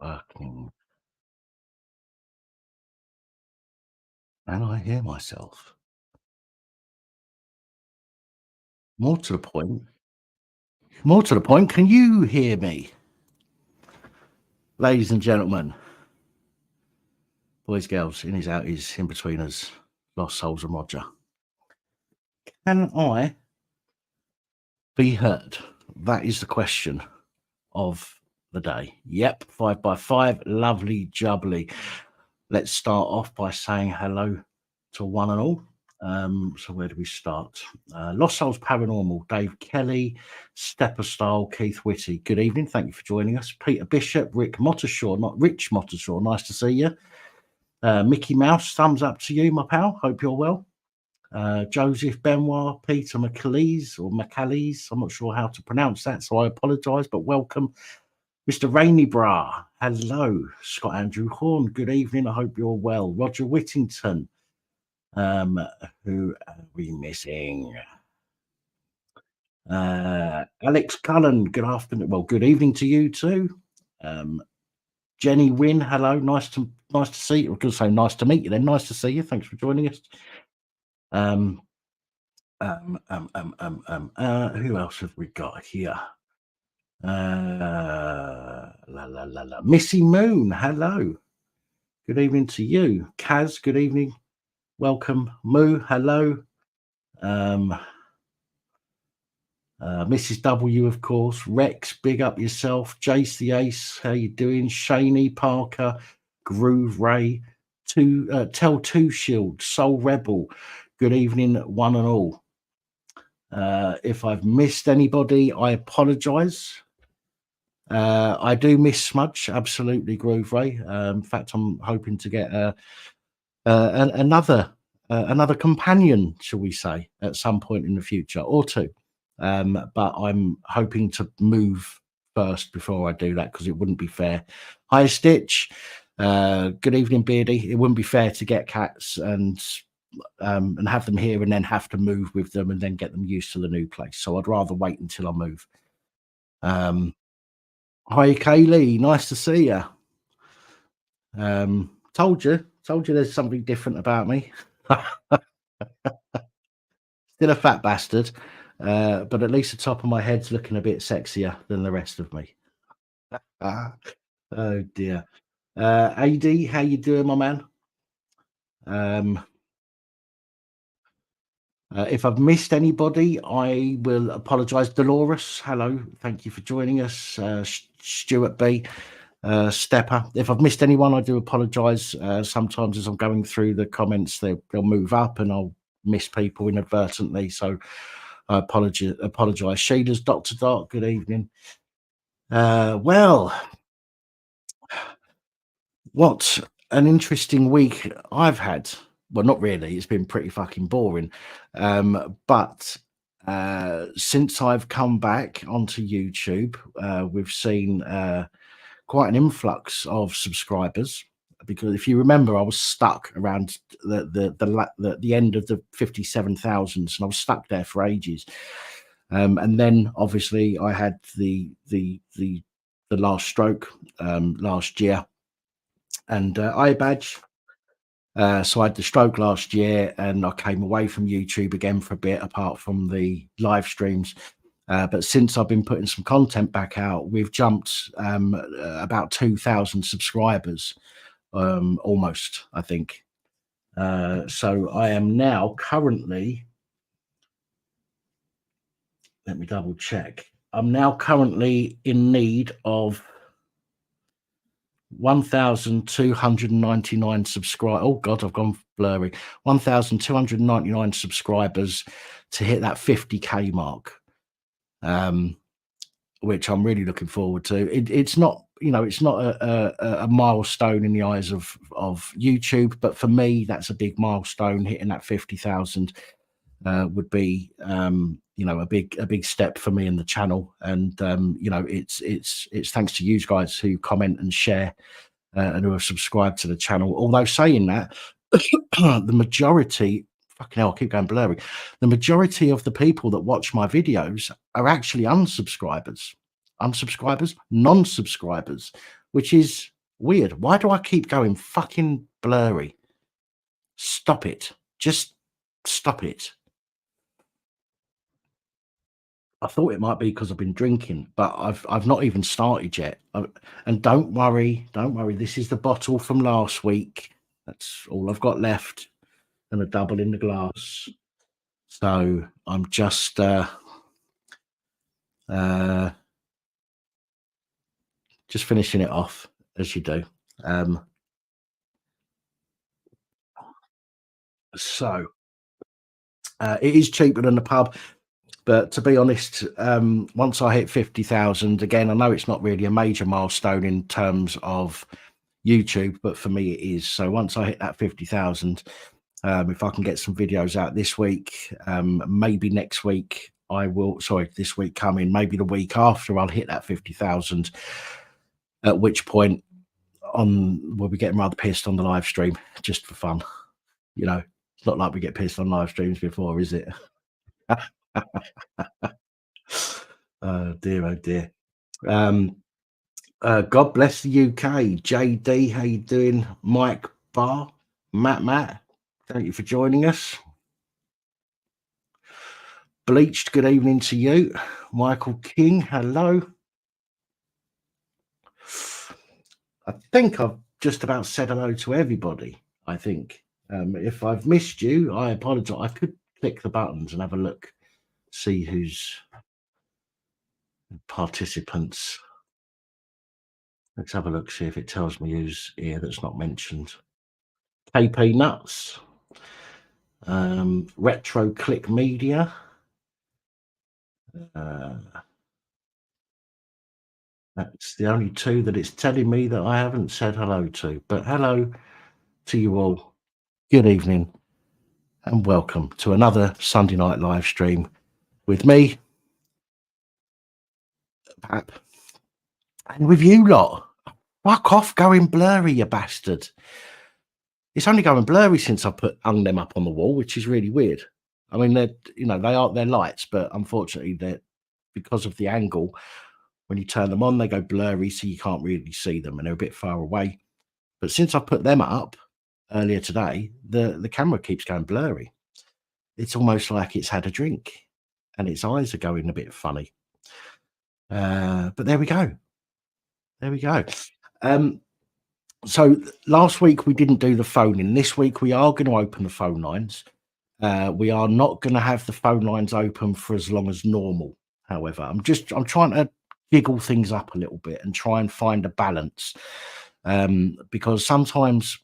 Fucking, and I hear myself. More to the point, can you hear me, ladies and gentlemen, boys, girls, in his, out his, in between us, lost souls and Roger? Can I be heard? That is the question of the day. Yep, 5 by 5, lovely jubbly. Let's start off by saying hello to one and all. So where do we start? Lost Souls Paranormal, Dave Kelly, Stepper Style, Keith Whitty. Good evening. Thank you for joining us. Peter Bishop, Rick Mottershaw, not Rich Mottershaw. Nice to see you. Mickey Mouse, thumbs up to you, my pal. Hope you're well. Joseph Benoit, Peter McAleese or McAleese. I'm not sure how to pronounce that, so I apologise, but welcome. Mr. Rainy Bra, hello. Scott Andrew Horn, good evening. I hope you're well. Roger Whittington, who are we missing? Alex Cullen, good afternoon. Well, good evening to you too. Jenny Wynn, hello. Nice to see you. I was going to say nice to meet you then. Nice to see you. Thanks for joining us. Who else have we got here? Missy Moon, hello. Good evening to you. Kaz, good evening. Welcome. Moo, hello. Mrs. W, of course. Rex, big up yourself. Jace the Ace, how you doing? Shaney Parker, Groove Ray, Tell Two Shield, Soul Rebel. Good evening, one and all. If I've missed anybody, I apologise. I do miss Smudge, absolutely, Groove Ray. In fact, I'm hoping to get another companion, shall we say, at some point in the future, or two. But I'm hoping to move first before I do that, because it wouldn't be fair. Hi, Stitch. Good evening, Beardy. It wouldn't be fair to get cats and have them here and then have to move with them and then get them used to the new place. So I'd rather wait until I move. Hi, Kaylee. Nice to see you. Told you there's something different about me. Still a fat bastard, but at least the top of my head's looking a bit sexier than the rest of me. Oh dear. AD, how you doing, my man? If I've missed anybody, I will apologise. Dolores, hello. Thank you for joining us. Stuart B, Stepper. If I've missed anyone, I do apologise. Sometimes as I'm going through the comments, they'll move up and I'll miss people inadvertently. So I apologise. Sheila's Dr. Dark, good evening. Well, what an interesting week I've had. Well, not really. It's been pretty fucking boring. But since I've come back onto YouTube, we've seen quite an influx of subscribers. Because if you remember, I was stuck around the end of the 57,000, and I was stuck there for ages. And then obviously I had the last stroke last year, and eye badge. So I had the stroke last year, and I came away from YouTube again for a bit, apart from the live streams. But since I've been putting some content back out, we've jumped about 2,000 subscribers, almost, I think. So I am now currently, let me double check. I'm now currently in need of 1,299 subscribers. Oh God, I've gone blurry. 1,299 subscribers to hit that 50k mark, which I'm really looking forward to. It's not, it's not a milestone in the eyes of YouTube, but for me, that's a big milestone. Hitting that 50,000 would be, a big step for me in the channel. And it's thanks to you guys who comment and share and who have subscribed to the channel. Although saying that, the majority, fucking hell, I keep going blurry. The majority of the people that watch my videos are actually non-subscribers. which is weird. Why do I keep going fucking blurry? Stop it. Just stop it. I thought it might be because I've been drinking, but I've not even started yet. And don't worry. This is the bottle from last week. That's all I've got left, and a double in the glass. So I'm uh, just finishing it off as you do. Um, so it is cheaper than the pub. But to be honest, once I hit 50,000, again, I know it's not really a major milestone in terms of YouTube, but for me it is. So once I hit that 50,000, if I can get some videos out this week, maybe next week I will, sorry, this week coming, maybe the week after I'll hit that 50,000, at which point we'll be getting rather pissed on the live stream just for fun. You know, it's not like we get pissed on live streams before, is it? Oh dear, oh dear. God bless the UK. JD, how you doing? Mike Barr, Matt, thank you for joining us. Bleached, good evening to you. Michael King, hello. I think I've just about said hello to everybody. I think if I've missed you, I apologize. I could click the buttons and have a look, see who's participants. Let's have a look, see if it tells me who's here that's not mentioned. KP Nuts, Retro Click Media. That's the only two that it's telling me that I haven't said hello to. But hello to you all. Good evening and welcome to another Sunday night live stream with me, Pap, and with you lot. Fuck off going blurry, you bastard. It's only going blurry since I hung them up on the wall, which is really weird. I mean, they're lights, but unfortunately, they're because of the angle. When you turn them on, they go blurry, so you can't really see them, and they're a bit far away. But since I put them up earlier today, the camera keeps going blurry. It's almost like it's had a drink, and its eyes are going a bit funny. But there we go. There we go. So last week we didn't do the phone in. This week we are going to open the phone lines. We are not going to have the phone lines open for as long as normal. However, I'm trying to jiggle things up a little bit and try and find a balance, because sometimes,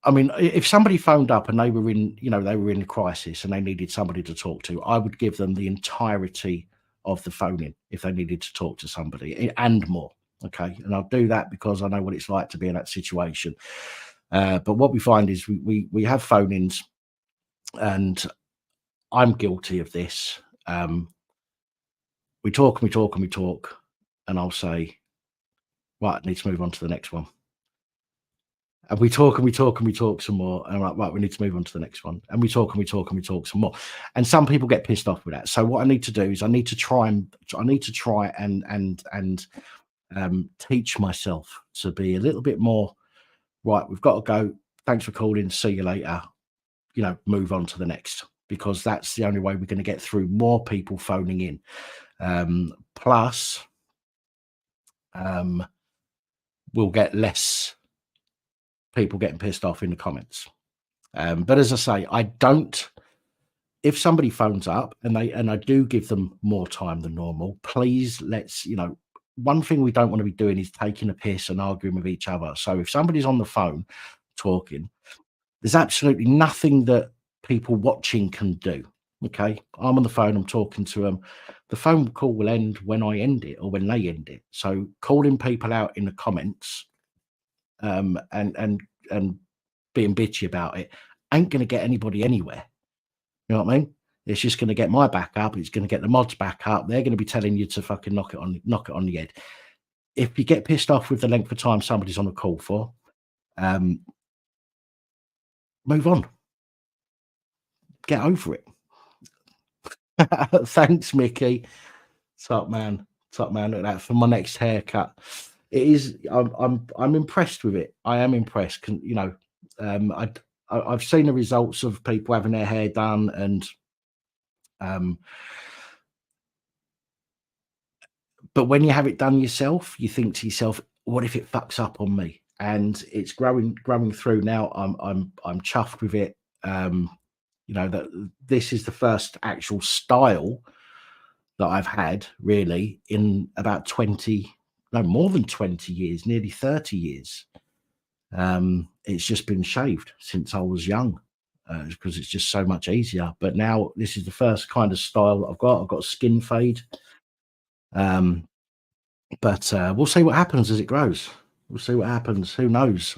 I mean, if somebody phoned up and they were in a crisis and they needed somebody to talk to, I would give them the entirety of the phone in if they needed to talk to somebody and more. Okay, and I'll do that because I know what it's like to be in that situation. But what we find is we have phone ins, and I'm guilty of this. We talk and we talk and we talk, and I'll say, right, I need to move on to the next one. And we talk and we talk and we talk some more. And I'm like, right, we need to move on to the next one. And we talk and we talk and we talk some more. And some people get pissed off with that. So what I need to do is I need to try and teach myself to be a little bit more, right, we've got to go. Thanks for calling. See you later. Move on to the next, because that's the only way we're going to get through more people phoning in. Plus, we'll get less people getting pissed off in the comments. But as I say, if somebody phones up and I do give them more time than normal, please one thing we don't want to be doing is taking a piss and arguing with each other. So if somebody's on the phone talking, there's absolutely nothing that people watching can do. Okay, I'm on the phone, I'm talking to them. The phone call will end when I end it or when they end it. So calling people out in the comments, and being bitchy about it ain't going to get anybody anywhere. You know what I mean? It's just going to get my back up. It's going to get the mods back up. They're going to be telling you to fucking knock it on the head. If you get pissed off with the length of time somebody's on a call for, move on. Get over it. Thanks, Mickey. What's up, man? Top man, look at that for my next haircut. It is. I'm impressed with it. I am impressed. You know, um, I I've seen the results of people having their hair done, and um, but when you have it done yourself, you think to yourself, "What if it fucks up on me?" And it's growing through now. I'm chuffed with it. You know that this is the first actual style that I've had really in about 20, no more than 20 years, nearly 30 years. It's just been shaved since I was young because it's just so much easier. But now this is the first kind of style that I've got. I've got a skin fade. Um, but we'll see what happens as it grows. We'll see what happens. Who knows?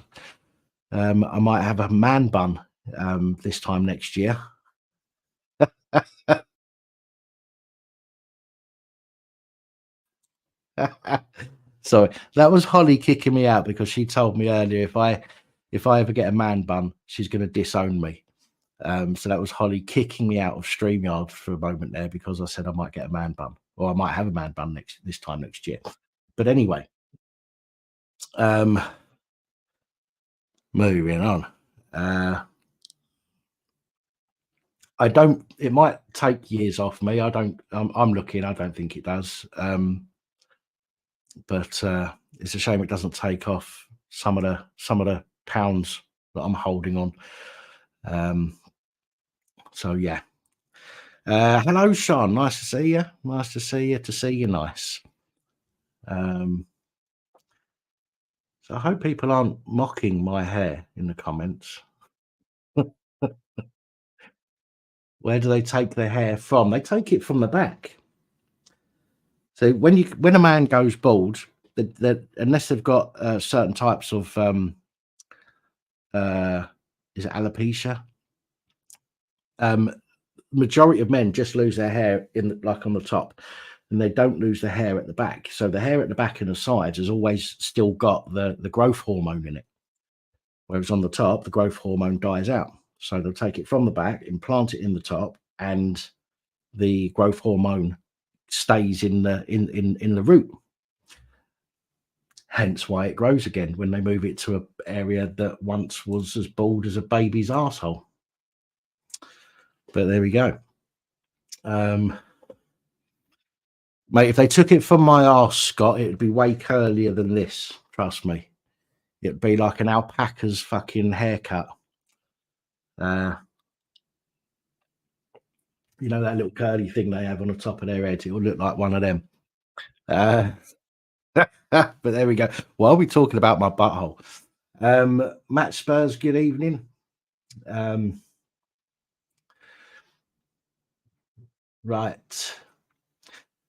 I might have a man bun this time next year. So that was Holly kicking me out because she told me earlier if I ever get a man bun, she's going to disown me. So that was Holly kicking me out of StreamYard for a moment there because I said I might get a man bun or I might have a man bun this time next year. But anyway, um, moving on. I don't. It might take years off me. I don't. I'm looking. I don't think it does. But it's a shame it doesn't take off some of the pounds that I'm holding on. Um, so yeah. Hello, Sean. Nice to see you. Nice to see you. To see you, nice. Um, so I hope people aren't mocking my hair in the comments. Where do they take their hair from? They take it from the back. So when a man goes bald, unless they've got certain types of uh, is it alopecia? Um, Majority of men just lose their hair like on the top, and they don't lose the hair at the back. So the hair at the back and the sides has always still got the growth hormone in it. Whereas on the top, the growth hormone dies out. So they'll take it from the back, implant it in the top, and the growth hormone stays in the root. Hence why it grows again when they move it to an area that once was as bald as a baby's asshole. But there we go. Mate, if they took it from my arse, Scott, it'd be way curlier than this. Trust me. It'd be like an alpaca's fucking haircut. Uh, you know that little curly thing they have on the top of their head? It would look like one of them. Uh, but there we go. While we're talking about my butthole, Matt Spurs, good evening. Right.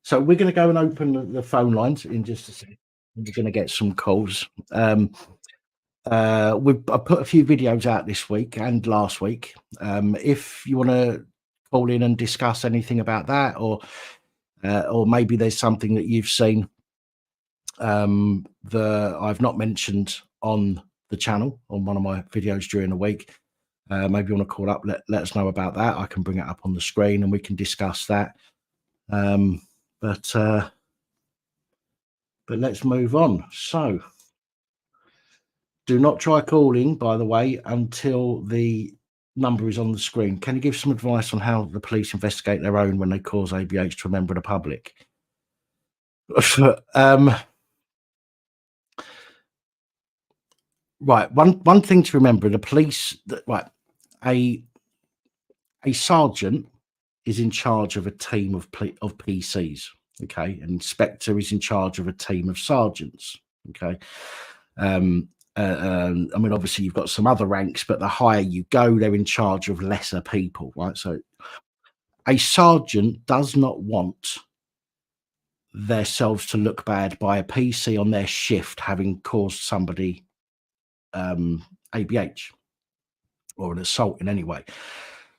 So we're going to go and open the phone lines in just a second. We're going to get some calls. I put a few videos out this week and last week. If you want to call in and discuss anything about that, or maybe there's something that you've seen that I've not mentioned on the channel on one of my videos during the week, maybe you want to call up, let us know about that. I can bring it up on the screen and we can discuss that. But let's move on. So do not try calling, by the way, until the number is on the screen. Can you give some advice on how the police investigate their own when they cause ABH to a member of the public? Right. One thing to remember: the police. Right. A sergeant is in charge of a team of PCs. Okay, an inspector is in charge of a team of sergeants. Okay. I mean, obviously, you've got some other ranks, but the higher you go, they're in charge of lesser people, right? So, a sergeant does not want themselves to look bad by a PC on their shift having caused somebody ABH or an assault in any way.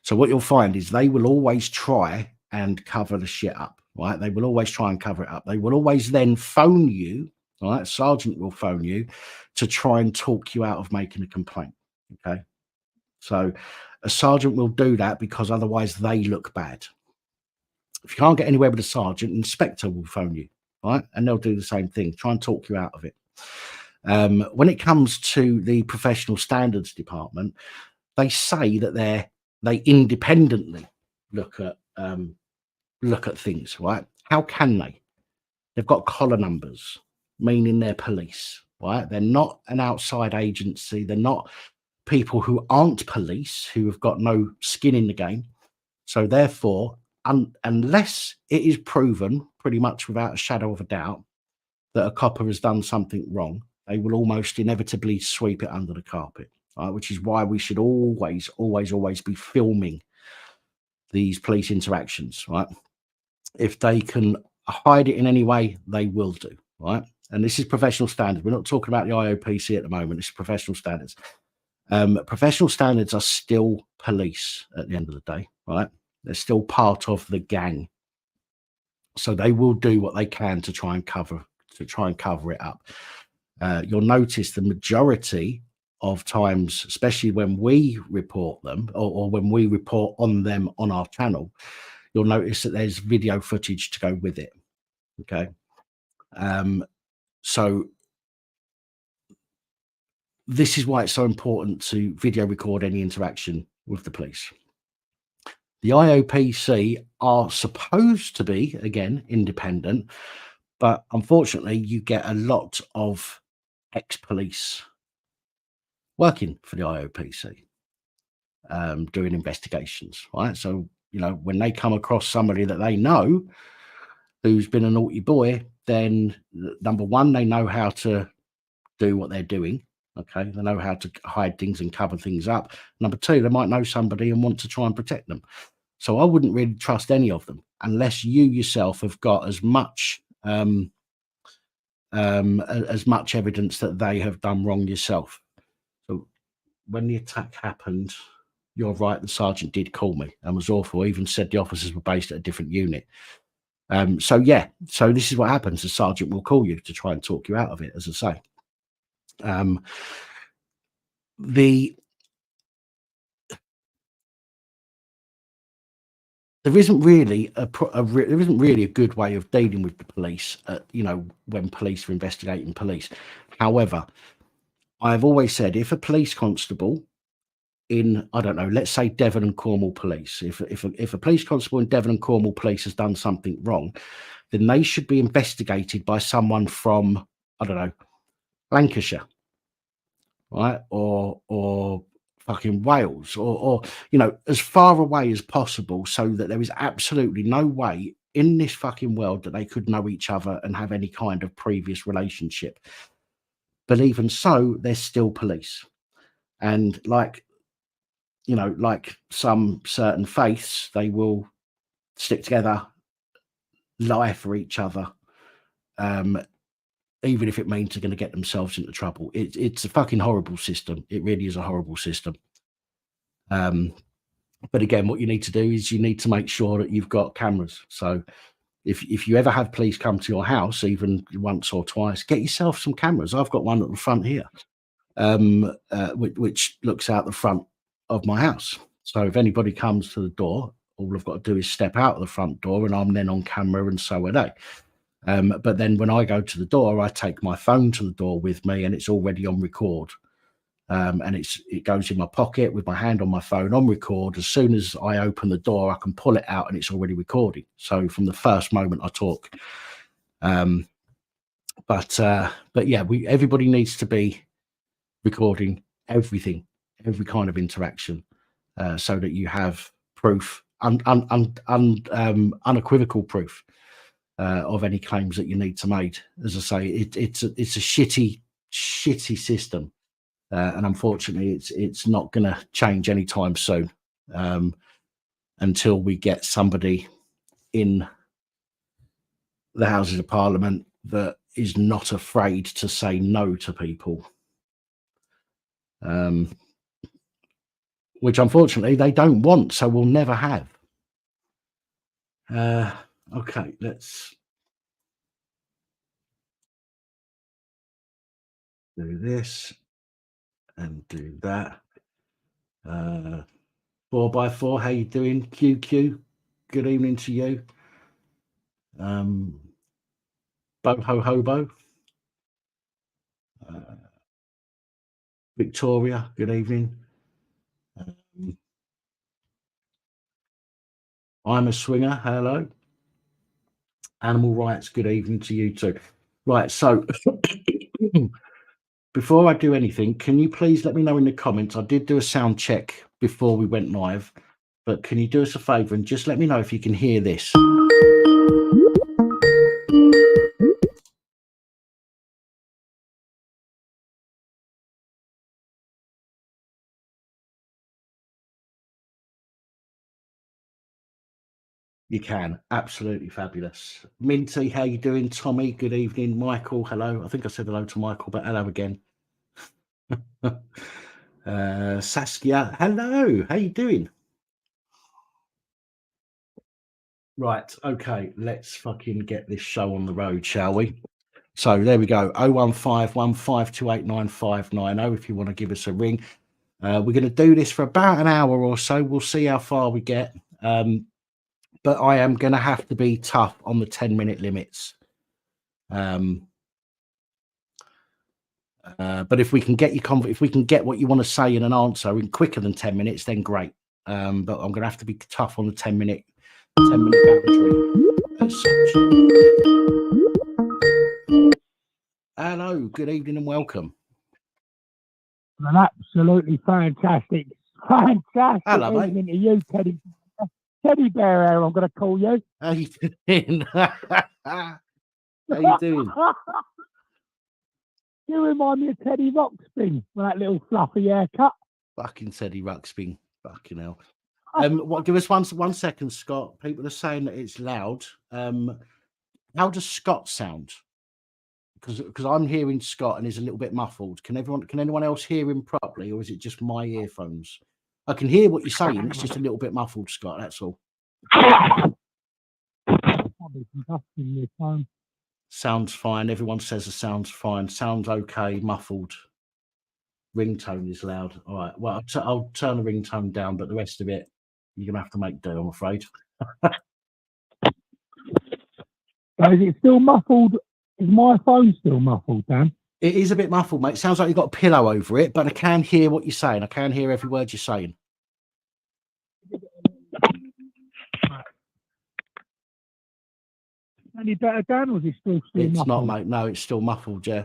So, what you'll find is they will always try and cover the shit up, right? They will always try and cover it up. They will always then phone you. All right, sergeant will phone you to try and talk you out of making a complaint. Okay, so a sergeant will do that because otherwise they look bad. If you can't get anywhere with a sergeant, an inspector will phone you. right? And they'll do the same thing, try and talk you out of it. When it comes to the professional standards department, they say that they independently look at things, right? How can they? They've got collar numbers, meaning they're police, right? They're not an outside agency. They're not people who aren't police, who have got no skin in the game. So therefore, unless it is proven pretty much without a shadow of a doubt that a copper has done something wrong, they will almost inevitably sweep it under the carpet, right? Which is why we should always, always, always be filming these police interactions, right? If they can hide it in any way, they will do, right? And this is professional standards. We're not talking about the IOPC at the moment. This is professional standards. Professional standards are still police at the end of the day, right? They're still part of the gang, so they will do what they can to try and cover it up. You'll notice the majority of times, especially when we report them or when we report on them on our channel, you'll notice that there's video footage to go with it. Okay. So this is why it's so important to video record any interaction with the police. The IOPC are supposed to be, again, independent, but unfortunately, you get a lot of ex-police working for the IOPC, doing investigations, right? So, when they come across somebody that they know who's been a naughty boy, then number one, they know how to do what they're doing. Okay, they know how to hide things and cover things up. Number two, they might know somebody and want to try and protect them. So I wouldn't really trust any of them unless you yourself have got as much evidence that they have done wrong yourself. So when the attack happened, you're right, the sergeant did call me and was awful. Even said the officers were based at a different unit. So this is what happens. The sergeant will call you to try and talk you out of it, as I say. There isn't really a good way of dealing with the police, when police are investigating police. However, I've always said if a police constable in, I don't know, let's say Devon and Cornwall Police, if a police constable in Devon and Cornwall Police has done something wrong, then they should be investigated by someone from, I don't know, Lancashire, right? Or fucking Wales, or as far away as possible, so that there is absolutely no way in this fucking world that they could know each other and have any kind of previous relationship. But even so, they're still police. And like some certain faiths, they will stick together, lie for each other, even if it means they're going to get themselves into trouble. It's a fucking horrible system. It really is a horrible system. But again, what you need to do is you need to make sure that you've got cameras. So if you ever have police come to your house, even once or twice, get yourself some cameras. I've got one at the front here, which looks out the front of my house. So if anybody comes to the door, all I've got to do is step out of the front door and I'm then on camera, and so are they. But then when I go to the door, I take my phone to the door with me and it's already on record. And it goes in my pocket with my hand on my phone on record. As soon as I open the door, I can pull it out and it's already recording. So from the first moment I talk. But yeah, everybody needs to be recording everything, every kind of interaction, so that you have proof, unequivocal proof of any claims that you need to make. As I say, it's a shitty system. And unfortunately, it's not going to change anytime soon, until we get somebody in the Houses of Parliament that is not afraid to say no to people, which unfortunately they don't want, so we'll never have. Okay, let's do this and do that. 4x4, how you doing? QQ, good evening to you. Boho Hobo. Victoria, good evening. I'm a swinger, hello. Animal rights, good evening to you too. Right, so before I do anything, can you please let me know in the comments? I did do a sound check before we went live, but can you do us a favor and just let me know if you can hear this? You can. Absolutely fabulous. Minty, how you doing? Tommy, good evening. Michael, hello. I think I said hello to Michael, but hello again. Saskia, hello. How you doing? Right, okay, let's fucking get this show on the road, shall we? So there we go. 01515289590 if you want to give us a ring. We're going to do this for about an hour or so. We'll see how far we get. But I am going to have to be tough on the 10-minute limits. But if we can get if we can get what you want to say in an answer in quicker than 10 minutes, then great. But I'm going to have to be tough on the 10-minute boundary as such. Hello, good evening and welcome. An absolutely fantastic Hello, evening to you, Teddy Bear Hair, I'm going to call you. How you doing? How you doing? You remind me of Teddy Ruxpin with that little fluffy haircut. Fucking Teddy Ruxpin. Fucking hell. What? Give us one second, Scott. People are saying that it's loud. How does Scott sound? Because I'm hearing Scott and he's a little bit muffled. Can anyone else hear him properly, or is it just my earphones? I can hear what you're saying. It's just a little bit muffled, Scott. That's all. Sounds fine. Everyone says the sounds fine. Sounds okay. Muffled. Ringtone is loud. All right. Well, I'll turn the ringtone down, but the rest of it, you're gonna have to make do, I'm afraid. Is it still muffled? Is my phone still muffled, Dan? It is a bit muffled, mate. It sounds like you've got a pillow over it, but I can hear what you're saying. I can hear every word you're saying. Any better, Dan, or is it still It's muffled? not, mate. No, it's still muffled, yeah.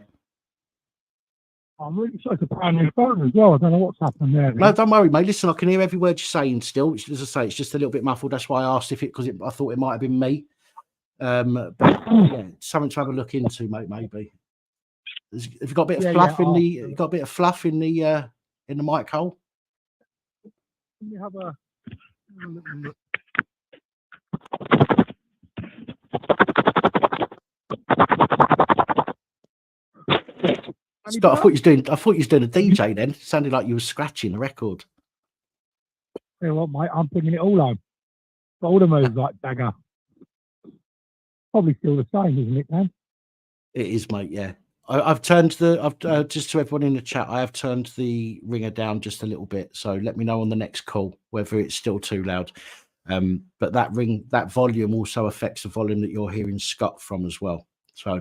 I'm really sorry to put on your phone as well. I don't know what's happened there. No, don't worry, mate. Listen, I can hear every word you're saying still. Which, as I say, it's just a little bit muffled. That's why I asked if I thought it might have been me. But yeah, something to have a look into, mate. Maybe. Have you got a bit of fluff in the? You got a bit of fluff in the mic hole? Can you have a look? Scott, I thought you was doing a DJ then. It sounded like you were scratching a record. You know what, mate? I'm picking it all on. Got all the moves like dagger. Probably still the same, isn't it, Dan? It is, mate. Yeah, I've turned just to everyone in the chat. I have turned the ringer down just a little bit. So let me know on the next call whether it's still too loud. But that volume also affects the volume that you're hearing Scott from as well. So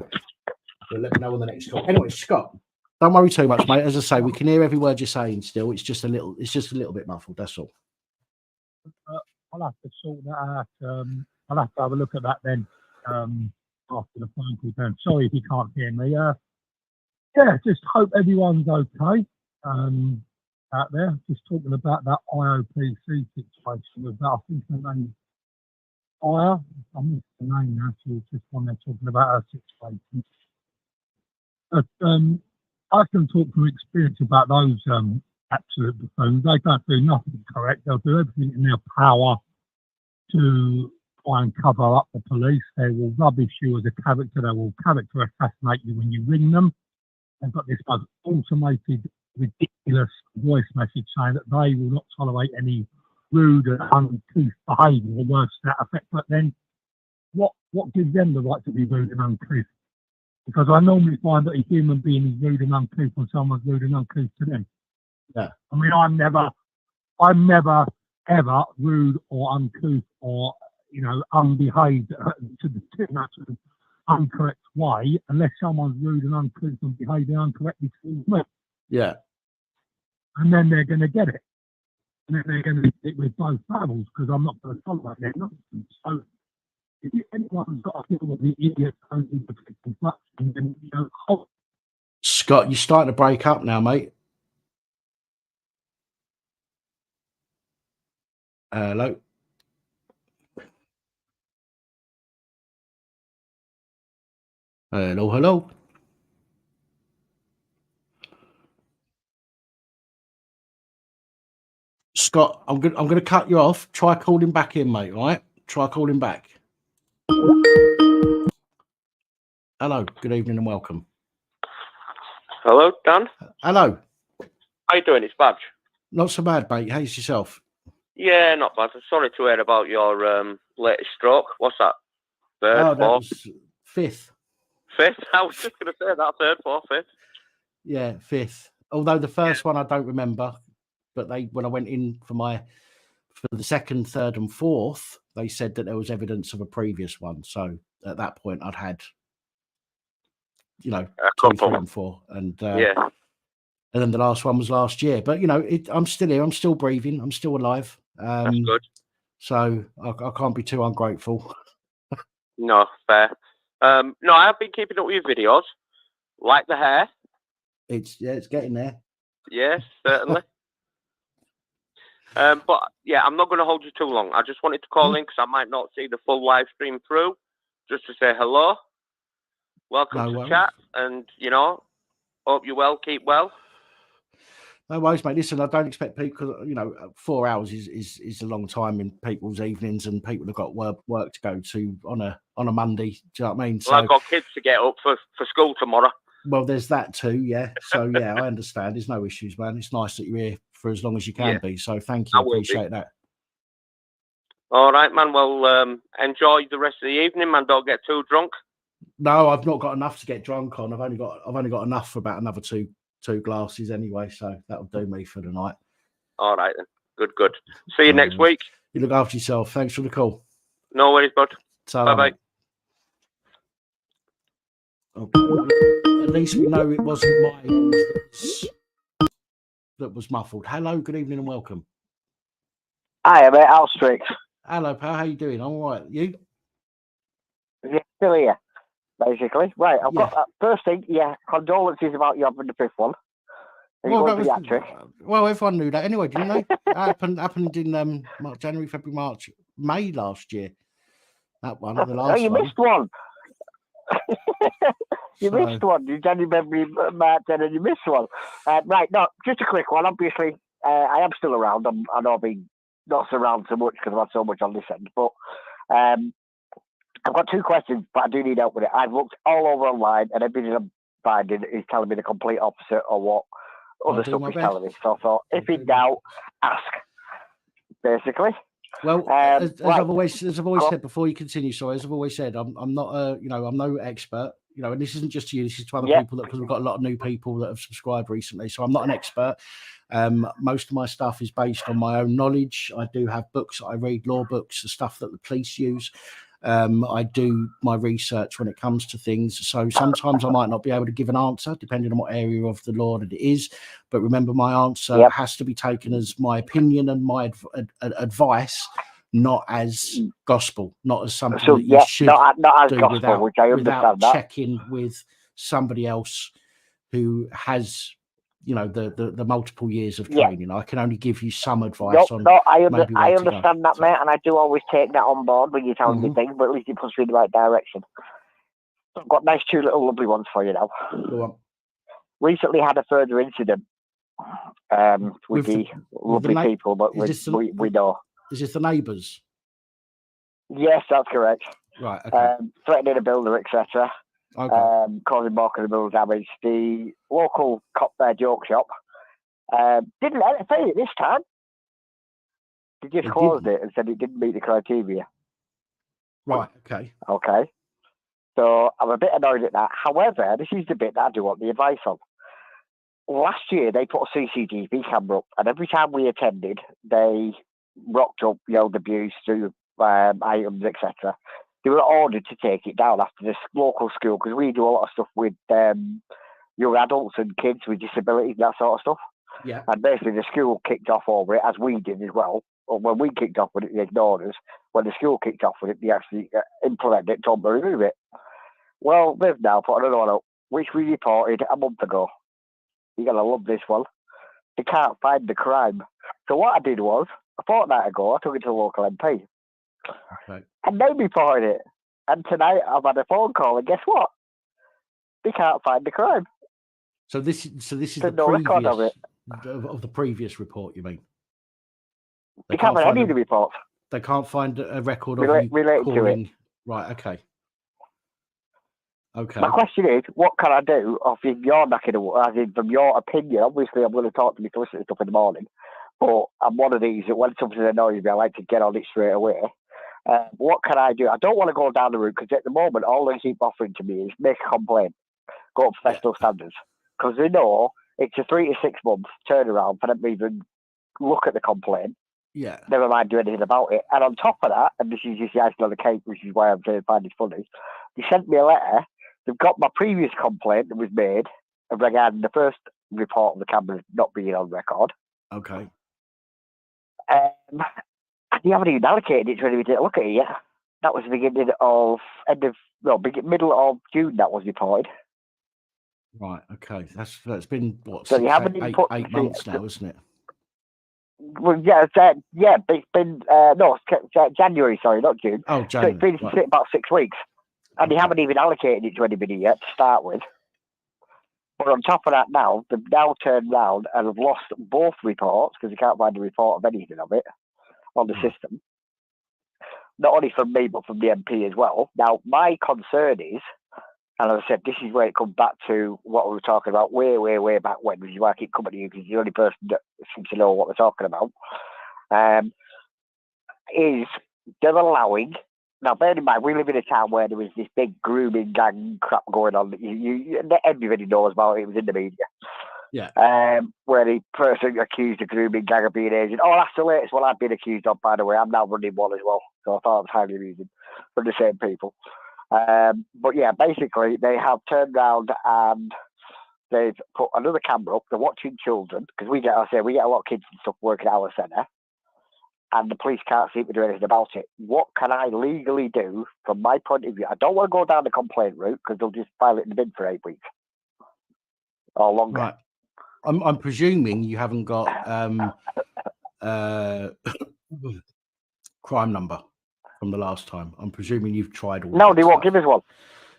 let me know on the next call. Anyway, Scott, don't worry too much, mate. As I say, we can hear every word you're saying still. It's just a little bit muffled. That's all. I'll have to sort that out. I'll have to have a look at that then after the phone call. Dan, sorry if you can't hear me. Yeah, just hope everyone's okay out there. Just talking about that IOPC situation with that. I think her name Fire. I missed the name now. She was just on there talking about her situation. But I can talk from experience about those absolute buffoons. They don't do nothing correct. They'll do everything in their power to try and cover up the police. They will rubbish you as a character. They will character assassinate you when you ring them. They've got this most automated, ridiculous voice message saying that they will not tolerate any rude and uncouth behaviour or words to that effect. But then what gives them the right to be rude and uncouth? Because I normally find that a human being is rude and uncouth when someone's rude and uncouth to them. Yeah. I mean, I'm never ever rude or uncouth or unbehaved to incorrect way unless someone's rude and uncouth and behaving incorrectly towards me. Yeah. And then they're going to get it. And then they're going to stick with both barrels because I'm not going to tolerate their nonsense. So if anyone's got to deal with the idiot only protecting construction, then, you know, Scott, you're starting to break up now, mate. Hello. Hello, hello. Scott, I'm gonna cut you off. Try calling back in, mate. All right? Try calling back. Hello. Good evening and welcome. Hello, Dan. Hello. How you doing? It's Badge. Not so bad, mate. How's yourself? Yeah, not bad. Sorry to hear about your latest stroke. What's that? Third, Oh, that fourth, was fifth. fifth? I was just going to say that. Third, fourth, fifth. Yeah, fifth. Although the first one I don't remember, but when I went in for the second, third, and fourth, they said that there was evidence of a previous one. So at that point, I'd had, you know, 2, 3, and 4, and Yeah. and then the last one was last year. But you know, I'm still here. I'm still breathing. I'm still alive. That's good. So I can't be too ungrateful. No, fair. No, I have been keeping up with your videos. Like the hair. It's getting there. Yes, certainly. But yeah, I'm not going to hold you too long. I just wanted to call in because I might not see the full live stream through, just to say hello, welcome to chat, and you know, hope you're well, keep well. No worries, mate. Listen, I don't expect people, because, you know, 4 hours is a long time in people's evenings, and people have got work to go to on a Monday. Do you know what I mean? Well, I've got kids to get up for school tomorrow. Well, there's that too, yeah. So yeah, I understand. There's no issues, man. It's nice that you're here for as long as you can be. So thank you. I appreciate that. All right, man. Well, enjoy the rest of the evening, man. Don't get too drunk. No, I've not got enough to get drunk on. I've only got enough for about another two glasses anyway. So that'll do me for the night. All right then. Good. See you next week. You look after yourself. Thanks for the call. No worries, bud. Bye-bye. Okay. At least we know it wasn't my end that was muffled. Hello, good evening and welcome. Hi, mate. Al Strix. Hello, pal. How you doing? I'm all right. You? Yeah, still here, basically. Right, I've got first thing, condolences about you having the fifth one. Well, everyone knew that anyway, didn't they? happened in January, February, March, May last year. That one, the last one. You missed one. You missed one. You January, February, March, and then you missed one. Right, no, just a quick one. Obviously, I am still around. I know I've been not around so much because I've had so much on this end, but I've got 2 questions, but I do need help with it. I've looked all over online, and everything I'm finding is telling me the complete opposite of what other stuff is telling me. So I thought, if in doubt, ask, basically. Well, as I've always said before you continue, as I've always said, I'm not I'm no expert, and this isn't just to you, this is to other people, because we've got a lot of new people that have subscribed recently. So I'm not an expert. Most of my stuff is based on my own knowledge. I do have books that I read, law books, the stuff that the police use. I do my research when it comes to things. So sometimes I might not be able to give an answer depending on what area of the law that it is. But remember, my answer has to be taken as my opinion and my advice, not as gospel, not as something that you should not as do gospel, which I understand without checking with somebody else who has, the multiple years of training. I can only give you some advice on. No, I understand that, mate, and I do always take that on board when you're telling me things, but at least it puts me in the right direction. So I've got nice 2 little lovely ones for you now. Go on. Recently had a further incident with the lovely people, but we know. Is this the neighbours? Yes, that's correct. Right. Okay. Threatening a builder, etc. Okay. Causing more criminal damage. The local cop joke shop didn't let it pay it this time. They just closed it and said it didn't meet the criteria. Right, okay. Okay. So I'm a bit annoyed at that. However, this is the bit that I do want the advice on. Last year, they put a CCTV camera up, and every time we attended, they rocked up the abuse through items, etc. they were ordered to take it down after this local school, because we do a lot of stuff with young adults and kids with disabilities and that sort of stuff. Yeah. And basically the school kicked off over it, as we did as well. Or when we kicked off with it, they ignored us. When the school kicked off with it, they actually implemented it, told them to remove it. Well, they've now put another one up, which we reported a month ago. You're going to love this one. They can't find the crime. So what I did was, a fortnight ago, I took it to the local MP. Okay. And they reported it. And tonight I've had a phone call, and guess what? They can't find the crime. So this is There's the no record of it. of the previous report, you mean? They can't find any of the reports. They can't find a record of you related calling. to it. Right, okay. Okay. My question is, what can I do in your neck of the woods, as in from your opinion? Obviously, I'm going to talk to my solicitor stuff in the morning, but I'm one of these that when something annoys me, I like to get on it straight away. What can I do? I don't want to go down the route, because at the moment, all they keep offering to me is make a complaint, go up professional standards, because they know it's a 3 to 6 month turnaround for them to even look at the complaint. Yeah. Never mind do anything about it. And on top of that, and this is just the icing on the cake, which is why I'm saying I find it funny, they sent me a letter. They've got my previous complaint that was made regarding the first report of the cameras not being on record. Okay. And they haven't even allocated it to anybody to look at it yet. That was the beginning of middle of June. That was reported. Right. Okay. That's been what? So you haven't even put 8 months now, isn't it? Well, it's been January. Sorry, not June. Oh, January. So it's been about 6 weeks, and they haven't even allocated it to anybody yet to start with. But on top of that, now they've now turned round and have lost both reports, because they can't find a report of anything of it on the system. Not only from me, but from the MP as well. Now, my concern is, and as I said, this is where it comes back to what we were talking about way back when, which is why I keep coming to you, because you're the only person that seems to know what we're talking about, is they're allowing... Now, bear in mind, we live in a town where there was this big grooming gang crap going on. Everybody knows about it. It was in the media. Yeah. Where the person accused the grooming gang of being agent. Oh, that's the latest one I've been accused of, by the way. I'm now running one as well. So I thought it was highly amusing from the same people. But yeah, basically, they have turned around and they've put another camera up. They're watching children, because we get a lot of kids and stuff working at our centre. And the police can't seem to do anything about it. What can I legally do from my point of view? I don't want to go down the complaint route, because they'll just file it in the bin for 8 weeks or longer. Right. I'm presuming you haven't got crime number from the last time. I'm presuming you've tried all. No, they won't give us one.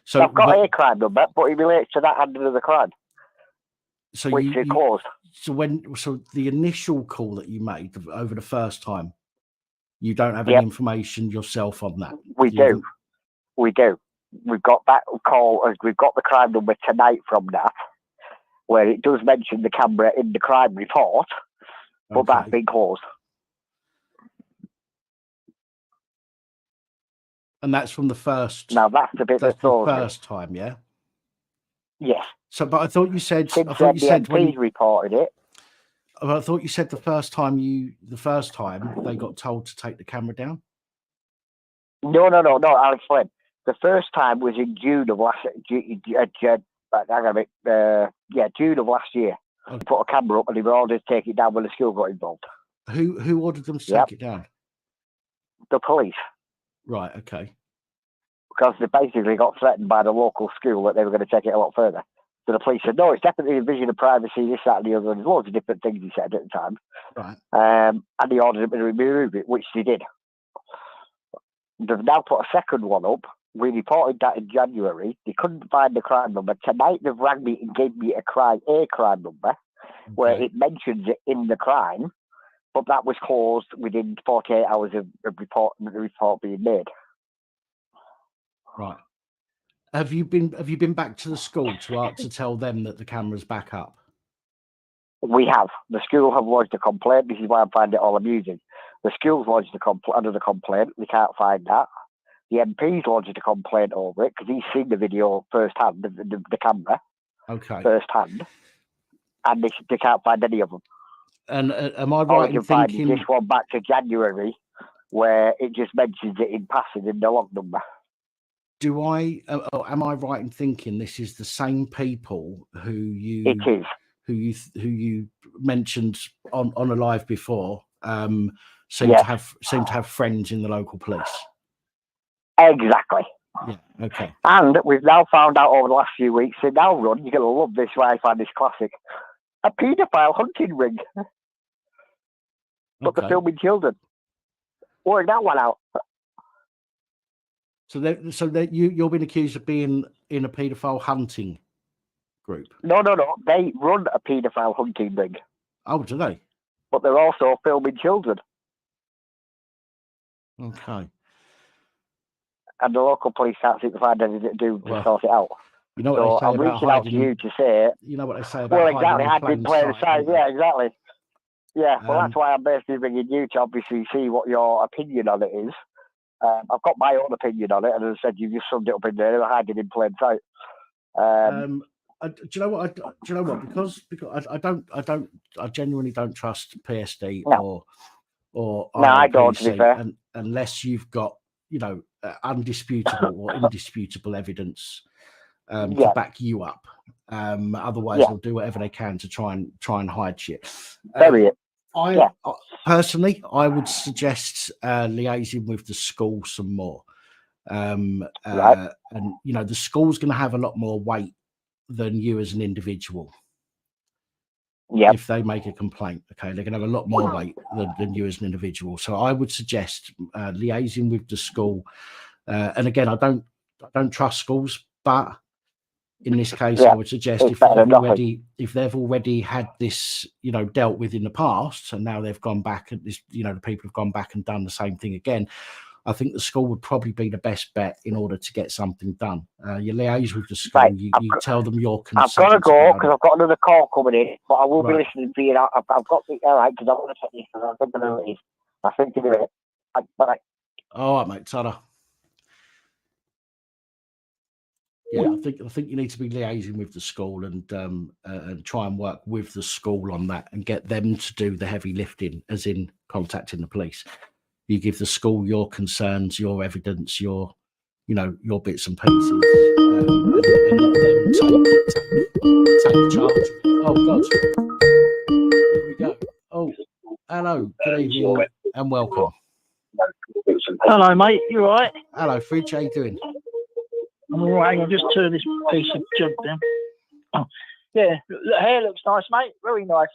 So I've got a crime number, but it relates to that under the crime, so which is closed. So the initial call that you made over the first time, you don't have any information yourself on that. We do. We've got that call. We've got the crime number tonight from that, where it does mention the camera in the crime report, but that's been closed. And that's from the first. Now that's the bit that's the first time, yeah. Yes. So, but I thought you said. Since the MPs reported it. I thought you said the first time they got told to take the camera down. No. I'll explain. The first time was in June of last. June of last year. Okay. They put a camera up and they were ordered to take it down when the school got involved. Who ordered them to take it down? The police. Right. Okay. Because they basically got threatened by the local school that they were going to take it a lot further. So the police said, no, it's definitely a vision of privacy, this, that, and the other. And there's loads of different things he said at the time. Right. And he ordered them to remove it, which they did. They've now put a second one up. We reported that in January. They couldn't find the crime number. Tonight they've rang me and gave me a crime number where it mentions it in the crime, but that was closed within 48 hours of the report being made. Right. Have you been back to the school to tell them that the camera's back up? We have. The school have lodged a complaint. This is why I find it all amusing. The school's lodged under the complaint. We can't find that. The MP's lodged a complaint over it because he's seen the video firsthand, the camera. Okay. Firsthand. And they can't find any of them. And am I right in thinking this one back to January, where it just mentions it in passing in the log number? am I right in thinking this is the same people who you It is. who you mentioned on a live before seem Yes. to have friends in the local police? Exactly. Yeah. Okay. And we've now found out over the last few weeks, they now run, you're going to love this, where I find this classic, a paedophile hunting ring. But they're filming children. Work that one out. So you're being accused of being in a paedophile hunting group? No. They run a paedophile hunting ring. Oh, do they? But they're also filming children. Okay. And the local police can't seem to find anything to do to sort it out. You know what they say I'm about reaching out to you to say. You know what they say about hiding in plain sight. Yeah, exactly. Yeah, well, that's why I'm basically bringing you to obviously see what your opinion on it is. I've got my own opinion on it, and as I said, you just summed it up in there, hiding in plain sight. Do you know what? Because I genuinely don't trust PSD or no, I don't. To be fair, unless you've got undisputable or indisputable evidence to back you up. Otherwise, they'll do whatever they can to try and hide shit. Personally, I would suggest liaising with the school some more. And the school's going to have a lot more weight than you as an individual. If they make a complaint, they're going to have a lot more weight than you as an individual. So I would suggest liaising with the school. And again, I don't trust schools, but in this case, I would suggest if they've already had this, dealt with in the past, and now they've gone back and this, the people have gone back and done the same thing again. I think the school would probably be the best bet in order to get something done. You liaise with the school, you tell them your concerns. I've got to go because I've got another call coming in, but I will be listening to you. I've got the all right because I want to take this because I think I know it is. I think you do it. Bye. All right, mate. Ta-da. Yeah, I think you need to be liaising with the school and try and work with the school on that and get them to do the heavy lifting, as in contacting the police. You give the school your concerns, your evidence, your bits and pieces, and let them take charge. Oh God, here we go. Oh, hello, good evening, and welcome. Hello, mate. You all right? Hello, Fridge. How you doing? I'm all right. I'll just turn this piece of junk down. Oh, yeah, the hair looks nice, mate. Very nice.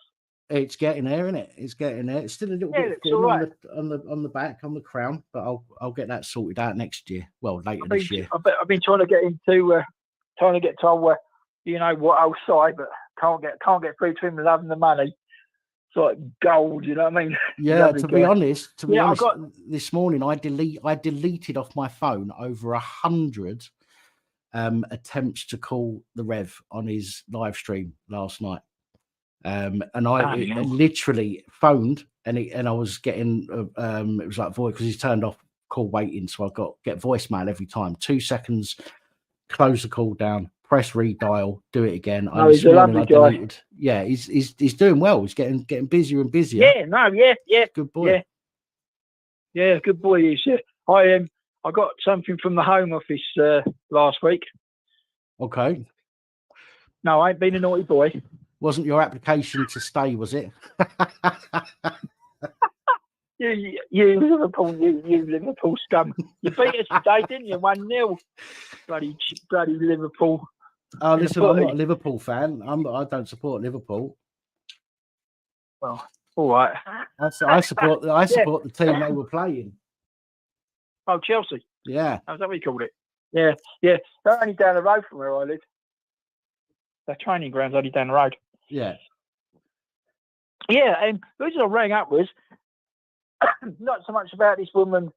It's getting there, isn't it? It's getting there. It's still a little bit thin on the back, on the crown, but I'll get that sorted out next year. Well, later this year. I've been trying to get into trying to get to what outside, but can't get through to him with having the money. It's like gold, you know what I mean? Yeah. To be honest, this morning I deleted off my phone over 100 attempts to call the Rev on his live stream last night. And I literally phoned and I was getting it was like voice because he's turned off call waiting, so I get voicemail every time. 2 seconds, close the call down, press redial, do it again. He's a lovely guy. Yeah, he's doing well. He's getting busier and busier. Yeah. Good boy. Yeah, good boy. He said, I got something from the Home Office last week. Okay. No, I ain't been a naughty boy. Wasn't your application to stay, was it? you Liverpool scum. You beat us today, didn't you? 1-0. Bloody Liverpool. Oh, listen, I'm not a Liverpool fan. I don't support Liverpool. Well, all right. I support the team they were playing. Oh, Chelsea. Yeah. How's that what you called it? Yeah. They're only down the road from where I live. Their training ground's only down the road. Yeah. Yeah, and the reason I rang up was not so much about this woman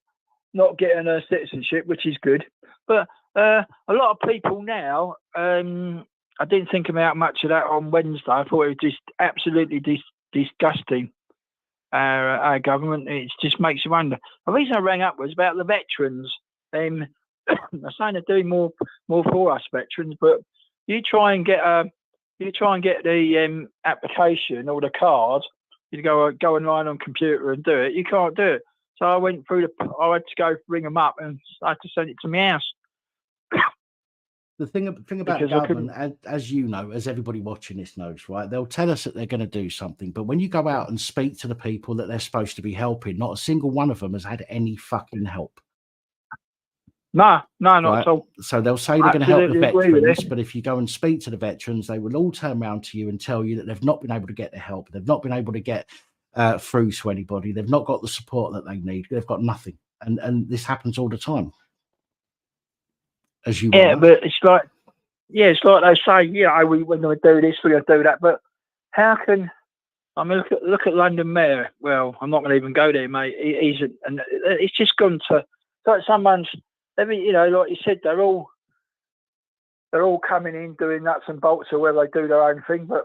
not getting her citizenship, which is good, but a lot of people now, I didn't think about much of that on Wednesday. I thought it was just absolutely disgusting. Our government, it just makes you wonder. The reason I rang up was about the veterans. They're saying they're doing more for us veterans, but you try and get the application or the card. You go online on computer and do it. You can't do it. So I went through I had to go ring them up and I had to send it to my house. The thing about government, as you know, as everybody watching this knows, right? They'll tell us that they're going to do something, but when you go out and speak to the people that they're supposed to be helping, not a single one of them has had any fucking help. No, not right? at all. So they'll say they're going to help the veterans, but if you go and speak to the veterans, they will all turn around to you and tell you that they've not been able to get the help. They've not been able to get through to anybody. They've not got the support that they need. They've got nothing. And this happens all the time. As you but it's like, it's like they say, we're going to do this, we're going to do that. But how can, I mean, look at London Mayor. Well, I'm not going to even go there, mate. And it's just gone to, like someone's, like you said, they're all coming in doing nuts and bolts or whether they do their own thing, but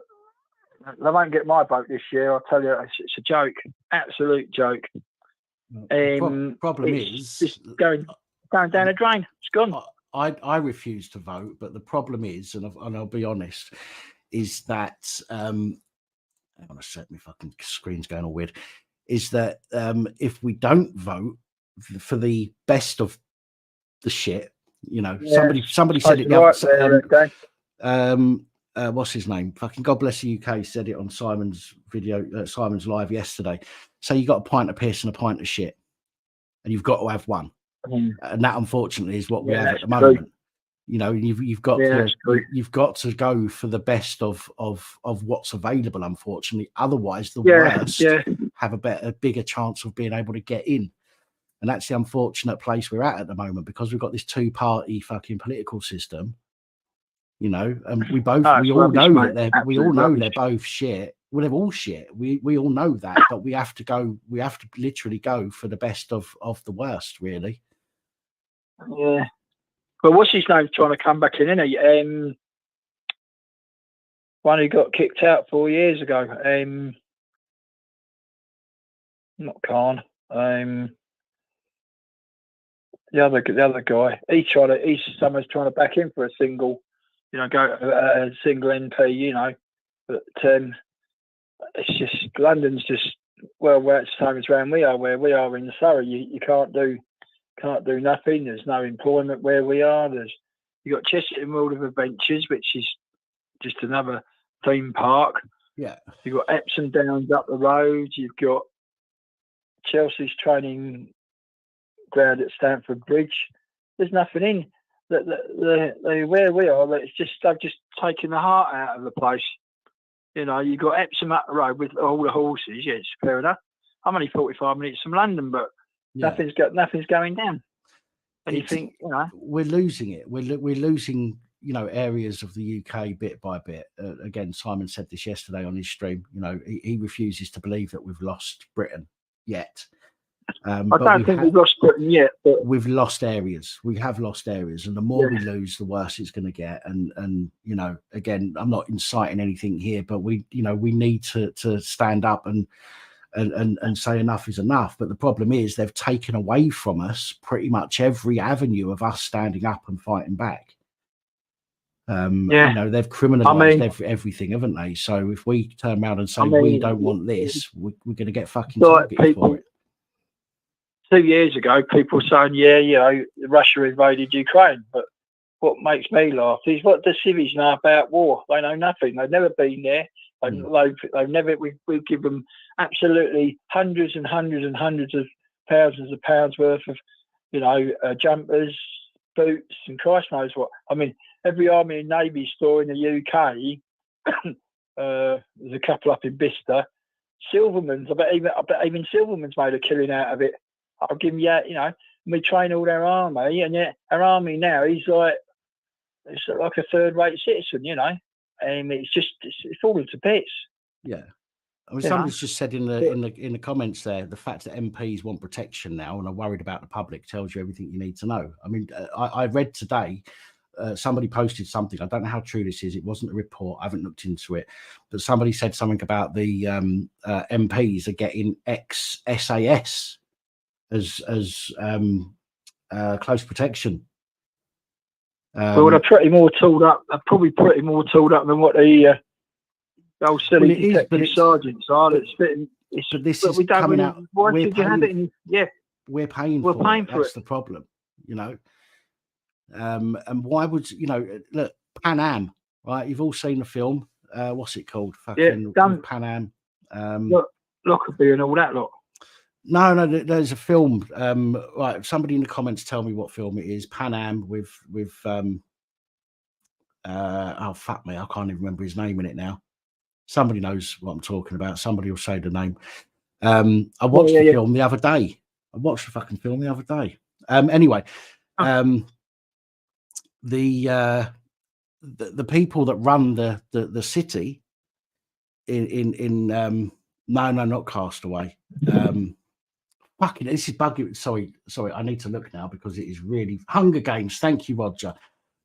they won't get my vote this year. I'll tell you, it's a joke, absolute joke. Problem is just going down a drain. It's gone. I refuse to vote, but the problem is, and I'll be honest, is that hang on a sec, my fucking screen's going all weird. Is that if we don't vote for the best of the shit, somebody said it the other, what's his name? Fucking God Bless the UK said it on Simon's video, Simon's live yesterday. So you got a pint of piss and a pint of shit, and you've got to have one. And that, unfortunately, is what we have at the moment. You've got to go for the best of what's available. Unfortunately, otherwise the worst have a bigger chance of being able to get in. And that's the unfortunate place we're at the moment, because we've got this two-party fucking political system. And we all know they're both shit. Well, they're all shit. We all know that, but we have to literally go for the best of the worst, really. Yeah. But what's his name trying to come back in, isn't he? One who got kicked out 4 years ago. Not Khan. The other guy. Someone's trying to back in for a single, a single MP. But it's just London's just where it's the same as around where we are in Surrey. You can't do nothing. There's no employment where we are. You got Chesterton World of Adventures, which is just another theme park. Yeah. You've got Epsom Downs up the road. You've got Chelsea's training ground at Stamford Bridge. There's nothing in where we are. They've just taken the heart out of the place. You've got Epsom up the road with all the horses. Yeah, it's fair enough. I'm only 45 minutes from London, but nothing's going down. And you think, we're losing it. We're losing, areas of the UK bit by bit. Again, Simon said this yesterday on his stream. He refuses to believe that we've lost Britain yet. I don't think we've lost Britain yet, but we've lost areas. We have lost areas, and the more we lose, the worse it's going to get. And again, I'm not inciting anything here, but we need to stand up and say enough is enough. But the problem is they've taken away from us pretty much every avenue of us standing up and fighting back. They've criminalized everything, haven't they? So if we turn around and say we don't want this, we're going to get fucking targeted for it. 2 years ago, people were saying, Russia invaded Ukraine. But what makes me laugh is what the civvies know about war. They know nothing. They've never been there. They've never. We've given them absolutely hundreds and hundreds and hundreds of thousands of pounds worth of, jumpers, boots, and Christ knows what. I mean, every Army and Navy store in the UK, there's a couple up in Bicester. Silverman's. I bet even Silverman's made a killing out of it. I'll give them, we train all their army, and yet our army now is like a third-rate citizen, and it's falling to bits. Yeah, I mean, somebody's just said in the comments there, the fact that MPs want protection now and are worried about the public tells you everything you need to know. I mean, I read today. Somebody posted something. I don't know how true this is. It wasn't a report. I haven't looked into it, but somebody said something about the MPs are getting ex-SAS as close protection. Well, they're pretty more tooled up. They're probably pretty more tooled up than what the old silly detective sergeants are. This is coming out. Why should you have it? We're paying for it. That's the problem, And why would look, Pan Am, right? You've all seen the film. What's it called? Fucking Pan Am. Lockerbie and all that lot. No, there's a film. Right, somebody in the comments tell me what film it is. Pan Am with oh fuck me, I can't even remember his name in it now. Somebody knows what I'm talking about. Somebody will say the name. I watched the film the other day. I watched the fucking film the other day. Anyway, the people that run the city in no, not Castaway. Fucking, this is buggy. Sorry, I need to look now because it is really Hunger Games. Thank you, Roger.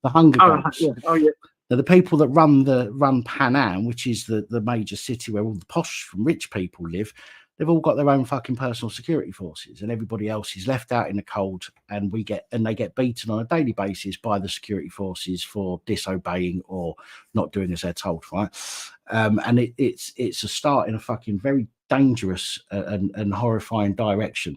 The Hunger Games. Yeah. Oh yeah. Now, the people that run Pan Am, which is the major city where all the posh and rich people live, they've all got their own fucking personal security forces, and everybody else is left out in the cold, and they get beaten on a daily basis by the security forces for disobeying or not doing as they're told, right? And it's a start in a fucking very dangerous and horrifying direction.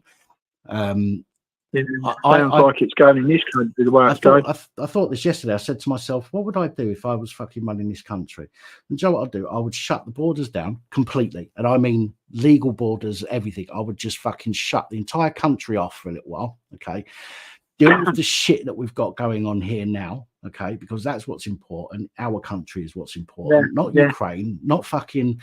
It sounds like it's going in this country the way it's going. I thought this yesterday. I said to myself, what would I do if I was fucking running this country? And do you know what I'd do? I would shut the borders down completely. And I mean legal borders, everything. I would just fucking shut the entire country off for a little while, okay? Deal with the shit that we've got going on here now, okay? Because that's what's important. Our country is what's important, not Ukraine, not fucking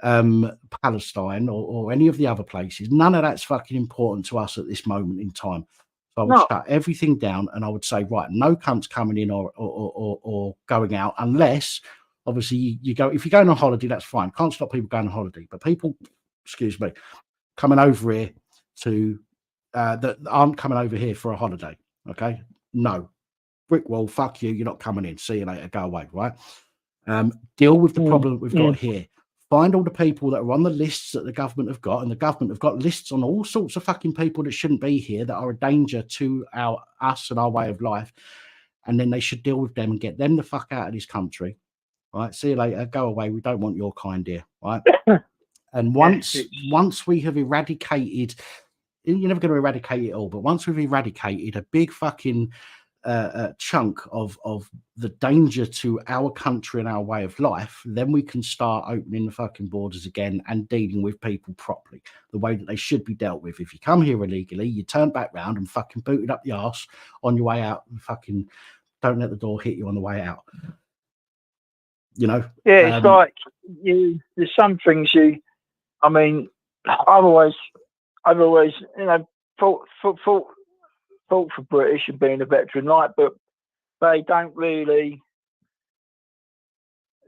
Palestine or any of the other places. None of that's fucking important to us at this moment in time. So I would shut everything down, and I would say, right, no cunts coming in or going out, unless obviously you go. If you're going on holiday, that's fine. Can't stop people going on holiday, but people, excuse me, coming over here to that aren't coming over here for a holiday. Okay, no, brick wall. Fuck you. You're not coming in. See you later. Go away. Right. Deal with the problem that we've got here. Find all the people that are on the lists that the government have got, and the government have got lists on all sorts of fucking people that shouldn't be here, that are a danger to us and our way of life, and then they should deal with them and get them the fuck out of this country. Right? See you later. Go away. We don't want your kind here. Right? And once we have eradicated, you're never going to eradicate it all, but once we've eradicated a big fucking chunk of the danger to our country and our way of life, then we can start opening the fucking borders again and dealing with people properly, the way that they should be dealt with. If you come here illegally, you turn back round and fucking boot it up the arse on your way out, and fucking don't let the door hit you on the way out. You know? Yeah, it's like there's some things I mean, I've always, you know, fought for British and being a veteran, like, but they don't really.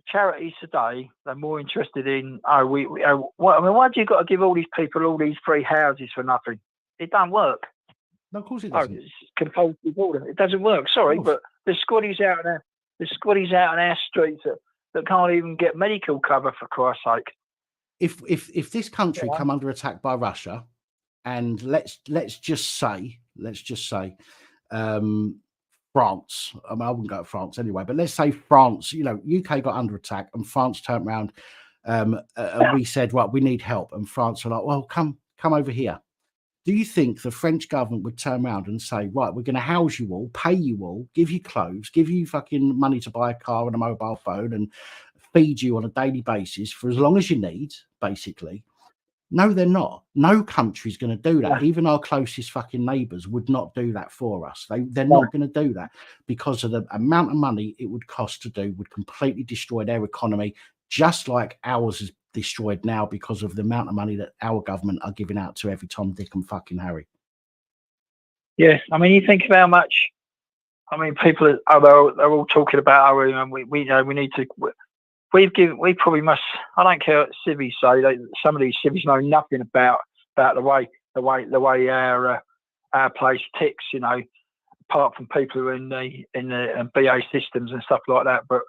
Charities today, they're more interested in, why do you got to give all these people all these free houses for nothing? It don't work. No, of course it doesn't. It's compulsory order. It doesn't work. Sorry, but there's squaddies out there. There's squaddies out on our streets that can't even get medical cover, for Christ's sake. If this country come under attack by Russia, and let's just say France. I mean, I wouldn't go to France anyway, but let's say France. You know, UK got under attack, and France turned around, and we said, "Right, we need help," and France were like, "Well, come over here." Do you think the French government would turn around and say, "Right, we're going to house you all, pay you all, give you clothes, give you fucking money to buy a car and a mobile phone, and feed you on a daily basis for as long as you need," basically? No, they're not. No country's going to do that. Even our closest fucking neighbours would not do that for us. They're not going to do that, because of the amount of money it would cost to do, would completely destroy their economy, just like ours is destroyed now because of the amount of money that our government are giving out to every Tom, Dick and fucking Harry. Yeah, I mean, you think of how much. I mean, people they're all talking about we need to. We probably must. I don't care what civvies say. Some of these civvies know nothing about the way our place ticks. You know, apart from people who are in the BA systems and stuff like that. But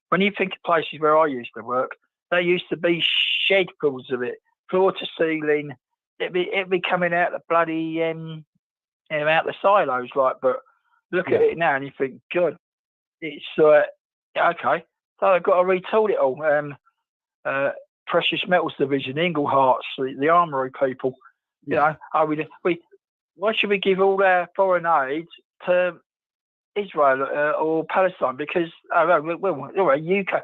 when you think of places where I used to work, there used to be shed fulls of it, floor to ceiling. It'd be coming out the bloody out the silos, like. But look at it now, and you think, God, it's okay. So they've got to retool it all. Precious Metals Division, Inglehearts, the armoury people. You know, why should we give all our foreign aid to Israel or Palestine because UK,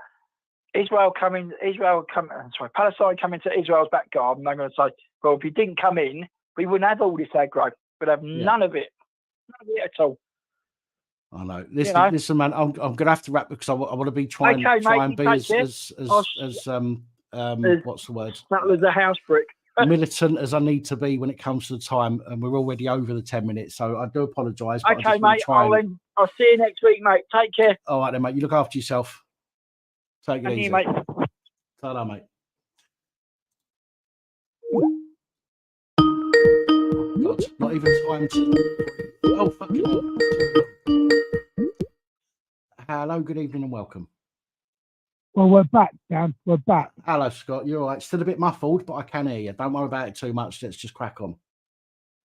Palestine coming to Israel's back garden. They're going to say, well, if you didn't come in, we wouldn't have all this aggro. We'd have none of it at all. I know. Listen, man. I'm going to have to wrap because I want to be trying and be as what's the word? That was a house brick. Militant as I need to be when it comes to the time, and we're already over the 10 minutes, so I do apologise. Okay, mate. I'll see you next week, mate. Take care. All right, then, mate. You look after yourself. Take it easy, mate. Ta-da, mate. God, not even time to. Oh, fucking hell. Hello, good evening, and welcome. Well, we're back, Dan. We're back. Hello, Scott. You're all right. Still a bit muffled, but I can hear you. Don't worry about it too much. Let's just crack on.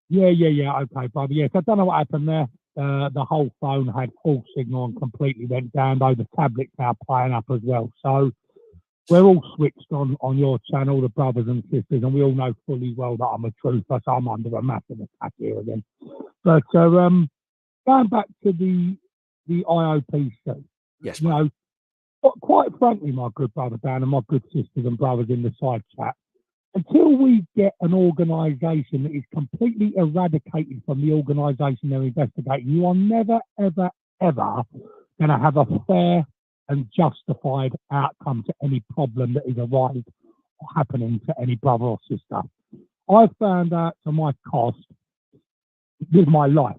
Yeah. Okay, brother. Yes, I don't know what happened there. The whole phone had full signal and completely went down, though the tablet's now playing up as well. So we're all switched on your channel, the brothers and sisters, and we all know fully well that I'm a truther, so I'm under a massive attack here again. But going back to the IOPC. Yes, you know, quite frankly, my good brother Dan and my good sisters and brothers in the side chat, until we get an organisation that is completely eradicated from the organisation they're investigating, you are never, ever, ever going to have a fair and justified outcome to any problem that is arising or happening to any brother or sister. I found out to my cost with my life,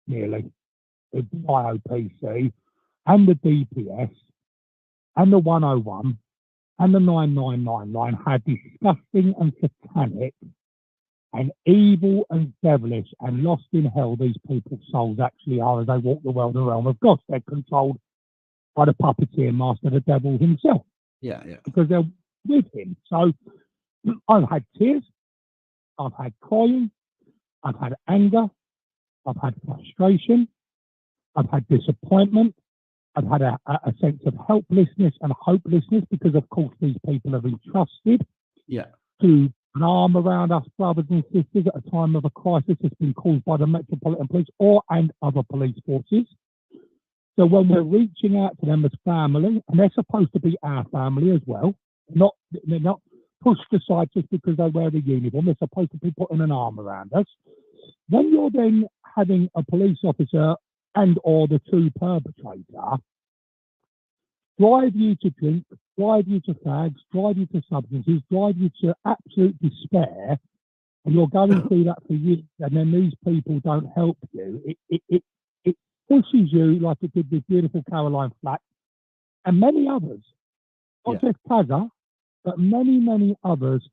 nearly, with the IOPC and the DPS and the 101 and the 999 line, how disgusting and satanic and evil and devilish and lost in hell these people's souls actually are as they walk the world around. Of course, they're controlled by the puppeteer master, the devil himself. Yeah. Because they're with him. So I've had tears, I've had crying, I've had anger, I've had frustration, I've had disappointment, I've had a sense of helplessness and hopelessness because, of course, these people have entrusted to an arm around us brothers and sisters at a time of a crisis that's been caused by the Metropolitan Police and other police forces. So when we're reaching out to them as family, and they're supposed to be our family as well, they're not pushed aside just because they wear the uniform. They're supposed to be putting an arm around us. When you're then having a police officer and or the true perpetrator drive you to drink, drive you to fags, drive you to substances, drive you to absolute despair, and you're going through that for years, and then these people don't help you, it pushes you like it did with beautiful Caroline Flack and many others, not just Kaza, but many, many others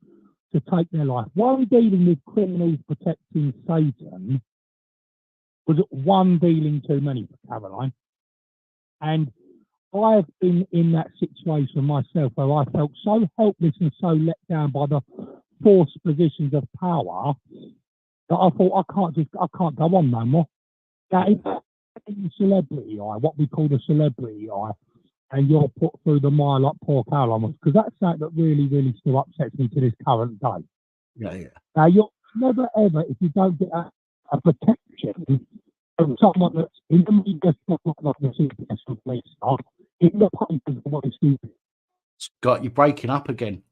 to take their life. One dealing with criminals protecting Satan was one dealing too many for Caroline. And I've been in that situation myself where I felt so helpless and so let down by the forced positions of power that I thought I can't go on no more. That is the celebrity eye, what we call the celebrity eye, and you're put through the mire like poor Caroline was, because that's something that really, really still upsets me to this current day. Yeah. Now, you're never ever, if you don't get a protection from someone that's in the media stuff like the CPS and police stuff, in the papers, what is stupid. Scott, you're breaking up again.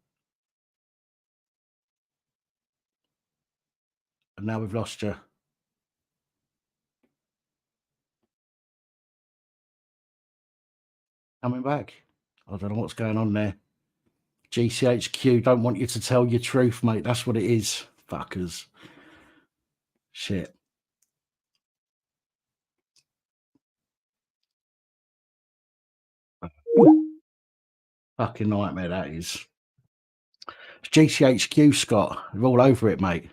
And now we've lost you. Coming back. I don't know what's going on there. GCHQ don't want you to tell your truth, mate. That's what it is. Fuckers. Shit. Fucking nightmare that is. It's GCHQ, Scott. They're all over it, mate.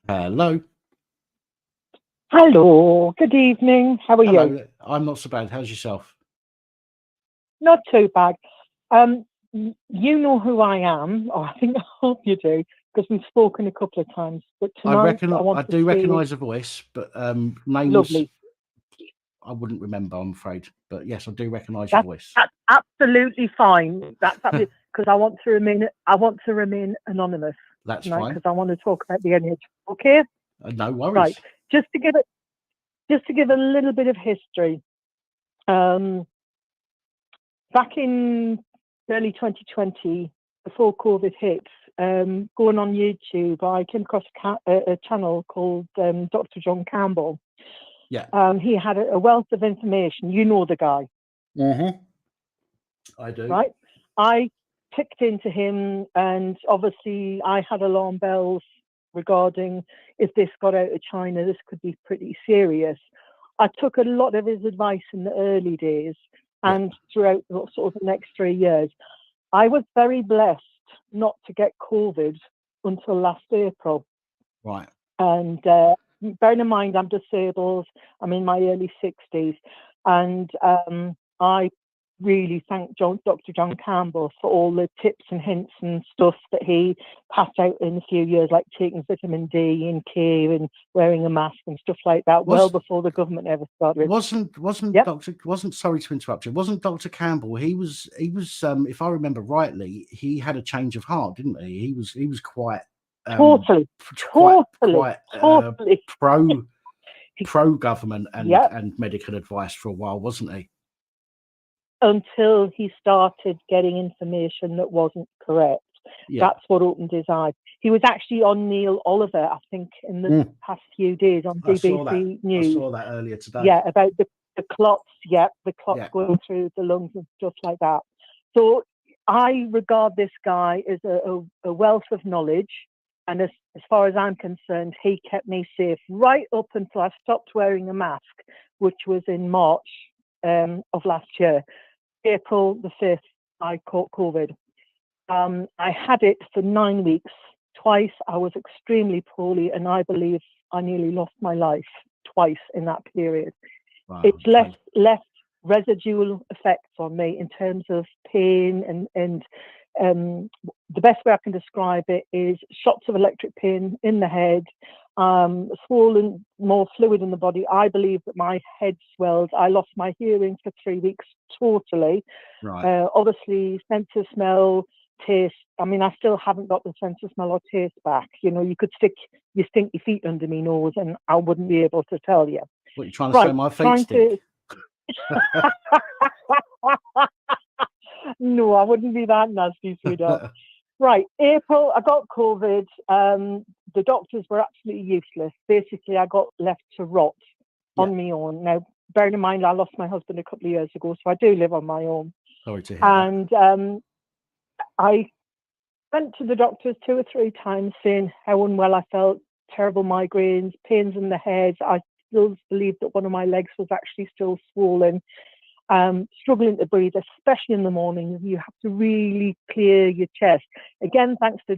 Hello. Hello. Good evening. How are you? I'm not so bad. How's yourself? Not too bad. You know who I am. Oh, I think I hope you do, because we've spoken a couple of times. But tonight, I do recognise a voice, but names. Lovely. I wouldn't remember, I'm afraid. But yes, I do recognise your voice. That's absolutely fine. That's because I want to remain. I want to remain anonymous. That's tonight fine. because I want to talk about the NHS. Okay. No worries. Right. Just to give a little bit of history. Back in early 2020, before COVID hit, going on YouTube, I came across a channel called Dr. John Campbell. Yeah. He had a wealth of information. You know the guy. Mm-hmm. I do. Right. I clicked into him, and obviously I had alarm bells regarding if this got out of China, this could be pretty serious. I took a lot of his advice in the early days and throughout sort of the next 3 years. I was very blessed not to get COVID until last April. Right. And bearing in mind, I'm disabled, I'm in my early 60s, and I really thank Dr. John Campbell for all the tips and hints and stuff that he passed out in a few years, like taking vitamin D and K and wearing a mask and stuff like that, well before the government ever started. Wasn't sorry to interrupt you. Wasn't Dr. Campbell? He was if I remember rightly, he had a change of heart, didn't he? He was quite totally pro government and medical advice for a while, wasn't he? Until he started getting information that wasn't correct. Yeah. That's what opened his eyes. He was actually on Neil Oliver, I think, in the past few days on BBC News. I saw that earlier today. Yeah, about the clots, the clots going through the lungs and stuff like that. So I regard this guy as a wealth of knowledge. And as far as I'm concerned, he kept me safe right up until I stopped wearing a mask, which was in March of last year. April the 5th, I caught COVID. I had it for 9 weeks. Twice I was extremely poorly, and I believe I nearly lost my life twice in that period. Wow, it's left residual effects on me in terms of pain, and the best way I can describe it is shots of electric pain in the head, swollen, more fluid in the body. I believe that my head swelled. I lost my hearing for 3 weeks totally. Right. Obviously, sense of smell, taste. I mean, I still haven't got the sense of smell or taste back. You know, you could stick your stinky feet under my nose and I wouldn't be able to tell you. What, you're trying to say my feet stink? No, I wouldn't be that nasty, sweetheart. Right, April, I got COVID. The doctors were absolutely useless. Basically, I got left to rot on my own. Now, bearing in mind, I lost my husband a couple of years ago, so I do live on my own. Sorry to hear that. And I went to the doctors 2 or 3 times saying how unwell I felt, terrible migraines, pains in the head. I still believe that one of my legs was actually still swollen. Struggling to breathe, especially in the morning. You have to really clear your chest. Again, thanks to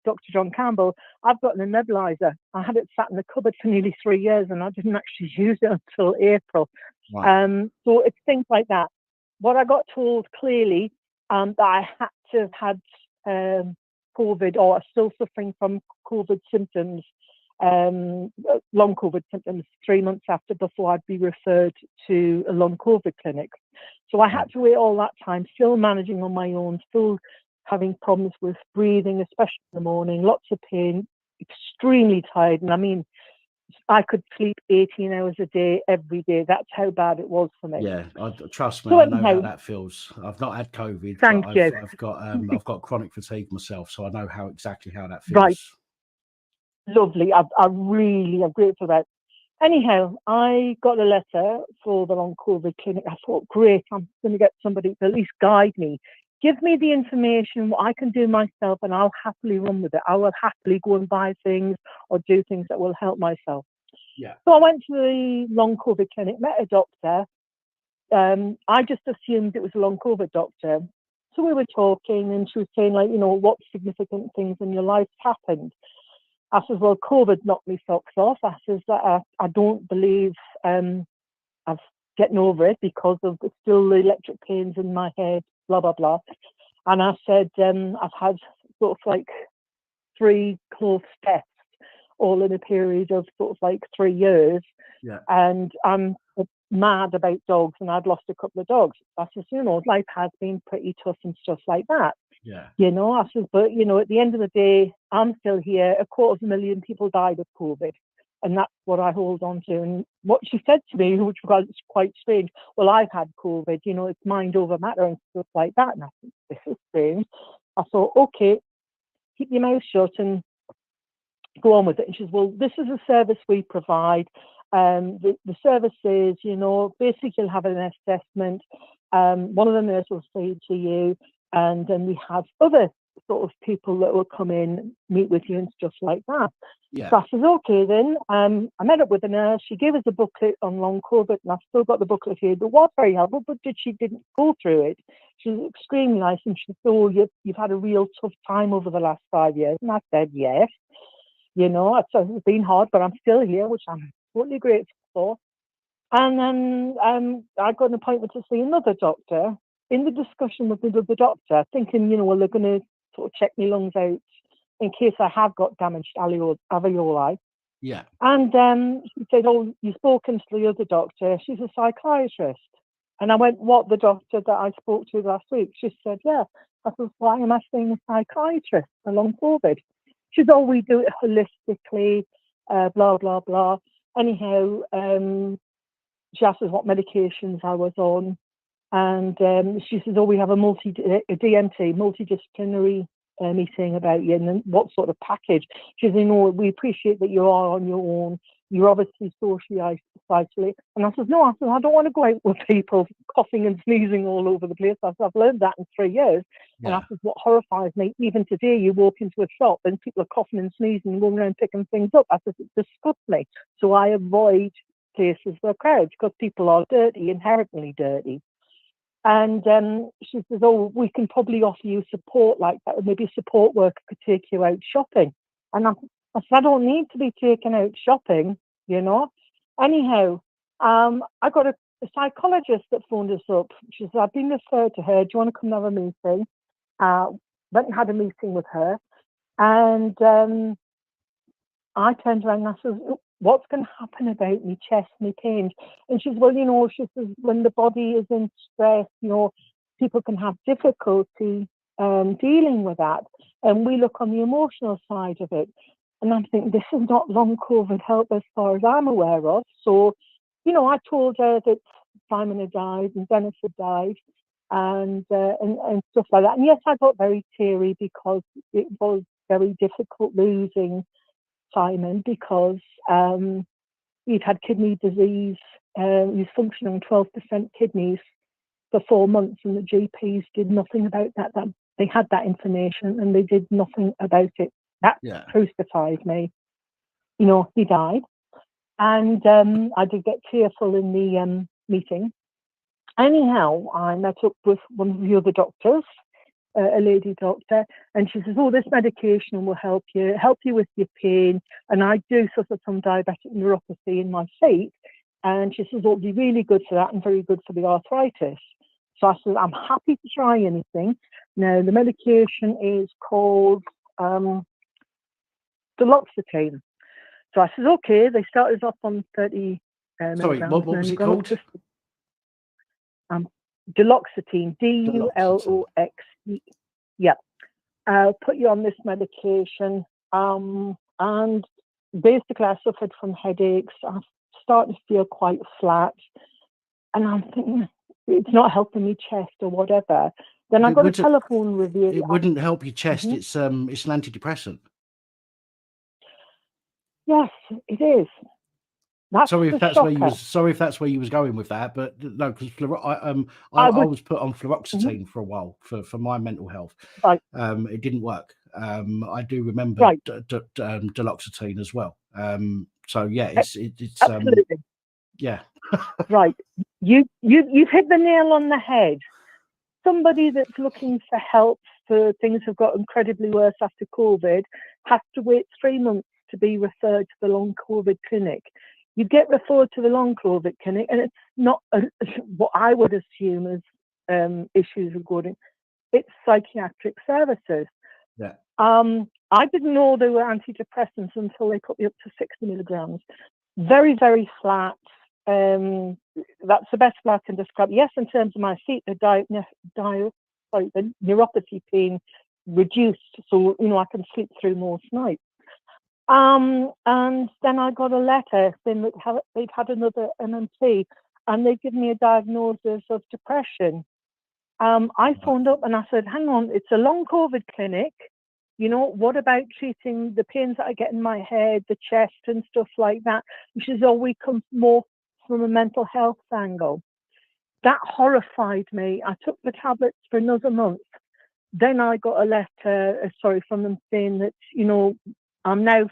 Dr. John Campbell, I've gotten a nebulizer. I had it sat in the cupboard for nearly 3 years and I didn't actually use it until April. Wow. So it's things like that. What I got told clearly that I had to have had COVID, or still suffering from COVID symptoms, long COVID symptoms 3 months before I'd be referred to a long COVID clinic. So I had to wait all that time, still managing on my own, still having problems with breathing, especially in the morning, lots of pain, extremely tired. And I mean, I could sleep 18 hours a day, every day. That's how bad it was for me. Yeah, trust me, so I know how that feels. I've not had COVID. Thank you. I've got chronic fatigue myself, so I know exactly how that feels. Right. Lovely. I'm grateful about it. Anyhow, I got a letter for the long COVID clinic. I thought, great, I'm going to get somebody to at least guide me. Give me the information, what I can do myself, and I'll happily run with it. I will happily go and buy things or do things that will help myself. Yeah. So I went to the long COVID clinic, met a doctor. I just assumed it was a long COVID doctor. So we were talking and she was saying, like, you know, what significant things in your life happened? I says, well, COVID knocked me socks off. I says that I don't believe I've getting over it because of still the electric pains in my head, blah, blah, blah. And I said, I've had sort of like 3 close deaths all in a period of sort of like 3 years. Yeah. And I'm mad about dogs and I'd lost a couple of dogs. I said, you know, life has been pretty tough and stuff like that. Yeah. You know, I said, but, you know, at the end of the day, I'm still here. 250,000 people died of COVID. And that's what I hold on to. And what she said to me, which was quite strange, well, I've had COVID, you know, it's mind over matter and stuff like that. And I think, this is strange. I thought, okay, keep your mouth shut and go on with it. And she says, well, this is a service we provide. The service is, you know, basically you'll have an assessment. One of the nurses will say to you, and then we have other sort of people that will come in, meet with you and stuff like that. Yeah. So I says, okay then. I met up with a nurse. She gave us a booklet on long COVID, and I've still got the booklet here. But was very helpful, but she didn't go through it. She was extremely nice, and she said, oh, you've had a real tough time over the last 5 years. And I said, yes. You know, it's been hard, but I'm still here, which I'm totally grateful for. And then I got an appointment to see another doctor. In the discussion with the doctor, thinking, you know, well, they're going to sort of check my lungs out in case I have got damaged alveoli. Yeah. And she said, oh, you've spoken to the other doctor. She's a psychiatrist. And I went, what, the doctor that I spoke to last week? She said, yeah. I said, why am I seeing a psychiatrist for long COVID? She said, oh, we do it holistically, blah, blah, blah. Anyhow, she asked us what medications I was on. And she says, oh, we have a DMT, multidisciplinary meeting about you, and then what sort of package. She says, you know, we appreciate that you are on your own. You're obviously socially isolated. And I said, no, I don't want to go out with people coughing and sneezing all over the place. I said, I've learned that in 3 years. Yeah. And I said, what horrifies me, even today, you walk into a shop and people are coughing and sneezing and going around picking things up. I said, it disgusts me. So I avoid places where crowds, because people are dirty, inherently dirty. And she says, oh, we can probably offer you support like that, or maybe a support worker could take you out shopping. And I said, I don't need to be taken out shopping, you know. Anyhow, I got a psychologist that phoned us up. She said, I've been referred to her. Do you want to come and have a meeting? Went and had a meeting with her. And I turned around and I said, what's going to happen about me chest, me pain? And she says, well, you know, she says, when the body is in stress, you know, people can have difficulty dealing with that. And we look on the emotional side of it. And I'm thinking, this is not long COVID help as far as I'm aware of. So, you know, I told her that Simon had died and Dennis had died and stuff like that. And yes, I got very teary because it was very difficult losing Simon, because he'd had kidney disease. He was functioning on 12% kidneys for 4 months, and the GPs did nothing about that. They had that information and they did nothing about it. That crucified me. You know, he died. And I did get tearful in the meeting. Anyhow, I met up with one of the other doctors, a lady doctor, and she says, oh, this medication will help you with your pain. And I do suffer from diabetic neuropathy in my feet. And she says, oh, it'll be really good for that and very good for the arthritis. So I said, I'm happy to try anything. Now, the medication is called duloxetine. So I said, okay, they started off on 30 Sorry, what was it called? Duloxetine, D-U-L-O-X-E. Yeah. I'll put you on this medication. And basically, I suffered from headaches. I started to feel quite flat. And I'm thinking, it's not helping me chest or whatever. Then I got a telephone review. It wouldn't help your chest. Mm-hmm. It's an antidepressant. Yes, it is. Sorry if that's where you was going with that, but no, because I was put on fluoxetine for a while for my mental health. Right. It didn't work. I do remember duloxetine as well. So yeah, it's absolutely. Yeah. Right. You've hit the nail on the head. Somebody that's looking for help for things have got incredibly worse after COVID has to wait 3 months to be referred to the long COVID clinic. You get referred to the long COVID clinic, and it's not what I would assume as issues regarding. It's psychiatric services. Yeah. I didn't know they were antidepressants until they put me up to 60 milligrams. Very, very flat. That's the best way I can describe it. Yes, in terms of my feet, they're the neuropathy pain reduced, so I can sleep through most nights. And then I got a letter saying that they'd had another MMT, and they'd given me a diagnosis of depression. I phoned up and I said, hang on, it's a long COVID clinic. What about treating the pains that I get in my head, the chest and stuff like that? And she says, oh, we come more from a mental health angle. That horrified me. I took the tablets for another month. Then I got a letter, from them saying that, I'm now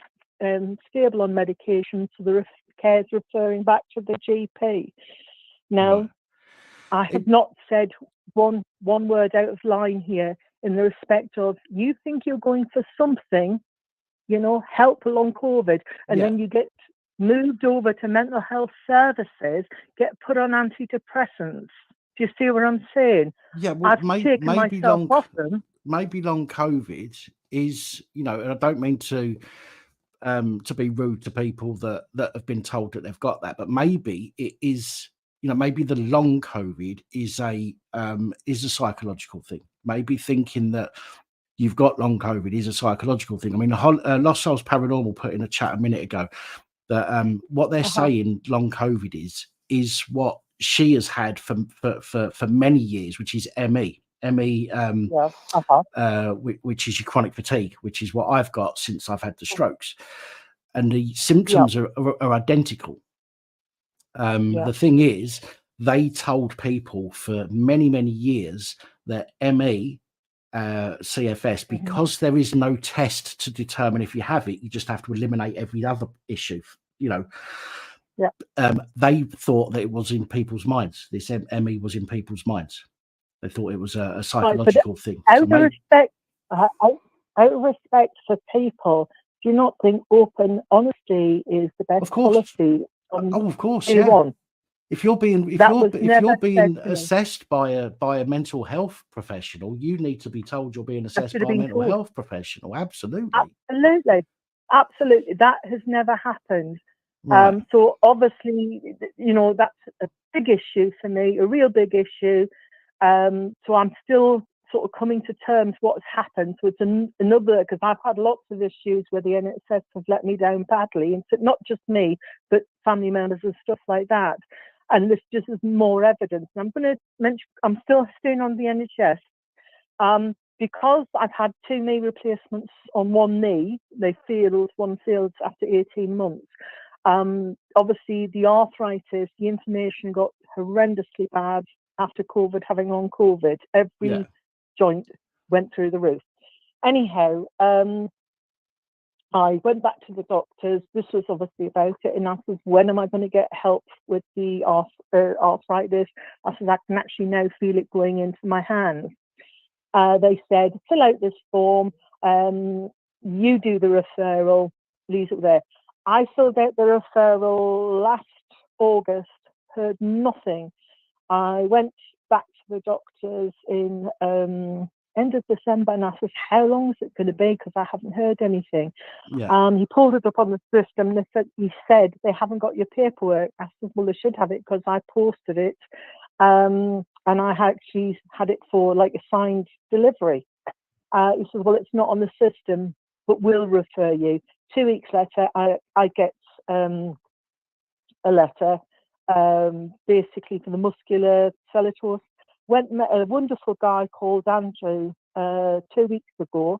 stable on medication, so the care's referring back to the GP. Now, I have not said one word out of line here in the respect of, you think you're going for something, help along COVID, and then you get moved over to mental health services, get put on antidepressants. Do you see what I'm saying? Yeah, well, I've taken myself off them. Maybe long COVID is, and I don't mean to be rude to people that have been told that they've got that, but maybe it is, maybe the long COVID is a psychological thing. Maybe thinking that you've got long COVID is a psychological thing. I mean, Lost Souls Paranormal put in a chat a minute ago that what they're saying long COVID is what she has had for many years, which is ME, which is your chronic fatigue, which is what I've got since I've had the strokes, and the symptoms are identical. The thing is, they told people for many, many years that ME, CFS, because there is no test to determine if you have it, you just have to eliminate every other issue, they thought that it was in people's minds. This ME was in people's minds. They thought it was a psychological thing. Out of respect for people, do you not think open honesty is the best policy? Of course, yeah. If you're being assessed by a mental health professional, you need to be told you're being assessed by a mental health professional. Absolutely. That has never happened. Right. So obviously, that's a big issue for me, a real big issue. So I'm still sort of coming to terms what's happened. So it's another, because I've had lots of issues where the NHS have let me down badly, and so not just me, but family members and stuff like that. And this just is more evidence. And I'm going to mention, I'm still staying on the NHS because I've had 2 knee replacements on one knee. One failed after 18 months. Obviously, the arthritis, the inflammation got horrendously bad after COVID, having long COVID. Every joint went through the roof. Anyhow, I went back to the doctors. This was obviously about it, and I said, when am I going to get help with the arthritis? I said, I can actually now feel it going into my hands. They said, fill out this form, you do the referral, leave it there. I filled out the referral last August, heard nothing. I went back to the doctors in end of December, and I said, how long is it going to be? Because I haven't heard anything. He pulled it up on the system, and he said they haven't got your paperwork. I said, well, they should have it because I posted it, and I actually had it for like a signed delivery. He said, well, it's not on the system, but we'll refer you. 2 weeks later, I get a letter, basically for the muscular skeletal. Met a wonderful guy called Andrew 2 weeks ago,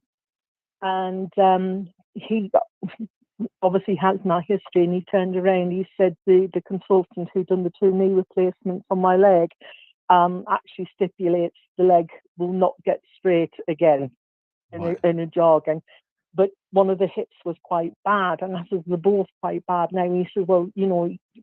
and he obviously has my history, and he turned around. He said the consultant who'd done the 2 knee replacements on my leg actually stipulates the leg will not get straight again in a jargon. But one of the hips was quite bad, and I said, they're both quite bad. Now he said, well,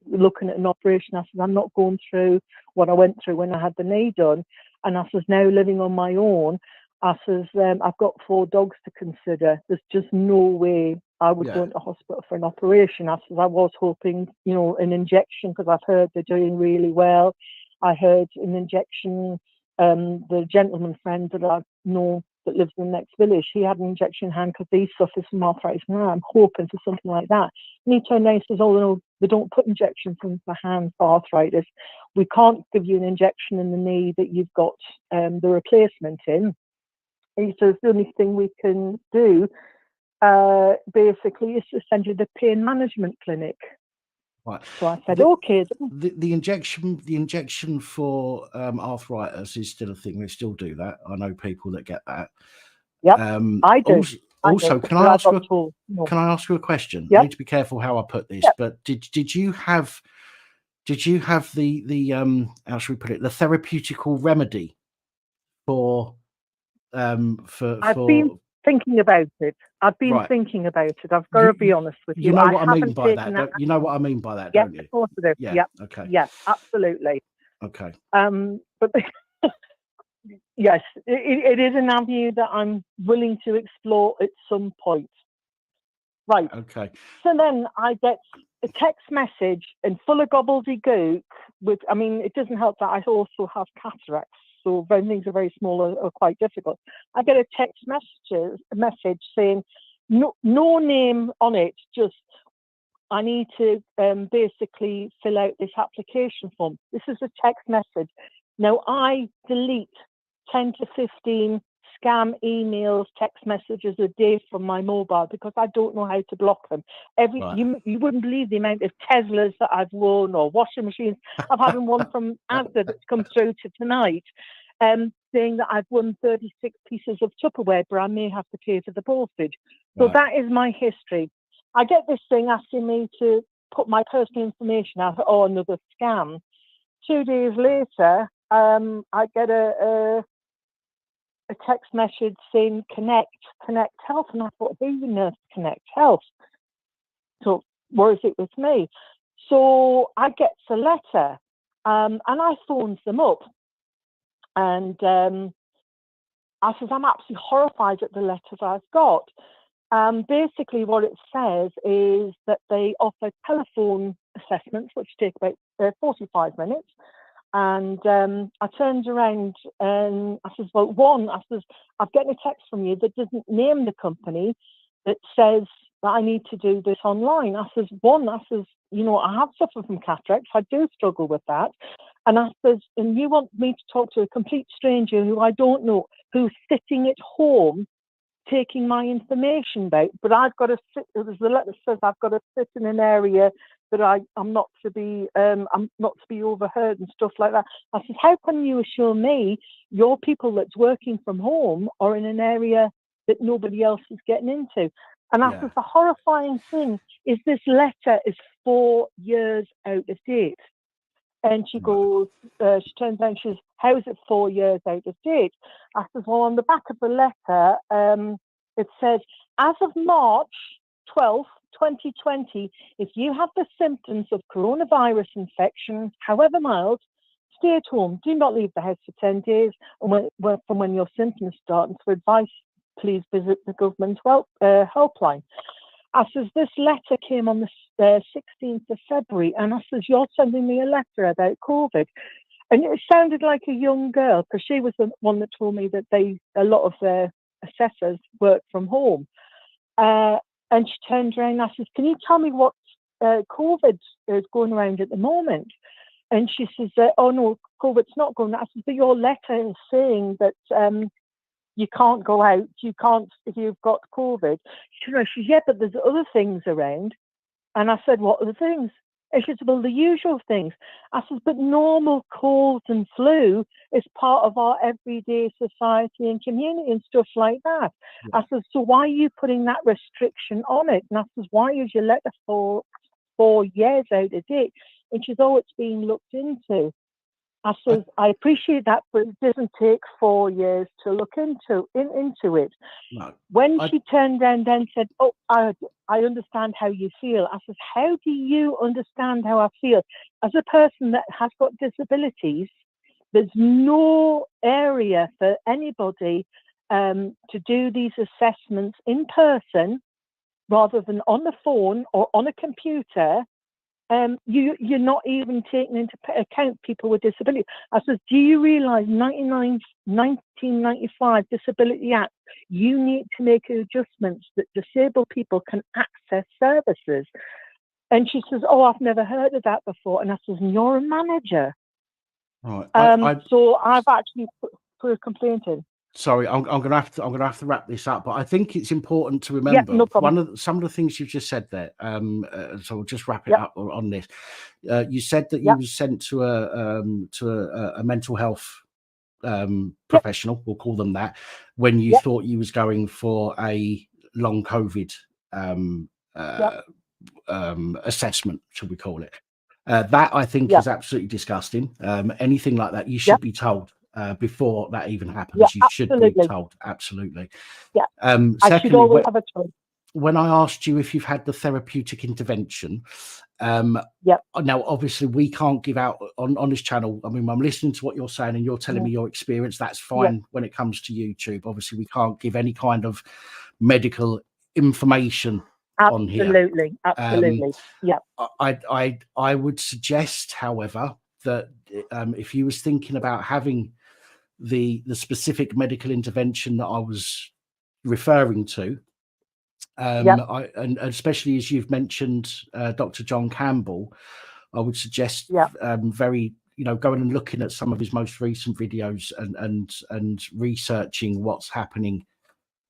looking at an operation. I said, I'm not going through what I went through when I had the knee done. And I said, now living on my own, I says, I've got 4 dogs to consider. There's just no way I would go into hospital for an operation. I said, I was hoping, an injection, because I've heard they're doing really well. I heard an injection, the gentleman friend that I know that lives in the next village, he had an injection in hand because he suffers from arthritis. Now I'm hoping for something like that. And he turned around and says, oh, no, They don't put injections in for hand for arthritis. We can't give you an injection in the knee that you've got the replacement in. He says the only thing we can do basically is to send you to the pain management clinic. Right. So I said, okay. The injection for arthritis is still a thing. They still do that. I know people that get that. Yep, I do. Also, can I ask you a question? Yep. I need to be careful how I put this. Yep. But did you have the how should we put it, the therapeutical remedy for I've been thinking about it. I've been thinking about it. I've got to be honest with you. You know what I mean by that. You know what I mean by that, don't you? Of course I do. Yeah. Yep. Okay. Yes, absolutely. Okay. But yes, it is an avenue that I'm willing to explore at some point. Right. Okay. So then I get a text message and full of gobbledygook. I mean, it doesn't help that I also have cataracts, so when things are very small are quite difficult. I get a text message saying, no name on it, just I need to basically fill out this application form. This is a text message. Now I delete 10 to 15 scam emails, text messages a day from my mobile because I don't know how to block them. You wouldn't believe the amount of Teslas that I've won or washing machines. I've had one from Asda that's come through to tonight, saying that I've won 36 pieces of Tupperware, but I may have to pay for the postage. So that is my history. I get this thing asking me to put my personal information out. Oh, another scam. 2 days later, I get a text message saying Connect Health, and I thought, who's on earth Connect Health? So where is it with me? So I get the letter, and I phoned them up, and I says, I'm absolutely horrified at the letters I've got. Basically what it says is that they offer telephone assessments, which take about 45 minutes. And I turned around and I says, well, I've gotten a text from you that doesn't name the company, that says that I need to do this online. I says, I have suffered from cataracts. I do struggle with that. And I says, and you want me to talk to a complete stranger who I don't know, who's sitting at home taking my information about, but I've got to sit, as the letter says, I've got to sit in an area that I'm not to be overheard and stuff like that. I said, how can you assure me your people that's working from home are in an area that nobody else is getting into? And I said, the horrifying thing is this letter is 4 years out of date. And she goes, she turns around, she says, how is it 4 years out of date? I said, well, on the back of the letter, it says, as of March 12th, 2020, if you have the symptoms of coronavirus infection, however mild, stay at home. Do not leave the house for 10 days from when your symptoms start. And for advice, please visit the government helpline. I says, this letter came on the 16th of February, and I says, you're sending me a letter about COVID. And it sounded like a young girl, because she was the one that told me that a lot of their assessors work from home. And she turned around and I says, can you tell me what COVID is going around at the moment? And she says, oh no, COVID's not going. I said, but your letter is saying that you can't go out, you can't if you've got COVID. She says, yeah, but there's other things around. And I said, what are the things? And she said, well, the usual things. I said, but normal colds and flu is part of our everyday society and community and stuff like that. Yeah. I said, so why are you putting that restriction on it? And I said, why is your letter for 4 years out of date? And she said, oh, it's being looked into. I said, I appreciate that, but it doesn't take 4 years to look into it. No, when she turned around and said, oh, I understand how you feel. I said, how do you understand how I feel? As a person that has got disabilities, there's no area for anybody to do these assessments in person rather than on the phone or on a computer. You're not even taking into account people with disability. I said, do you realise 1995 Disability Act, you need to make adjustments that disabled people can access services. And she says, "Oh, I've never heard of that before." And I says, "You're a manager." Right. So I've actually put a complaint in. Sorry, I'm gonna have to wrap this up, but I think it's important to remember no problem. some of the things you've just said there. So we'll just wrap it up on this. You said that you was sent to a mental health professional, we'll call them that, when you thought you was going for a long COVID assessment, should we call it? That I think is absolutely disgusting. Anything like that, you should be told before that even happens. You should be told, absolutely. Yeah. Secondly, I should always have a choice. When I asked you if you've had the therapeutic intervention, now obviously we can't give out on this channel. I mean, I'm listening to what you're saying and you're telling me your experience. That's fine when it comes to YouTube. Obviously, we can't give any kind of medical information on here. Absolutely. I would suggest, however, that if you was thinking about having the specific medical intervention that I was referring to, and especially as you've mentioned Dr. John Campbell, I would suggest very, going and looking at some of his most recent videos and researching what's happening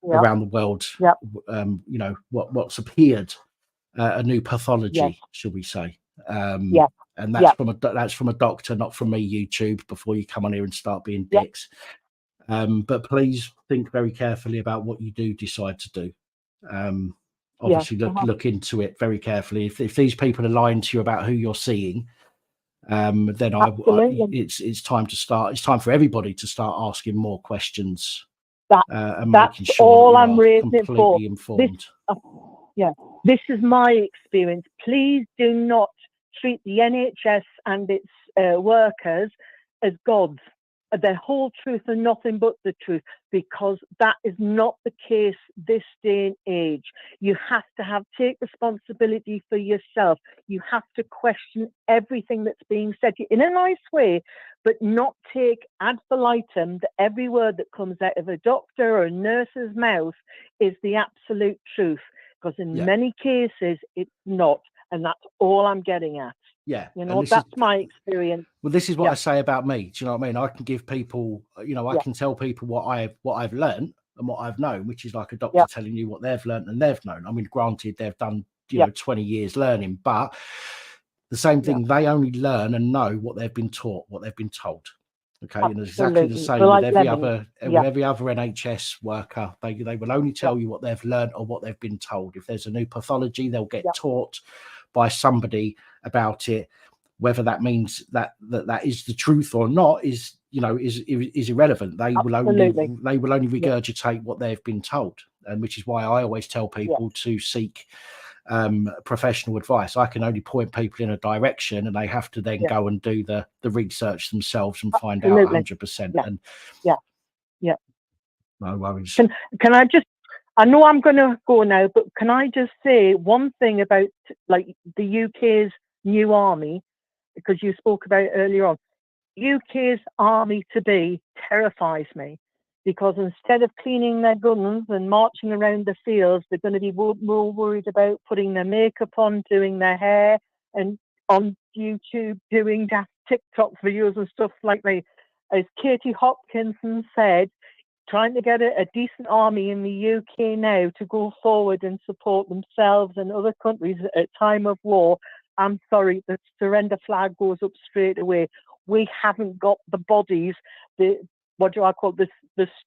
around the world. What's appeared, a new pathology, shall we say? And that's from a doctor, not from me. YouTube, before you come on here and start being dicks. But please think very carefully about what you do decide to do. Obviously, look into it very carefully. If these people are lying to you about who you're seeing, then it's time to start. It's time for everybody to start asking more questions. And making sure all that I'm raising it for. Informed. This is my experience. Please do not treat the NHS and its workers as gods. Their whole truth and nothing but the truth, because that is not the case this day and age. You have to take responsibility for yourself. You have to question everything that's being said in a nice way, but not take ad litem that every word that comes out of a doctor or a nurse's mouth is the absolute truth, because in many cases it's not, and that's all I'm getting at. That's my experience. Well, this is what I say about me. Do you know what I mean? I can give people, I can tell people what I've learned and what I've known, which is like a doctor telling you what they've learned and they've known. I mean, granted, they've done 20 years learning, but the same thing, they only learn and know what they've been taught, what they've been told. Okay, and it's exactly the same with every other NHS worker. They will only tell you what they've learned or what they've been told. If there's a new pathology, they'll get taught by somebody about it. Whether that means that is the truth or not is irrelevant. They will only regurgitate what they've been told, and which is why I always tell people to seek professional advice. I can only point people in a direction, and they have to then go and do the research themselves and find out 100%. And no worries. Can I just? I know I'm going to go now, but can I just say one thing about like the UK's new army, because you spoke about it earlier on. UK's army to be terrifies me, because instead of cleaning their guns and marching around the fields, they're going to be more worried about putting their makeup on, doing their hair, and on YouTube doing TikTok videos and stuff like that. As Katie Hopkinson said, trying to get a decent army in the UK now to go forward and support themselves and other countries at a time of war. I'm sorry, the surrender flag goes up straight away. We haven't got the bodies, the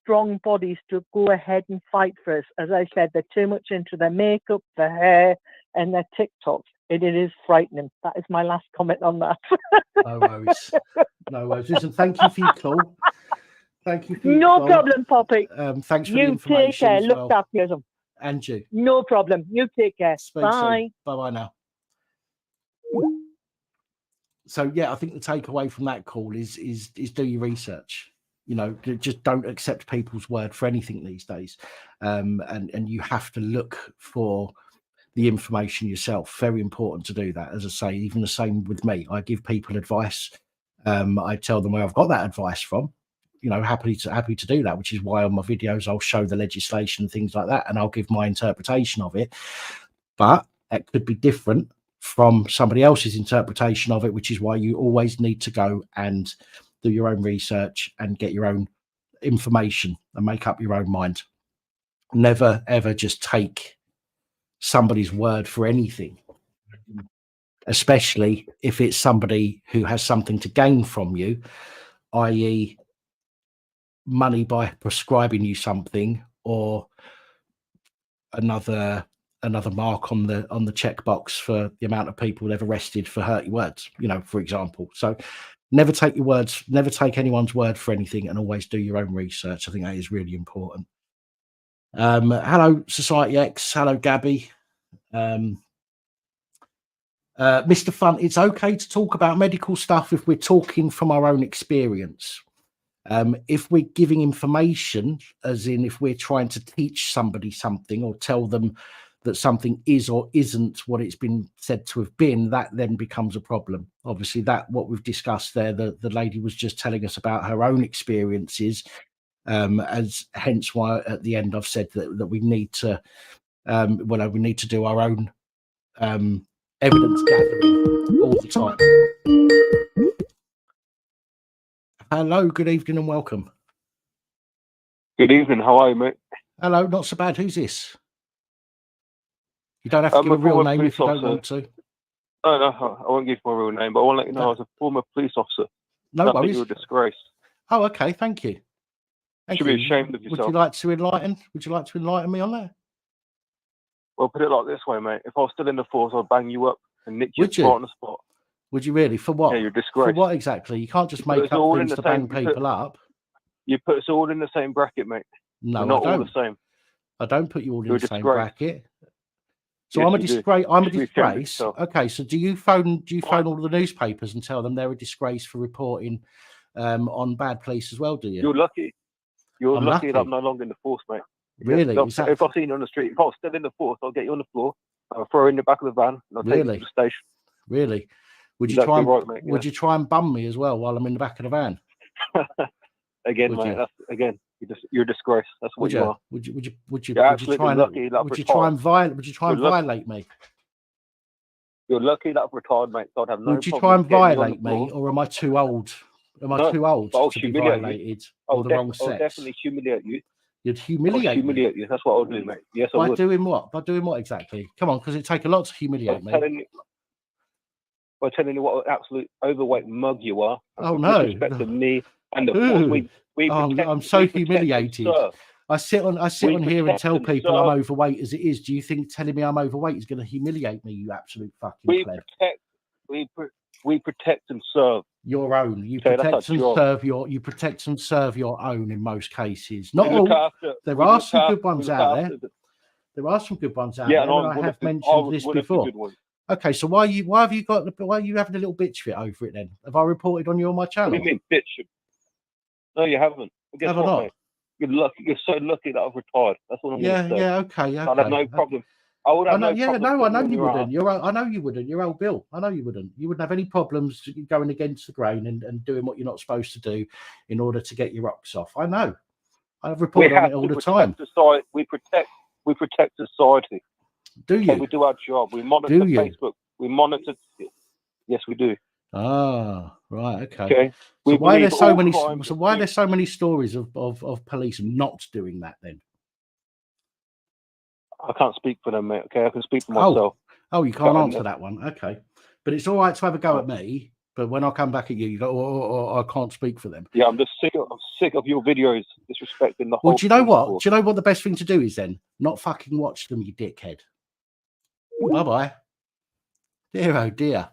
strong bodies to go ahead and fight for us. As I said, they're too much into their makeup, their hair, and their TikToks. It is frightening. That is my last comment on that. No worries. No worries. Listen, thank you for your call. Thank you for your call. No problem, Poppy. Thanks for the information. You take care. Look after yourself. And you. No problem. You take care. Bye. Bye-bye now. So I think the takeaway from that call is do your research. Just don't accept people's word for anything these days, and you have to look for the information yourself. Very important to do that. As I say, even the same with me. I give people advice. I tell them where I've got that advice from. Happy to do that, which is why on my videos I'll show the legislation and things like that, and I'll give my interpretation of it. But it could be different from somebody else's interpretation of it, which is why you always need to go and do your own research and get your own information and make up your own mind. Never, ever just take somebody's word for anything, especially if it's somebody who has something to gain from you, i.e. money by prescribing you something, or another mark on the checkbox for the amount of people they've arrested for hurty words, for example. So never take anyone's word for anything, and always do your own research. I think that is really important. Hello, Society X. Hello, Gabby. Mr. Fun, it's okay to talk about medical stuff if we're talking from our own experience. If we're giving information, as in if we're trying to teach somebody something or tell them that something is or isn't what it's been said to have been, that then becomes a problem. Obviously, that what we've discussed there, the lady was just telling us about her own experiences, as hence why at the end I've said that we need to, we need to do our own evidence gathering all the time. Hello, good evening and welcome. Good evening, how are you, mate? Hello, not so bad. Who's this? You don't have to give a real name if you don't want to. No, I won't give my real name, but I want to let you know I was a former police officer. No worries. You were disgraced. Oh, okay, thank you. You should be ashamed of yourself. Would you like to enlighten me on that? Well, put it like this way, mate. If I was still in the force, I'd bang you up and nick you on the spot. Would you really? For what? Yeah, you're disgraced. For what exactly? You can't just make up things to bang people up. You put us all in the same bracket, mate. No, we're not I don't. all the same. I don't put you all in the same bracket. So yes, I'm a disgrace. I'm a disgrace. So. Okay, so do you phone all the newspapers and tell them they're a disgrace for reporting on bad police as well? Do you? You're lucky. You're lucky that I'm no longer in the force, mate. Really? If I've seen you on the street, if I was still in the force, I'll get you on the floor. I'll throw you in the back of the van and I'll take you to the station. Really? Would you you try and bum me as well while I'm in the back of the van? Again, mate. That's you're a disgrace. That's what you are. Would you try and violate me? You're lucky that I'm retired, mate. So I'd have no. Would you try and violate me, or am I too old? Am I too old to be violated? Or the wrong sex? I'll definitely humiliate you. You'd humiliate you. That's what I'll do, mate. Yes, I would. By doing what? By doing what exactly? Come on, because it take a lot to humiliate me. By telling you what an absolute overweight mug you are. Oh no! Disrespect to me and the force. I'm so humiliated. I sit on here and tell people I'm overweight as it is. Do you think telling me I'm overweight is going to humiliate me? You absolute fucking pleb. We protect and serve your own. You protect and serve your. You protect and serve your own in most cases. Not all. There are some good ones out there. There are some good ones out there. And I have mentioned this before. Okay, so why have you having a little bitch fit over it then? Have I reported on you on my channel? What do you mean bitch? No, you haven't. Have I not? Mate? You're lucky. You're so lucky that I've retired. That's what I'm going to say. Yeah, okay. I'd have no problem. I would have no problem. No, I know you wouldn't. I know you wouldn't. You're old Bill. I know you wouldn't. You wouldn't have any problems going against the grain and doing what you're not supposed to do in order to get your rocks off. I know. I've reported on it all the time. We protect society. Do you? So we do our job. We monitor Facebook. We monitor. Yes, we do. Ah, right. Okay. So why are there so many stories of police not doing that then? I can't speak for them, mate. Okay, I can speak for myself. Oh, you can't answer that one. Okay, but it's all right to have a go at me. But when I come back at you, you go, oh, I can't speak for them. Yeah, I'm sick of your videos disrespecting the whole. Well, do you know what? Do you know what the best thing to do is then? Not fucking watch them, you dickhead. Bye bye. Dear oh dear.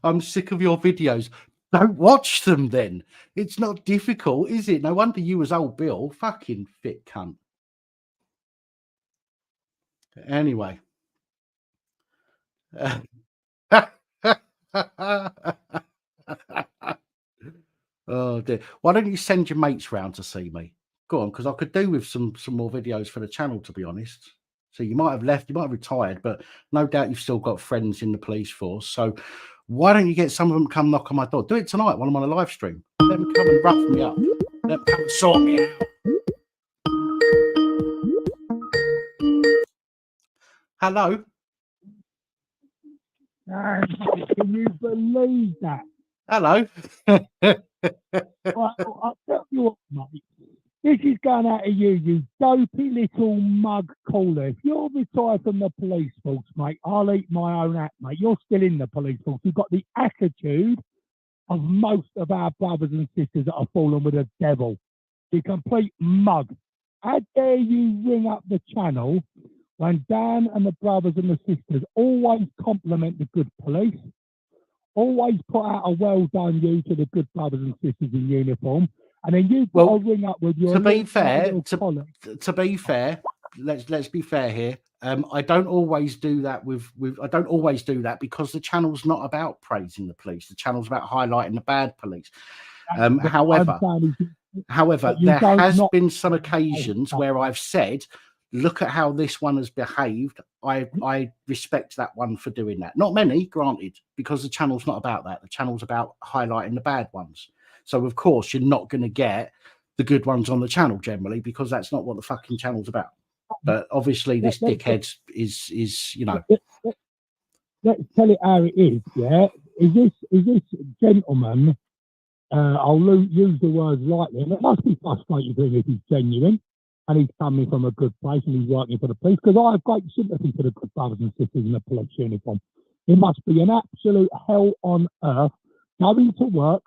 I'm sick of your videos. Don't watch them then. It's not difficult, is it? No wonder you was old Bill. Fucking fit cunt. Anyway. Oh dear. Why don't you send your mates round to see me? Go on, because I could do with some more videos for the channel, to be honest. So you might have left, you might have retired, but no doubt you've still got friends in the police force. So why don't you get some of them to come knock on my door? Do it tonight when I'm on a live stream. Let them come and rough me up. Let them come and sort me out. Hello. And can you believe that? Hello. Well, I'll tell you what, mate. This is going out to you, you dopey little mug caller. If you're retired from the police force, mate, I'll eat my own hat, mate. You're still in the police force. You've got the attitude of most of our brothers and sisters that have fallen with the devil. You complete mug. How dare you ring up the channel when Dan and the brothers and the sisters always compliment the good police, always put out a well done you to the good brothers and sisters in uniform, and then you've got to ring up with your to be fair, let's be fair here. I don't always do that I don't always do that because the channel's not about praising the police. The channel's about highlighting the bad police. However, there has been some occasions where I've said, look at how this one has behaved. I respect that one for doing that. Not many, granted, because the channel's not about that. The channel's about highlighting the bad ones. So, of course, you're not going to get the good ones on the channel generally because that's not what the fucking channel's about. But obviously, this dickhead is you know. Let's tell it how it is, yeah? Is this gentleman, I'll use the words lightly, and it must be frustrating for him if he's genuine and he's coming from a good place and he's working for the police, because I have great sympathy for the good brothers and sisters in the police uniform. It must be an absolute hell on earth going to work,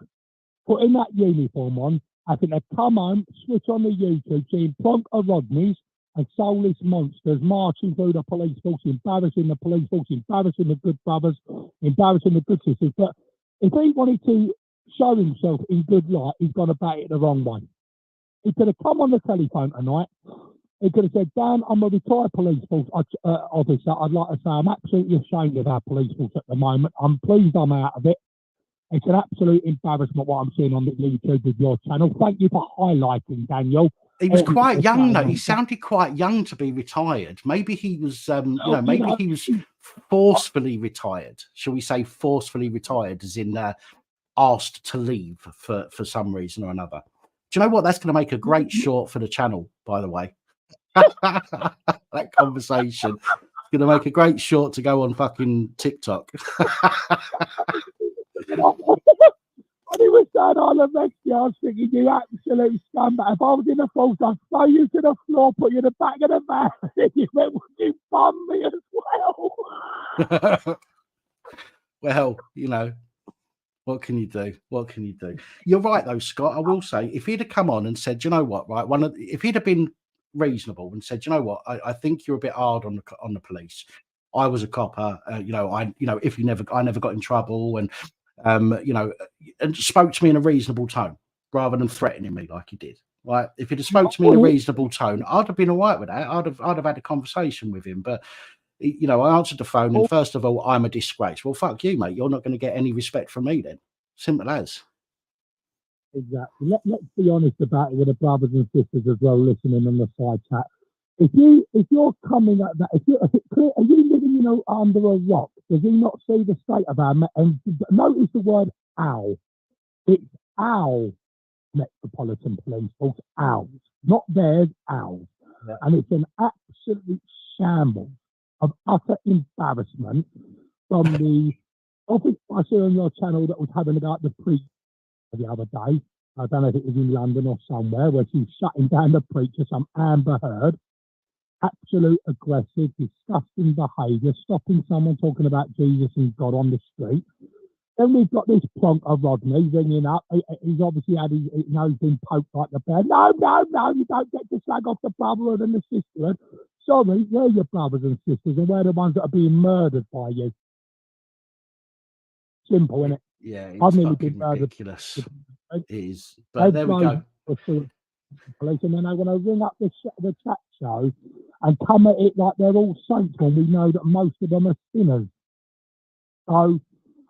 putting that uniform on, having to come home, switch on the YouTube, seeing Plonker Rodneys and soulless monsters marching through the police force, embarrassing the police force, embarrassing the good brothers, embarrassing the good sisters. But if he wanted to show himself in good light, he's gone about it the wrong way. He could have come on the telephone tonight. He could have said, Dan, I'm a retired police force officer. I'd like to say I'm absolutely ashamed of our police force at the moment. I'm pleased I'm out of it. It's an absolute embarrassment what I'm seeing on the YouTube with your channel. Thank you for highlighting, Daniel. He was quite young, though. He sounded quite young to be retired. Maybe he was, maybe he was forcefully retired. Shall we say forcefully retired, as in asked to leave for some reason or another. Do you know what? That's going to make a great short for the channel, by the way. That conversation. It's going to make a great short to go on fucking TikTok. When he was going on the rescue, I was thinking, you absolute scumbag. If I was in the force, I'd throw you to the floor, put you in the back of the van, and you went, would you bum me as well? Well, you know, what can you do? What can you do? You're right, though, Scott. I will say, if he'd have come on and said, you know what, right, if he'd have been reasonable and said, you know what, I think you're a bit hard on the police. I was a copper, I never got in trouble, and and spoke to me in a reasonable tone rather than threatening me like he did. Right? If he'd have spoke to me in a reasonable tone, I'd have been all right with that. I'd have had a conversation with him. But I answered the phone, and first of all, I'm a disgrace. Well, fuck you, mate. You're not going to get any respect from me then. Simple as. Exactly. Let's be honest about it with the brothers and sisters as well, listening on the side chat. If you're coming at that, are you living, under a rock? Does he not see the state of our? And notice the word "owl." It's owl Metropolitan Police Force, owls, not theirs, owls, and it's an absolute shambles of utter embarrassment from the office I saw on your channel that was having about the preach the other day. I don't know if it was in London or somewhere, where she's shutting down the preacher, some Amber Heard. Absolute aggressive, disgusting behaviour, stopping someone talking about Jesus and God on the street. Then we've got this plonker Rodney ringing up. He's obviously had his nose been poked like the bear. No, you don't get to slag off the brotherhood and the sisterhood. Sorry, we're your brothers and sisters, and we're the ones that are being murdered by you. Simple, isn't it? Yeah, it's fucking ridiculous. It is. But there we go. Police, and then they want to ring up the chat show and come at it like they're all saints when we know that most of them are sinners. So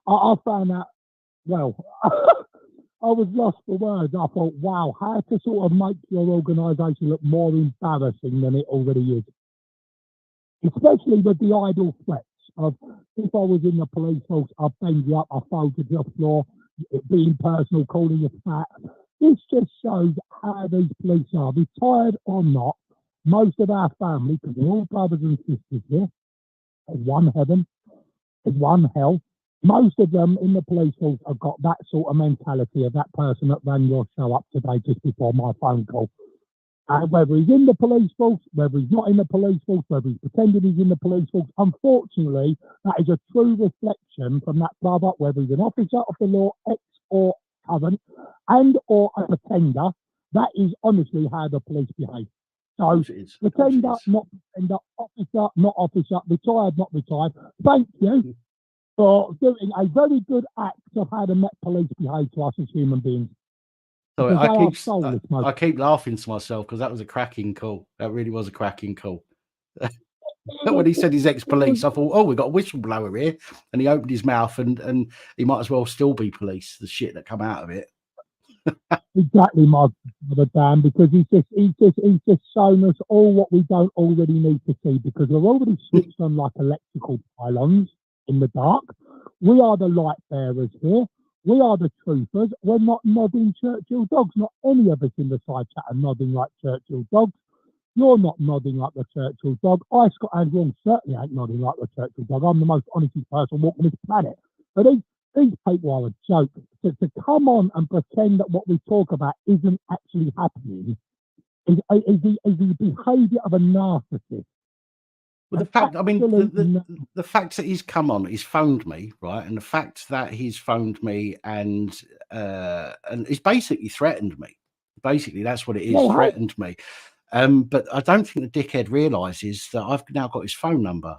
I found that, well, I was lost for words. I thought, wow, how to sort of make your organisation look more embarrassing than it already is. Especially with the idle threats of, if I was in the police force, I'd bend you up, I'd fold you to the floor, being personal, calling you fat. This just shows how these police are, retired or not. Most of our family, because we're all brothers and sisters here, There's one heaven, there's one hell. Most of them in the police force have got that sort of mentality of that person that ran your show up today just before my phone call. Whether he's in the police force, whether he's not in the police force, whether he's pretending he's in the police force, unfortunately, that is a true reflection from that brother, whether he's an officer of the law, ex or current, and or a pretender. That is honestly how the police behave. So, pretender, not pretender, officer, not officer, retired, not retired. Thank you for doing a very good act of how the Met Police behave to us as human beings. Sorry, I keep laughing to myself because that was a cracking call. That really was a cracking call. When he said he's ex-police, I thought, oh, we've got a whistleblower here. And he opened his mouth and he might as well still be police, the shit that come out of it. Exactly, my brother Dan, because he's just shown us all what we don't already need to see, because we're already switched on like electrical pylons in the dark. We are the light bearers here. We are the troopers. We're not nodding Churchill dogs. Not any of us in the side chat are nodding like Churchill dogs. You're not nodding like the Churchill dog. I, Scott Andrew, certainly ain't nodding like the Churchill dog. I'm the most honest person walking this planet. But these people are a joke. To come on and pretend that what we talk about isn't actually happening is the behaviour of a narcissist. Well, the fact, I mean, the fact that he's come on, he's phoned me, right? And the fact that he's phoned me and he's basically threatened me. Basically, that's what it is, threatened me. But I don't think the dickhead realises that I've now got his phone number.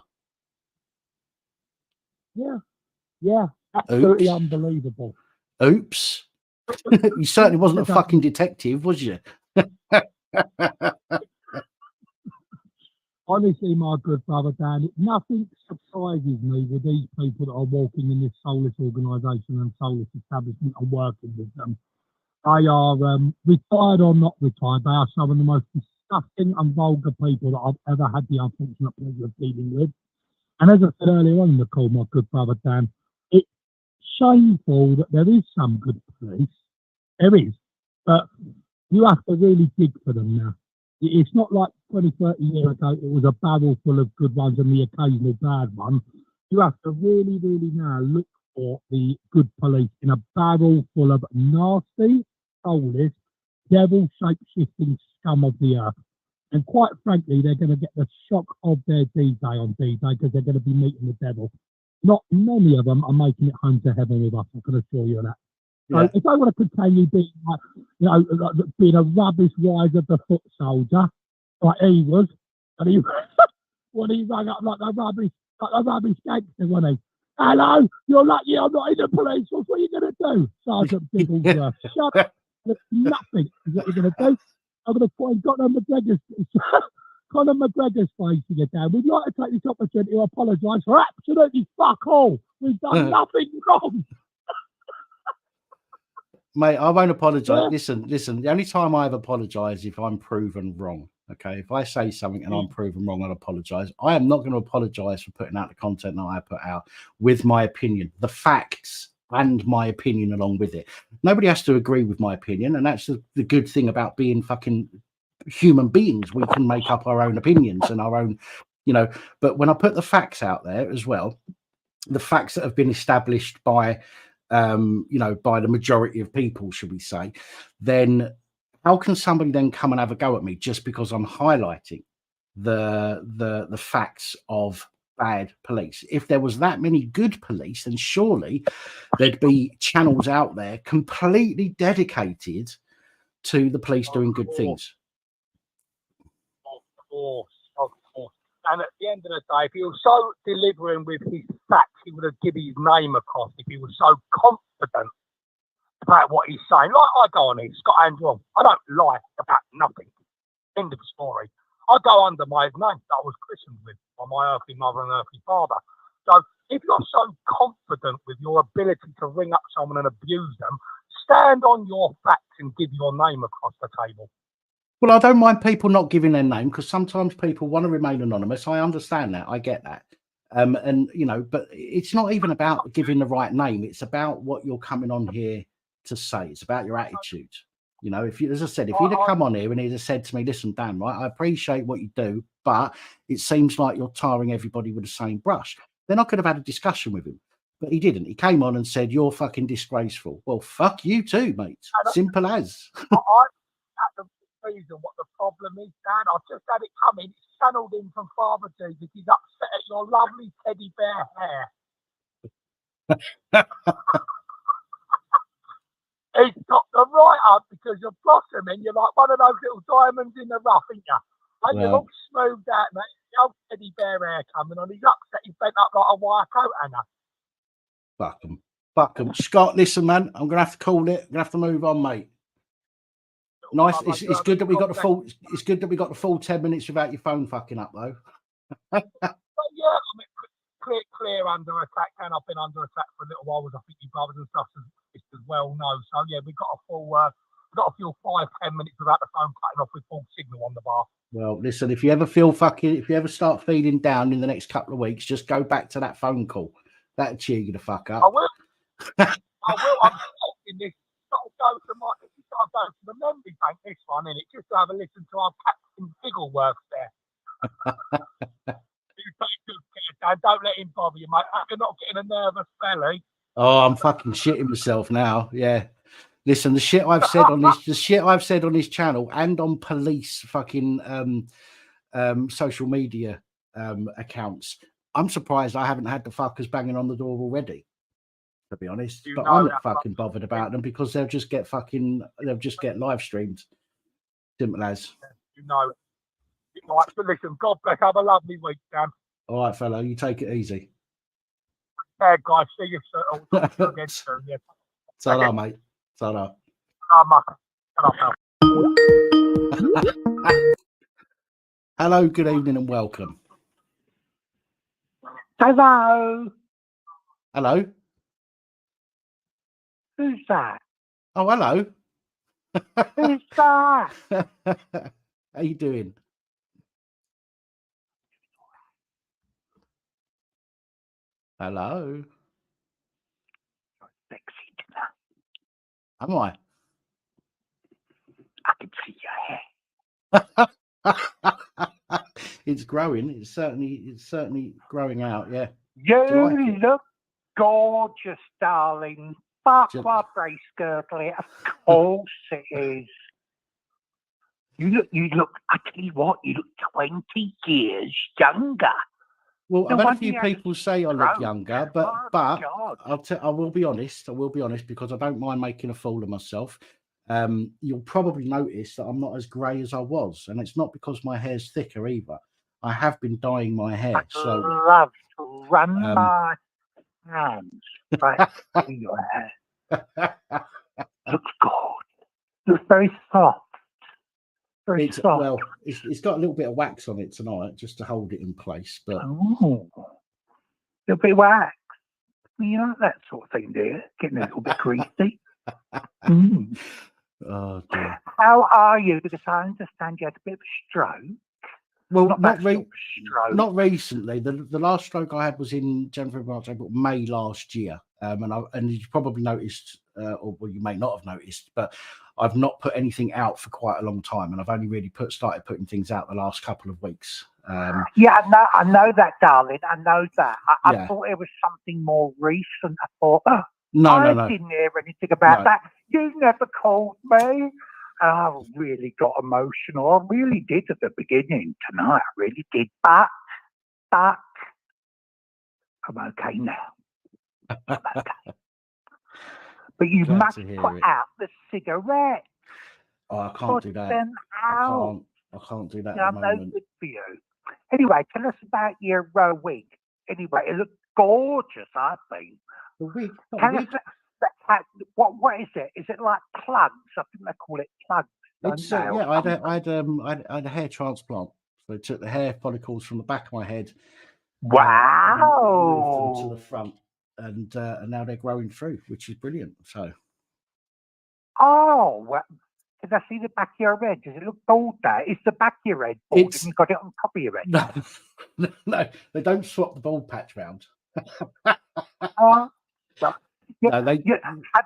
Yeah, absolutely unbelievable. Oops. You certainly wasn't a fucking detective, was you? Honestly, my good brother Dan, nothing surprises me with these people that are walking in this soulless organisation and soulless establishment and working with them. They are retired or not retired. They are some of the most disgusting and vulgar people that I've ever had the unfortunate pleasure of dealing with. And as I said earlier on in the call, my good brother Dan, it's shameful that there is some good police. There is. But you have to really dig for them now. It's not like 20, 30 years ago, it was a barrel full of good ones and the occasional bad one. You have to really, really now look for the good police in a barrel full of nasty, soulless, devil shape-shifting scum of the earth. And quite frankly, they're going to get the shock of their D-Day on D-Day because they're going to be meeting the devil. Not many of them are making it home to heaven with us, I can assure you of that. So if I want to continue being, being a rubbish wise of the foot soldier, like he was, and he when he rang up like a rubbish gangster, wasn't he? Hello, you're lucky I'm not in the police force. What are you going to do, Sergeant Bigglesworth? Shut up. Nothing is what you're going to do. I'm going to point Conor McGregor's face to you down. We'd like to take this opportunity to apologise for absolutely fuck all. We've done nothing wrong. Mate, I won't apologise. Listen. The only time I ever apologise is if I'm proven wrong. Okay, if I say something and I'm proven wrong, I'll apologise. I am not going to apologise for putting out the content that I put out with my opinion, the facts and my opinion along with it. Nobody has to agree with my opinion, and that's the good thing about being fucking human beings. We can make up our own opinions and our own, But when I put the facts out there as well, the facts that have been established by by the majority of people, should we say, then how can somebody then come and have a go at me just because I'm highlighting the facts of bad police? If there was that many good police, then surely there'd be channels out there completely dedicated to the police doing good things. Of course. And at the end of the day, if he was so delivering with his facts, he would have given his name across. If he was so confident about what he's saying, like I go on here, Scott Andrew, I don't lie about nothing. End of story. I go under my name that I was christened with by my earthly mother and earthly father. So if you're so confident with your ability to ring up someone and abuse them, stand on your facts and give your name across the table. Well, I don't mind people not giving their name because sometimes people want to remain anonymous. I understand that. I get that. But it's not even about giving the right name. It's about what you're coming on here to say. It's about your attitude. You know, if you, as I said, if he'd have come on here and he'd have said to me, listen, Dan, right, I appreciate what you do, but it seems like you're tarring everybody with the same brush. Then I could have had a discussion with him. But he didn't. He came on and said, you're fucking disgraceful. Well, fuck you too, mate. Simple as. That's the reason what the problem is, Dan. I've just had it come in. It's channeled in from Father Jesus. He's upset at your lovely teddy bear hair. He's got the right up because you're blossoming. You're like one of those little diamonds in the rough, ain't you? And you're all smoothed out, mate. The old teddy bear hair coming on. He's upset. He's bent up like a wire coat, Anna. Fuck him. Fuck him. Scott, listen, man. I'm gonna have to call it. I'm gonna have to move on, mate. Nice. It's good that we got the full. It's good that we got the full 10 minutes without your phone fucking up, though. But yeah, I mean, clear under attack, and I've been under attack for a little while. With I think your brothers and stuff as well know. So yeah, we got a full. We got a full 5-10 minutes without the phone cutting off with full signal on the bar. Well, listen, if you ever start feeling down in the next couple of weeks, just go back to that phone call. That'll cheer you the fuck up. I will. I'm taking this. Got to go to the memory bank, this one, innit? Just to have a listen to our Captain Figgleworth there. Don't let him bother you, mate. You're not getting a nervous belly. Oh, I'm fucking shitting myself now. Yeah. Listen, the shit I've said on this channel and on police fucking social media accounts. I'm surprised I haven't had the fuckers banging on the door already, to be honest. But I'm not fucking bothered about them because they'll just get live streamed. Simple as. You know. Right, so listen, God bless. Have a lovely week, Dan. All right, fellow. You take it easy. Yeah, guys. See you again soon. Yeah. Ta-ra, mate. Ta-ra. Hello, good evening and welcome. Hello. Hello. Who's that? Oh, hello. Who's that? How you doing? Hello. Sexy tonight. Am I? I can see your hair. It's growing. It's certainly growing out. Yeah. You look gorgeous, darling. Fuck my brace girdle. Of course it is. You look. I tell you what. You look 20 years younger. Well, I've had a few people say I look younger, but I will be honest. Because I don't mind making a fool of myself. You'll probably notice that I'm not as grey as I was, and it's not because my hair's thicker either. I have been dyeing my hair. I love to run my hands right through your hair. Looks good. Looks very soft. Very soft. Well, it's got a little bit of wax on it tonight just to hold it in place. But a little bit of wax. Well, you like that sort of thing, do you? Getting a little bit greasy. Mm. Oh dear. How are you? Because I understand you had a bit of a stroke. Well, not recently. The last stroke I had was in January, March, April, May last year. And you probably noticed, or well, you may not have noticed, but I've not put anything out for quite a long time, and I've only really started putting things out the last couple of weeks. Yeah, I know that, darling. I know that. I thought it was something more recent. I thought, I didn't hear anything about that. You never called me. I really got emotional. I really did at the beginning tonight. I really did. But I'm okay now. I'm okay. But you must put out the cigarette. Oh, I can't do that. I can't do that at the moment. No good for you. Anyway, tell us about your wig. Anyway, it looked gorgeous, I think. The wig? What is it? Is it like plugs? I think they call it plugs. I had a hair transplant. So they took the hair follicles from the back of my head. Wow. To the front, and now they're growing through, which is brilliant. So. Oh, well, did I see the back of your head? Does it look bald there? Is the back of your head bald and you got it on top of your head? No, they don't swap the bald patch round. Well, Have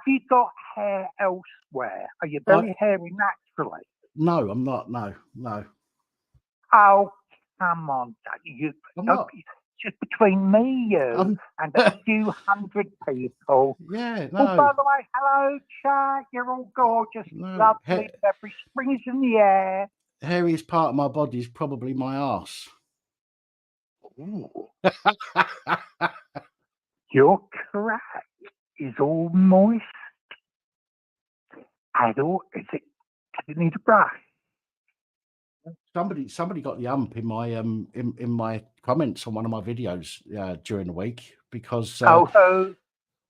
you got hair elsewhere? Are you very hairy naturally? No, I'm not. No. Oh, come on, just between me, you, and a few hundred people. Yeah, no. Oh, by the way, hello, chat. You're all gorgeous, lovely. Every spring's in the air. Hairiest part of my body is probably my arse. Your crack is all moist. Does it need a brush? Somebody got the ump in my in my comments on one of my videos during the week because well,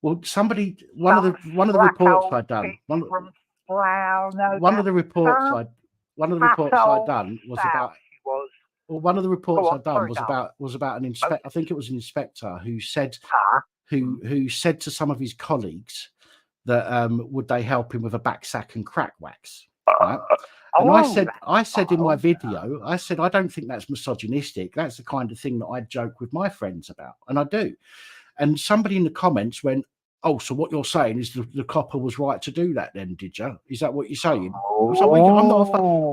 one of the reports I'd done one of the reports I'd done was about one of the reports I'd done was about an inspector. I think it was an inspector who said who said to some of his colleagues that would they help him with a back sack and crack wax, right? And I said in my video, I said, I don't think that's misogynistic. That's the kind of thing that I joke with my friends about. And I do. And somebody in the comments went, oh, so what you're saying is the copper was right to do that then, did you? Is that what you're saying? So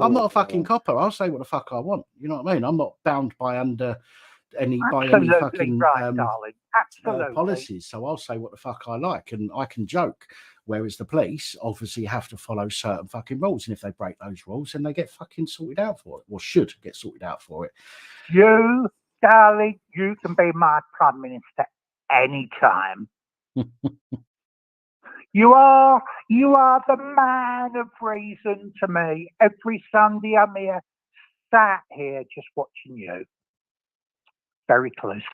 I'm not a fucking copper. I'll say what the fuck I want. You know what I mean? I'm not bound by any fucking policies. So I'll say what the fuck I like and I can joke. Whereas the police obviously have to follow certain fucking rules. And if they break those rules, then they get fucking sorted out for it, or should get sorted out for it. You, darling, you can be my Prime Minister anytime. You are the man of reason to me. Every Sunday I'm here, sat here just watching you very closely.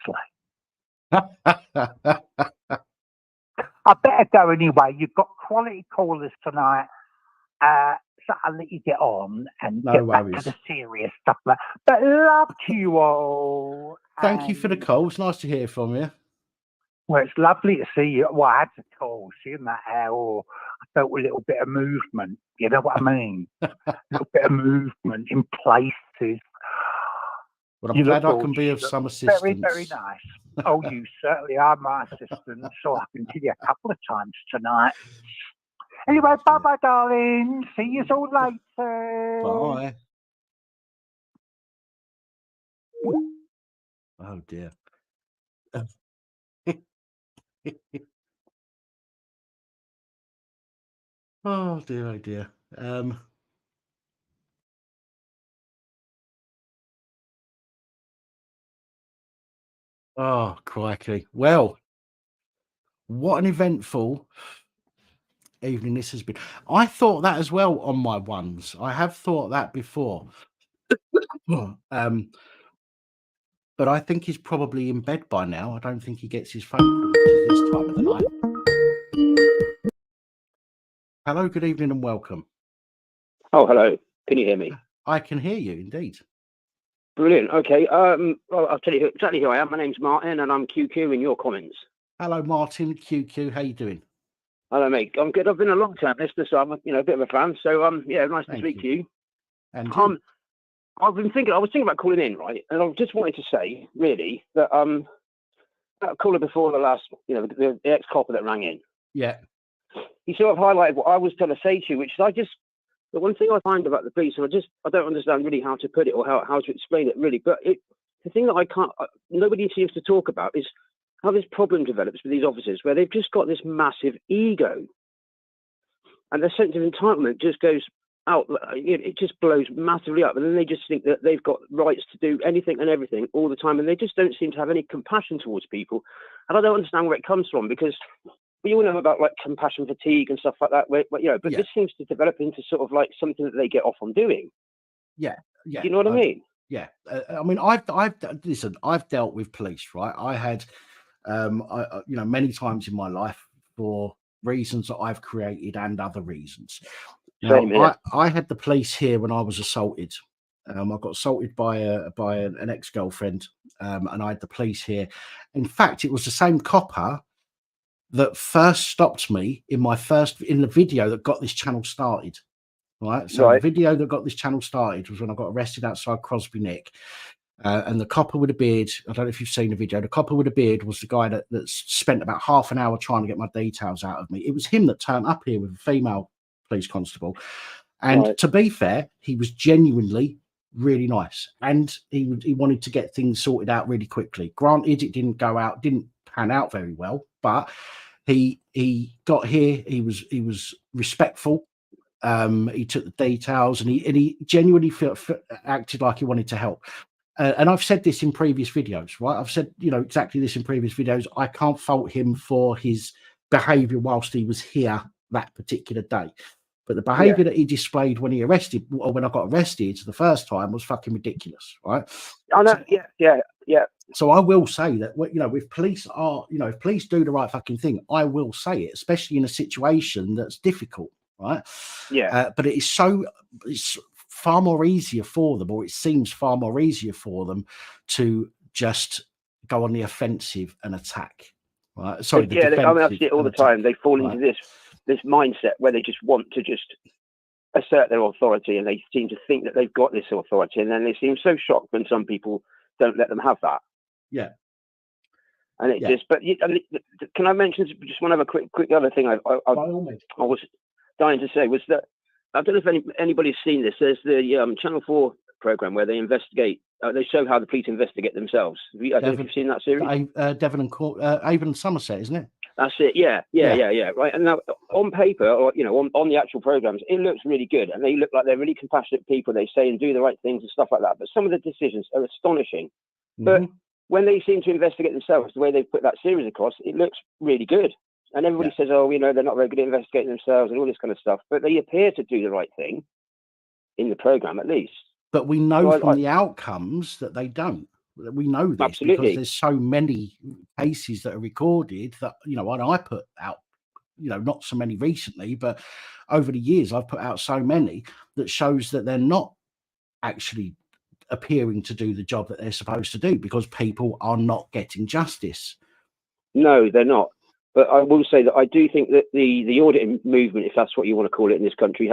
I better go anyway. You've got quality callers tonight, so I'll let you get on and get back to the serious stuff. But love to you all. Thank you for the call. It's nice to hear from you. Well, it's lovely to see you. Well, I had to call, seeing that how I felt a little bit of movement. You know what I mean? A little bit of movement in places. Well, I'm glad I can be of some assistance. Very, very nice. Oh, you certainly are my assistant, so I can see you a couple of times tonight. Anyway, bye-bye, darling. See you all later. Bye. Oh, dear. Oh, dear, oh, dear. Oh, crikey. Well, what an eventful evening this has been. I thought that as well on my ones. I have thought that before. But I think he's probably in bed by now. I don't think he gets his phone calls this time of the night. Hello, good evening and welcome. Oh, hello. Can you hear me? I can hear you, indeed. Brilliant. Okay. Well, I'll tell you exactly who I am. My name's Martin, and I'm QQ in your comments. Hello, Martin. QQ. How you doing? Hello, mate. I'm good. I've been a long-time listener, so I'm a bit of a fan. So yeah, nice to speak to you. And I was thinking about calling in, right? And I just wanted to say, really, that that caller before the last, the ex-copper that rang in. Yeah. He sort of highlighted what I was trying to say to you, which is the one thing I find about the police, and I don't understand really how to put it or how to explain it really, but the thing that nobody seems to talk about is how this problem develops with these officers, where they've just got this massive ego, and their sense of entitlement just goes out. It just blows massively up, and then they just think that they've got rights to do anything and everything all the time, and they just don't seem to have any compassion towards people. And I don't understand where it comes from, because we all know about like compassion fatigue and stuff like that, but this seems to develop into sort of like something that they get off on doing. Yeah. You know what I mean? Yeah. I mean, I've dealt with police, right? I had, many times in my life for reasons that I've created and other reasons. Now, I had the police here when I was assaulted. I got assaulted by an ex-girlfriend, and I had the police here. In fact, it was the same copper that first stopped me in the video that got this channel started. Right. So the video that got this channel started was when I got arrested outside Crosby Nick. And the copper with a beard, I don't know if you've seen the video, the copper with a beard was the guy that spent about half an hour trying to get my details out of me. It was him that turned up here with a female police constable. And to be fair, he was genuinely really nice. And he wanted to get things sorted out really quickly. Granted, it didn't pan out very well, but he got here, he was respectful. He took the details, and he genuinely acted like he wanted to help. And I've said this in previous videos, right? I've said, exactly this in previous videos. I can't fault him for his behaviour whilst he was here that particular day. But the behaviour that he displayed when when I got arrested the first time was fucking ridiculous, right? I know, yeah. So I will say that, if police if police do the right fucking thing, I will say it, especially in a situation that's difficult, right? Yeah. But it's far more easier for them, or it seems far more easier for them to just go on the offensive and attack, right? Sorry, I see it all the time. They fall into this mindset where they just want to just assert their authority, and they seem to think that they've got this authority, and then they seem so shocked when some people don't let them have that. Yeah. And it just, but can I mention just one other quick other thing I was dying to say was that, I don't know if anybody's seen this. There's the Channel 4 program where they investigate. They show how the police investigate themselves. I don't know if you've seen that series. Devon and Avon and Somerset, isn't it? That's it. Yeah. Right. And now, on paper, or on the actual programs, it looks really good, and they look like they're really compassionate people. They say and do the right things and stuff like that. But some of the decisions are astonishing. But when they seem to investigate themselves, the way they put that series across, it looks really good. And everybody says, oh, they're not very good at investigating themselves and all this kind of stuff. But they appear to do the right thing in the program, at least. But we know from the outcomes that they don't. We know this because there's so many cases that are recorded that, and I put out, not so many recently, but over the years, I've put out so many that shows that they're not actually appearing to do the job that they're supposed to do because people are not getting justice. No, they're not. But I will say that I do think that the auditing movement, if that's what you want to call it in this country,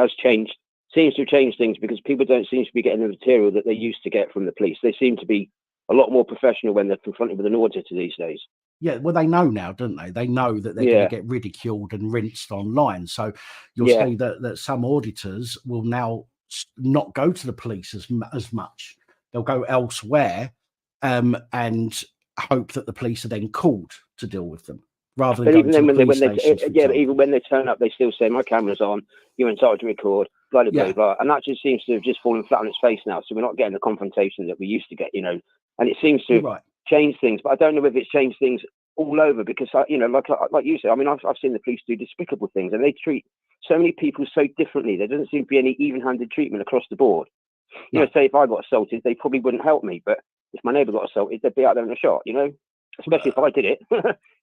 seems to have changed things, because people don't seem to be getting the material that they used to get from the police. They seem to be a lot more professional when they're confronted with an auditor these days. Yeah, well, they know now, don't they? They know that they're going to get ridiculed and rinsed online. So you'll see that some auditors will now not go to the police as much. They'll go elsewhere and hope that the police are then called to deal with them, rather than going to the police station. Even when they turn up, they still say, my camera's on, you're entitled to record, blah, blah, blah, blah. And that just seems to have just fallen flat on its face now. So we're not getting the confrontation that we used to get, and it seems to change things. But I don't know if it's changed things all over, because, like you said, I mean, I've seen the police do despicable things, and they treat so many people so differently. There doesn't seem to be any even-handed treatment across the board. Say if I got assaulted, they probably wouldn't help me. But if my neighbour got assaulted, they'd be out there in a shot, especially if I did it.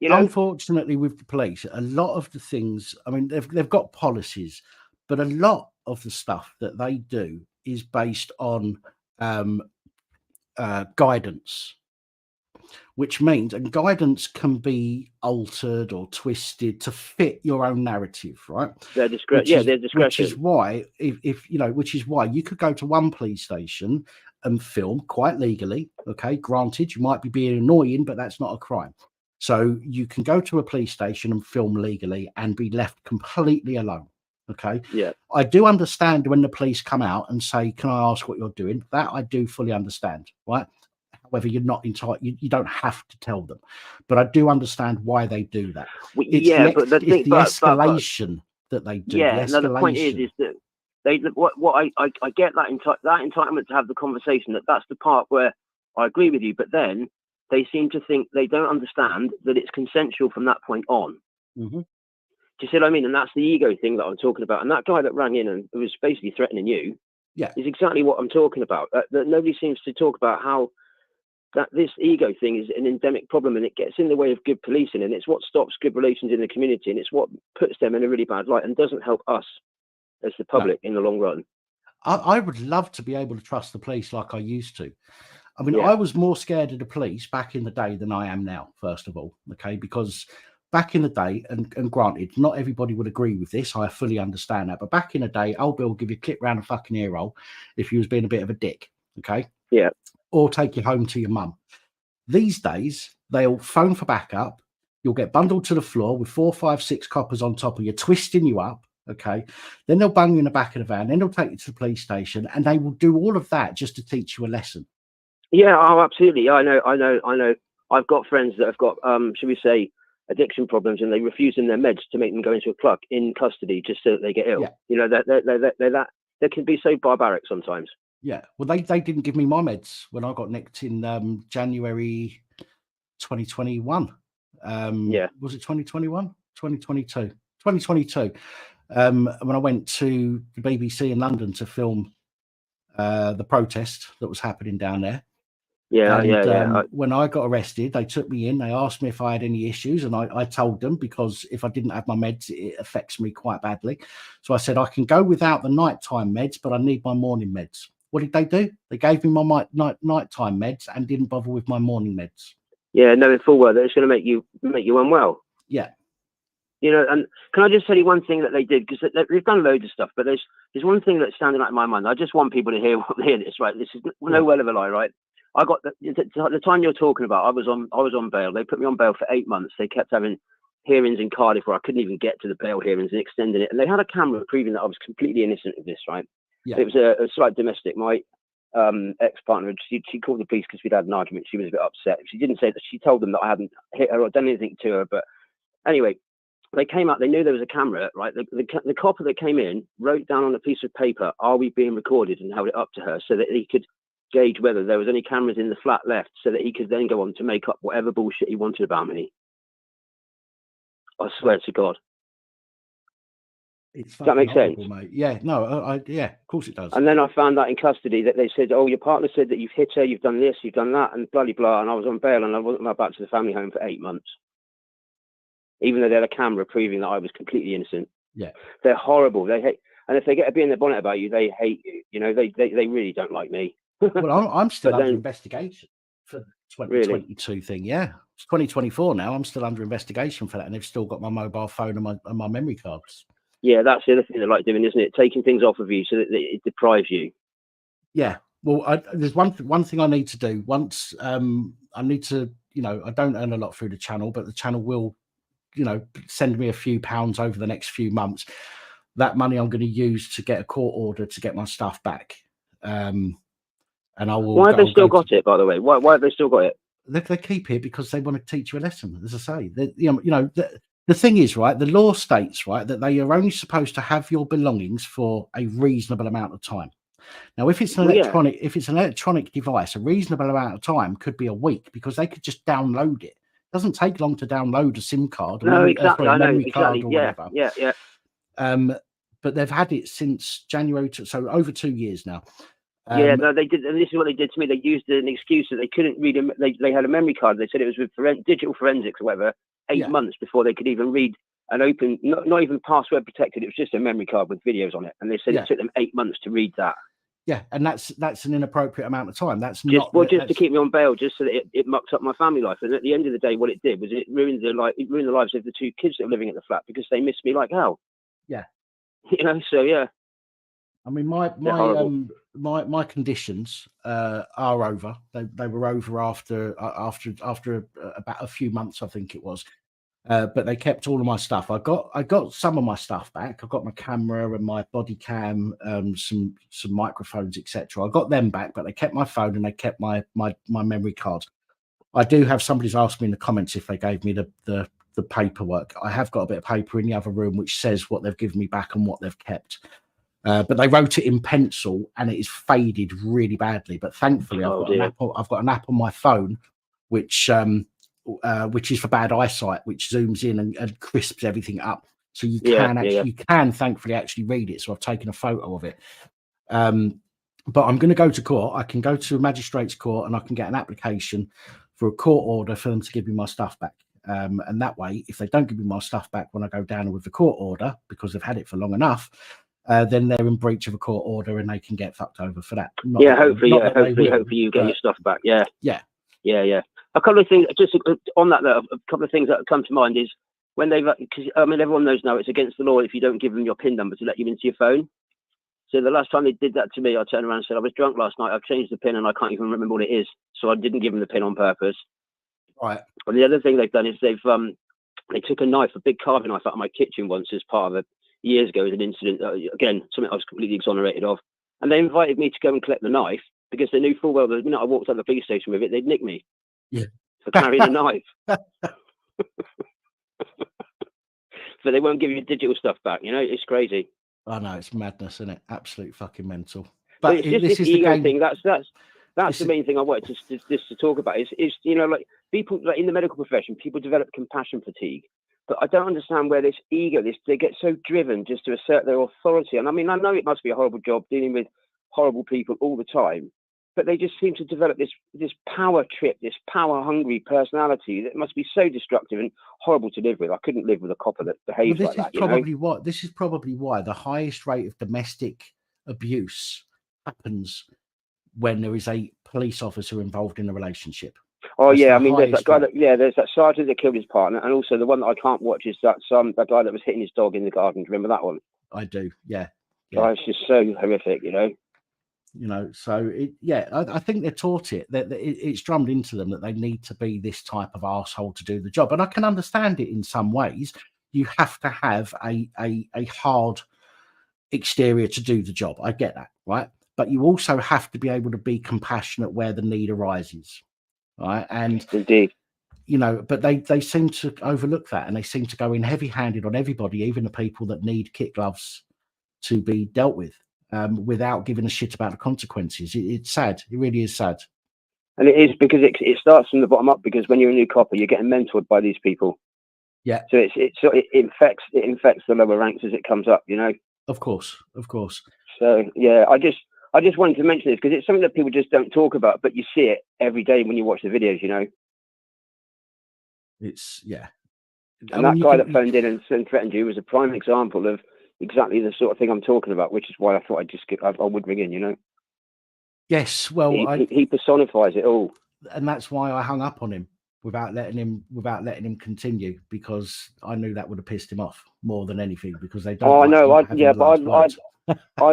Unfortunately, with the police, a lot of the things, I mean, they've got policies, but a lot of the stuff that they do is based on guidance, which means, and guidance can be altered or twisted to fit your own narrative, right? Their discretion. Which is why, which is why you could go to one police station and film quite legally. Okay, granted, you might be being annoying, but that's not a crime. So you can go to a police station and film legally and be left completely alone. Okay. Yeah. I do understand when the police come out and say, "Can I ask what you're doing?" That I do fully understand, right? However, you're not entitled. You don't have to tell them, but I do understand why they do that. But the escalation that they do. Yeah. No, the point is that I get that entitlement to have the conversation. That's the part where I agree with you. But then they seem to think they don't understand that it's consensual from that point on. Mm-hmm. Do you see what I mean? And that's the ego thing that I'm talking about. And that guy that rang in and was basically threatening you, is exactly what I'm talking about. That nobody seems to talk about how that this ego thing is an endemic problem, and it gets in the way of good policing, and it's what stops good relations in the community, and it's what puts them in a really bad light and doesn't help us as the public in the long run. I would love to be able to trust the police like I used to. I mean, I was more scared of the police back in the day than I am now, first of all, okay? Because back in the day, and granted, not everybody would agree with this, I fully understand that, but back in the day, old Bill would give you a clip round a fucking ear roll if you was being a bit of a dick, okay? Yeah. or take you home to your mum. These days, they'll phone for backup. You'll get bundled to the floor with 4, 5, 6 coppers on top of you, twisting you up. Okay. Then they'll bung you in the back of the van. Then they'll take you to the police station, and they will do all of that just to teach you a lesson. Yeah. Oh, absolutely. I know. I've got friends that have got, should we say, addiction problems, and they refuse them their meds to make them go into a club in custody just so that they get ill. Yeah. You know, they can be so barbaric sometimes. Yeah. Well, they didn't give me my meds when I got nicked in January 2021. Was it 2021? 2022. 2022. When I went to the BBC in London to film the protest that was happening down there. When I got arrested, they took me in. They asked me if I had any issues, and I told them, because if I didn't have my meds, it affects me quite badly. So I said, I can go without the nighttime meds, but I need my morning meds. What did they do? They gave me my nighttime meds and didn't bother with my morning meds. Yeah, knowing full well that it's going to make you unwell. Yeah. You know, and can I just tell you one thing that they did? Because they've done loads of stuff, but there's one thing that's standing out in my mind. I just want people to hear this, right? This is no well of a lie, right? I got the time you're talking about. I was on bail. They put me on bail for 8 months. They kept having hearings in Cardiff where I couldn't even get to the bail hearings and extending it. And they had a camera proving that I was completely innocent of this, right? Yeah. It was a slight domestic. My ex-partner, she called the police because we'd had an argument. She was a bit upset. She didn't say that. She told them that I hadn't hit her or done anything to her. But anyway, they came out. They knew there was a camera, right? The copper that came in wrote down on a piece of paper, "Are we being recorded?" and held it up to her so that he could gauge whether there was any cameras in the flat left, so that he could then go on to make up whatever bullshit he wanted about me. I swear to God. Does that make sense? Mate. Yeah, no, yeah, of course it does. And then I found out in custody that they said, "Oh, your partner said that you've hit her, you've done this, you've done that," and blah, blah, blah. And I was on bail and I wasn't allowed back to the family home for 8 months. Even though they had a camera proving that I was completely innocent. Yeah. They're horrible. They hate, and if they get a bee in their bonnet about you, they hate you. You know, they really don't like me. Well, I'm still under investigation for the 2022 thing. Yeah, it's 2024 now. I'm still under investigation for that, and they've still got my mobile phone and my memory cards. Yeah, that's the other thing they like doing, isn't it? Taking things off of you so that it deprives you. Yeah. Well, there's one thing I need to do. Once I need to, I don't earn a lot through the channel, but the channel will, send me a few pounds over the next few months. That money I'm going to use to get a court order to get my stuff back. And I will. Why have they still got it, by the way? Why have they still got it? They keep it because they want to teach you a lesson. As I say, the thing is, right, the law states, right, that they are only supposed to have your belongings for a reasonable amount of time. Now, if it's an electronic device, a reasonable amount of time could be a week, because they could just download it. It doesn't take long to download a SIM card. Exactly. I know, exactly. Card or whatever. Yeah. But they've had it since January, so over 2 years now. No, they did, and this is what they did to me. They used an excuse that they couldn't read. They had a memory card. They said it was with digital forensics or whatever. 8 months before they could even read and open, not even password protected. It was just a memory card with videos on it, and they said it took them 8 months to read that. Yeah, and that's an inappropriate amount of time. That's just to keep me on bail, just so that it mucked up my family life. And at the end of the day, what it did was it ruined the lives of the 2 kids that were living at the flat, because they missed me like hell. Yeah, so yeah. I mean, my conditions are over. They were over after about a few months, I think it was. But they kept all of my stuff. I got some of my stuff back. I got my camera and my body cam, some microphones, etc. I got them back, but they kept my phone and they kept my memory card. I do have somebody's asked me in the comments if they gave me the paperwork. I have got a bit of paper in the other room which says what they've given me back and what they've kept. But they wrote it in pencil and it is faded really badly. But thankfully, I've got an app on my phone which is for bad eyesight, which zooms in and crisps everything up, so you can thankfully actually read it. So I've taken a photo of it. But I'm going to go to court. I can go to a magistrate's court and I can get an application for a court order for them to give me my stuff back. And that way, if they don't give me my stuff back when I go down with the court order, because they've had it for long enough, then they're in breach of a court order and they can get fucked over for that. Hopefully you get your stuff back. Yeah. A couple of things, just on that, a couple of things that come to mind is when they've, because I mean, everyone knows now it's against the law if you don't give them your PIN number to let you into your phone. So the last time they did that to me, I turned around and said, I was drunk last night. I've changed the pin and I can't even remember what it is. So I didn't give them the pin on purpose. Right. And the other thing they've done is they took a knife, a big carving knife out of my kitchen once as part of years ago as an incident. Again, something I was completely exonerated of. And they invited me to go and collect the knife because they knew full well the minute I walked out of the police station with it, they'd nick me. Yeah. For carrying a knife. So they won't give you digital stuff back. You know, it's crazy. I know, it's madness, isn't it? Absolute fucking mental. But it's just this is ego the game. Thing. That's the main thing I wanted to talk about. Is you know, like people like in the medical profession, people develop compassion fatigue. But I don't understand where this ego, they get so driven just to assert their authority. And I mean, I know it must be a horrible job dealing with horrible people all the time, but they just seem to develop this power trip, this power hungry personality that must be so destructive and horrible to live with. I couldn't live with a copper that behaves like that. This is probably why the highest rate of domestic abuse happens when there is a police officer involved in a relationship. Oh, that's I mean, there's that guy there's that sergeant that killed his partner, and also the one that I can't watch is that guy that was hitting his dog in the garden. Do you remember that one? I do, yeah. Oh, it's just so horrific, you know. You know, so I think they're taught it that it's drummed into them that they need to be this type of arsehole to do the job, and I can understand it in some ways. You have to have a hard exterior to do the job. I get that, right? But you also have to be able to be compassionate where the need arises. Right. And indeed, you know, but they seem to overlook that, and they seem to go in heavy-handed on everybody, even the people that need kit gloves to be dealt with, without giving a shit about the consequences. It's sad. It really is sad. And it is because it starts from the bottom up, because when you're a new copper, you're getting mentored by these people. Yeah. So it infects the lower ranks as it comes up, you know. Of course. So yeah, I just wanted to mention this because it's something that people just don't talk about, but you see it every day when you watch the videos, you know. It's And that guy that phoned in and threatened you was a prime example of exactly the sort of thing I'm talking about, which is why I thought I would ring in, you know. Yes, well, he personifies it all, and that's why I hung up on him without letting him continue, because I knew that would have pissed him off more than anything, because they don't. Oh, I know. I'd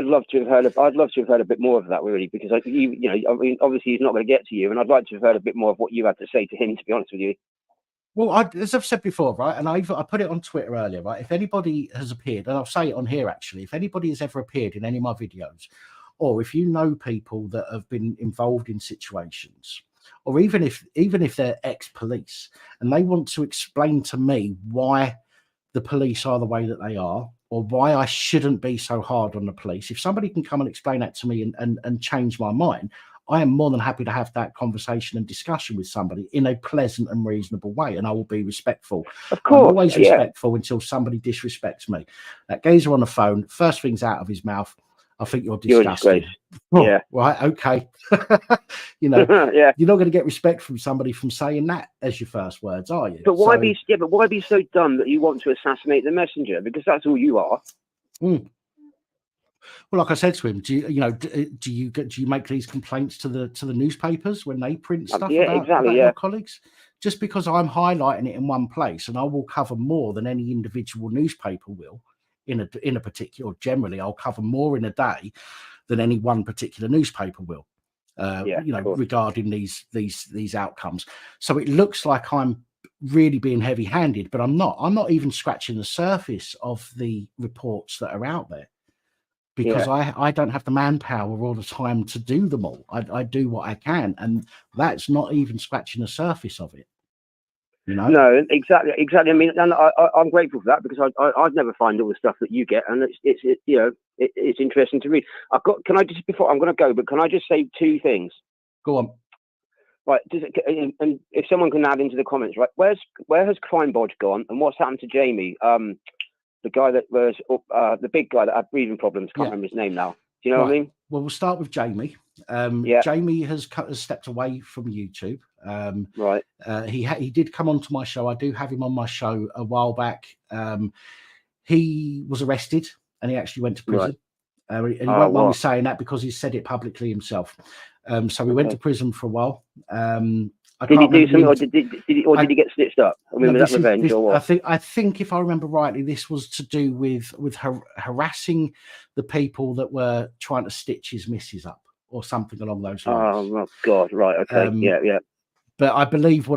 love to have heard. I'd love to have heard a bit more of that, really, because you know, I mean, obviously he's not going to get to you, and I'd like to have heard a bit more of what you had to say to him. To be honest with you. Well, as I've said before, right, and I put it on Twitter earlier, right. If anybody has appeared, and I'll say it on here actually, if anybody has ever appeared in any of my videos, or if you know people that have been involved in situations, or even if they're ex-police and they want to explain to me why the police are the way that they are, or why I shouldn't be so hard on the police, if somebody can come and explain that to me and change my mind, I am more than happy to have that conversation and discussion with somebody in a pleasant and reasonable way, and I will be respectful. Of course, I'm always respectful until somebody disrespects me. That geezer on the phone, first things out of his mouth, I think you're disgusting. Yeah. Right. Okay. You know, yeah. You're not going to get respect from somebody from saying that as your first words, are you? But why be so dumb that you want to assassinate the messenger? Because that's all you are. Mm. Well, like I said to him, do you make these complaints to the newspapers when they print stuff about your colleagues? Just because I'm highlighting it in one place, and I will cover more than any individual newspaper will in a particular. Generally, I'll cover more in a day than any one particular newspaper will. Regarding these outcomes. So it looks like I'm really being heavy-handed, but I'm not. I'm not even scratching the surface of the reports that are out there, because I don't have the manpower all the time to do them all. I do what I can, and that's not even scratching the surface of it. You know? No, exactly. I mean, and I'm grateful for that, because I'd never find all the stuff that you get, and it's interesting to read. Can I just, before I'm going to go, but can I just say two things? Go on. Right, and if someone can add into the comments, right, where has Crime Bodge gone, and what's happened to Jamie? The guy that was the big guy that had breathing problems. Can't remember his name now. Do you know what I mean? Well, we'll start with Jamie. Jamie has stepped away from YouTube. Right. He did come onto my show. I do have him on my show a while back. He was arrested and he actually went to prison. Right. And he won't mind me saying that because he said it publicly himself. So we went to prison for a while. Did he do something, or did he get stitched up? I mean, was that revenge or what? I think if I remember rightly, this was to do with harassing the people that were trying to stitch his missus up, or something along those lines. Oh God! Right. Okay. Yeah. But I believe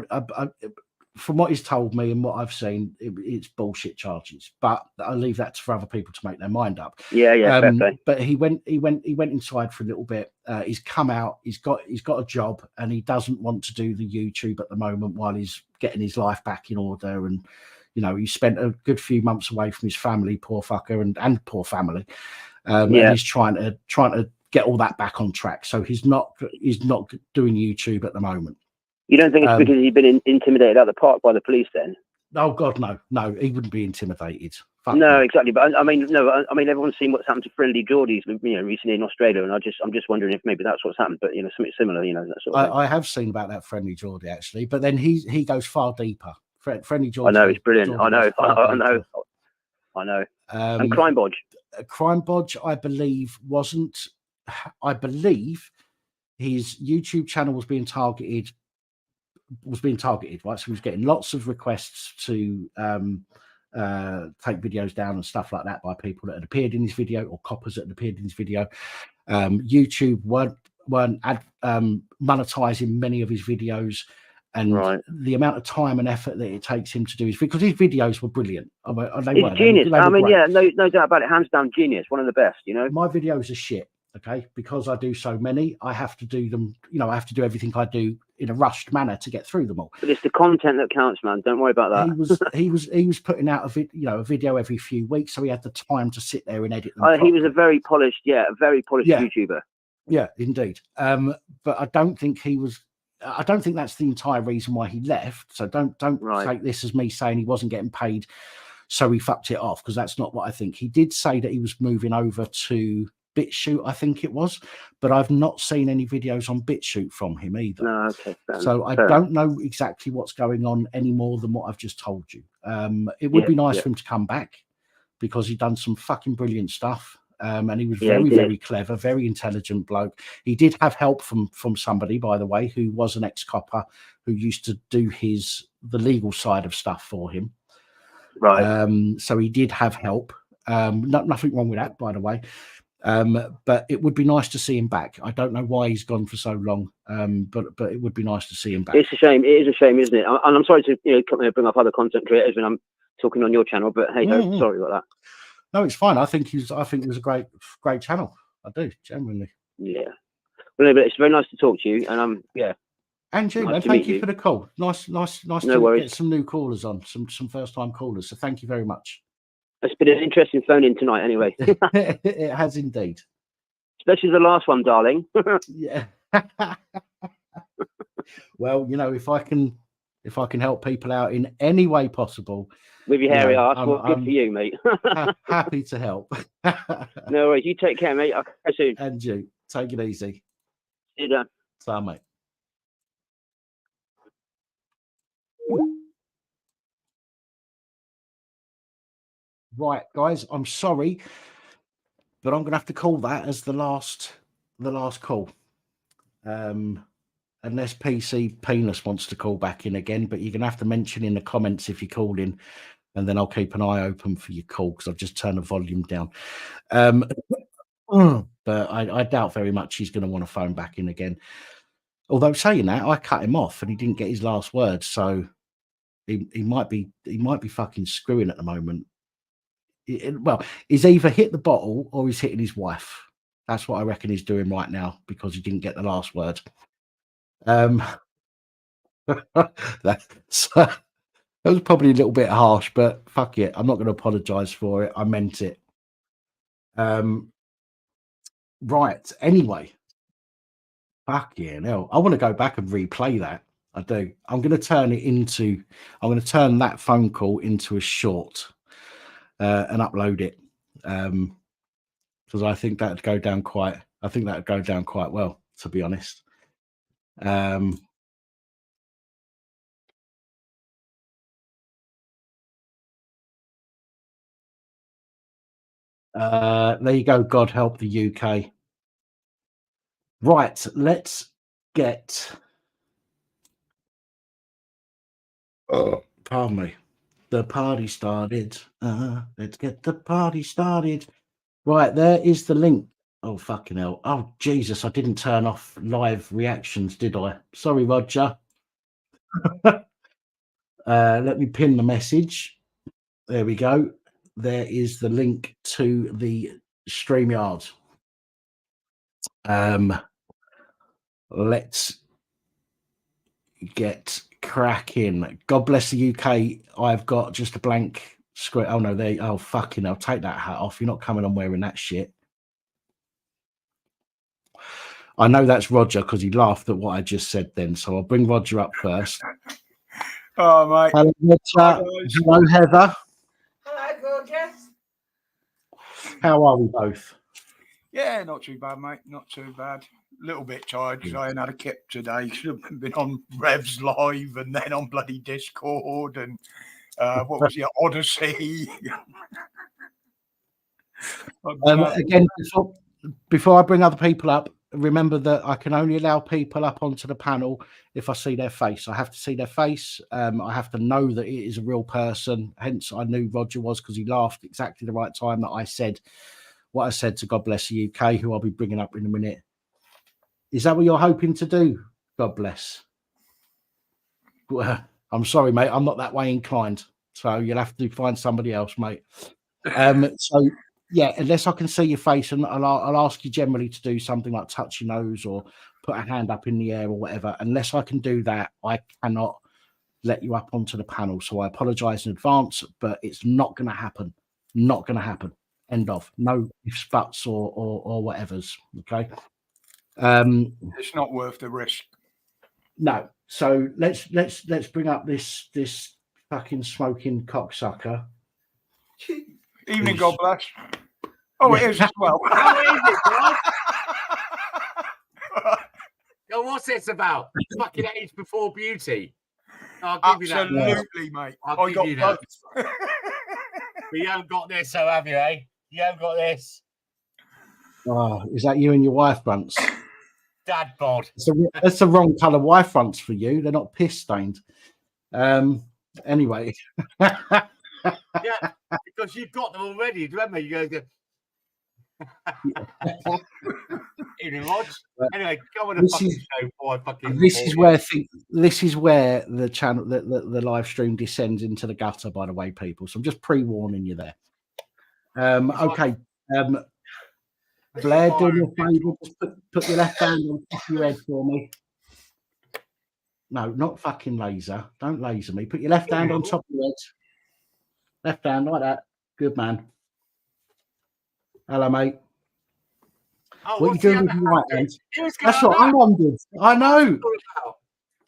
from what he's told me and what I've seen, it's bullshit charges. But I'll leave that for other people to make their mind up. Yeah. Fair play. But he went inside for a little bit. He's come out. He's got a job, and he doesn't want to do the YouTube at the moment while he's getting his life back in order. And he spent a good few months away from his family, poor fucker, and poor family. And he's trying to get all that back on track. So he's not doing YouTube at the moment. You don't think it's because he's been intimidated out of the park by the police then? Oh God, no, he wouldn't be intimidated. Fuck no, exactly. But I mean, everyone's seen what's happened to Friendly Geordies, recently in Australia, and I'm just wondering if maybe that's what's happened. But something similar, that sort of thing. I have seen about that Friendly Geordie actually, but then he goes far deeper. Friendly Geordie. I know, it's brilliant. I know. And Crime Bodge. Crime Bodge, I believe his YouTube channel was being targeted, right? So he was getting lots of requests to take videos down and stuff like that by people that had appeared in his video, or coppers that had appeared in his video. YouTube weren't monetizing many of his videos, and the amount of time and effort that it takes him to do because his videos were brilliant. He's genius. No doubt about it. Hands down, genius. One of the best. My videos are shit. Okay, because I do so many, I have to do them. I have to do everything I do in a rushed manner to get through them all. But it's the content that counts, man. Don't worry about that. He was putting out a video every few weeks, so he had the time to sit there and edit them. He was a very polished YouTuber. Yeah, indeed. But I don't think he was. I don't think that's the entire reason why he left. So don't take this as me saying he wasn't getting paid, so he fucked it off, because that's not what I think. He did say that he was moving over to BitChute, I think it was, but I've not seen any videos on BitChute from him either. No, okay. So I don't know exactly what's going on any more than what I've just told you. It would be nice for him to come back, because he'd done some fucking brilliant stuff. And he was very clever, very intelligent bloke. He did have help from somebody, by the way, who was an ex-copper who used to do the legal side of stuff for him. Right. So he did have help. Nothing wrong with that, by the way. But it would be nice to see him back. I don't know why he's gone for so long, but it would be nice to see him back. It's a shame. It is a shame, isn't it? And I'm sorry to bring up other content creators when I'm talking on your channel, but hey, sorry about that. No, it's fine. I think it was a great channel. I do, genuinely. Yeah. Well, no, but it's very nice to talk to you, and And you, nice thank you for the call. Nice to worries. Get some new callers on, some first time callers. So thank you very much. It's been an interesting phone in tonight, anyway. It has indeed. Especially the last one, darling. Yeah. Well, if I can help people out in any way possible with your hairy ass, good for you, mate. Happy to help. No worries. You take care, mate. I'll catch you soon. And you take it easy. See you done. So, mate. Right, guys, I'm sorry, but I'm going to have to call that as the last call. Unless PC Penis wants to call back in again, but you're going to have to mention in the comments if you call in, and then I'll keep an eye open for your call, because I've just turned the volume down. But I doubt very much he's going to want to phone back in again. Although saying that, I cut him off and he didn't get his last word, so he might be fucking screwing at the moment. Well, he's either hit the bottle or he's hitting his wife. That's what I reckon he's doing right now, because he didn't get the last word. That was probably a little bit harsh, but fuck it. I'm not going to apologize for it. I meant it. Right. Anyway, fucking hell. I want to go back and replay that. I do. I'm going to turn that phone call into a short. And upload it, because I think that'd go down quite well, to be honest. There you go. God help the UK. Right, let's get Oh, pardon me. The party started. Let's get the party started. Right, there is the link. Oh, fucking hell. Oh, Jesus, I didn't turn off live reactions, did I? Sorry, Roger. Let me pin the message. There we go. There is the link to the StreamYard. Let's get cracking. God bless the UK. I've got just a blank screen. Oh no, there. Oh fucking hell! Take that hat off. You're not coming on wearing that shit. I know that's Roger because he laughed at what I just said then. So I'll bring Roger up first. Oh mate. Hello, Roger. Hello, Heather. Hello, gorgeous. How are we both? Yeah, not too bad, mate. Not too bad. A little bit tired because I ain't had a kip today. Should have been on Revs Live and then on bloody Discord and what was it, Odyssey. Again, before I bring other people up, remember that I can only allow people up onto the panel if I see their face. I have to see their face. I have to know that it is a real person. Hence, I knew Roger was because he laughed exactly the right time that I said what I said to God Bless the UK, who I'll be bringing up in a minute. Is that what you're hoping to do? God bless. Well, I'm sorry, mate. I'm not that way inclined. So you'll have to find somebody else, mate. So, yeah, unless I can see your face, and I'll ask you generally to do something like touch your nose or put a hand up in the air or whatever. Unless I can do that, I cannot let you up onto the panel. So I apologise in advance, but it's not going to happen. Not going to happen. End of. No ifs, buts, or whatever's. Okay. It's not worth the risk. No. So let's bring up this fucking smoking cocksucker. Evening, God bless. Oh, yeah. It is as well. How is it, bro? Yo, what's this about? Fucking age before beauty. I'll give Absolutely, you that. mate. I'll give you that. But you haven't got this, so have you, eh? You haven't got this. Oh, is that you and your wife fronts? Dad bod. That's the wrong colour wife fronts for you. They're not piss stained. Anyway. Yeah, because you've got them already. Do you remember? You go. Evening, Rog. Anyway, go on the fucking show before I fucking. This is where the channel, the live stream descends into the gutter. By the way, people. So I'm just pre-warning you there. Okay. Blair, do me a favour. Just put your left hand on top of your head for me. No, not fucking laser. Don't laser me. Put your left hand on top of your head. Left hand like that. Good man. Hello, mate. Oh, what are you doing with your right hand? That's what I wondered. I know.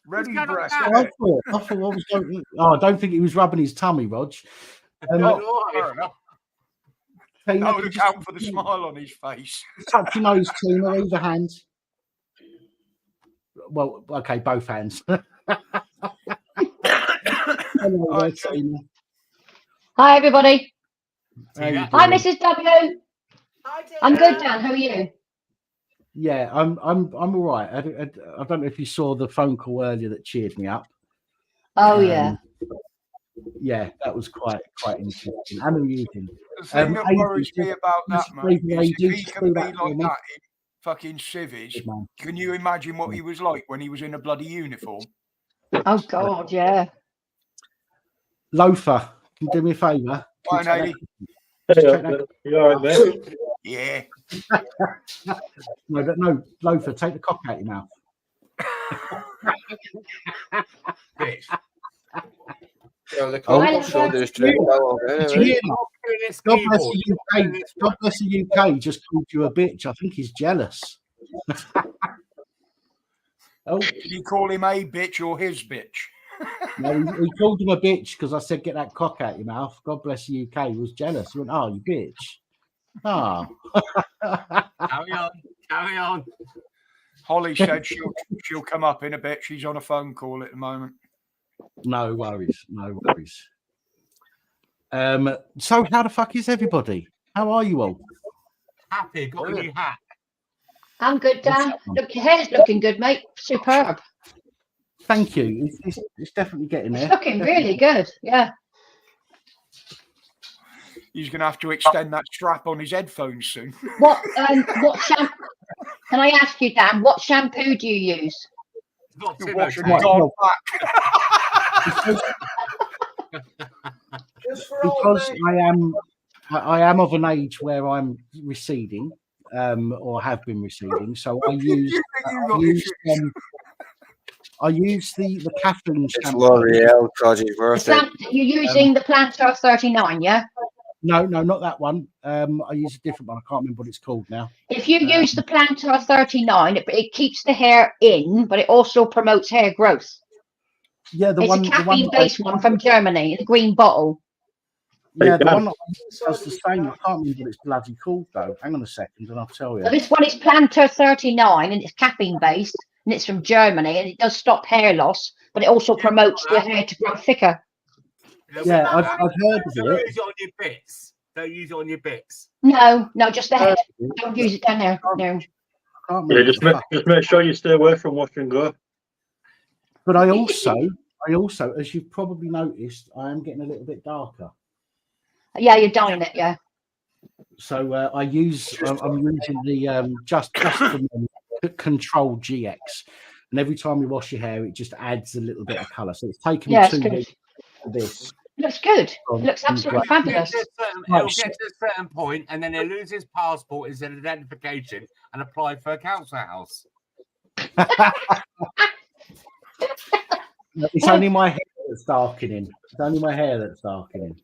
Ready breast. I thought what was going. Oh, I don't think he was rubbing his tummy, Rog. Fair enough. That would account for the smile on his face. Touch your nose, Tina. Either hand. Well, okay, both hands. Hello there, Tina. Hi, everybody. Hi, Mrs. W. I'm good, Dan. How are you? Yeah, I'm all right. I don't know if you saw the phone call earlier that cheered me up. Oh yeah. Yeah, that was quite interesting and amusing. The thing that worries me about that, mate, is if he can be like that in fucking civvies, can you imagine what he was like when he was in a bloody uniform? Oh, God, yeah. Loafer, can you do me a favour? Fine, Eddie. You all right, mate? Yeah. No, Loafer, take the cock out your mouth. God bless the UK just called you a bitch. I think he's jealous. Oh, did you call him a bitch or his bitch? No, he called him a bitch because I said, get that cock out your mouth. God bless the UK. He was jealous. He went, oh, you bitch. Oh. Carry on. Holly said she'll come up in a bit. She's on a phone call at the moment. No worries. So how the fuck is everybody? How are you all? Happy, got a new hat. I'm good, Dan. Look, your hair's looking good, mate. Superb. Thank you. It's definitely getting there. It's looking really good. Yeah. He's going to have to extend that strap on his headphones soon. What shampoo? Can I ask you, Dan? What shampoo do you use? Not too Wash much. your dog back. Because I am of an age where I'm receding, or have been receding. So I use the Kathleen shampoo. L'Oreal, Project worth it. You're using the Plantar 39, yeah? No, not that one. I use a different one. I can't remember what it's called now. If you use the Plantar 39, it keeps the hair in, but it also promotes hair growth. Yeah, it's a caffeine-based one from Germany, the green bottle. Yeah, the one that I use does the same. I can't remember what it's bloody called though. Hang on a second, and I'll tell you. So this one is Plantar 39, and it's caffeine-based, and it's from Germany, and it does stop hair loss, but it also promotes your hair to grow thicker. Yeah, I've heard of it. Don't use it on your bits. Don't use it on your bits. No, just the head. Don't use it down there. No. Yeah, just make sure you stay away from wash and go. But I also, as you've probably noticed, I am getting a little bit darker. Yeah, you're dyeing it. Yeah. So I'm using the just from Control GX, and every time you wash your hair, it just adds a little bit of colour. So it's taken me 2 weeks for this. Looks good. Looks absolutely fabulous. He'll get to a certain point, and then he'll lose his passport, his identification, and apply for a council house. It's only my hair that's darkening. It's only my hair that's darkening.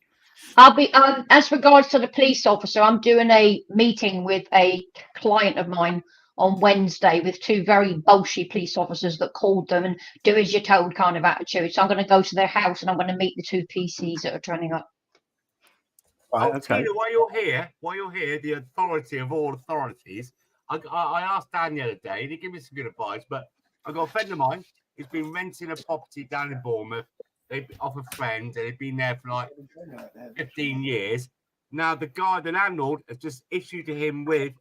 I'll be as regards to the police officer, I'm doing a meeting with a client of mine on Wednesday with 2 very bolshy police officers that called them and do as you're told kind of attitude. So I'm going to go to their house and I'm going to meet the 2 PCs that are turning up. Right, okay. Tina, while you're here, the authority of all authorities, I asked Dan the other day and he gave me some good advice, but I've got a friend of mine who's been renting a property down in Bournemouth. They've off a friend and they've been there for like 15 years. Now the landlord has just issued to him with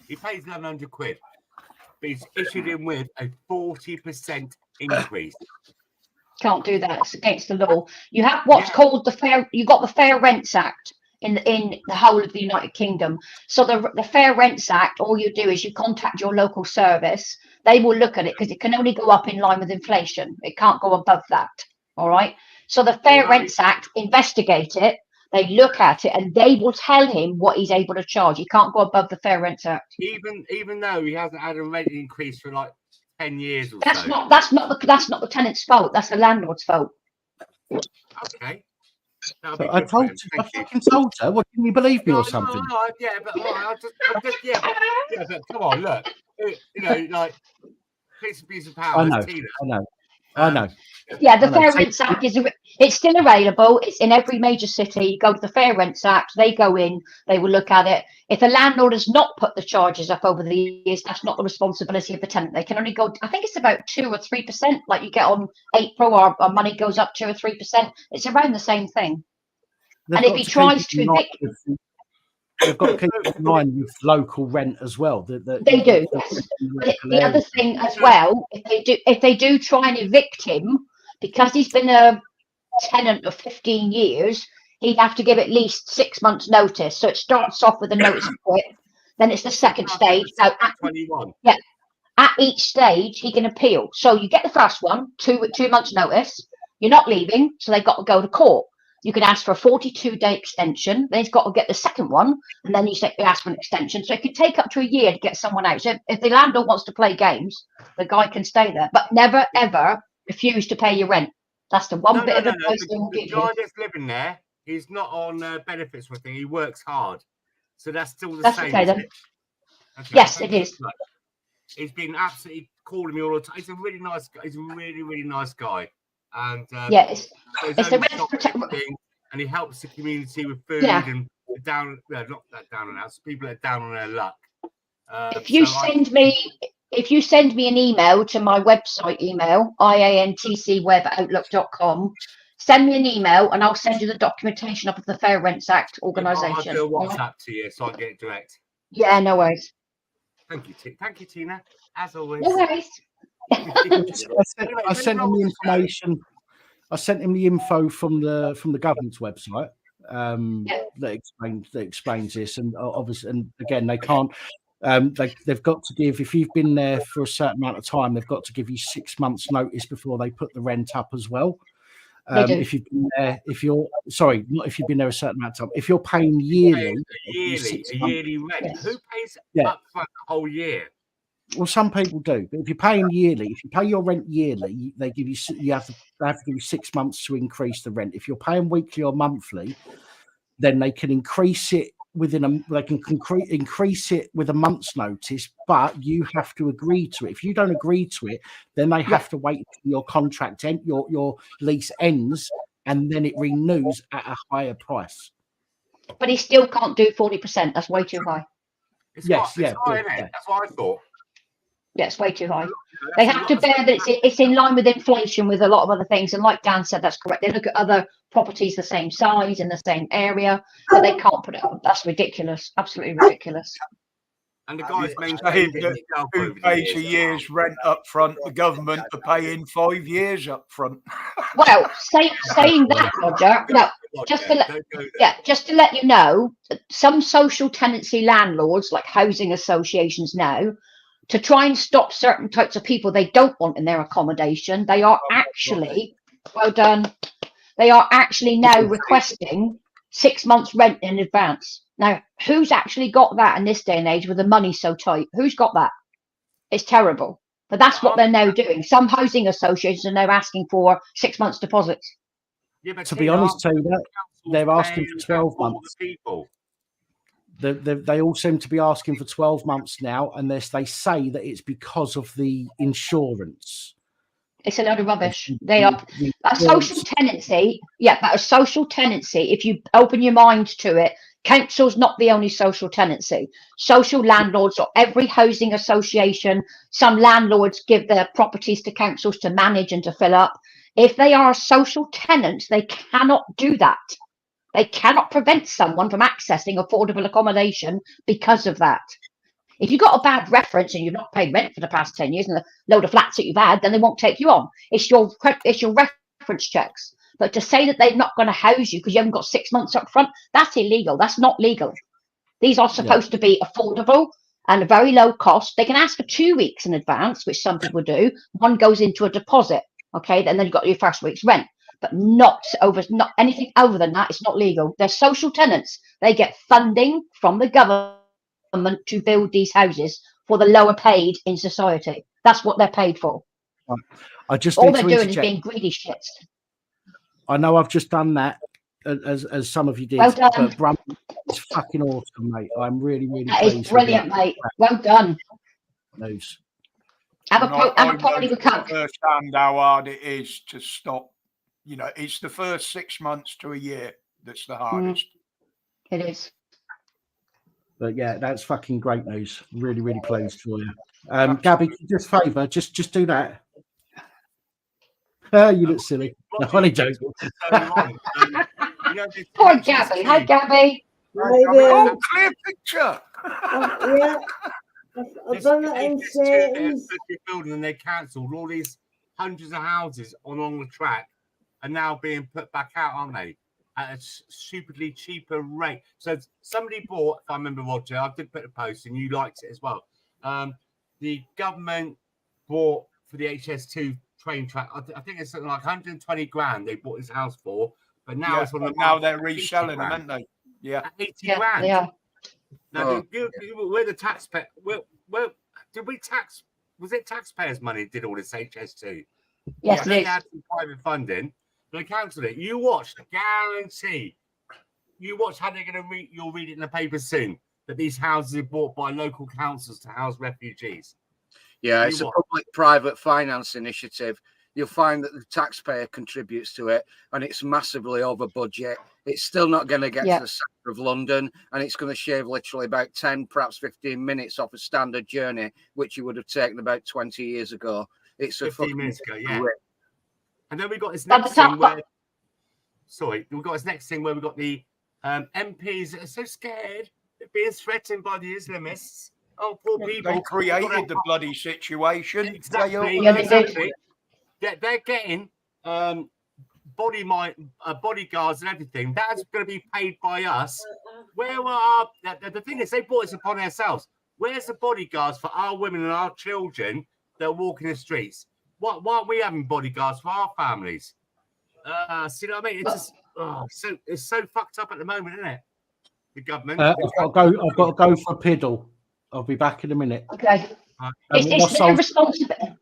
he pays 1,100 quid, but he's issued him with a 40% increase. Can't do that. It's against the law. You have what's called you've got the Fair Rents Act in the whole of the United Kingdom. So the Fair Rents Act, all you do is you contact your local service. They will look at it because it can only go up in line with inflation. It can't go above that. All right. So the Fair Rents Act, investigate it. They look at it and they will tell him what he's able to charge. He can't go above the Fair Rents Act. Even though he hasn't had a rent increase for like 10 years or that's so. That's not the tenant's fault. That's the landlord's fault. Okay. So I fucking told her. What, didn't you believe me or something? But come on, look. You know, like piece of power. I know. Yeah, the Fair Rents Act it's still available. It's in every major city. You go to the Fair Rents Act, they go in, they will look at it. If the landlord has not put the charges up over the years, that's not the responsibility of the tenant. They can only go, I think it's about 2 or 3%, like you get on April, or money goes up 2 or 3%. It's around the same thing. And if he tries to evict, they've got to keep in mind with local rent as well. They do. Yes. But the other thing as well, if they do try and evict him, because he's been a tenant of 15 years, he'd have to give at least 6 months' notice. So it starts off with a notice of quit, then it's the second stage. Now, at each stage, he can appeal. So you get the first one, 2 months' notice. You're not leaving, so they've got to go to court. You can ask for a 42-day extension. Then he's got to get the second one, and then you ask for an extension. So it could take up to a year to get someone out. So if the landlord wants to play games, the guy can stay there, but never ever refuse to pay your rent. That's the one bit of advice they will give you. The guy that's living there, he's not on benefits or anything. He works hard, so that's still the same. Okay then. Okay, yes, it is. He's been absolutely calling me all the time. He's a really nice guy. He's a really, really nice guy. And it's the thing, and he helps the community with food and not that down and out. So people are down on their luck. If you send me an email to my website email, iantcweb@outlook.com, send me an email and I'll send you the documentation up of the Fair Rents Act organisation. I'll do a WhatsApp to you so I get it direct. Yeah, no worries. Thank you, Tina. As always. No worries. I sent him the information. I sent him the info from the government's website that explains this, and obviously, and again, they can't. They've got to give, if you've been there for a certain amount of time, they've got to give you 6 months notice before they put the rent up as well. If you've been there, not if you've been there a certain amount of time, if you're paying yearly, a yearly rent, who pays up for the whole year? Well, some people do, but if you're paying yearly, if you pay your rent yearly, they give they have to give you 6 months to increase the rent. If you're paying weekly or monthly, then they can increase it increase it with a month's notice, but you have to agree to it. If you don't agree to it, then they have to wait until your contract your lease ends, and then it renews at a higher price. But he still can't do 40%. That's way too high. It's high, that's what I thought. Yeah, it's way too high. They have to bear that it's in line with inflation with a lot of other things. And like Dan said, that's correct. They look at other properties the same size in the same area, but they can't put it up. That's ridiculous. Absolutely ridiculous. And the guys maintain who pays a year's rent up front, the government are paying 5 years up front. Well, saying that, Roger, no, just to let you know, some social tenancy landlords, like housing associations now, to try and stop certain types of people they don't want in their accommodation, they are actually, well done, they are actually now requesting 6 months rent in advance. Now, who's actually got that in this day and age with the money so tight? Who's got that? It's terrible. But that's what they're now doing. Some housing associations are now asking for 6 months deposits. Yeah, but to be honest, they're asking for 12 months. They all seem to be asking for 12 months now, and they say that it's because of the insurance. It's a load of rubbish. They are a social tenancy. Yeah, but a social tenancy, if you open your mind to it, council's not the only social tenancy. Social landlords, or every housing association, some landlords give their properties to councils to manage and to fill up. If they are a social tenant, they cannot do that. They cannot prevent someone from accessing affordable accommodation because of that. If you've got a bad reference and you've not paid rent for the past 10 years and a load of flats that you've had, then they won't take you on. It's your reference checks. But to say that they're not going to house you because you haven't got 6 months up front, that's illegal. That's not legal. These are supposed to be affordable and a very low cost. They can ask for 2 weeks in advance, which some people do. One goes into a deposit, okay? And then you've got your first week's rent. But not anything over than that. It's not legal. They're social tenants. They get funding from the government to build these houses for the lower paid in society. That's what they're paid for. I just all they're doing is being greedy shits. I know I've just done that as some of you did. Well done. But Brum, it's fucking awesome, mate. I'm really pleased. That is brilliant, mate. Well done. News. Have a party with Coke. Understand how hard it is to stop. You know, it's the first 6 months to a year that's the hardest. It is. But yeah, that's fucking great news. Really pleased for you. Gabby, just favour, just do that. You look silly. No, only joking. Poor Gabby. Hi, Gabby. Oh, clear picture. Yeah. I've done that in series. Building, and they cancelled all these hundreds of houses along the track are now being put back out, aren't they? At a stupidly cheaper rate. So somebody bought, if I remember, Roger, I did put a post and you liked it as well. The government bought for the HS2 train track, I think it's something like 120 grand they bought this house for, but now it's on the now they're reselling them, aren't they? Yeah. 80 grand. Yeah. Now, we're the taxpayer. Well, did we tax? Was it taxpayers' money did all this HS2? Yes, they had some private funding. They cancelled it. You watch, guarantee. You watch how they're going to read. You'll read it in the paper soon that these houses are bought by local councils to house refugees. Yeah, it's a public-private finance initiative. You'll find that the taxpayer contributes to it, and it's massively over budget. It's still not going to get to the centre of London, and it's going to shave literally about 10, perhaps 15 minutes off a standard journey, which you would have taken about 20 years ago. It's 15 minutes ago, yeah. And then we got this next thing where, we've got the MPs that are so scared of being threatened by the Islamists. Oh, poor people. They created the bloody situation. Exactly. They're getting bodyguards and everything. That's going to be paid by us. Where are the thing is, they brought this upon ourselves. Where's the bodyguards for our women and our children that are walking the streets? Why aren't we having bodyguards for our families? See what I mean? It's just it's so fucked up at the moment, isn't it? The government. I've got to go for a piddle. I'll be back in a minute. Okay. It's their responsibility.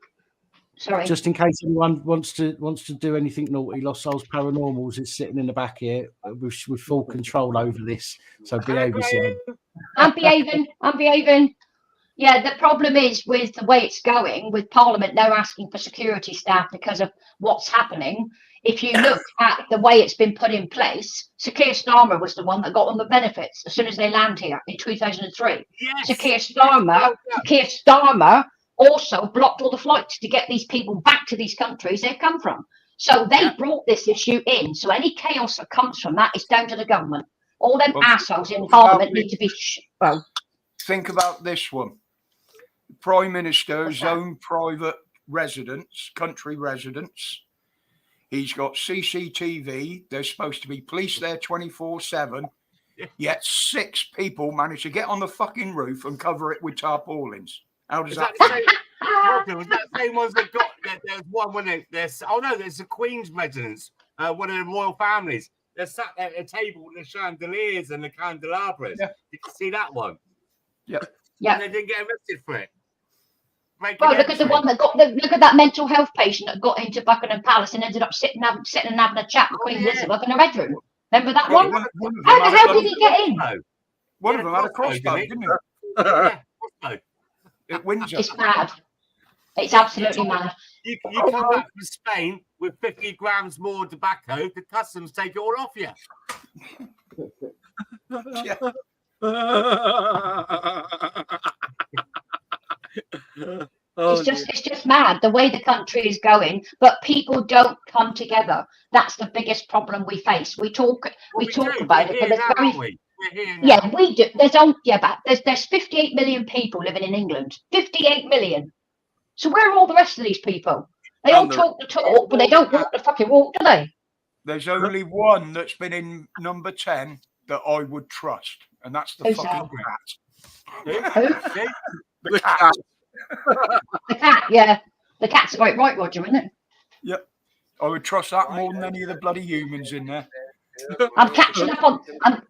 Sorry. Just in case anyone wants to do anything naughty, Lost Souls Paranormals is sitting in the back here with full control over this. So behave yourself. I'm behaving. Yeah, the problem is with the way it's going, with Parliament now asking for security staff because of what's happening. If you look at the way it's been put in place, Sir Keir Starmer was the one that got on the benefits as soon as they land here in 2003. Yes. Sir Keir Starmer also blocked all the flights to get these people back to these countries they've come from. So they brought this issue in. So any chaos that comes from that is down to the government. All them assholes in Parliament need to be... Think about this one. Prime Minister's own private residence, country residence. He's got CCTV. There's supposed to be police there 24/7. Yet 6 people managed to get on the fucking roof and cover it with tarpaulins. How does that feel? Was that the same ones that got? There's one when there's. Oh no, there's the Queen's residence. One of the royal families. They're sat at a table with the chandeliers and the candelabras. Yeah. Did you see that one? Yeah. Yeah. And they didn't get arrested for it. Well, look at the one that got. Look at that mental health patient that got into Buckingham Palace and ended up sitting and having a chat with Queen Elizabeth in her bedroom. Remember that one? How the hell did he get in? One of them had a crossbow, didn't he? Yeah, crossbow. At Windsor. It's mad. It's absolutely mad. You come back from Spain with 50 grams more tobacco, the customs take it all off you. It's just mad the way the country is going, but people don't come together. That's the biggest problem we face. We talk about it, but there's very we do. There's 58 million people living in England. 58 million. So where are all the rest of these people? They all talk the talk, but they don't walk the fucking walk, do they? There's only one that's been in number 10 that I would trust, and that's the fucking cat. Who? The cat. The cat, yeah. The cat's a great right, Roger, isn't it? Yep. I would trust that more than any of the bloody humans in there. I'm catching up on.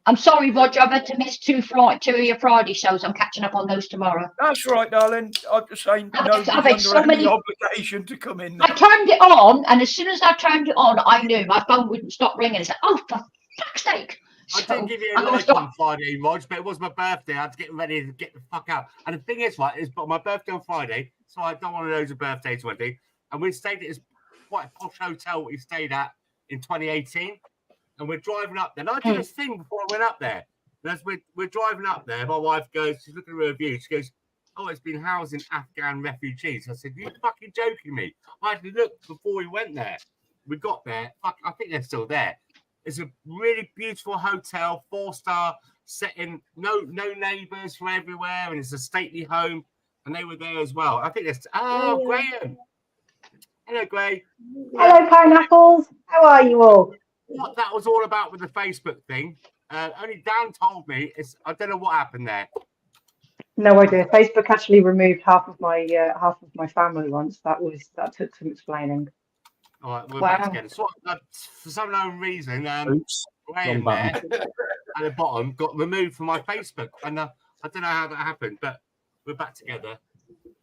I'm sorry, Roger. I've had to miss two of your Friday shows. I'm catching up on those tomorrow. That's right, darling. I'm just saying, nobody's under so many obligation to come in there. I turned it on, and as soon as I turned it on, I knew my phone wouldn't stop ringing. It's like, oh, for fuck's sake! I didn't give you a like on Friday, Rog, but it was my birthday. I had to get ready to get the fuck out. And the thing is, right, it's my birthday on Friday, so I don't want to lose a birthday to anything. And we stayed at this quite a posh hotel we stayed at in 2018. And we're driving up there. And I did this thing before I went up there. And as we're driving up there, my wife goes, she's looking at her review. She goes, oh, it's been housing Afghan refugees. I said, you fucking joking me? I had to look before we went there. We got there. Fuck, I think they're still there. It's a really beautiful hotel, 4-star setting, no neighbours from everywhere, and it's a stately home. And they were there as well. I think there's Graham. Hello, Gray. Hello, pineapples. How are you all? What that was all about with the Facebook thing. Only Dan told me. I don't know what happened there. No idea. Facebook actually removed half of my family once. That took some explaining. All right, we're back together. So, for some unknown reason, Graham there at the bottom got removed from my Facebook, and I don't know how that happened, but we're back together.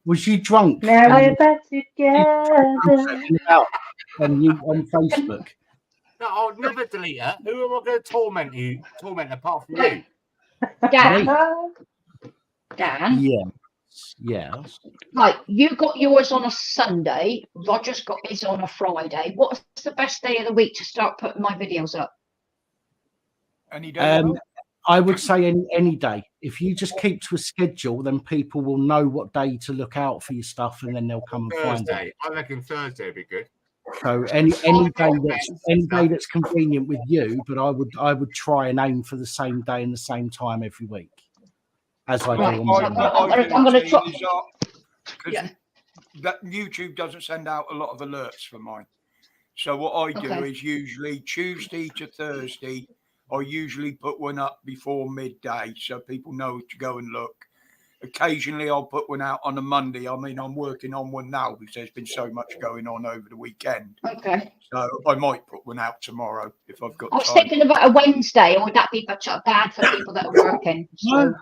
Was you drunk? Now we're back together. And you on Facebook? No, I'll never delete her. Who am I going to torment apart from you? Dan? Yes. Right, you got yours on a Sunday. Roger's got his on a Friday. What's the best day of the week to start putting my videos up? Any day. I would say any day. If you just keep to a schedule, then people will know what day to look out for your stuff, and then they'll come and find it. I reckon Thursday would be good. So any day that's convenient with you, but I would try and aim for the same day and the same time every week. as I do Right, on so the I'm going to try. Because that YouTube doesn't send out a lot of alerts for mine. So what I do is usually Tuesday to Thursday, I usually put one up before midday so people know to go and look. Occasionally I'll put one out on a Monday. I mean, I'm working on one now because there's been so much going on over the weekend. Okay. So I might put one out tomorrow if I've got I was time. thinking about a Wednesday, or would that be bad for people that are working? So.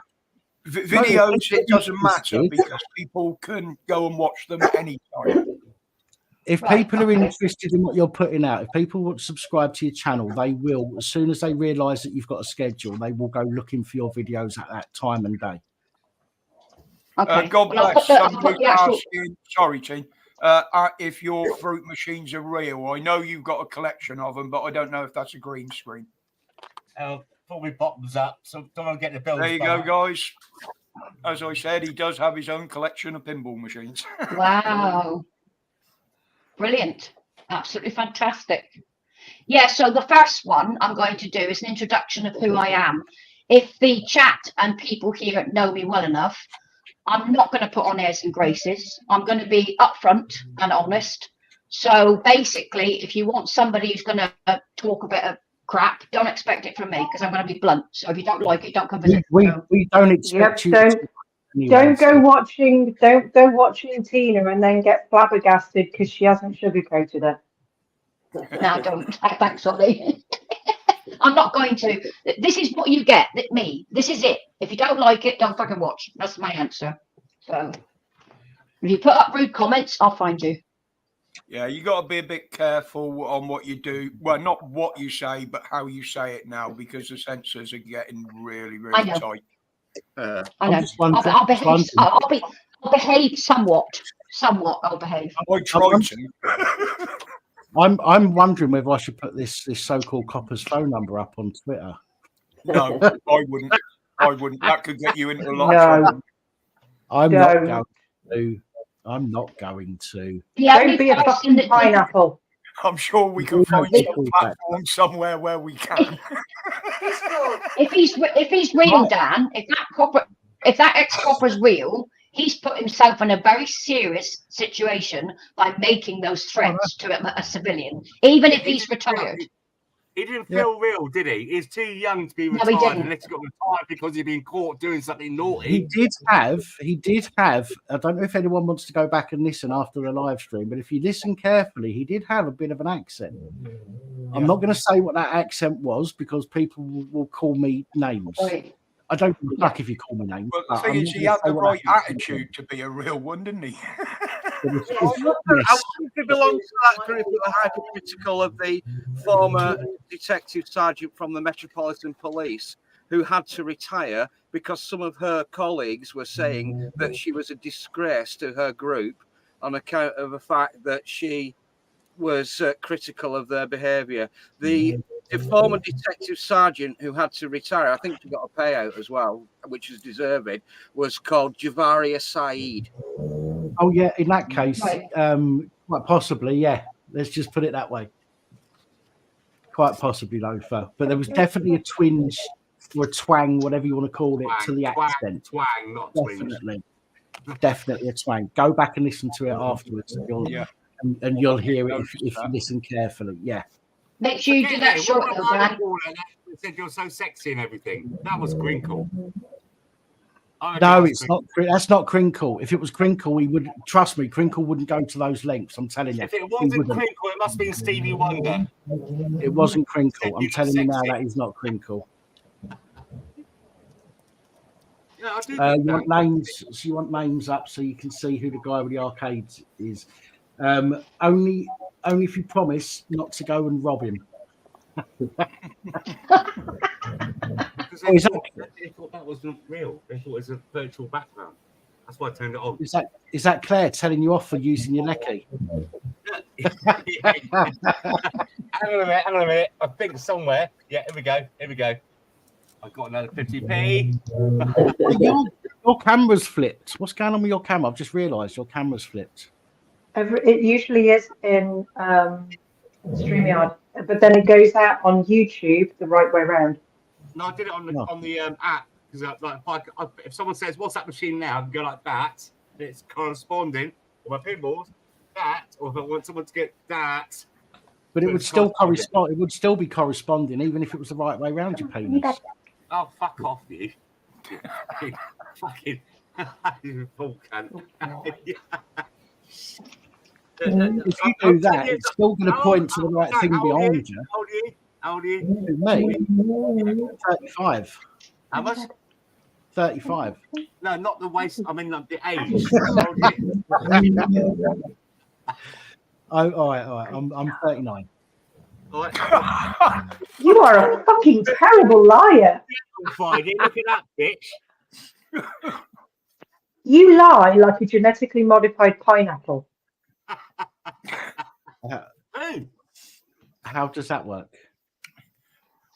Videos, it doesn't matter because people can go and watch them anytime. If people are interested in what you're putting out, if people want to subscribe to your channel, they will, as soon as they realise that you've got a schedule, they will go looking for your videos at that time and day. Okay. God bless. Somebody's asking, sorry, Teen, if your fruit machines are real. I know you've got a collection of them, but I don't know if that's a green screen. Put my bottoms up, so don't get the bills. There you go, guys. As I said, he does have his own collection of pinball machines. Wow. Brilliant. Absolutely fantastic. Yeah, so the first one I'm going to do is an introduction of who I am. If the chat and people here know me well enough, I'm not going to put on airs and graces. I'm going to be upfront and honest. So basically, if you want somebody who's going to talk a bit of crap, don't expect it from me because I'm going to be blunt. So if you don't like it, don't come visit. We don't expect you. Don't go watching Tina and then get flabbergasted because she hasn't sugarcoated it. No, don't. Thanks, Ollie. I'm not going to. This is what you get. Me. This is it. If you don't like it, don't fucking watch. That's my answer. So if you put up rude comments, I'll find you. Yeah, you got to be a bit careful on what you do. Well, not what you say, but how you say it now, because the censors are getting really, really tight. I know. I'll behave somewhat. I'll behave. I try to. I'm wondering whether I should put this so-called copper's phone number up on Twitter. No, I wouldn't. That could get you into a lot of trouble. I'm not going to. Don't be a fucking pineapple. I'm sure we can find some platform somewhere where we can. If he's real, Dan, if that ex-copper's real, he's put himself in a very serious situation by making those threats to a civilian, even if he's retired. He didn't feel real, did he? He's too young to be retired unless he got retired because he'd been caught doing something naughty. He did have. I don't know if anyone wants to go back and listen after the live stream, but if you listen carefully, he did have a bit of an accent. I'm not going to say what that accent was because people will call me names. I don't give a fuck if you call me names. Well, the thing is, he had the right attitude to be a real one, didn't he? I wonder if he belongs to that group that are hypercritical of the former detective sergeant from the Metropolitan Police who had to retire because some of her colleagues were saying that she was a disgrace to her group on account of the fact that she was critical of their behaviour. The former detective sergeant who had to retire, I think she got a payout as well, which is deserved, was called Javaria Saeed. Oh, yeah, in that case, quite possibly, yeah. Let's just put it that way. Quite possibly, Lofa. But there was definitely a twinge or a twang, whatever you want to call it, to the accent. Twang, not definitely. Definitely a twang. Go back and listen to it afterwards. And you'll hear it if you listen carefully. Yeah. Make sure you do that short, though, Dan. You said you're so sexy and everything. That was Crinkle. No, it's not. That's not Crinkle. If it was Crinkle, we would trust me. Crinkle wouldn't go to those lengths. I'm telling you. If it wasn't Crinkle, it must have been Stevie Wonder. It wasn't Crinkle. I'm telling you now, that is not Crinkle. Yeah, I do you want names? So you want names up so you can see who the guy with the arcades is. Only if you promise not to go and rob him. They thought that wasn't real. They thought it was a virtual background. That's why I turned it on. Is that Claire telling you off for using your lecky? Hang on a minute. I think somewhere. Yeah, here we go. I got another 50p. Your camera's flipped. What's going on with your camera? I've just realised your camera's flipped. It usually is in StreamYard, but then it goes out on YouTube the right way around. No, I did it on the app. Because if someone says, "What's that machine now?" I can go like that. And it's corresponding. Or my pinballs, that. Or if I want someone to get that. But it would still correspond. It would still be corresponding, even if it was the right way around your penis. Oh, fuck off, you! Fucking full cunt. If you do that, it's still going to point to the right thing behind you. How old are you? Me? 35. How much? 35. No, not the waist. I mean, like the age. How old are you? Oh, all right. I'm 39. All right. You are a fucking terrible liar. Friday, look at that bitch. You lie like a genetically modified pineapple. How does that work?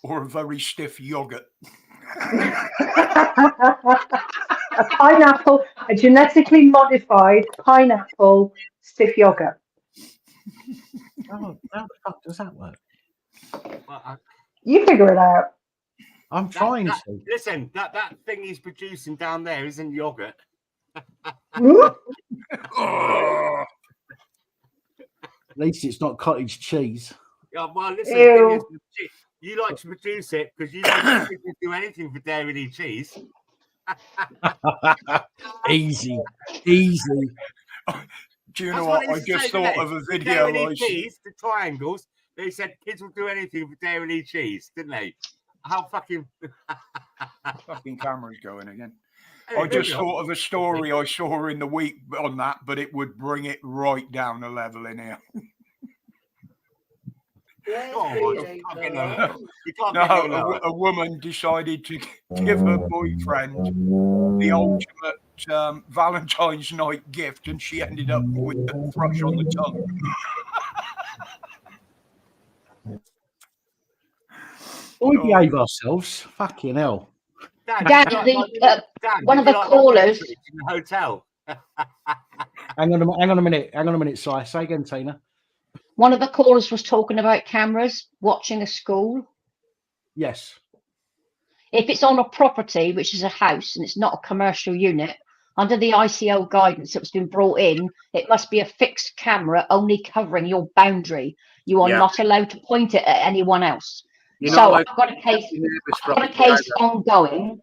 Or a very stiff yogurt. A pineapple, a genetically modified pineapple stiff yogurt. How the fuck does that work? Well, You figure it out. I'm trying to. Listen, that thing he's producing down there isn't yogurt. At least it's not cottage cheese. Yeah, well, listen, you like to produce it because you don't do anything for dairy cheese. Easy. Do you know what? I just thought of a video. Dairy cheese, the triangles. They said kids will do anything for dairy cheese, didn't they? How fucking camera's going again. I just thought of a story I saw in the week on that, but it would bring it right down a level in here. A woman decided to give her boyfriend the ultimate Valentine's night gift, and she ended up with the thrush on the tongue. We behave ourselves. Fucking hell. Dan, one of the callers in the hotel. Hang on a minute, Si. Say again, Tina. One of the callers was talking about cameras watching a school. Yes. If it's on a property, which is a house, and it's not a commercial unit, under the ICO guidance that's been brought in, it must be a fixed camera only covering your boundary. You are not allowed to point it at anyone else. I've got a case ongoing.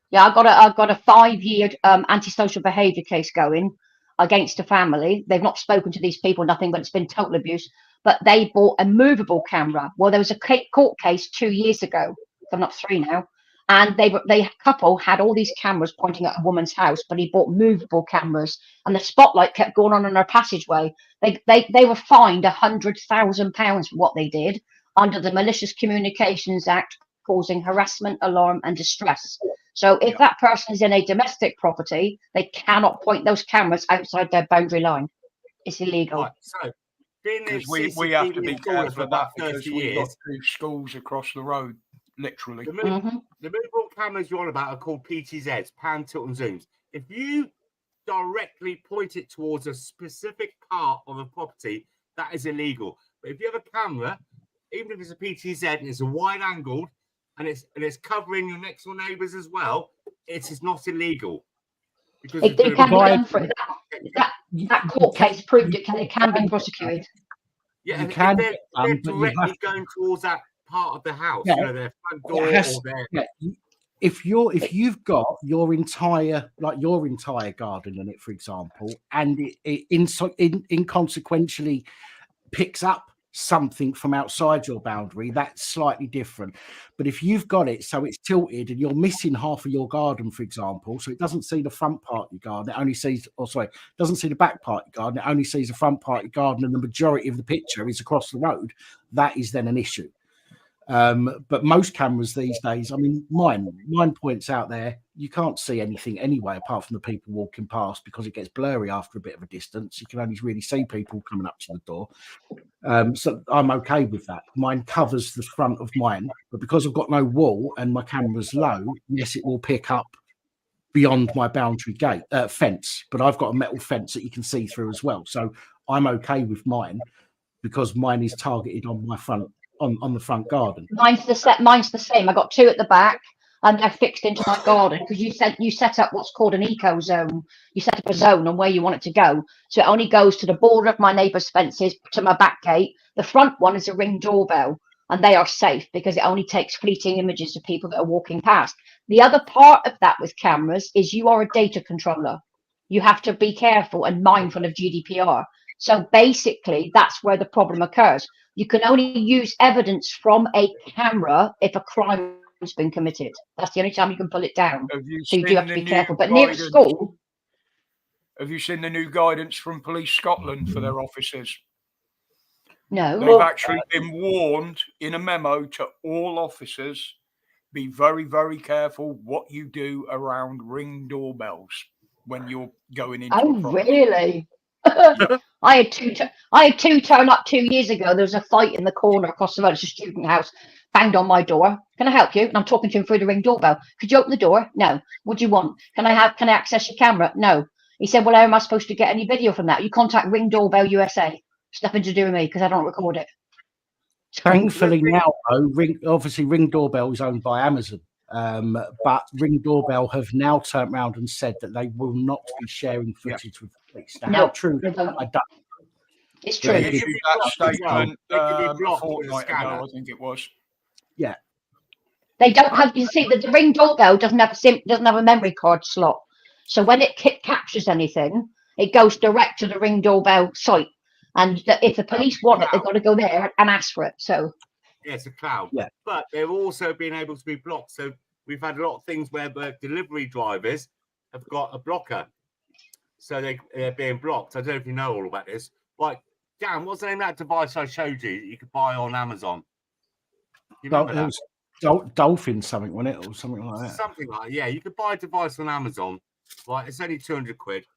Yeah, I've got a 5-year antisocial behaviour case going against a family. They've not spoken to these people, nothing, but it's been total abuse. But they bought a movable camera. Well, there was a court case 2 years ago, coming up 3 now, and the couple had all these cameras pointing at a woman's house, but he bought movable cameras, and the spotlight kept going on in their passageway. They were fined £100,000 for what they did under the Malicious Communications Act, causing harassment, alarm, and distress. So if that person is in a domestic property, they cannot point those cameras outside their boundary line. It's illegal. Right, so because we have to be careful of that because we've got 2 schools across the road, literally. The movable cameras you're on about are called PTZs, pan, tilt, and zooms. If you directly point it towards a specific part of a property, that is illegal. But if you have a camera, even if it's a PTZ and it's a wide angled and it's covering your next door neighbours as well, it is not illegal. Because it can be done for that court case proved it can be prosecuted. Yeah, and they're directly going towards that part of the house, their front door or their. If you've got your entire garden in it, for example, and it inconsequentially picks up something from outside your boundary, that's slightly different. But if you've got it so it's tilted and you're missing half of your garden, for example, so it doesn't see the front part of your garden, it only sees, doesn't see the back part of your garden, it only sees the front part of your garden, and the majority of the picture is across the road, that is then an issue. But most cameras these days, I mean, mine points out there, you can't see anything anyway apart from the people walking past because it gets blurry after a bit of a distance. You can only really see people coming up to the door. So I'm okay with that. Mine covers the front of mine, but because I've got no wall and my camera's low, yes, it will pick up beyond my boundary fence, but I've got a metal fence that you can see through as well. So I'm okay with mine because mine is targeted on my front. On the front garden. Mine's the same. I got 2 at the back. and they're fixed into my garden because you set up what's called an eco zone. You set up a zone on where you want it to go, so it only goes to the border of my neighbour's fences to my back gate. The front one is a Ring doorbell, and they are safe because it only takes fleeting images of people that are walking past. The other part of that with cameras is you are a data controller. You have to be careful and mindful of GDPR. So basically, that's where the problem occurs. You can only use evidence from a camera if a crime has been committed. That's the only time you can pull it down. So you do have to be careful. But near school... Have you seen the new guidance from Police Scotland for their officers? No. They've actually been warned in a memo to all officers, be very, very careful what you do around Ring doorbells when you're going into a property. Really? I had two turn up 2 years ago. There was a fight in the corner across the road. It's a student house. Banged on my door. Can I help you? And I'm talking to him through the Ring doorbell. Could you open the door? No. What do you want? Can I access your camera? No. He said, well, how am I supposed to get any video from that? You contact Ring Doorbell USA. It's nothing to do with me because I don't record it. Thankfully now, though, Ring Doorbell is owned by Amazon. But Ring Doorbell have now turned around and said that they will not be sharing footage with the police. Now, how true? I don't know. It's true. They issued that statement a fortnight ago, I think it was. Yeah. They don't have. You see, the Ring Doorbell doesn't have a memory card slot. So when it captures anything, it goes direct to the Ring Doorbell site. And if the police want it, they've got to go there and ask for it. So yeah, it's a cloud. Yeah. But they've also been able to be blocked. So we've had a lot of things where delivery drivers have got a blocker. So they're being blocked. I don't know if you know all about this. Like, Dan, what's the name of that device I showed you that you could buy on Amazon? You remember that? It was Dolphin something, wasn't it? Or something like that. Something like that. Yeah, you could buy a device on Amazon. Right, it's only 200 quid.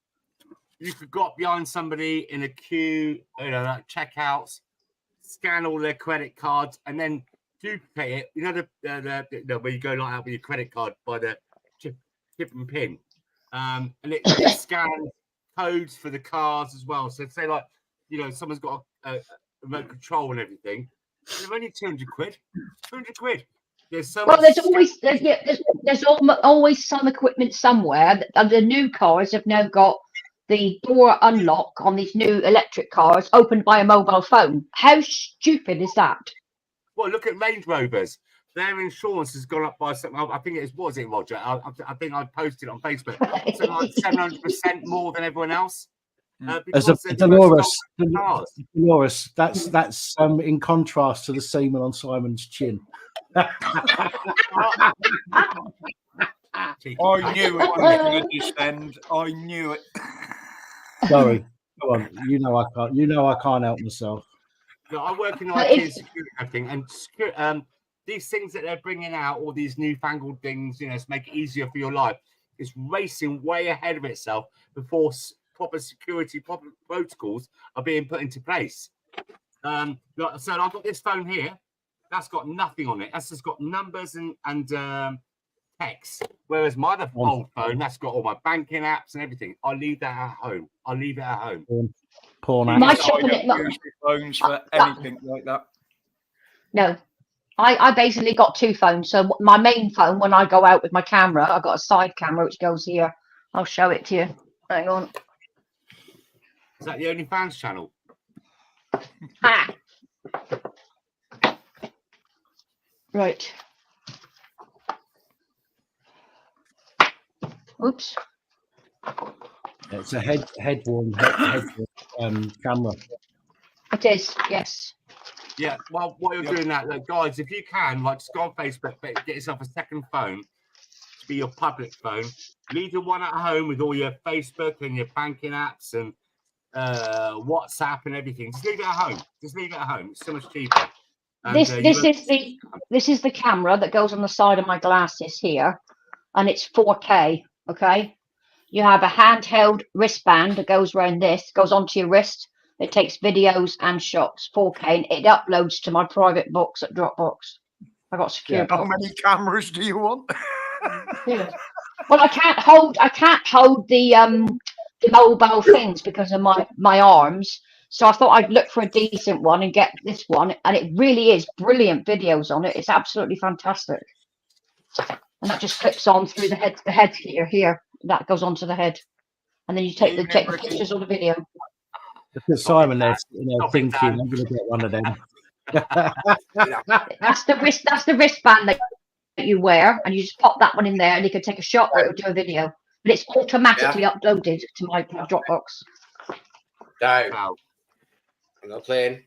You could go up behind somebody in a queue, like checkouts, scan all their credit cards, and then duplicate it. You know the where you go like that with your credit card by the chip and pin, and it scans codes for the cars as well. So say like someone's got a remote control and everything. They're only 200 quid. 200 quid. There's always some equipment somewhere. The new cars have now got the door unlock on these new electric cars opened by a mobile phone. How stupid is that? Well, look at Range Rovers. Their insurance has gone up by something. I think what was it, Roger? I think I posted on Facebook. Something like 700% more than everyone else. Dolores, that's in contrast to the semen on Simon's chin. I knew it was going to descend. I knew it. Sorry, come on. I can't help myself. No, I work in IT security, I think, and these things that they're bringing out, all these newfangled things, to make it easier for your life, is racing way ahead of itself before proper security protocols are being put into place. So I've got this phone here. That's got nothing on it. That's just got numbers and text. Whereas my other old phone, that's got all my banking apps and everything. I leave that at home. Porn apps. I don't use my phones for anything like that. No. I basically got two phones. So my main phone, when I go out with my camera, I've got a side camera which goes here. I'll show it to you. Hang on. Is that the OnlyFans channel? Ah. Right. Oops. It's a head-worn camera. It is, yes. Yeah, well, while you're doing that, guys, if you can, just go on Facebook, get yourself a second phone to be your public phone. Leave the one at home with all your Facebook and your banking apps and WhatsApp and everything. Just leave it at home. It's so much cheaper. And, this is the camera that goes on the side of my glasses here, and it's 4K. Okay, you have a handheld wristband that goes around this, goes onto your wrist. It takes videos and shots, 4K, and it uploads to my private box at Dropbox. I got secure. How many cameras do you want? Yeah. Well, I can't hold the mobile things because of my arms. So I thought I'd look for a decent one and get this one, and it really is brilliant videos on it. It's absolutely fantastic. and that just clips on through the head here. That goes onto the head, and then you take the pictures or the video. Look at Simon there, thinking, I'm going to get one of them. That's the wristband that you wear, and you just pop that one in there, and you can take a shot or it'll do a video. But it's automatically uploaded to my Dropbox. No, I'm not playing.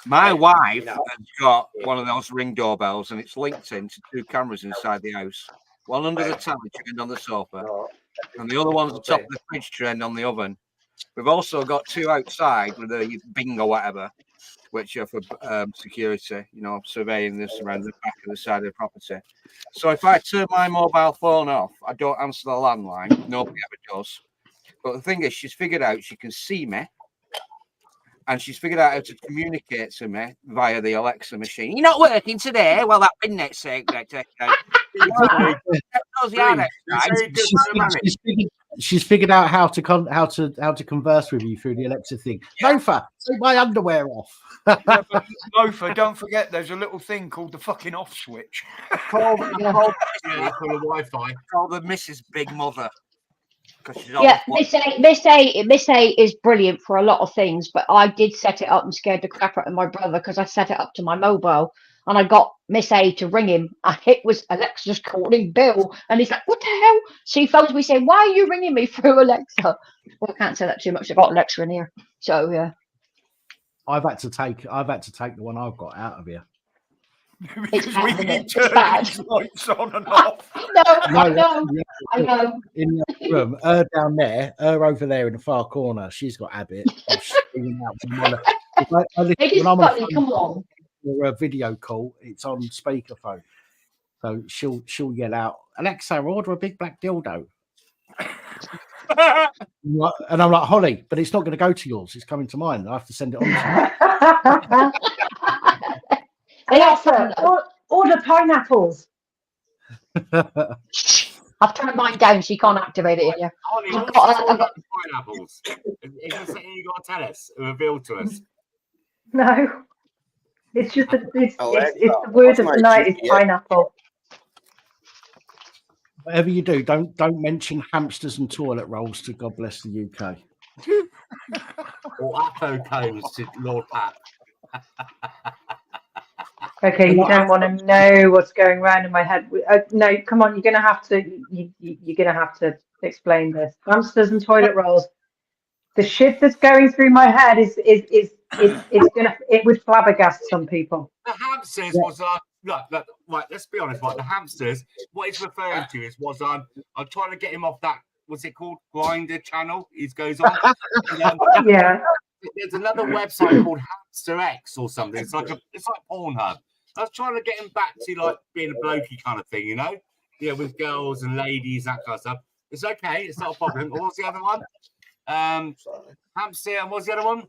My wife has got one of those Ring doorbells, and it's linked into 2 cameras inside the house. One under the telly turned on the sofa, and the other one's on top of the fridge turned on the oven. We've also got 2 outside with a Bing or whatever, which are for security, surveying this around the back of the side of the property. So if I turn my mobile phone off, I don't answer the landline. Nobody ever does. But the thing is, she's figured out she can see me, and she's figured out how to communicate to me via the Alexa machine. You're not working today? Well, that bin next sake. She's figured out how to converse with you through the Alexa thing. Loafer, take my underwear off. Loafer, don't forget there's a little thing called the fucking off switch. Call the Wi-Fi. Call the Mrs. Big Mother. Yeah, Miss A is brilliant for a lot of things, but I did set it up and scared the crap out of my brother because I set it up to my mobile, and I got Miss A to ring him, and it was Alexa's calling Bill, and he's like, "What the hell?" So he phones me saying, "Why are you ringing me through Alexa?" Well, I can't say that too much. I've got Alexa in here, so yeah. I've had to take the one I've got out of here. Because we can turn these lights on and off. I know. In the room, her down there, her over there in the far corner, she's got habit of screaming out. When I'm on a video call, it's on speakerphone, so she'll yell out, "Alexa, order a big black dildo." And I'm like, "Holly, but it's not going to go to yours. It's coming to mine. I have to send it on to you." Alexa, order pineapples. I've turned mine down, so you can't activate it here. Holly, I've got pineapples. Is there something you got to tell us, reveal to us? No, it's just it's the word of the night is pineapple. Whatever you do, don't mention hamsters and toilet rolls to God bless the UK. Or Appo cones to Lord Pat. Okay, you don't want to know what's going around in my head. No, come on, you're gonna have to explain this. Hamsters and toilet rolls. The shit that's going through my head it would flabbergast some people. The hamsters was look, right, let's be honest, right? The hamsters, what he's referring to was I'm trying to get him off that, what's it called? Grinder channel he goes on. Yeah. There's another website called Hamster X or something. It's like Pornhub. I was trying to get him back to like being a blokey kind of thing, Yeah, with girls and ladies, that kind of stuff. It's okay, it's not a problem. What was the other one? Hamster, and what's the other one?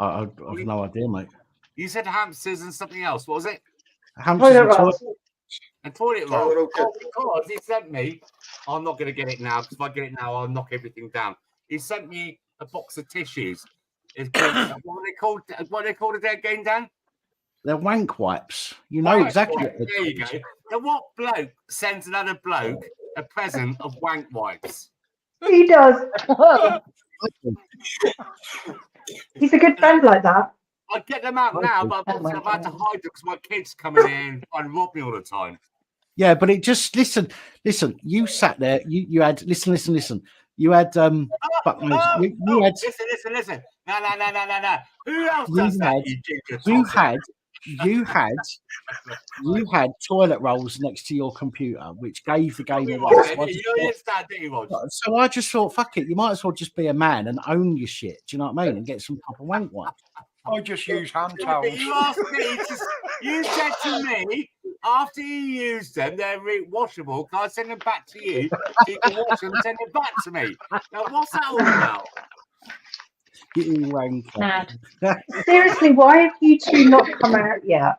I've no idea, mate. You said hamsters and something else. What was it? Hamsters and toilet rolls. Because he sent me, I'm not going to get it now, because if I get it now, I'll knock everything down. He sent me a box of tissues. It's called, what are they called again, Dan? They're wank wipes. You know exactly. There you go. Now, what bloke sends another bloke a present of wank wipes? He does. He's a good friend like that. I'd get them out now, but I've had to hide them because my kids coming in and rob me all the time. Yeah, but it just listen. You sat there. You had listen. You had Listen. No. Who else does that? You had toilet rolls next to your computer, which gave the game away. So I just thought, fuck it, you might as well just be a man and own your shit. Do you know what I mean? And get some proper wank wipes. I just use hand towels. You said to me after you used them, they're washable. Can I send them back to you? So you can wash them and send them back to me. Now, what's that all about? You wanker. Seriously, why have you two not come out yet?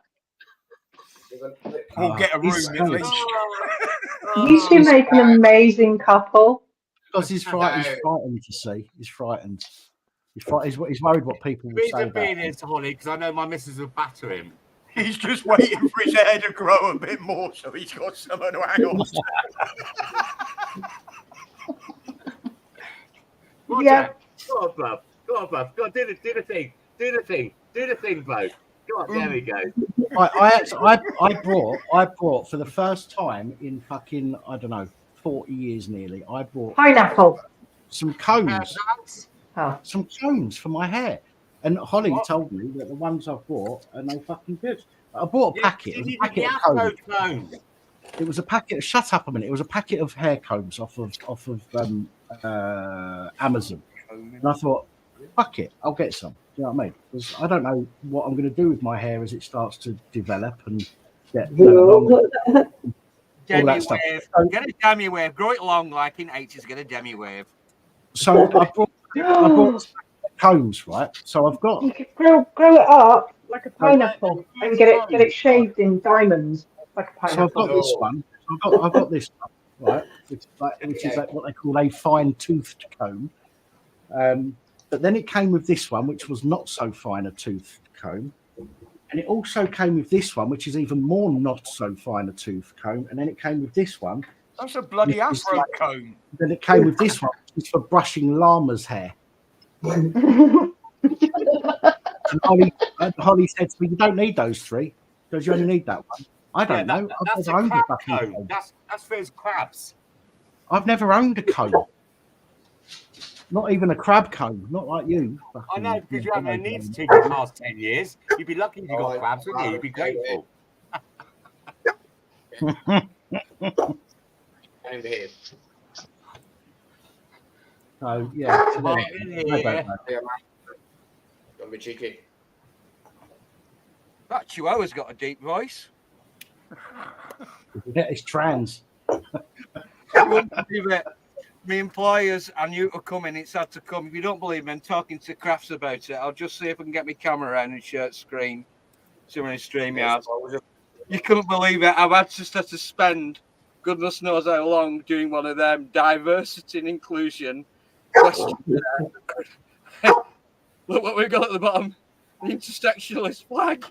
We'll get a room at least. You two make an amazing couple. Because he's frightened to see. He's frightened. He's worried what people will say about him. Holly, because I know my missus will batter him. He's just waiting for his hair to grow a bit more, so he's got someone to hang on to. Yeah. Go on, Bob. Go on, Bob. Go on, do the thing. Do the thing, Bo. Go on, there we go. I brought for the first time in fucking, I don't know, 40 years nearly, I brought Pineapple. some combs. Some combs for my hair. And Holly told me that the ones I've bought are no fucking good. I bought a packet. It was a packet of combs. It was a packet. Shut up a minute. It was a packet of hair combs off of Amazon. And I thought, fuck it, I'll get some. Do you know what I mean? Because I don't know what I'm going to do with my hair as it starts to develop and get long. Demi wave. Get a demi wave. Grow it long like in 80s. Get a demi wave. So I brought combs, right? So I've got. You could grow it up like a pineapple and get it shaved in diamonds like a pineapple. So I've got this one. I've got this one, right? Which is like what they call a fine-toothed comb. But then it came with this one, which was not so fine a toothed comb. And it also came with this one, which is even more not so fine a tooth comb. And then it came with this one. That's a bloody afro comb. Then it came with this one, which is for brushing llama's hair. And Holly said to me, "You don't need those three because you only need that one." I don't know. That's a crab comb. That's for his crabs. I've never owned a comb. Not even a crab comb. Not like you. I know, because you haven't needed to for the past 10 years. You'd be lucky if you got crabs, wouldn't you? You'd be grateful. Over here. So, yeah. Don't be cheeky. That Chihuahua's got a deep voice. Yeah, it's trans. My employers, I knew it would come in. It's had to come. If you don't believe me, I'm talking to Crafts about it. I'll just see if I can get my camera around and share screen. See when I stream out. You couldn't believe it. I've just had to spend goodness knows how long doing one of them diversity and inclusion questions. Look what we've got at the bottom. The intersectionalist flag.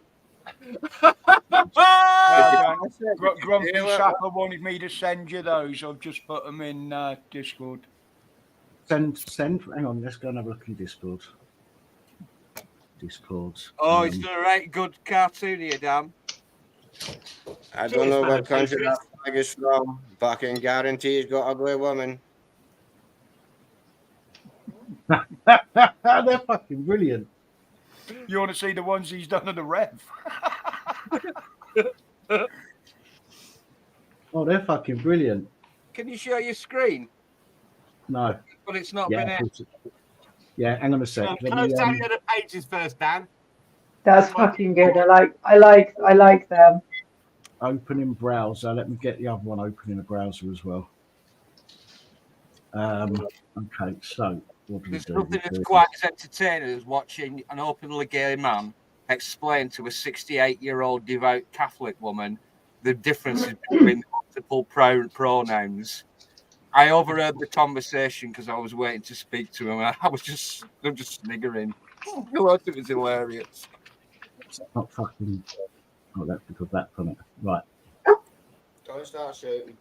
Grumpy Sapper wanted me to send you those. I've just put them in Discord. Send. Hang on, let's go and have a look in Discord. Oh, it's got a right good cartoon here, Dan. I don't know what country that flag is from, but I can guarantee he's got ugly women. They're fucking brilliant. You want to see the ones he's done at the Rev? Oh, they're fucking brilliant. Can you share your screen? No. But it's not been it. Yeah, hang on a sec. Close down the other pages first, Dan. That's fucking good. I like them. Open in browser. Let me get the other one open in a browser as well. Okay, so what do we There's do? nothing that's quite as entertaining as watching an openly gay man explain to a 68-year-old devout Catholic woman the differences between multiple pronouns. I overheard the conversation because I was waiting to speak to him. I'm just sniggering. I thought it was hilarious. It's not fucking. Oh, that's because that's on it. Right. Don't start shooting.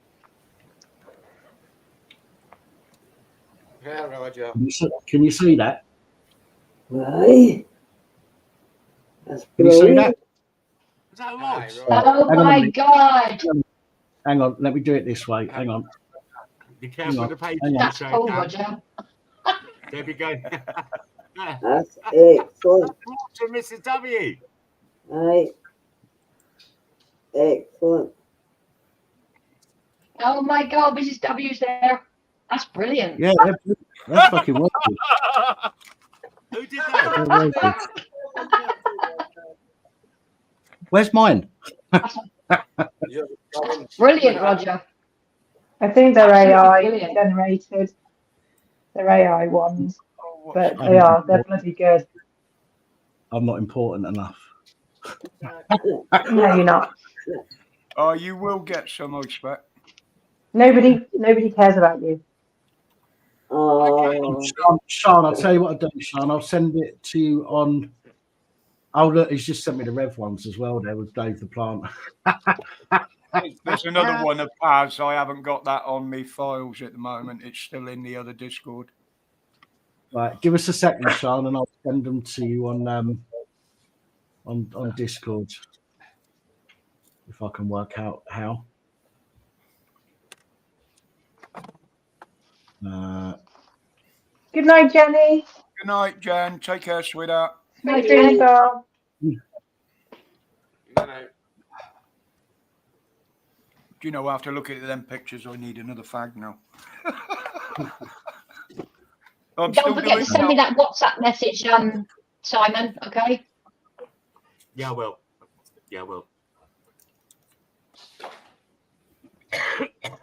Yeah, Roger. Can you see that? Right. That's Can you see that? Is that right? Oh my God. Hang on, let me do it this way. Hang on. Be careful with the page. That's cool, Roger. There we go. That's excellent. To Mrs. W. Right. Excellent. Oh my God, Mrs. W's there. That's brilliant. Yeah, that's fucking wonderful. Who did that? Where's mine? Brilliant, Roger. I think they're Absolutely AI brilliant. generated. They're AI ones, but they're bloody good. I'm not important enough. No, you're not. Oh, you will get some, I expect. Nobody cares about you. Oh. Sean, I'll tell you what I'll do, Sean. I'll send it to you on Oh, look, he's just sent me the Rev ones as well there with Dave the Plant. There's another one of Paz. I haven't got that on me files at the moment. It's still in the other Discord. Right, give us a second, Sean, and I'll send them to you on Discord. If I can work out how. Good night, Jenny. Good night, Jen. Take care, sweetheart. Thank you, Carl. Do you know, after looking at them pictures, I need another fag now. Don't forget to send me that WhatsApp message, Simon, okay? Yeah, I will. Yeah, I will.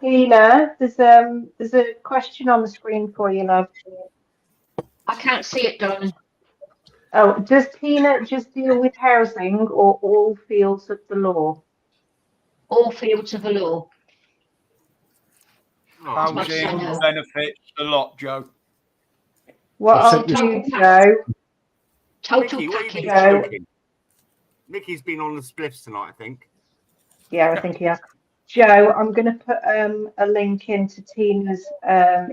Tina, there's a question on the screen for you, love. I can't see it, darling. Oh, does Tina just deal with housing or all fields of the law? All fields of the law. Housing benefits a lot, Joe. What I'll do, Joe. Total Mickey, what package. are you doing? Mickey's been on the spliffs tonight, I think. Yeah, I think he has. Joe, I'm going to put a link into Tina's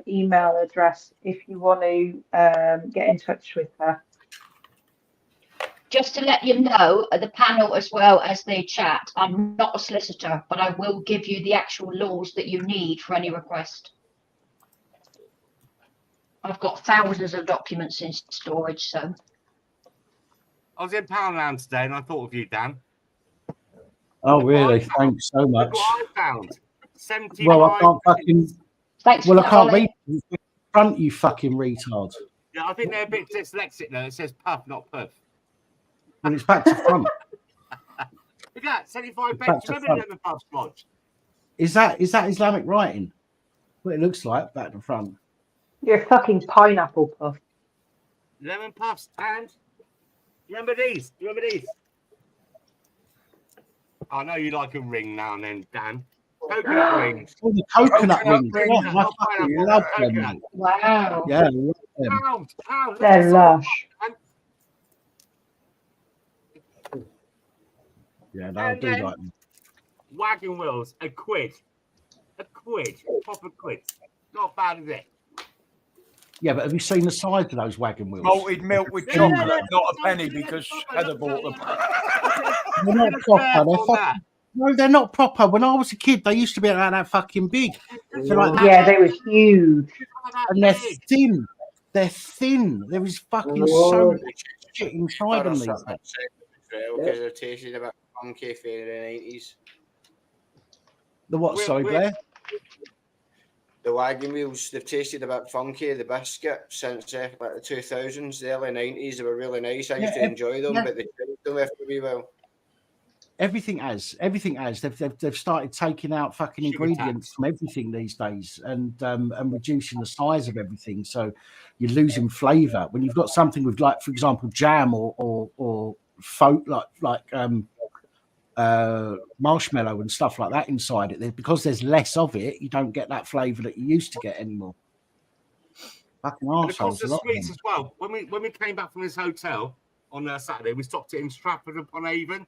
email address if you want to get in touch with her. Just to let you know, the panel as well as the chat, I'm not a solicitor, but I will give you the actual laws that you need for any request. I've got thousands of documents in storage, so. I was in Poundland today and I thought of you, Dan. Oh, really? Thanks so much. Look what I found. 75. Well, I can't fucking. Thanks well, for I can't that, read it in front, you fucking retard. Yeah, I think they're a bit dyslexic now. It says puff, not puff. Well, it's back to front. Look at that, 75 It's back pence. to Remember front. 11 puffs, Lodge? Is that Islamic writing? What it looks like back to front. You're a fucking pineapple puff. 11 puffs, and remember these? Remember these? I know you like a ring now and then, Dan. Coconut rings. Oh, the coconut rings. rings. Oh, I fucking love them. Coconut. Mate. Wow. Yeah, I love them. Pound. They're lush. Yeah, I do like them. Wagon wheels, a quid. A quid. Proper quid. Not bad, is it? Yeah, but have you seen the size of those wagon wheels? Malted milk with chocolate, not a penny, because Heather bought them. They're not proper. No, they're not proper. When I was a kid, they used to be like that fucking big. Yeah, they were huge. And they're thin. They're thin. There is fucking so much shit inside them these days. Because they're tasted a bit funky for the 90s. The what, sorry, Blair? The wagon wheels, they've tasted a bit funky, the biscuit, since like the 2000s, the early 90s. They were really nice. I used to enjoy them, but they changed them after a wee while. Everything has. They've started taking out fucking ingredients from everything these days, and reducing the size of everything. So you're losing flavour when you've got something with, like, for example, jam or folk like marshmallow and stuff like that inside it. Because there's less of it, you don't get that flavour that you used to get anymore. Fucking arseholes. The sweets as well. When we came back from this hotel on Saturday, we stopped it in Stratford upon Avon.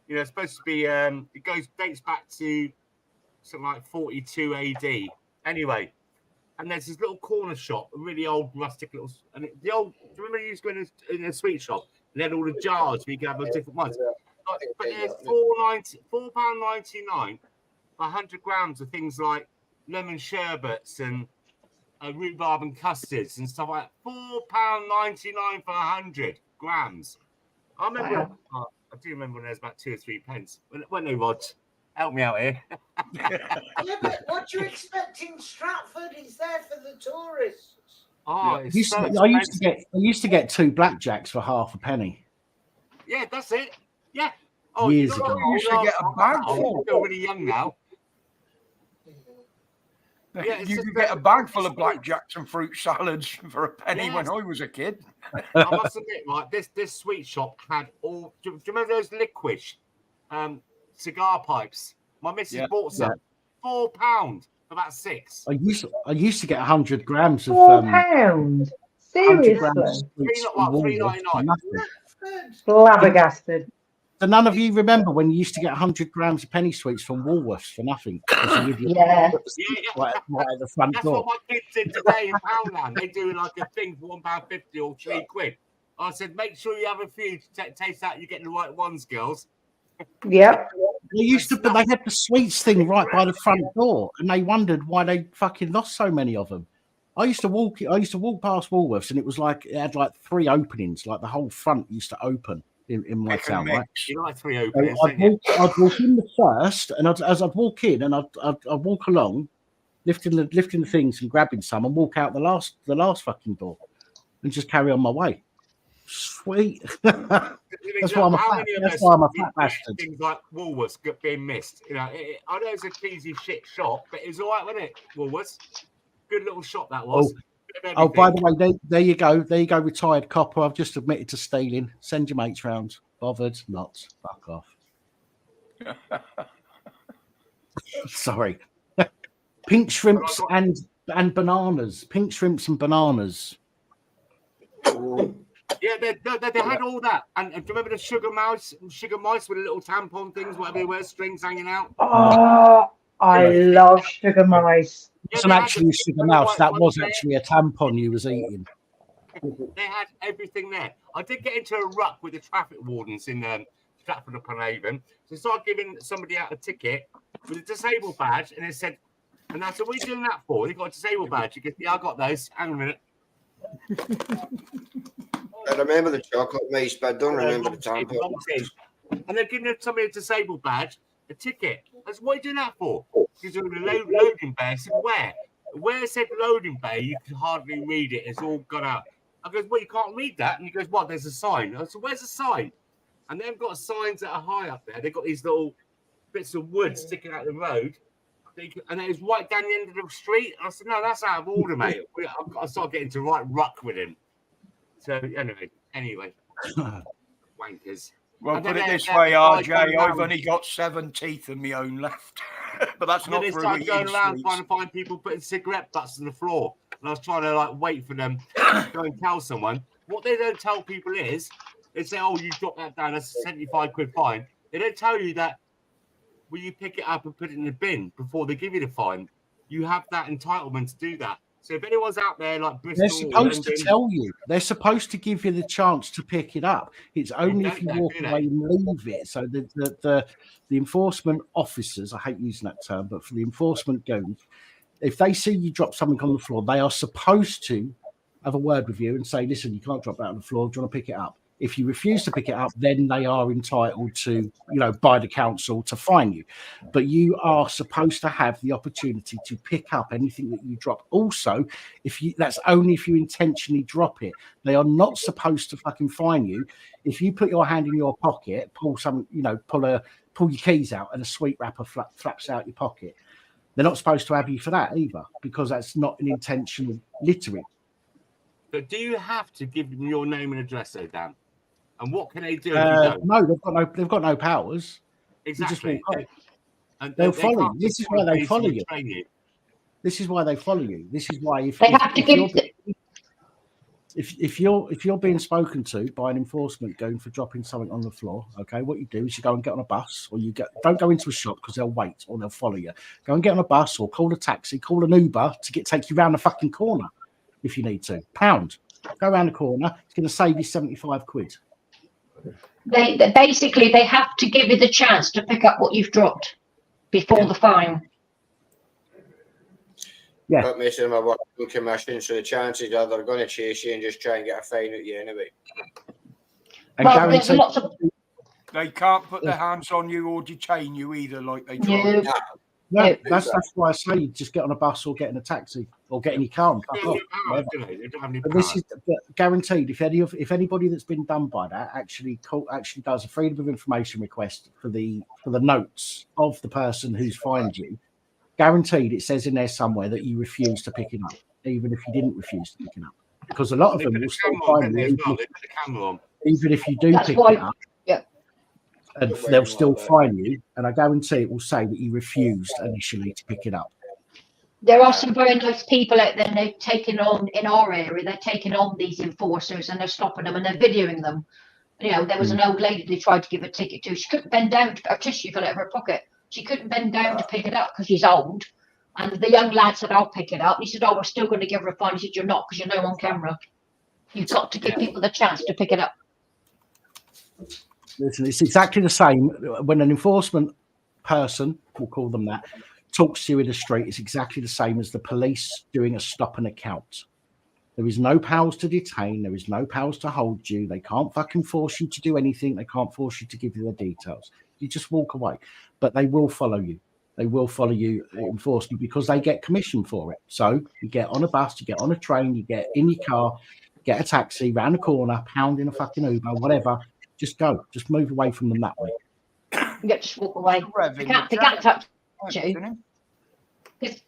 You know, it's supposed to be. It dates back to something like 42 AD. Anyway, and there's this little corner shop, a really old rustic little. And the old. Do you remember you used to go in a sweet shop and they had all the jars where you could have the different ones. But they're £4.99 for 100 grams of things like lemon sherbets and rhubarb and custards and stuff like that. £4.99 for 100 grams. I remember. Wow. I do remember when there was about 2 or 3 pence. When they Rod, help me out here. Yeah, but what do you expect in Stratford? It's there for the tourists. Oh, I used to get 2 blackjacks for half a penny. Yeah, that's it. Yeah. Oh, Years you know ago. what? You used to get a bag full. I'm still really young now. Yeah, you could get a bag full of blackjacks and fruit salads for a penny when I was a kid. I must admit, right, this sweet shop had all. Do you remember those liquid cigar pipes? My missus bought some. £4 for about 6. I used to get 100 grams of £4? Seriously? £3.99. Flabbergasted. So none of you remember when you used to get 100 grams of penny sweets from Woolworths for nothing? Yeah. Right at the front That's door. what my kids did today in Poundland. They do like a thing for £1.50 or £3. I said, make sure you have a few to taste out. You get the right ones, girls. Yep. They had the sweets thing right by the front door, and they wondered why they fucking lost so many of them. I used to walk past Woolworths, and it was like it had like 3 openings, like the whole front used to open in my town, right? You like 3 openings, So don't you? I'd walk in the first, and as I'd walk in, and I'd walk along, lifting the things and grabbing some, and walk out the last fucking door, and just carry on my way. Sweet. That's why I'm a fat bastard. Things like Woolworths being missed. You know, I know it's a cheesy shit shop, but it was all right, wasn't it? Woolworths, good little shop that was. Oh, by the way, there you go, retired copper. I've just admitted to stealing. Send your mates round. Bothered not. Fuck off. Sorry. Pink shrimps and bananas. Pink shrimps and bananas. Yeah, they had all that. And do you remember the sugar mice with the little tampon things, whatever they were, strings hanging out? Oh, I love sugar mice. It wasn't actually a sugar mouse. That was actually a tampon you was eating. They had everything there. I did get into a ruck with the traffic wardens in Stratford-upon-Avon. So I started giving somebody out a ticket with a disabled badge, and they said, and I said, what are you doing that for? They got a disabled badge. He goes, yeah, I got those. Hang on a minute. I remember the chocolate mice, but I don't remember the tampon. And they're giving somebody a disabled badge a ticket. I said, what are you doing that for? He's doing a loading bay. I said, where? Where it said loading bay, you can hardly read it. It's all gone out. I goes, well, you can't read that. And he goes, what? There's a sign. I said, where's the sign? And they've got signs that are high up there. They've got these little bits of wood sticking out the road. And it was right down the end of the street. I said, no, that's out of order, mate. I started getting to right ruck with him. So anyway, wankers. Well, put it this way, RJ, I've only got 7 teeth of my own left. But that's not for me. Going around trying to find people putting cigarette butts on the floor. And I was trying to wait for them to go and tell someone. What they don't tell people is, they say, oh, you dropped that down, that's a £75 fine. They don't tell you that when you pick it up and put it in the bin before they give you the fine, you have that entitlement to do that. So if anyone's out there like Bristol, they're supposed to tell you. They're supposed to give you the chance to pick it up. It's only if you walk away and leave it. So the enforcement officers, I hate using that term, but for the enforcement goons, if they see you drop something on the floor, they are supposed to have a word with you and say, listen, you can't drop that on the floor. Do you want to pick it up? If you refuse to pick it up, then they are entitled to, by the council to fine you. But you are supposed to have the opportunity to pick up anything that you drop. Also, that's only if you intentionally drop it. They are not supposed to fucking fine you. If you put your hand in your pocket, pull your keys out, and a sweet wrapper flaps out your pocket, they're not supposed to have you for that either, because that's not an intentional littering. But do you have to give them your name and address, though, Dan? And what can they do if you don't? No, they've got no powers. Exactly. They'll follow you. This is why they follow you. This is why they follow you. This is why if you're being spoken to by an enforcement going for dropping something on the floor, okay, what you do is you go and get on a bus, or don't go into a shop because they'll wait or they'll follow you. Go and get on a bus or call a taxi, call an Uber to take you round the fucking corner if you need to. £1. Go around the corner. It's going to save you £75. They basically have to give you the chance to pick up what you've dropped before the fine. Yeah. But most of them are working commission, so the chances are they're going to chase you and just try and get a fine at you anyway. Well, there's lots of... They can't put their hands on you or detain you either, like they try. No, that's why I say just get on a bus or get in a taxi or get in your car. But this is guaranteed. If anybody that's been done by that actually does a freedom of information request for the notes of the person who's fined you, guaranteed it says in there somewhere that you refuse to pick it up, even if you didn't refuse to pick it up, because a lot of them will still fine you, even if you do pick it up. And they'll still fine you, and I guarantee it will say that you refused initially to pick it up. There are some very nice people out there, and they've taken on, in our area, they're taking on these enforcers and they're stopping them and they're videoing them. You know, there was an old lady they tried to give a ticket to. She couldn't bend down. Her tissue fell out of her pocket. She couldn't bend down to pick it up because she's old. And the young lad said, "I'll pick it up." And he said, "Oh, we're still going to give her a fine." He said, "You're not, because you're now on camera. You've got to give people the chance to pick it up." Listen, it's exactly the same when an enforcement person, we'll call them that, talks to you in the street. It's exactly the same as the police doing a stop and account. There is no powers to detain. There is no powers to hold you. They can't fucking force you to do anything. They can't force you to give you the details. You just walk away. But they will follow you. They will follow you, enforce you, because they get commission for it. So you get on a bus, you get on a train, you get in your car, get a taxi, round the corner, pound in a fucking Uber, whatever. Just go. Just move away from them that way. Yeah, just walk away. They can't touch you. Because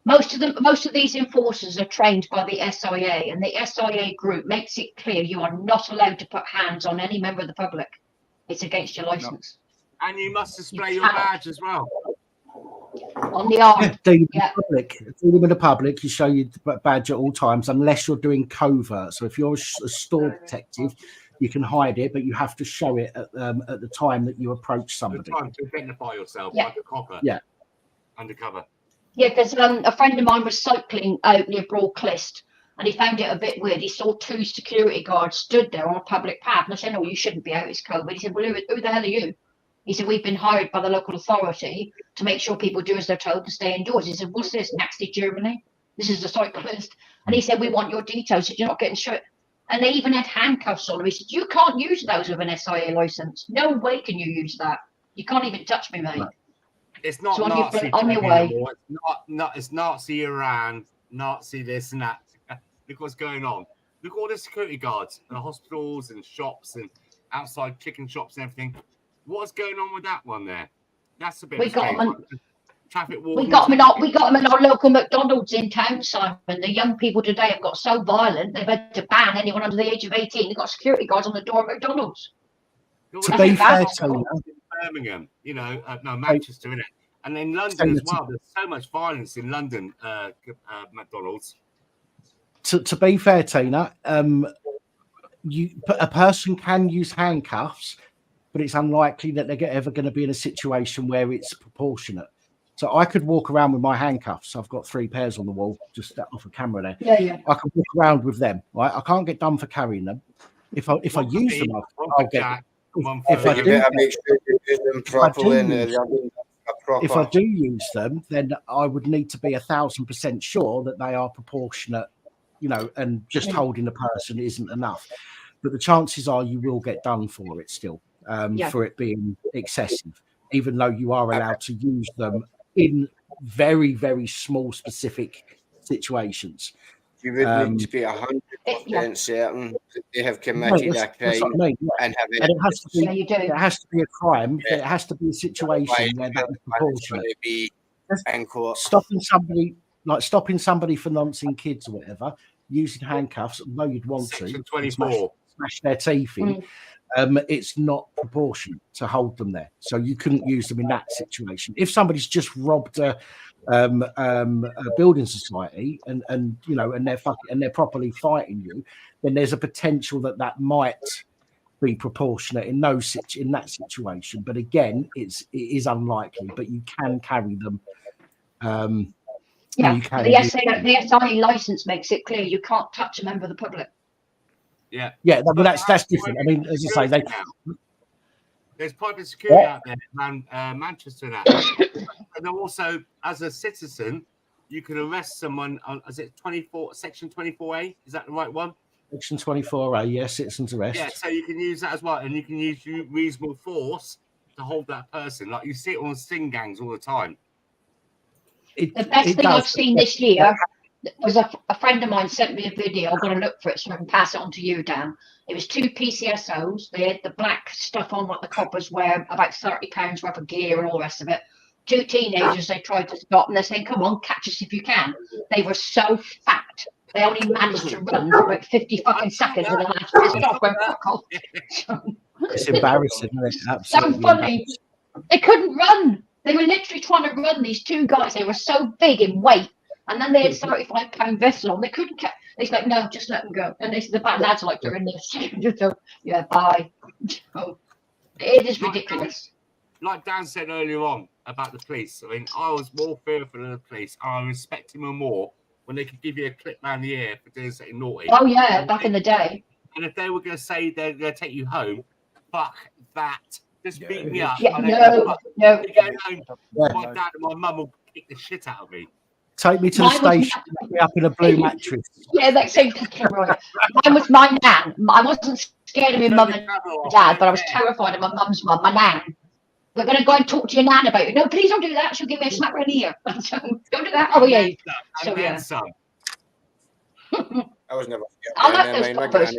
most of these enforcers are trained by the SIA, and the SIA group makes it clear you are not allowed to put hands on any member of the public. It's against your license. And you must display your badge as well. On the arm. Dealing with the public, you show your badge at all times, unless you're doing covert. So if you're a store detective, you can hide it, but you have to show it at the time that you approach somebody. Time to identify yourself like a copper. Yeah. Undercover. Yeah, because a friend of mine was cycling out near Broadclist, and he found it a bit weird. He saw 2 security guards stood there on a public path, and I said, "No, you shouldn't be out. It's COVID." He said, "Well, who the hell are you?" He said, "We've been hired by the local authority to make sure people do as they're told and stay indoors." He said, "What's this, Nazi Germany? This is a cyclist." And he said, "We want your details." He said, "You're not getting shot." And they even had handcuffs on him. He said, "You can't use those with an SIA license. No way can you use that. You can't even touch me, mate." It's not So Nazi on your way. anymore. It's Nazi Iran, Nazi this and that. Look what's going on. Look at all the security guards in hospitals and shops and outside chicken shops and everything. What's going on with that one there? That's a bit. We got them. Traffic We got them in our local McDonald's in town, Simon. The young people today have got so violent they've had to ban anyone under the age of 18. They've got security guards on the door of McDonald's. To be fair, Tony, Birmingham, Manchester, innit? And in London as well. There's so much violence in London, McDonald's. To be fair, Tina, a person can use handcuffs, but it's unlikely that they're ever going to be in a situation where it's proportionate. So I could walk around with my handcuffs. I've got 3 pairs on the wall, just off a camera there. Yeah. I can walk around with them. Right? I can't get done for carrying them. If I use them, I'll get. If I do, make sure you use them properly. If I do use them, then I would need to be 1,000% sure that they are proportionate, and just holding the person isn't enough. But the chances are you will get done for it still, for it being excessive, even though you are allowed to use them in very, very small, specific situations. You would need to be 100% certain that they have committed a crime and have it. And it has to be. It has to be a crime. It has to be a situation where that is proportionate. Stopping somebody for nonsense kids or whatever, using handcuffs, although you'd want Section to 24. smash their teeth in. It's not proportionate to hold them there, so you couldn't use them in that situation. If somebody's just robbed a building society and they're properly fighting you, then there's a potential that might be proportionate in that situation. But again, it is unlikely. But you can carry them. The SIA license makes it clear you can't touch a member of the public. Yeah. Yeah, but that's different. I mean, as I say, there's private security out there around Manchester now. And also, as a citizen, you can arrest someone on, is it Section 24A? Is that the right one? Section 24A, yes, citizen's arrest. Yeah, so you can use that as well. And you can use reasonable force to hold that person. Like you see it on sting gangs all the time. The best thing I've seen this year was a friend of mine sent me a video. I've got to look for it so I can pass it on to you, Dan. It was 2 PCSOs. They had the black stuff on like the coppers wear, about £30 worth of gear and all the rest of it. 2 teenagers they tried to stop, and they're saying, "Come on, catch us if you can." They were so fat. They only managed to run for about 50 fucking seconds, and the last pissed off went fuck off. It's embarrassing, isn't it? Absolutely so funny. They couldn't run. They were literally trying to run, these 2 guys. They were so big in weight. And then they had £35 vests on. They couldn't He's like, no, just let them go. And the bad lads are like, they're in this. Just go, yeah, bye. Oh, it is ridiculous. Like Dan said earlier on about the police, I mean, I was more fearful of the police. I respect them more when they could give you a clip round the ear for doing something naughty. Oh, yeah, back in the day. And if they were going to say they're going to take you home, fuck that. Just beat me up. Yeah, no. No. Going home, my dad and my mum will kick the shit out of me. Take me to the station, put me up in a blue mattress. Yeah, that's exactly right. Mine was my nan. I wasn't scared of my mum and dad, but I was terrified of my mum's mum, my nan. We're going to go and talk to your nan about it. No, please don't do that. She'll give me a smack right in the ear. So, don't do that. Oh, yeah. So, yeah. I was never I like those coppers.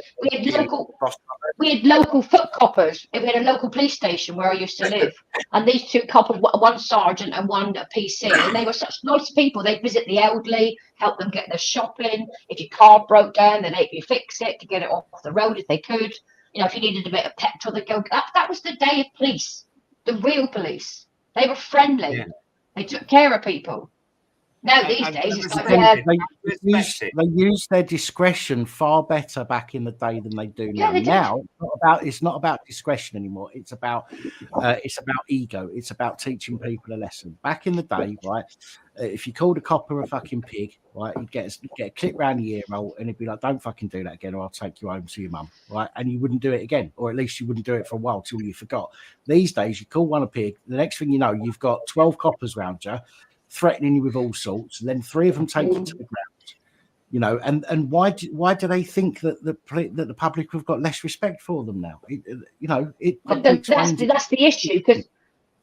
We had local foot coppers. We had a local police station where I used to live. And these two coppers, one sergeant and one PC, and they were such nice people. They'd visit the elderly, help them get their shopping. If your car broke down, they'd help you fix it to get it off the road if they could. You know, if you needed a bit of petrol, they'd go. That was the day of police, the real police. They were friendly. Yeah. They took care of people. No, these days it's like, they use their discretion far better back in the day than they do now. Now it's not about discretion anymore. It's about ego. It's about teaching people a lesson. Back in the day, right? If you called a copper a fucking pig, right, you'd get a clip round the ear roll, and he'd be like, "Don't fucking do that again, or I'll take you home to your mum," right? And you wouldn't do it again, or at least you wouldn't do it for a while till you forgot. These days, you call one a pig. The next thing you know, you've got 12 coppers round you, threatening you with all sorts, and then 3 of them take you to the ground. You know, and why do they think that the public have got less respect for them now? That's the issue. Because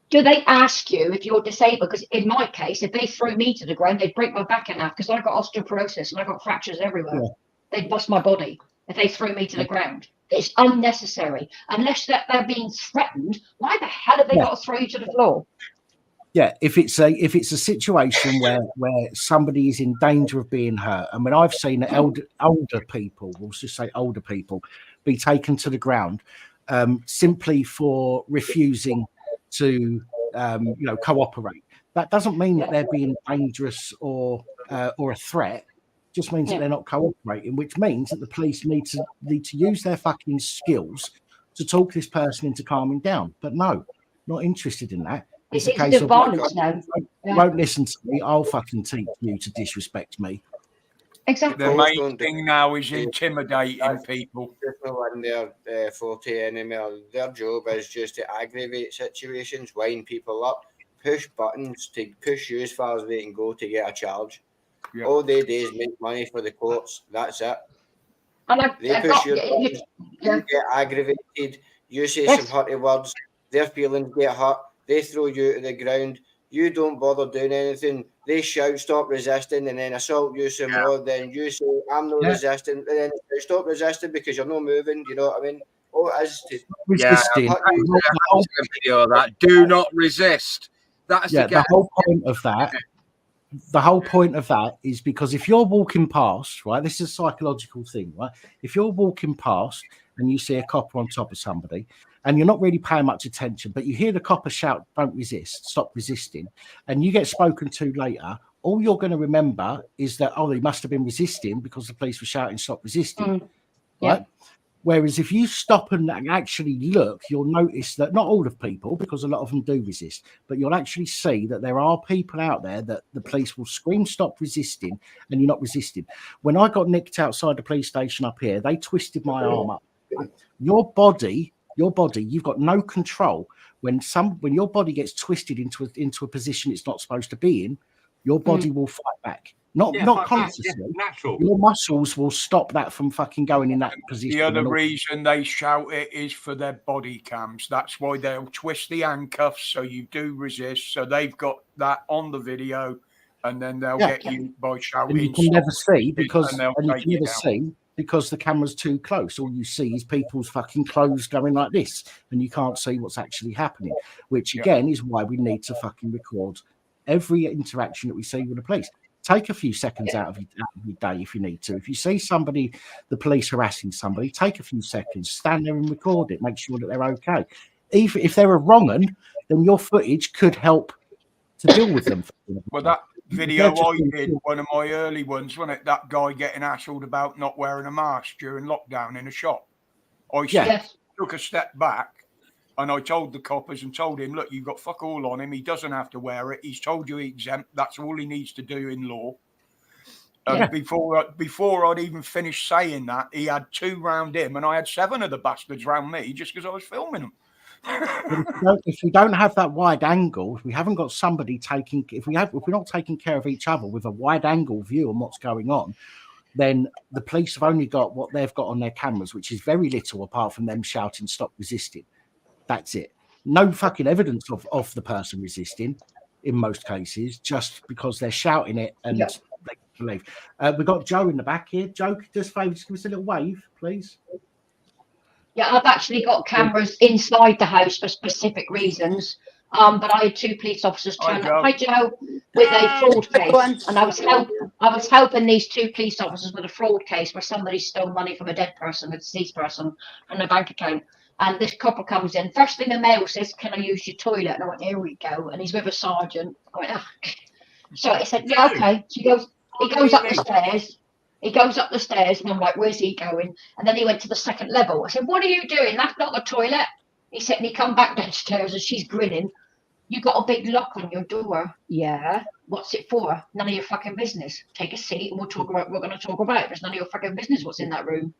do they ask you if you're disabled? Because in my case, if they threw me to the ground, they'd break my back in half because I got osteoporosis and I got fractures everywhere. Yeah. They'd bust my body if they threw me to the ground. It's unnecessary. Unless they're being threatened, why the hell have they got to throw you to the floor? Yeah, if it's a situation where somebody is in danger of being hurt, and when I've seen older people, we'll just say older people, be taken to the ground simply for refusing to cooperate, that doesn't mean that they're being dangerous or a threat. It just means that they're not cooperating, which means that the police need to use their fucking skills to talk this person into calming down. But no, not interested in that. It's a case of violence now. Won't listen to me. I'll fucking teach you to disrespect me. Exactly. The main thing now is intimidating people. When they're 40 anymore, their job is just to aggravate situations, wind people up, push buttons to push you as far as they can go to get a charge. Yep. All they do is make money for the courts. That's it. They push your buttons, you get aggravated, you say some hurty words, their feelings get hurt. They throw you to the ground. You don't bother doing anything. They shout, "Stop resisting," and then assault you some more. Then you say, "I'm not resisting," and then they stop resisting because you're not moving. You know what I mean? All it is to resisting. Do not resist. That's the whole point of that. The whole point of that is because if you're walking past, right, this is a psychological thing, right? If you're walking past and you see a copper on top of somebody, and you're not really paying much attention, but you hear the copper shout, "Don't resist, stop resisting," and you get spoken to later, all you're going to remember is that, oh, they must have been resisting because the police were shouting, "Stop resisting." Right? Whereas if you stop and actually look, you'll notice that not all of people, because a lot of them do resist, but you'll actually see that there are people out there that the police will scream, "Stop resisting," and you're not resisting. When I got nicked outside the police station up here, they twisted my arm up. Your body, you've got no control. When your body gets twisted into a position it's not supposed to be in, your body will fight back. Not consciously. Natural. Your muscles will stop that from fucking going in that position. The other reason they shout it is for their body cams. That's why they'll twist the handcuffs so you do resist. So they've got that on the video, and then they'll get you by shouting. And you can never see because the camera's too close. All you see is people's fucking clothes going like this, and you can't see what's actually happening, which again is why we need to fucking record every interaction that we see with the police. Take a few seconds out of your day if you need to. If you see the police harassing somebody, take a few seconds, stand there and record it, make sure that they're okay. If they're a wrong 'un, then your footage could help to deal with them. Well, video I did, one of my early ones, wasn't it? That guy getting hassled about not wearing a mask during lockdown in a shop. I took a step back and I told the coppers and told him, look, you've got fuck all on him. He doesn't have to wear it. He's told you he's exempt. That's all he needs to do in law. Before I'd even finished saying that, he had 2 round him and I had 7 of the bastards round me just because I was filming them. If we don't have that wide angle, if we haven't got somebody taking, if we're not taking care of each other with a wide angle view on what's going on, then the police have only got what they've got on their cameras, which is very little apart from them shouting "stop resisting." That's it. No fucking evidence of the person resisting in most cases, just because they're shouting it and they believe. We've got Joe in the back here. Joe, just favour, just give us a little wave, please. Yeah, I've actually got cameras inside the house for specific reasons. But I had 2 police officers turn up. Hi, Joe, with a fraud case, and I was helping these 2 police officers with a fraud case where somebody stole money from a dead person, a deceased person, from their bank account. And this couple comes in. First thing the male says, "Can I use your toilet?" And I went, "Here we go." And he's with a sergeant. I went, "Ah." So he said, "Yeah, okay." So he goes up the stairs. He goes up the stairs, and I'm like, "Where's he going?" And then he went to the 2nd level. I said, "What are you doing? That's not the toilet." He said, and he come back downstairs, and she's grinning. "You got a big lock on your door." "Yeah." "What's it for?" "None of your fucking business. Take a seat, and we'll talk about what we're going to talk about. There's none of your fucking business what's in that room."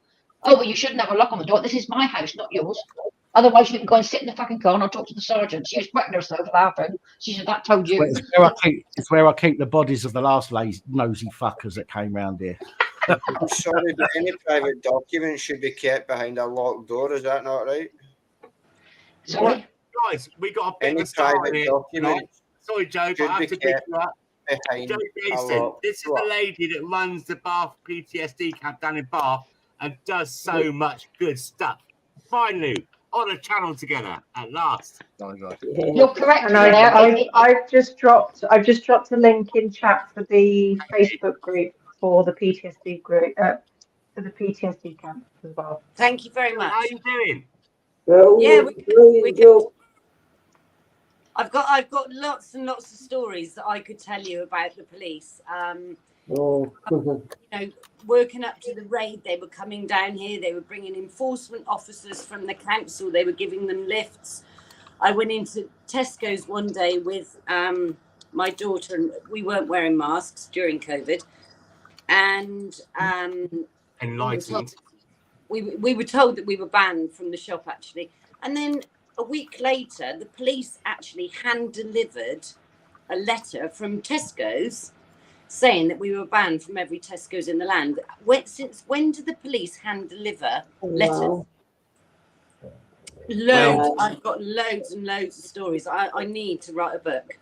"Oh, well, you shouldn't have a lock on the door. This is my house, not yours. Otherwise, you can go and sit in the fucking car and I'll talk to the sergeant." She was wetting herself laughing. She said, "That told you." It's where I keep the bodies of the last nosy fuckers that came round here. I'm sorry, but any private documents should be kept behind a locked door. Is that not right? Sorry? Guys, we got a bit Any of a start private here. documents Sorry, Joe, but I have to pick you up. behind Joe a Jason, locked this is door. the lady that runs the Bath PTSD camp down in Bath and does so much good stuff. Finally, on a channel together at last. You're correct. And I've just dropped a link in chat for the Facebook group for the PTSD group, for the PTSD camp as well. Thank you very much. How are you doing? Yeah, we can. I've got lots and lots of stories that I could tell you about the police. You know, working up to the raid, they were coming down here. They were bringing enforcement officers from the council. They were giving them lifts. I went into Tesco's one day with my daughter, and we weren't wearing masks during COVID. And we were told that we were banned from the shop, actually. And then a week later, the police actually hand-delivered a letter from Tesco's saying that we were banned from every Tesco's in the land. Since when do the police hand-deliver letters? Loads. I've got loads and loads of stories. I need to write a book.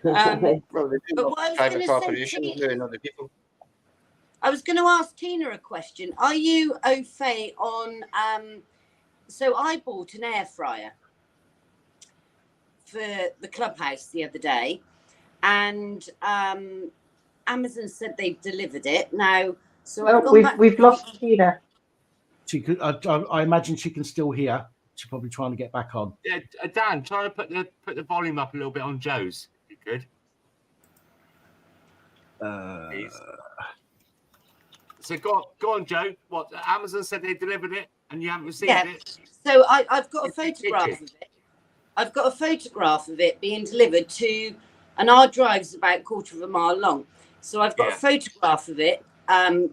Well, they do but not what I was private gonna say, corporations doing other people. I was going to ask Tina a question. Are you au fait on? So I bought an air fryer for the clubhouse the other day, and Amazon said they've delivered it now. So I've gone back. We've lost Tina. She could. I imagine she can still hear. She's probably trying to get back on. Yeah, Dan, try to put the volume up a little bit on Joe's. You could. So go on, Joe. What, Amazon said they delivered it and you haven't received it? So I've got a photograph of it. I've got a photograph of it being delivered to, and our drive's about a quarter of a mile long. So I've got a photograph of it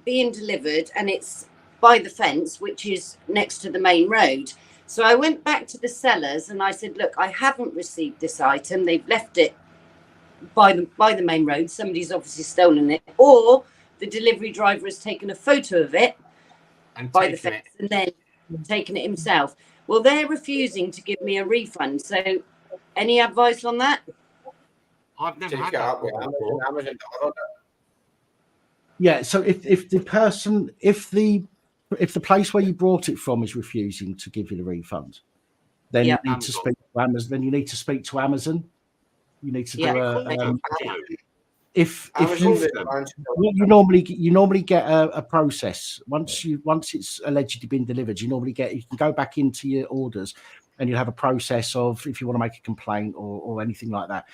being delivered, and it's by the fence, which is next to the main road. So I went back to the sellers and I said, look, I haven't received this item. They've left it by the main road. Somebody's obviously stolen it, or the delivery driver has taken a photo of it and by the fence and then taken it himself. Well, they're refusing to give me a refund. So any advice on that? I've never had that before. Yeah, so if the person, if the place where you brought it from is refusing to give you the refund, then you need to speak to Amazon. Then you need to speak to Amazon. You need to do if you normally get a process once it's allegedly been delivered. You can go back into your orders and you'll have a process of if you want to make a complaint or anything like that.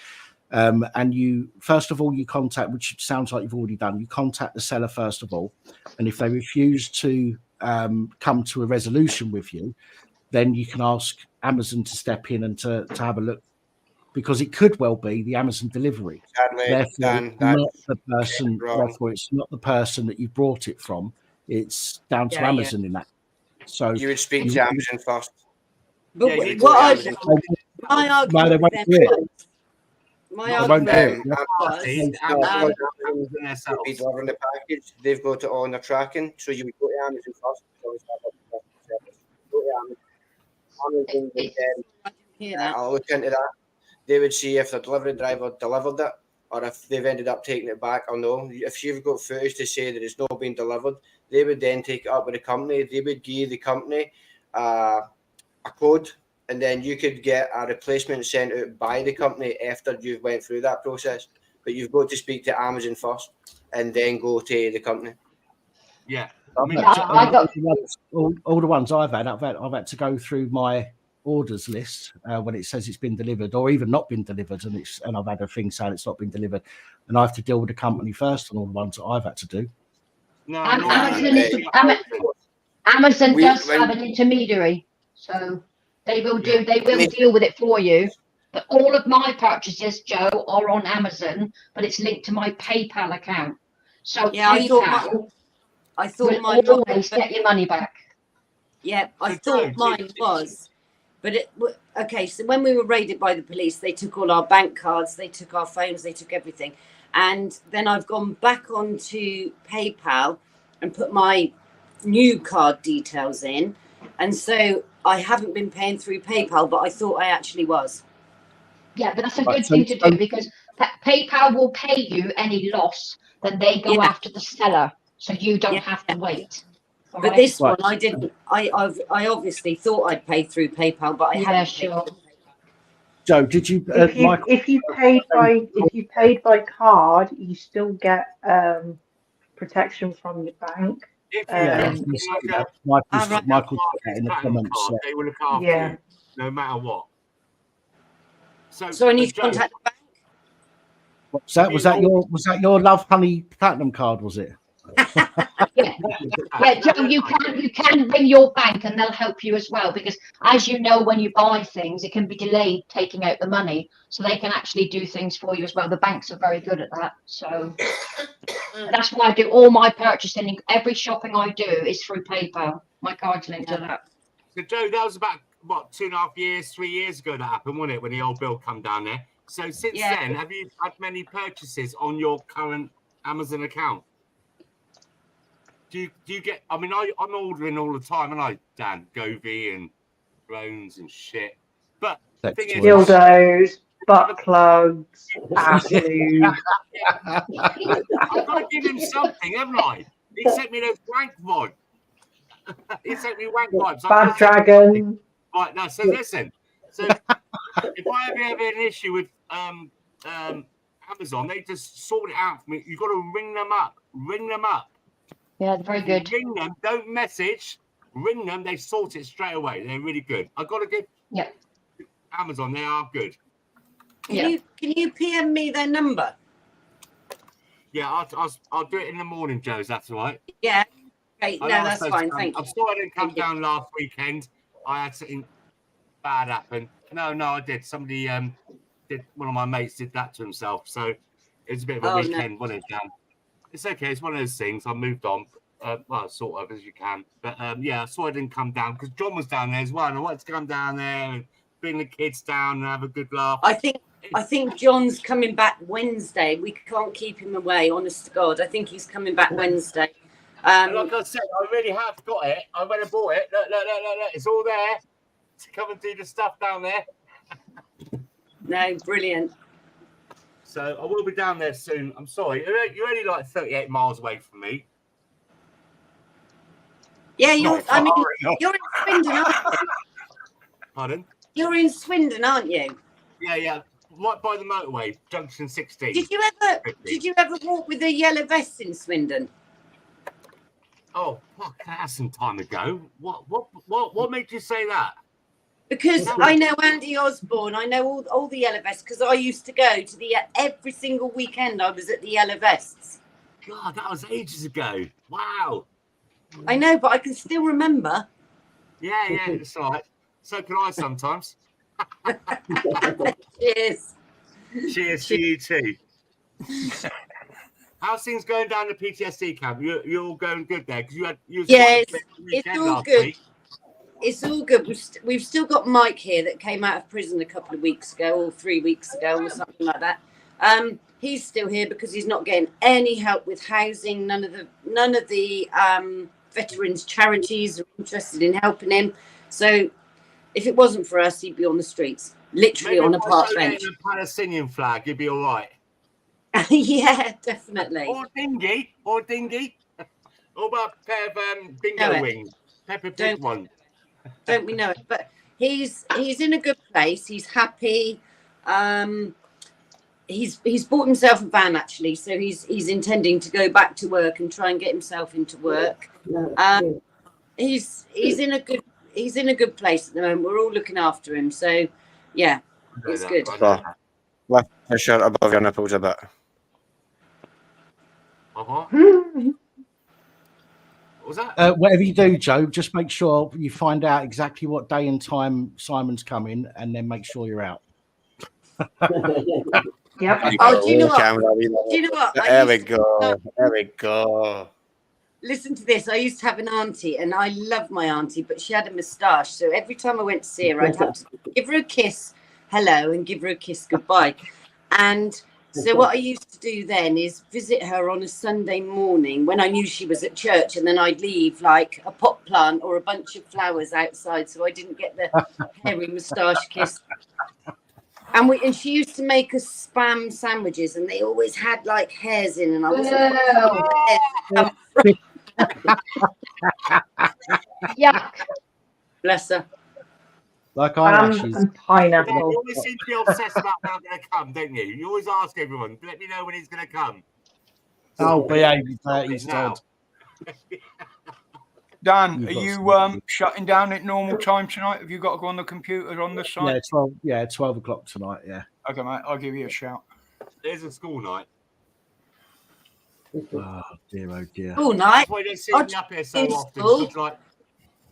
and you first of all you contact, which sounds like you've already done, you contact the seller first of all, and if they refuse to come to a resolution with you, then you can ask Amazon to step in and to have a look, because it could well be the Amazon delivery. Therefore, it's not the person that you brought it from. It's down to Amazon in that. So you would speak to Amazon first. But my argument be delivering the package. They've got it all in their tracking, so you would go to Amazon first. Go to Amazon would then I'll look into that. They would see if the delivery driver delivered it, or if they've ended up taking it back or no. If you've got footage to say that it's not been delivered, they would then take it up with the company. They would give the company a code, and then you could get a replacement sent out by the company after you've went through that process. But you've got to speak to Amazon first and then go to the company. Yeah. All the ones I've had to go through my orders list when it says it's been delivered, or even not been delivered, and I've had a thing saying it's not been delivered, and I have to deal with the company first on all the ones that I've had to do. Amazon does have an intermediary, so they will deal with it for you. But all of my purchases, Joe, are on Amazon, but it's linked to my PayPal account. So PayPal, I thought mine always get your money back. Yeah, I thought mine was. But okay, so when we were raided by the police, they took all our bank cards, they took our phones, they took everything. And then I've gone back onto PayPal and put my new card details in. And so I haven't been paying through PayPal, but I thought I actually was. Yeah, but that's a good thing to do, because PayPal will pay you any loss, then they go after the seller, so you don't have to wait. But this one, I didn't. I obviously thought I'd pay through PayPal, but I hadn't. Sure. Joe, did you? If you paid by card, you still get protection from your bank. Michael put that in the comments. They will look after you, no matter what. So I need to contact the bank. Was that your Love Honey Platinum card? Was it? Yeah, Joe, you can ring your bank and they'll help you as well, because as you know, when you buy things, it can be delayed taking out the money, so they can actually do things for you as well. The banks are very good at that, so that's why I do all my purchasing. Every shopping I do is through PayPal. My card's linked to that. So Joe, that was about 2.5 years, 3 years ago that happened, wasn't it, when the old bill come down there? So since then, have you had many purchases on your current Amazon account? Do you get? I mean, I'm ordering all the time, and Dan Govey and drones and shit. But the thing is, dildos, butt plugs, ass lube. I've got to give him something, haven't I? He sent me those wank vibes. He sent me wank vibes. Bad dragon. Right now, so listen. So if I ever have an issue with Amazon, they just sort it out for me. You've got to ring them up. Ring them up. Yeah, they're very good. Ring them, don't message. Ring them, they sort it straight away. They're really good. I've got to give Amazon, they are good. Can you PM me their number? Yeah, I'll do it in the morning, Joe. Is that all right? Yeah. Okay, no, that's fine. Thank you. I'm sorry I didn't come down last weekend. I had something bad happen. No, I did. Somebody one of my mates did that to himself. So it was a bit of a weekend, wasn't it, Dan? It's okay. It's one of those things. I moved on. Well, sort of, as you can. But I saw I didn't come down because John was down there as well. And I wanted to come down there and bring the kids down and have a good laugh. I think John's coming back Wednesday. We can't keep him away, honest to God. I think he's coming back Wednesday. Like I said, I really have got it. I went and bought it. Look. It's all there to come and do the stuff down there. No, brilliant. So I will be down there soon. I'm sorry. You're only like 38 miles away from me. Yeah, you're in Swindon, aren't you? Pardon? You're in Swindon, aren't you? Yeah. Right by the motorway, junction 16. Did you ever walk with a yellow vest in Swindon? Oh, fuck, that's some time ago. What made you say that? Because I know Andy Osborne, I know all the yellow vests, because I used to go to the every single weekend I was at the yellow vests. God, that was ages ago. Wow. I know, but I can still remember. Yeah, it's all right. So can I sometimes. Cheers. Cheers to you too. How's things going down the PTSD camp? You're all going good there because it's all good. Week. It's all good. We've still got Mike here that came out of prison a couple of weeks ago, or 3 weeks ago, or something like that. He's still here because he's not getting any help with housing. None of the veterans charities are interested in helping him. So if it wasn't for us, he'd be on the streets, literally on a park bench. A Palestinian flag, you'd be all right. Yeah, definitely. Or dinghy. Or about a pair of bingo wings. Pepper Pig one. Don't we know it? But he's in a good place. He's happy. He's bought himself a van actually, so he's intending to go back to work and try and get himself into work. He's in a good place at the moment. We're all looking after him, so yeah, it's good. Lift the shirt above your nipples a bit. What was that? Whatever you do, Joe, just make sure you find out exactly what day and time Simon's coming, and then make sure you're out. Yep. Oh, do you know what? There we go. There we go. Listen to this. I used to have an auntie, and I love my auntie, but she had a moustache. So every time I went to see her, I'd have to give her a kiss, hello, and give her a kiss, goodbye. And so what I used to do then is visit her on a Sunday morning when I knew she was at church, and then I'd leave like a pot plant or a bunch of flowers outside so I didn't get the hairy moustache kiss. And she used to make us spam sandwiches, and they always had like hairs in, and I wasn't. Yuck. Bless her. Like eyelashes. And pineapple. You always seem to be obsessed about when I'm going to come, don't you? You always ask everyone, let me know when he's going to come. Oh, behave, he's told. Dan, are you shutting down at normal time tonight? Have you got to go on the computer on the site? Yeah, 12 o'clock tonight, yeah. Okay, mate, I'll give you a shout. There's a school night. Oh, dear, oh, dear. School night? Why don't see me up here so often? Like,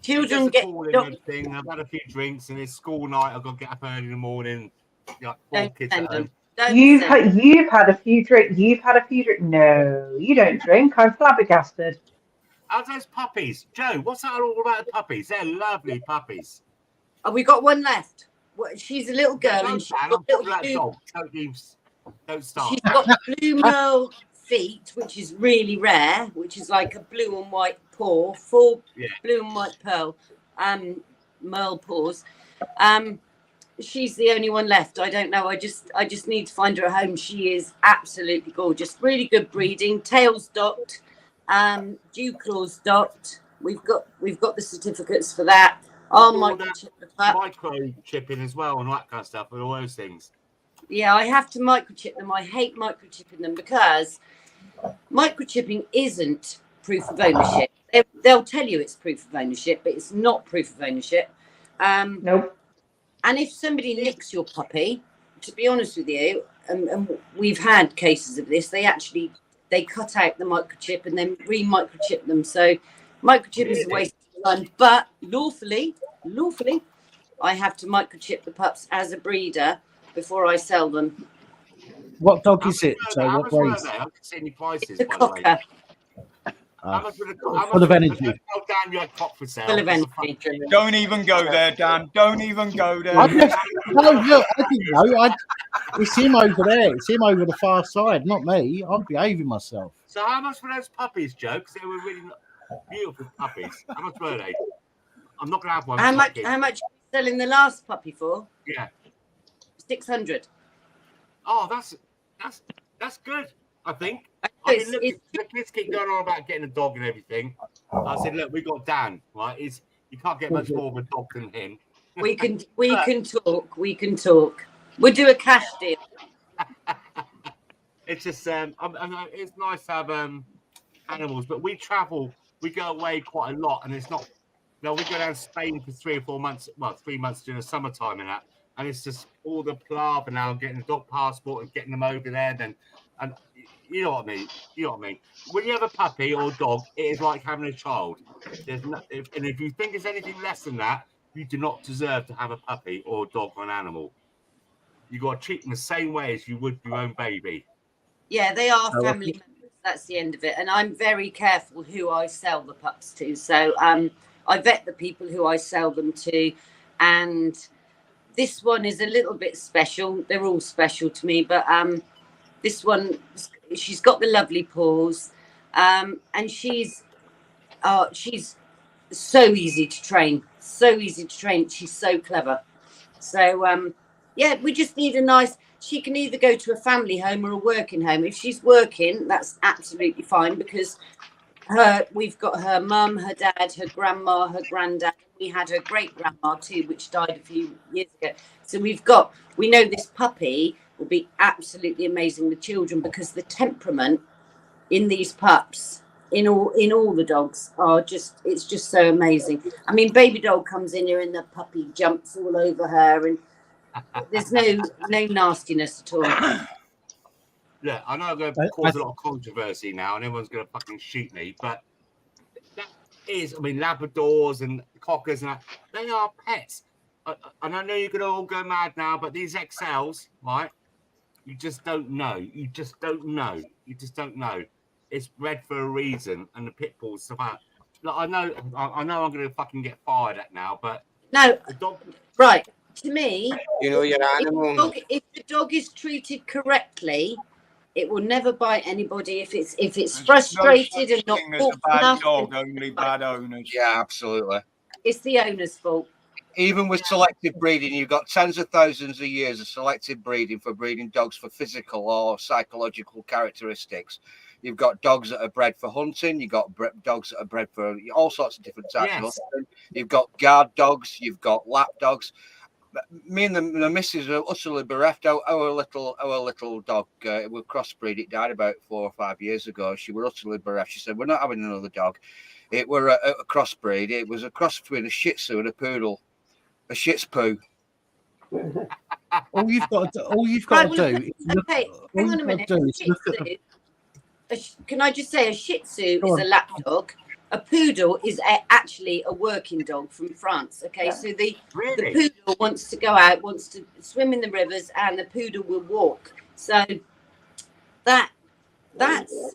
children get... Everything. I've had a few drinks, and it's school night. I've got to get up early in the morning. Like, kids at home. You've had a few drinks. No, you don't drink. I'm flabbergasted. How's those puppies? Joe, what's that all about puppies? They're lovely puppies. Oh, we got one left. She's a little girl. And she's got Don't start. She's got blue merle feet, which is really rare, which is like a blue and white paw, full blue and white merle paws. She's the only one left. I don't know. I just need to find her a home. She is absolutely gorgeous. Really good breeding. Tails docked. Dew claws docked. We've got the certificates for that. Microchipping as well and that kind of stuff and all those things. Yeah, I have to microchip them. I hate microchipping them because microchipping isn't proof of ownership. They'll tell you it's proof of ownership, but it's not proof of ownership. Nope. And if somebody nicks your puppy, to be honest with you, and we've had cases of this, they cut out the microchip and then re-microchip them. So microchip is a waste of time. But lawfully, I have to microchip the pups as a breeder before I sell them. What dog is it? So How what much breed? were they? I haven't seen any prices. It's a cocker. Full of energy. Dan, you had cock for sale. Full of energy. Don't even go there, Dan. Don't even go there. No, look, I didn't know. It's him over there. It's him over the far side, not me. I'm behaving myself. So how much were those puppies, Joe? Because they were really beautiful puppies. How much were they? I'm not going to have one. How much are you selling the last puppy for? Yeah. 600. Oh, that's good, I think. I mean, look, the kids keep going on about getting a dog and everything. I said, look, we got Dan, right? You can't get much more of a dog than him. We can talk. We can talk. We'll do a cash deal. It's just it's nice to have animals, but we travel, we go away quite a lot, and it's not No, we go down to Spain for 3 or 4 months. Well, 3 months during the summertime and that. And it's just all the palaver now, getting the dog passport and getting them over there. And you know what I mean. You know what I mean. When you have a puppy or a dog, it is like having a child. And if you think it's anything less than that, you do not deserve to have a puppy or a dog or an animal. You got to treat them the same way as you would your own baby. Yeah, they are family members. That's the end of it. And I'm very careful who I sell the pups to. So I vet the people who I sell them to. And this one is a little bit special. They're all special to me. But this one, she's got the lovely paws. And she's so easy to train. So easy to train. She's so clever. So, yeah, we just need a nice... She can either go to a family home or a working home. If she's working, that's absolutely fine because we've got her mum, her dad, her grandma, her granddad. We had her great-grandma too, which died a few years ago. So we know this puppy will be absolutely amazing with children because the temperament in these pups, in all the dogs, it's just so amazing. I mean, baby dog comes in here and the puppy jumps all over her and there's no nastiness at all. Yeah, I know I'm going to cause a lot of controversy now, and everyone's going to fucking shoot me. But that is, I mean, Labradors and Cockers and that, they are pets. And I know you're going to all go mad now, but these XLs, right? You just don't know. You just don't know. You just don't know. It's bred for a reason, and the pit bulls about. Like, I know I'm going to fucking get fired at now, but no, the dog. Right. To me, you know your animal. If the dog is treated correctly, it will never bite anybody. If it's frustrated and not a bad dog, only bad owners. Yeah, absolutely. It's the owner's fault. Even with selective breeding, you've got tens of thousands of years of selective breeding for breeding dogs for physical or psychological characteristics. You've got dogs that are bred for hunting. You've got dogs that are bred for all sorts of different types of hunting. You've got guard dogs. You've got lap dogs. Me and the missus were utterly bereft. Our little dog, it was crossbreed. It died about 4 or 5 years ago. She was utterly bereft. She said, "We're not having another dog." It were a crossbreed. It was a cross between a Shih Tzu and a poodle, a Shih Tzu. All you've got to do. Okay, hang on a minute. Can I just say a Shih Tzu is a lap dog? A poodle is actually a working dog from France. Okay, so the poodle wants to go out, wants to swim in the rivers, and the poodle will walk. So that's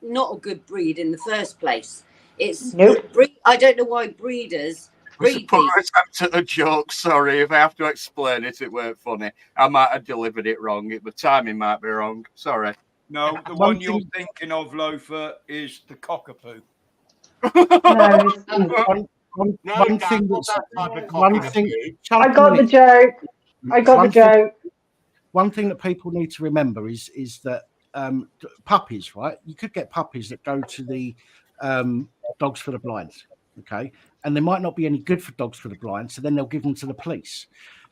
not a good breed in the first place. It's I don't know why breeders breed these. Attempt at a joke. Sorry if I have to explain it. It weren't funny. I might have delivered it wrong. The timing might be wrong. Sorry. No, the one you're thinking of, Loafer, is the cockapoo. One thing. I got the joke. One thing that people need to remember is that puppies, right? You could get puppies that go to the dogs for the blind, okay, and they might not be any good for dogs for the blind, so then they'll give them to the police.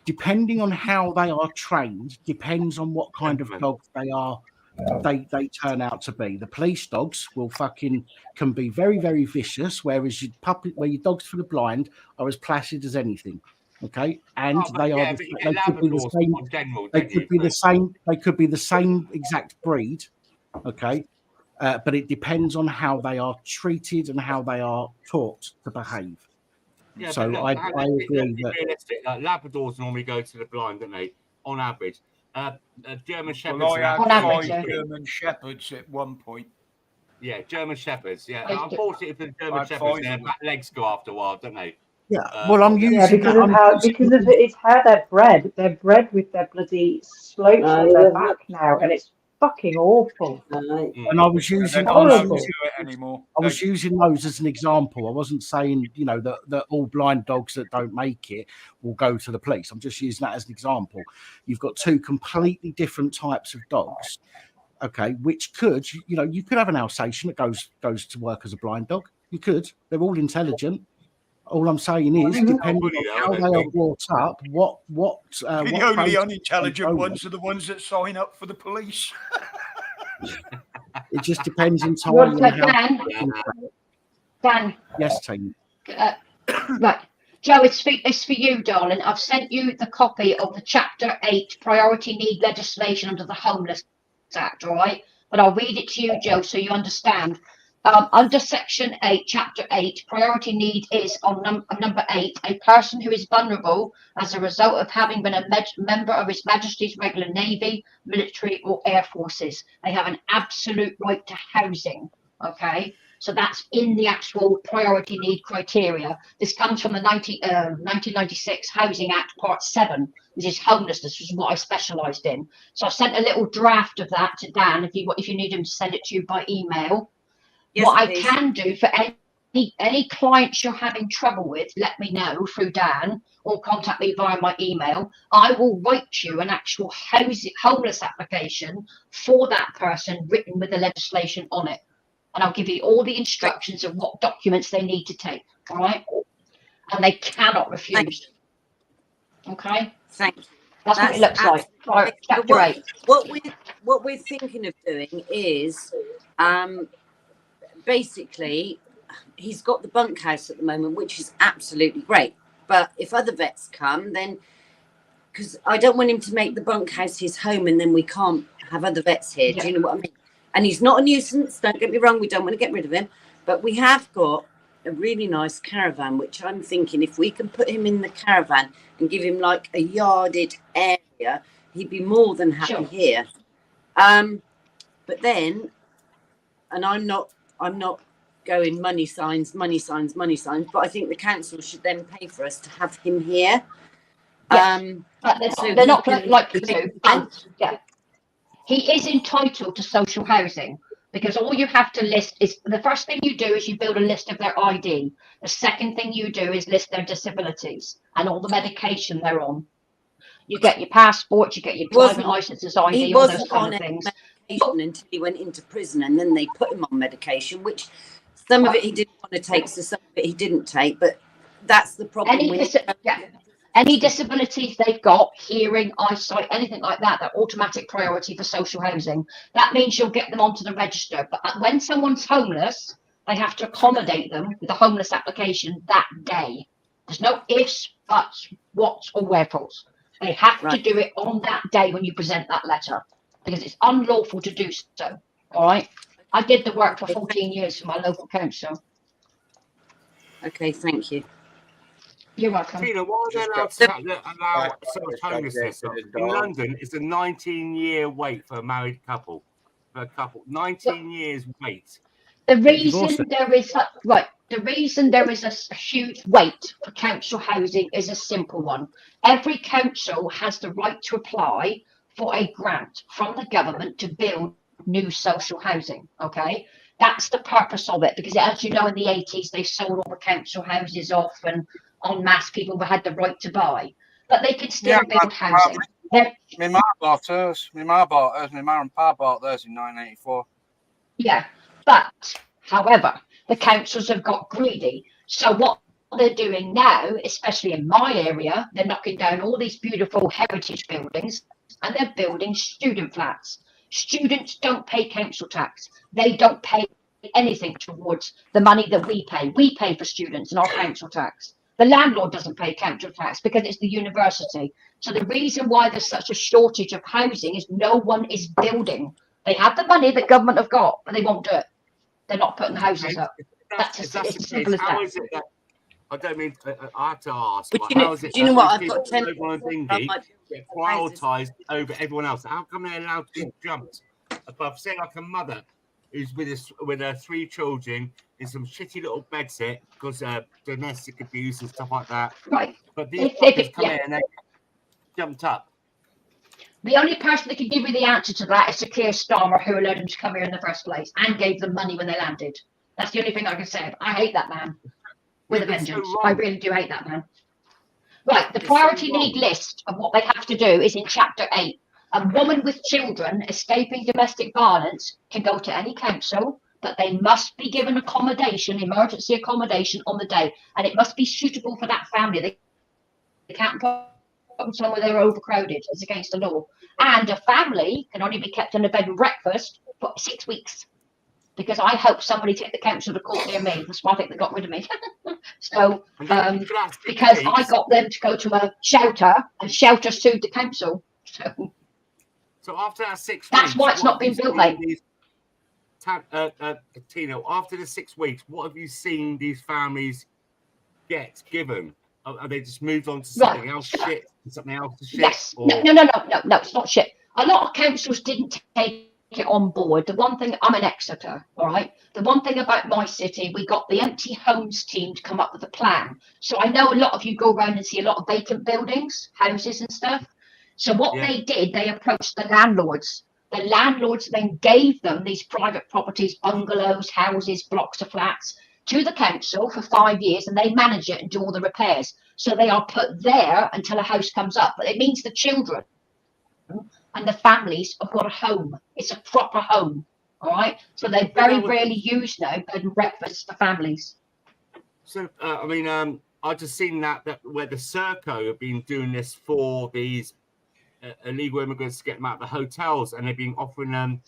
Depending on how they are trained, depends on what kind of dogs they are. They turn out to be. The police dogs can be very, very vicious, whereas your dogs for the blind are as placid as anything. Okay, and they could be the same exact breed. Okay, but it depends on how they are treated and how they are taught to behave. Yeah, so I agree that realistic. Labradors normally go to the blind, don't they? On average. German Shepherds. Well, I had 5 German Shepherds at one point. Yeah, German Shepherds. Yeah, unfortunately for the German Shepherds, their back legs go after a while, don't they? Yeah. Well, I'm using because it's how they're bred. They're bred with their bloody slopes on their back now, and it's fucking awful. And I was using those as an example. I wasn't saying, that all blind dogs that don't make it will go to the police. I'm just using that as an example. You've got 2 completely different types of dogs, okay, which could, you could have an Alsatian that goes to work as a blind dog. You could. They're all intelligent. All I'm saying is, depending on how they are brought up, the only unintelligent ones are the ones that sign up for the police. It just depends entirely on how. Dan. Yes, Tanya. Right. Joe, it's for you, darling. I've sent you the copy of the Chapter 8 Priority Need legislation under the Homeless Act, all right? But I'll read it to you, Joe, so you understand. Under Section 8, Chapter 8, priority need is on number 8, a person who is vulnerable as a result of having been a member of His Majesty's regular Navy, military, or air forces. They have an absolute right to housing, okay? So that's in the actual priority need criteria. This comes from the 1996 Housing Act, Part 7, which is homelessness, which is what I specialised in. So I sent a little draft of that to Dan, if you need him to send it to you by email. Yes, what please. I can do for any clients you're having trouble with, let me know through Dan or contact me via my email. I will write you an actual homeless application for that person written with the legislation on it. And I'll give you all the instructions of what documents they need to take, all right? And they cannot refuse. Okay? Thank you. That's what it looks like. Right, Chapter 8. What we're thinking of doing is, basically, he's got the bunkhouse at the moment, which is absolutely great. But if other vets come, then, because I don't want him to make the bunkhouse his home and then we can't have other vets here. Yeah. Do you know what I mean? And he's not a nuisance, don't get me wrong, we don't want to get rid of him. But we have got a really nice caravan, which I'm thinking if we can put him in the caravan and give him like a yarded area, he'd be more than happy here. But then, and I'm not going money signs, but I think the council should then pay for us to have him here. Yes. But they're not likely to. And yeah. He is entitled to social housing because all you have to list is the first thing you do is you build a list of their ID. The second thing you do is list their disabilities and all the medication they're on. You get your passport, you get your driving licenses, ID, all those kind of things. Medication until he went into prison, and then they put him on medication, which some of it he didn't want to take, so some of it he didn't take. But that's the problem. Any disabilities they've got, hearing, eyesight, anything like that, they're automatic priority for social housing. That means you'll get them onto the register. But when someone's homeless, they have to accommodate them with a homeless application that day. There's no ifs, buts, whats, or wherefores. They have to do it on that day when you present that letter because it's unlawful to do so. All right? I did the work for 14 years for my local council. Okay, thank you. You're welcome. Tina, why are they allowed to allow homelessness? In London, it's a 19-year wait for a married couple. 19 years wait. The reason there is a huge wait for council housing is a simple one. Every council has the right to apply for a grant from the government to build new social housing. Okay, that's the purpose of it. Because as you know, in the 80s, they sold all the council houses off and en masse people had the right to buy, but they could still build housing. My ma bought hers. My ma bought hers. My ma and pa bought theirs in 1984. Yeah, but however, the councils have got greedy. So what they're doing now, especially in my area, they're knocking down all these beautiful heritage buildings and they're building student flats. Students don't pay council tax. They don't pay anything towards the money that we pay. We pay for students and our council tax. The landlord doesn't pay council tax because it's the university. So the reason why there's such a shortage of housing is no one is building. They have the money that government have got, but they won't do it. They're not putting houses up. That's as simple as that. Is it that? I don't mean. I have to ask. But how is it? Do you know what? I've got 10 get prioritised over everyone else. How come they're allowed to be jumped? Above, say, like a mother who's with her 3 children in some shitty little bedsit because of domestic abuse and stuff like that. Right. But these fuckers come in and they jumped up. The only person that can give you the answer to that is Sir Keir Starmer, who allowed them to come here in the first place and gave them money when they landed. That's the only thing I can say. I hate that man with a vengeance. I really do hate that man. Right, the priority need list of what they have to do is in Chapter 8. A woman with children escaping domestic violence can go to any council, but they must be given accommodation, emergency accommodation on the day, and it must be suitable for that family. They can't put them somewhere they're overcrowded. It's against the law. And a family can only be kept in a bed and breakfast for 6 weeks. because I helped somebody take the council to court near me. That's why I think they got rid of me. So, because I got them to go to a shelter, and shelter sued the council. So after that 6 weeks, that's why it's not been built, mate. Tino, after the 6 weeks, what have you seen these families get given? Are they just moved on to something else? Shit, something else to shit? Yes. Or... No, it's not shit. A lot of councils didn't take it on board. The one thing, I'm in Exeter, all right? The one thing about my city, we got the empty homes team to come up with a plan. So I know a lot of you go around and see a lot of vacant buildings, houses and stuff. So what they did, they approached the landlords. The landlords then gave them these private properties, bungalows, houses, blocks of flats, to the council for 5 years, and they manage it and do all the repairs. So they are put there until a house comes up. But it means the children and the families have got a home. It's a proper home, all right? So they're very rarely used now, bed and breakfasts for families. So, I just seen that where the Serco have been doing this for these illegal immigrants to get them out of the hotels, and they've been offering them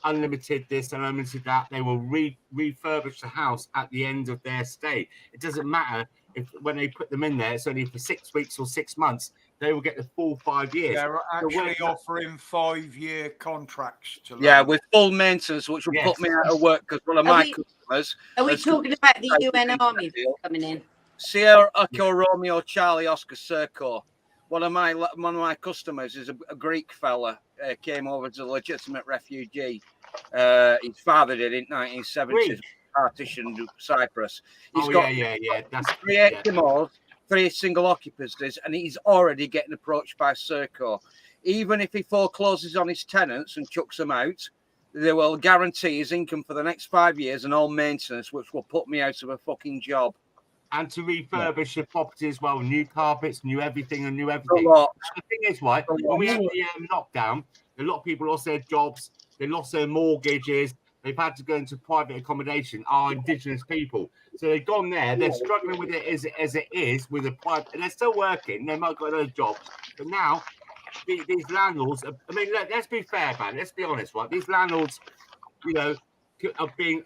unlimited this and unlimited that. They will refurbish the house at the end of their stay. It doesn't matter if when they put them in there, it's only for 6 weeks or 6 months. They will get the full 5 years. They're actually offering 5-year contracts to with full maintenance, which will put me out of work because one of my customers. Are we talking about the UN Army coming in? Sierra Echo Romeo Charlie Oscar Serco. One of my customers is a Greek fella. Came over as a legitimate refugee. His father did in 1970s. Partitioned Cyprus. He's got That's 3 HMOs, 3 single occupancies, and he's already getting approached by Serco. Even if he forecloses on his tenants and chucks them out, they will guarantee his income for the next 5 years and all maintenance, which will put me out of a fucking job. And to refurbish the property as well, new carpets, new everything, and new everything. The thing is, right, when we had the lockdown, a lot of people lost their jobs, they lost their mortgages, they've had to go into private accommodation, our Indigenous people. So they've gone there, they're struggling with it as it is, with a private, and they're still working, they might got other jobs. But now, these landlords, let's be fair about it, let's be honest, right? These landlords, are being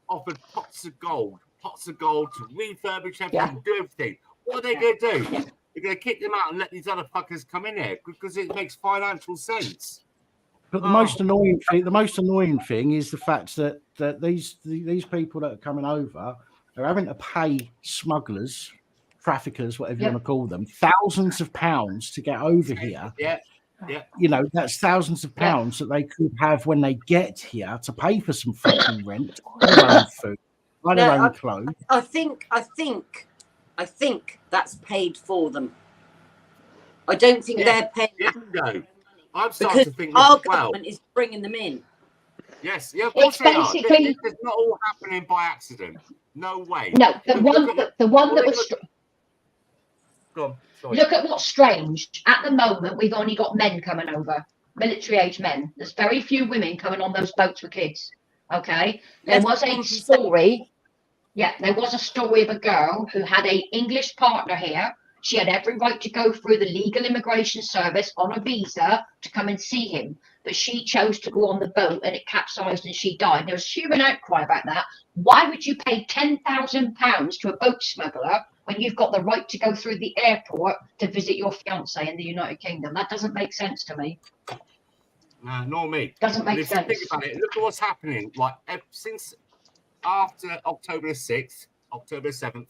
offered pots of gold to refurbish everything, do everything. What are they going to do? They're going to kick them out and let these other fuckers come in here because it makes financial sense. But the most annoying thing is the fact that these people that are coming over are having to pay smugglers, traffickers, whatever you want to call them, thousands of pounds to get over here. Yeah. That's thousands of pounds that they could have when they get here to pay for some fucking rent, their own food, their own clothes. I think that's paid for them. I don't think they're paying. No. I'm starting to think our government is bringing them in. Yes, of course they are. It's not all happening by accident. No way. No, the one that was. Go on. Sorry. Look at what's strange. At the moment, we've only got men coming over, military-age men. There's very few women coming on those boats with kids. Okay, there was a story. Yeah, there was a story of a girl who had an English partner here. She had every right to go through the legal immigration service on a visa to come and see him. But she chose to go on the boat and it capsized and she died. There was human outcry about that. Why would you pay £10,000 to a boat smuggler when you've got the right to go through the airport to visit your fiancé in the United Kingdom? That doesn't make sense to me. No, nor me. Doesn't make sense. Think about it. Look at what's happening. Like since after October 6th, October 7th,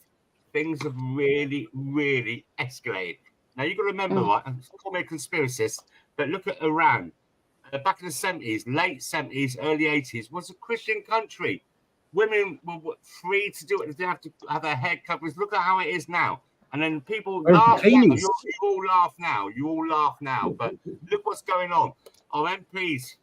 things have really, really escalated. Now, you've got to remember, right, I'm not a conspiracist, but look at Iran. Back in the 70s, late 70s, early 80s, was a Christian country. Women were free to do it. They didn't have to have their head coverings. Look at how it is now. And then people laugh now. You all laugh now. You all laugh now. But look what's going on. Our MPs,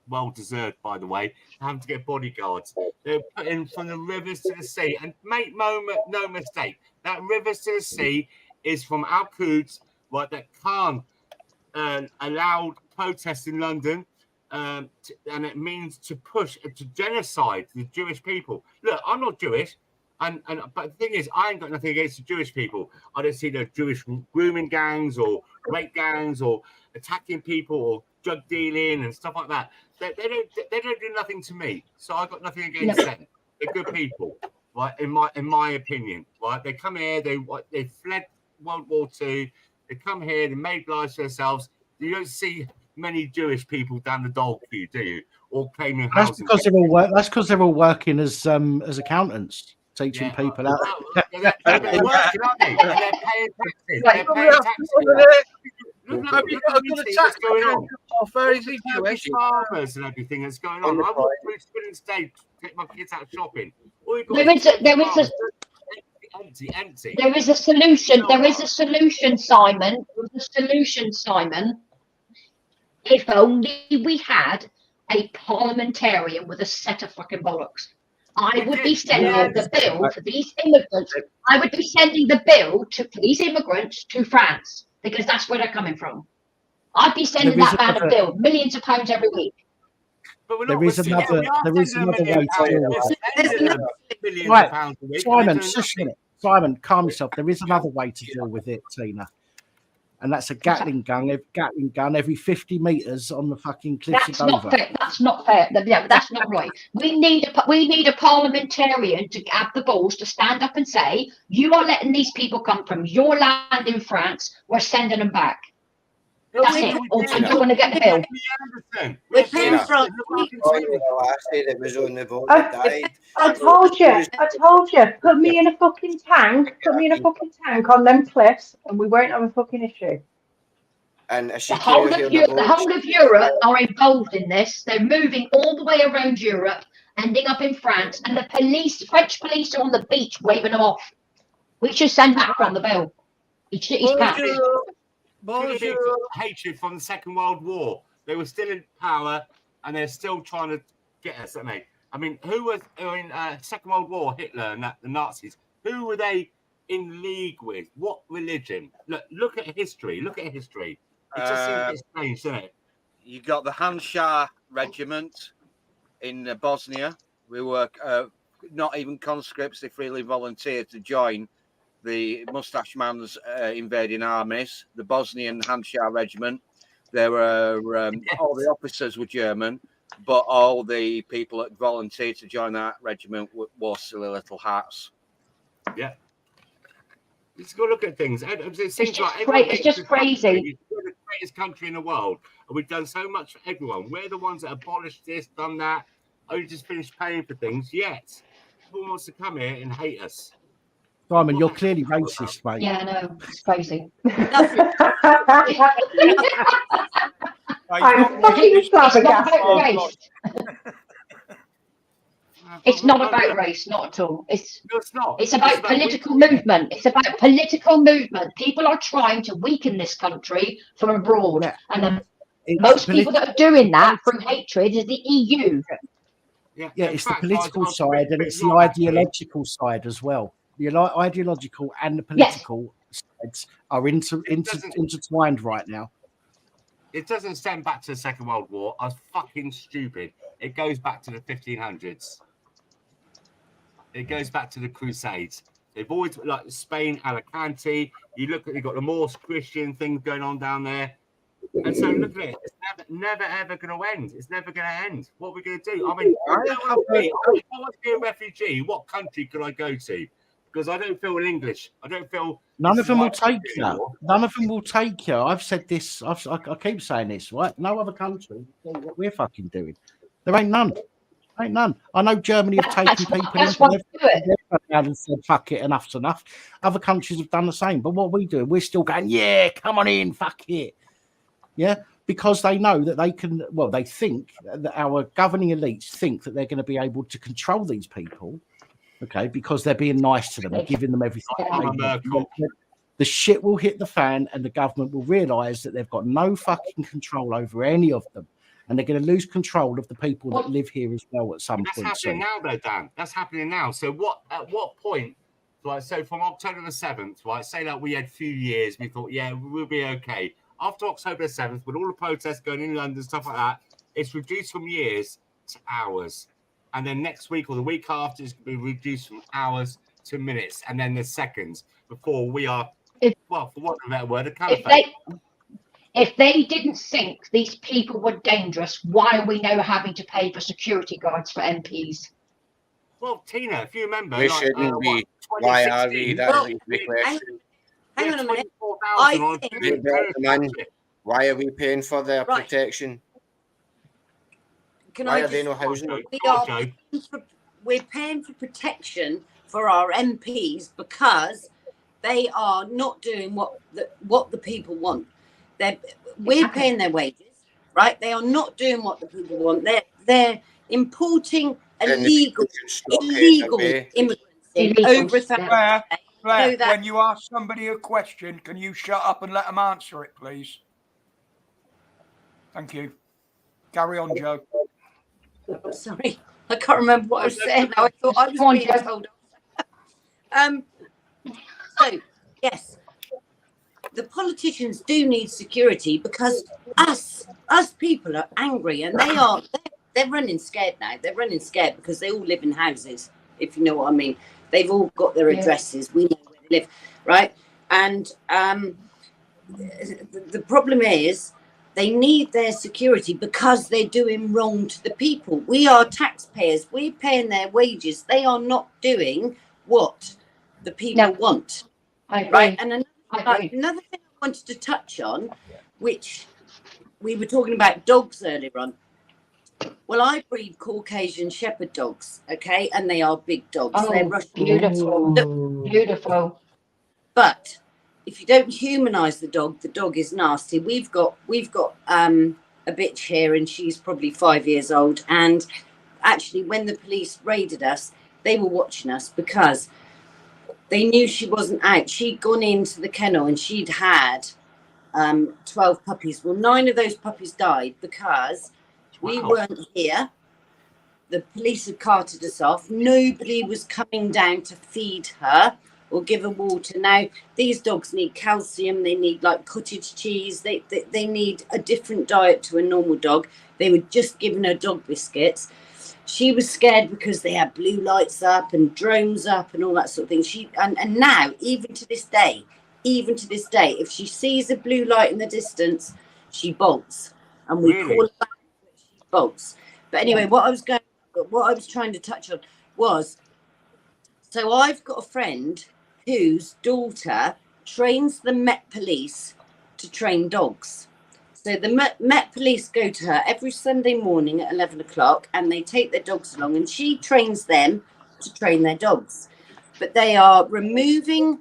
well deserved, by the way, having to get bodyguards. They're putting from the rivers to the sea. And make no mistake, that rivers to the sea is from Al Quds, right, that Khan allowed protests in London, and it means to push to genocide the Jewish people. Look, I'm not Jewish, but the thing is, I ain't got nothing against the Jewish people. I don't see no Jewish grooming gangs or rape gangs or attacking people or drug dealing and stuff like that. they don't do nothing to me. So I've got nothing against them. They're good people, right? In my opinion, right? They come here, they fled World War II. They come here, they made lives for themselves. You don't see many Jewish people down the dole queue, do you? Or claiming housing. That's because they're all working as accountants, teaching people out. They're working, aren't they? And they're paying taxes. They're paying taxes. Look at what's going on. Farmers and everything that's going on. I walk through Spinning State to take my kids out shopping. Empty. There is a solution. There is a solution, Simon. There's a solution, Simon. If only we had a parliamentarian with a set of fucking bollocks. I would be sending the bill for these immigrants. I would be sending the bill to these immigrants to France because that's where they're coming from. I'd be sending that man a bill, millions of pounds every week. But there is another way to deal with it. Right, Simon, calm yourself. There is another way to deal with it, Tina. And that's a Gatling gun every 50 meters on the fucking cliffs of Dover. That's not fair. Yeah, that's not right. We need a parliamentarian to have the balls to stand up and say, "You are letting these people come from your land in France. We're sending them back." That's it. Or do you want to get the bill? We're paying for I told you. Put me in a fucking tank. Put me in a fucking tank on them cliffs, and we won't have a fucking issue. And the whole of Europe are involved in this. They're moving all the way around Europe, ending up in France, and the French police are on the beach waving them off. We should send Macron on the bill. He's hatred from the Second World War. They were still in power, and they're still trying to get us, aren't they? I mean, who was in Second World War? Hitler and the Nazis. Who were they in league with? What religion? Look at history. Look at history. It just seems a bit strange, doesn't it? You got the Handschar Regiment in Bosnia. We were not even conscripts; they freely volunteered to join the Mustache Man's invading armies. The Bosnian Handschar Regiment. There were all the officers were German, but all the people that volunteered to join that regiment wore silly little hats. Yeah. Let's go look at things. It seems it's just crazy. We're the greatest country in the world, and we've done so much for everyone. We're the ones that abolished this, done that, only just finished paying for things. Yet, everyone wants to come here and hate us. Simon, you're clearly racist, mate. Yeah, I know. It's crazy. I'm fucking flabbergasted. It's not about race, not at all. It's not. It's about political movement. It's about political movement. People are trying to weaken this country from abroad, and most people that are doing that through hatred is the EU. Yeah, it's the political side and it's the ideological side as well. The ideological and the political sides are intertwined right now. It doesn't stem back to the Second World War. I was fucking stupid. It goes back to the 1500s. It goes back to the Crusades. They've always, like Spain, Alicante. You look at, you've got the Morse Christian things going on down there. And so look at it. It's never ever going to end. It's never going to end. What are we going to do? I mean, if I want to be a refugee, what country could I go to? Because I don't feel English. I don't feel. None of them will take you. None of them will take you. I've said this. I keep saying this, right? No other country will do what we're fucking doing. There ain't none. Ain't none. I know Germany have taken people and said, fuck it, enough's enough. Other countries have done the same. But what we do, we're still going, yeah, come on in, fuck it. Yeah, because they know that they can, well, they think that our governing elites think that they're going to be able to control these people, okay, because they're being nice to them and giving them everything. The shit will hit the fan and the government will realise that they've got no fucking control over any of them. And they're going to lose control of the people that live here as well at some point. That's happening now, though, Dan. That's happening now. So at what point, like, so from October the 7th, right, say that we had a few years, we thought, yeah, we'll be okay. After October the 7th, with all the protests going in London, stuff like that, it's reduced from years to hours. And then next week or the week after, it's going to be reduced from hours to minutes and then the seconds before we are, well, for want of a better word, a caliphate. If they didn't think these people were dangerous, why are we now having to pay for security guards for MPs? Well, Tina, if you remember, We shouldn't be. Why are we? That is the question. Hang on a minute. Why are we paying for their protection? Can Why I are they not housing them? We're paying for protection for our MPs because they are not doing what the people want. We're paying their wages, right? They are not doing what the people want. They're importing illegal immigrants in over Claire, when you ask somebody a question, can you shut up and let them answer it, please? Thank you. Carry on, Joe. Oh, sorry, I can't remember what I was saying now. I thought I was being told. So, yes, the politicians do need security because us people are angry, and they're running scared now. They're running scared because they all live in houses, if you know what I mean. They've all got their addresses. We know where they live, right? And the problem is they need their security because they're doing wrong to the people. We are taxpayers. We're paying their wages. They are not doing what the people want. Right? And another thing I wanted to touch on, which we were talking about dogs earlier on. Well, I breed Caucasian Shepherd dogs, okay? And they are big dogs. Oh, they're Russian. beautiful. Beautiful. But if you don't humanize the dog is nasty. We've got a bitch here, and she's probably 5 years old. And actually, when the police raided us, they were watching us because they knew she wasn't out. She'd gone into the kennel and she'd had 12 puppies. Well, 9 of those puppies died because we weren't here. The police had carted us off. Nobody was coming down to feed her or give her water. Now, these dogs need calcium. They need like cottage cheese. They need a different diet to a normal dog. They were just giving her dog biscuits. She was scared because they had blue lights up and drones up and all that sort of thing. And now, even to this day, if she sees a blue light in the distance, she bolts. And we call her back, she bolts. But anyway, what I was trying to touch on was, so I've got a friend whose daughter trains the Met Police to train dogs. So the Met Police go to her every Sunday morning at 11 o'clock and they take their dogs along and she trains them to train their dogs. But they are removing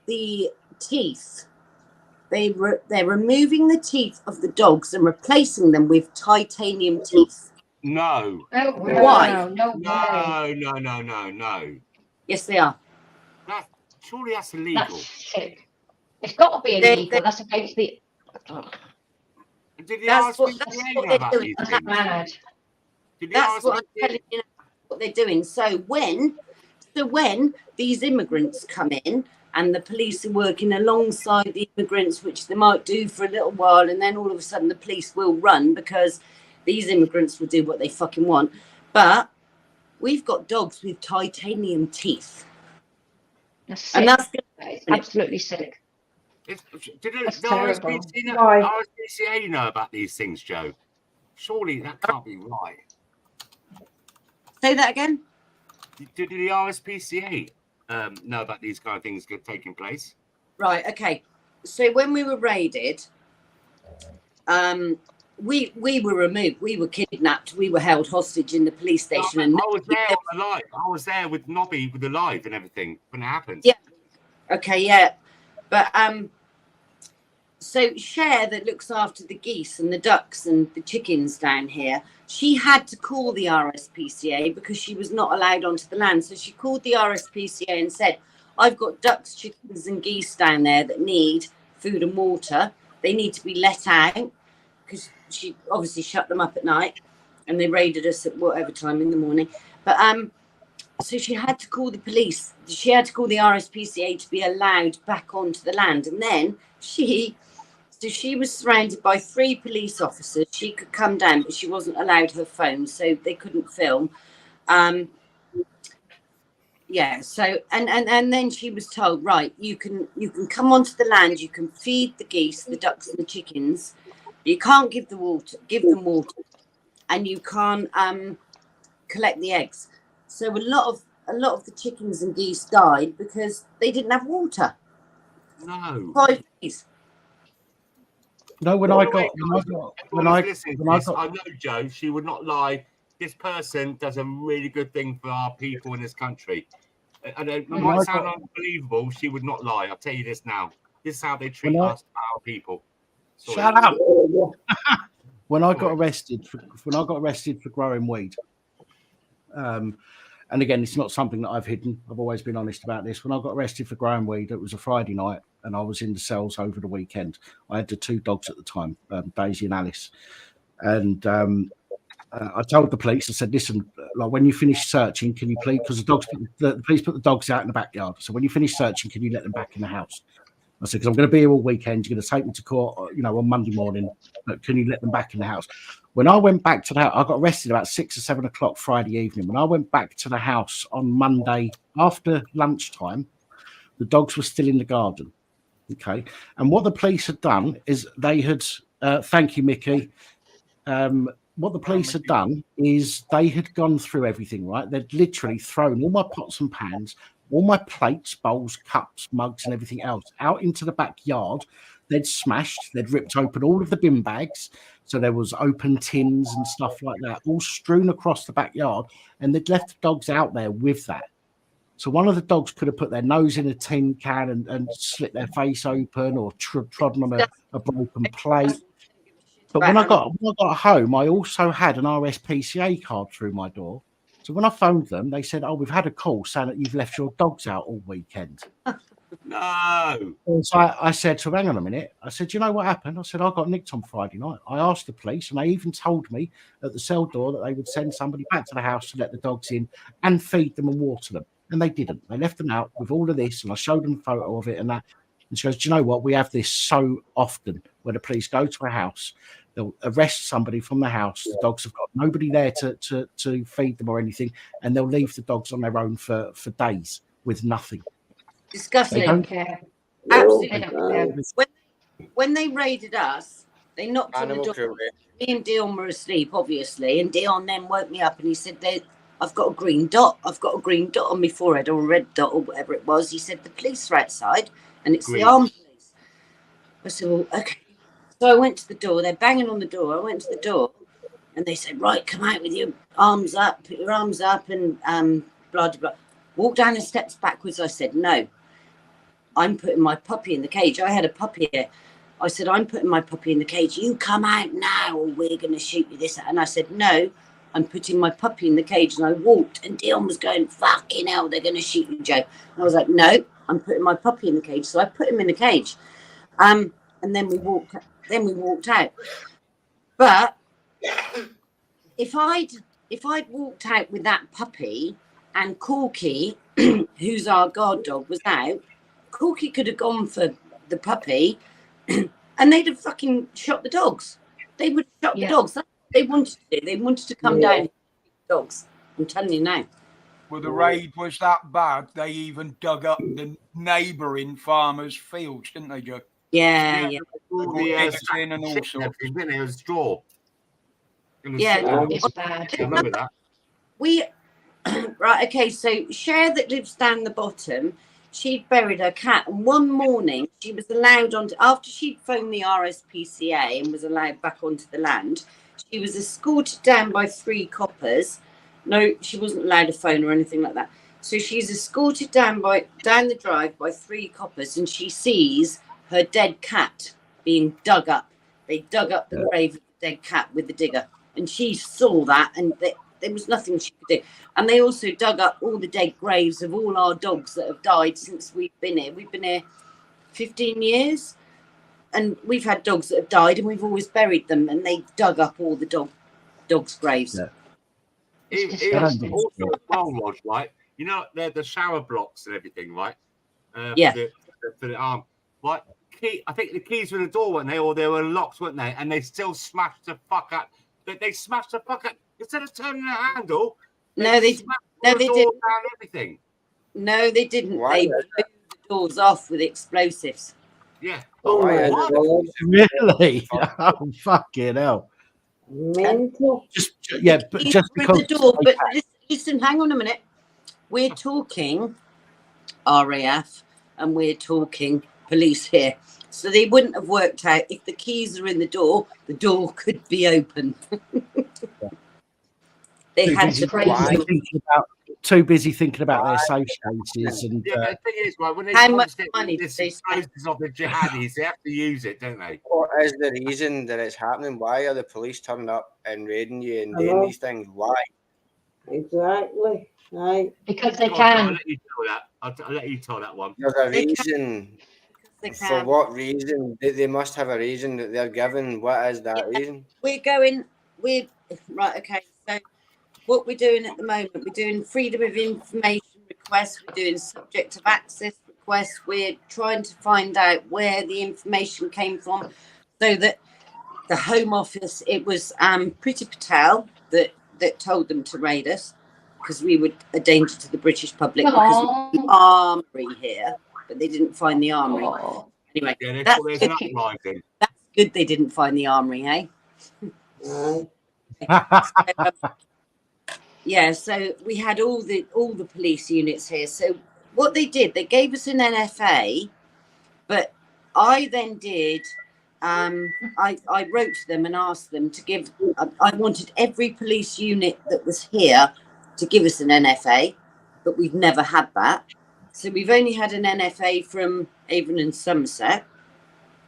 the teeth. They're removing the teeth of the dogs and replacing them with titanium teeth. No. Why? No. Yes, they are. Surely that's illegal. That's sick. It's got to be illegal. That's against the. That's what they're doing. That's what I'm telling you. What they're doing. So when these immigrants come in and the police are working alongside the immigrants, which they might do for a little while, and then all of a sudden the police will run because these immigrants will do what they fucking want. But we've got dogs with titanium teeth. That's absolutely sick. Did the RSPCA know about these things, Joe? Surely that can't be right. Say that again? Did the RSPCA know about these kind of things taking place? Right, okay. So when we were raided, we were removed. We were kidnapped. We were held hostage in the police station. I was there on the live. I was there with Nobby with the live and everything when it happened. Yeah. Okay, yeah. But so Cher, that looks after the geese and the ducks and the chickens down here, she had to call the RSPCA because she was not allowed onto the land. So she called the RSPCA and said, I've got ducks, chickens and geese down there that need food and water. They need to be let out because she obviously shut them up at night and they raided us at whatever time in the morning. But so she had to call the police. She had to call the RSPCA to be allowed back onto the land. And then she was surrounded by 3 police officers. She could come down, but she wasn't allowed her phone, so they couldn't film. Yeah, so and then she was told, right, you can come onto the land, you can feed the geese, the ducks and the chickens, but you can't give them water, and you can't collect the eggs. So a lot of the chickens and geese died because they didn't have water. No. 5 days. No, when I got I know Joe, she would not lie. This person does a really good thing for our people in this country. And it might sound unbelievable, she would not lie. I'll tell you this now. This is how they treat our people. Sorry. Shut up. When I got arrested for growing weed, and again, it's not something that I've hidden. I've always been honest about this. When I got arrested for growing weed, it was a Friday night, and I was in the cells over the weekend. I had the 2 dogs at the time, Daisy and Alice, and I told the police. I said, "Listen, like when you finish searching, can you please? Because the police put the dogs out in the backyard. So when you finish searching, can you let them back in the house?" I said, "Because I'm going to be here all weekend. You're going to take me to court, on Monday morning. But can you let them back in the house?" When I went back to the house, I got arrested about 6 or 7 o'clock Friday evening. When I went back to the house on Monday after lunchtime, the dogs were still in the garden. Okay, and what the police had done is they had. Thank you, Mickey. What the police had done is they had gone through everything, right? They'd literally thrown all my pots and pans, all my plates, bowls, cups, mugs, and everything else out into the backyard. They'd smashed, they'd ripped open all of the bin bags. So there was open tins and stuff like that, all strewn across the backyard. And they'd left the dogs out there with that. So one of the dogs could have put their nose in a tin can and slit their face open or trodden on a broken plate. But when I got home, I also had an RSPCA card through my door. So when I phoned them, they said, "Oh, we've had a call saying that you've left your dogs out all weekend." No. So I said to them, "Hang on a minute." I said, "You know what happened?" I said, "I got nicked on Friday night." I asked the police, and they even told me at the cell door that they would send somebody back to the house to let the dogs in and feed them and water them. And they didn't. They left them out with all of this, and I showed them a photo of it and that. And she goes, "Do you know what? We have this so often where the police go to a house, they'll arrest somebody from the house. The dogs have got nobody there to feed them or anything, and they'll leave the dogs on their own for days with nothing." Disgusting. They don't care. Absolutely. When they raided us, they knocked on the door. Me and Dion were asleep, obviously, and Dion then woke me up and he said, "I've got a green dot. I've got a green dot on my forehead, or a red dot, or whatever it was." He said, "The police are outside, and it's the armed police." I said, "Well, okay." So I went to the door. They're banging on the door. I went to the door, and they said, "Right, come out with your arms up. Put your arms up," and blah, blah, blah. Walk down the steps backwards. I said, "No, I'm putting my puppy in the cage." I had a puppy here. I said, "I'm putting my puppy in the cage. You come out now, or we're going to shoot you this." And I said, "No, I'm putting my puppy in the cage." And I walked, and Dion was going, "Fucking hell, they're going to shoot you, Joe." And I was like, "No, I'm putting my puppy in the cage." So I put him in the cage. And then we walked out. But if I'd walked out with that puppy and Corky, who's our guard dog, was out, Corky could have gone for the puppy and they'd have fucking shot the dogs. They would have shot the dogs. That's what they wanted to do. They wanted to come down and shoot the dogs. I'm telling you now. Well, the raid was that bad, they even dug up the neighbouring farmers' fields, didn't they, Joe? Yeah. All the in and all sorts. Didn't it? It was straw. It's bad. I remember that. Right, okay, so Cher that lives down the bottom, she'd buried her cat, and one morning she was allowed after she'd phoned the RSPCA and was allowed back onto the land, she was escorted down by 3 coppers. No, she wasn't allowed a phone or anything like that. So she's escorted down the drive by 3 coppers, and she sees her dead cat being dug up. They dug up the grave of the dead cat with the digger, and she saw that, and there was nothing she could do. And they also dug up all the dead graves of all our dogs that have died since we've been here. We've been here 15 years, and we've had dogs that have died, and we've always buried them, and they dug up all the dogs' graves. Yeah. It was also well lodged, right? You know, the shower blocks and everything, right? For the arm. Right? I think the keys were in the door, weren't they? Or they were locked, weren't they? And they still smashed the fuck up. They smashed the fuck up. Instead of turning the handle, they did. Everything. No, they didn't. Why? They blew the doors off with explosives. Yeah. Oh, what? Really? Oh, fucking hell. Mental. But just because. The door, but listen, hang on a minute. We're talking RAF and we're talking police here. So they wouldn't have worked out if the keys are in the door could be open. They had too busy thinking about their safe houses and. Yeah, but the thing is, right, when they how much money this explosions of the jihadis, they have to use it, don't they? What is the reason that it's happening? Why are the police turning up and raiding you and doing these things? Why? Exactly. Right. Because they I'll can. let you tell that. I'll let you tell that one. There's a reason. For what reason? They must have a reason that they're given. What is that reason? Right, okay. So what we're doing at the moment, we're doing freedom of information requests, we're doing subject of access requests, we're trying to find out where the information came from, so that the Home Office, it was Priti Patel that told them to raid us, because we were a danger to the British public, because we have an armory here, but they didn't find the armory. Anyway, Yeah, that's good they didn't find the armory, eh? Yeah, so we had all the police units here. So what they did, they gave us an NFA, but I then did. I wrote to them and asked them to give. I wanted every police unit that was here to give us an NFA, but we've never had that. So we've only had an NFA from Avon and Somerset.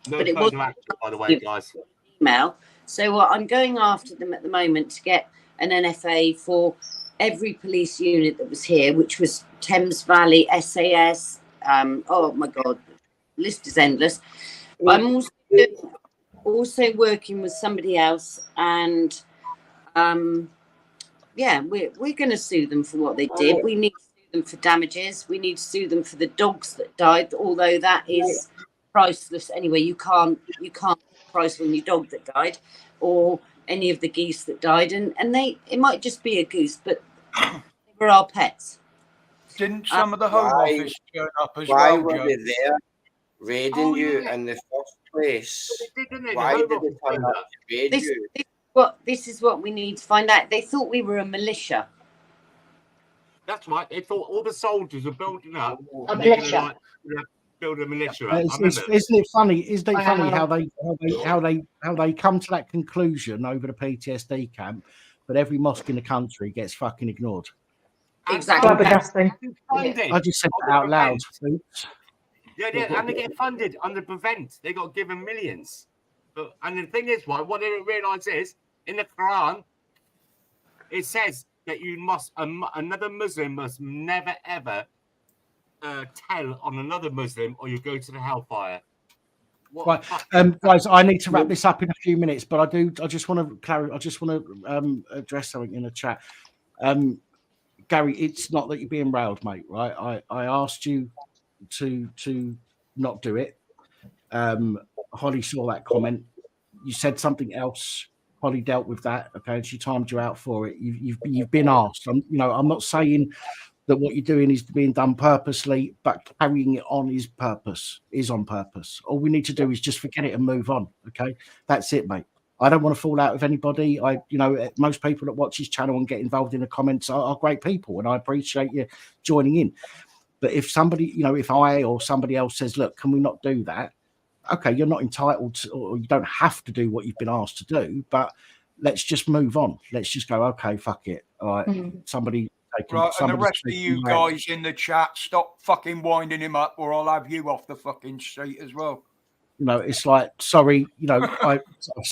No but it further action, by the way, guys. Email. So I'm going after them at the moment to get an NFA for every police unit that was here, which was Thames Valley, SAS. Oh my God, the list is endless. I'm also working with somebody else, and yeah, we're going to sue them for what they did. We need to sue them for damages. We need to sue them for the dogs that died, although that is priceless anyway. You can't price on your dog that died, or any of the geese that died, and it might just be a goose, but they were our pets. Didn't some of the Home Office turn up as well? Why were they there raiding you in the first place? Why did they turn up to raid you? This is what we need to find out. They thought we were a militia. That's right. They thought all the soldiers were building up. A militia. Build a militia up. Isn't it funny? Isn't it funny how they come to that conclusion over the PTSD camp, but every mosque in the country gets fucking ignored. Exactly. I just said that out loud. Yeah, and they get funded under Prevent. They got given millions. And the thing is, what they don't realise is, in the Quran, it says that you must another Muslim must never ever tell on another Muslim, or you go to the hellfire. Right, guys, I need to wrap this up in a few minutes, but I just want to clarify. I just want to address something in the chat. Gary, it's not that you're being railed, mate. Right? I asked you to not do it. Holly saw that comment. You said something else. Holly dealt with that. Okay, and she timed you out for it. You've been asked. I'm not saying that what you're doing is being done purposely, but carrying it on is on purpose. All we need to do is just forget it and move on. Okay, that's it, mate. I don't want to fall out with anybody. Most people that watch this channel and get involved in the comments are great people, and I appreciate you joining in. But if somebody, if I or somebody else says, look, can we not do that? Okay, you're not entitled to, or you don't have to do what you've been asked to do, but let's just move on. Let's just go, okay, fuck it. All right, somebody. Right, and the rest of you guys in the chat, stop fucking winding him up, or I'll have you off the fucking street as well. It's like, sorry,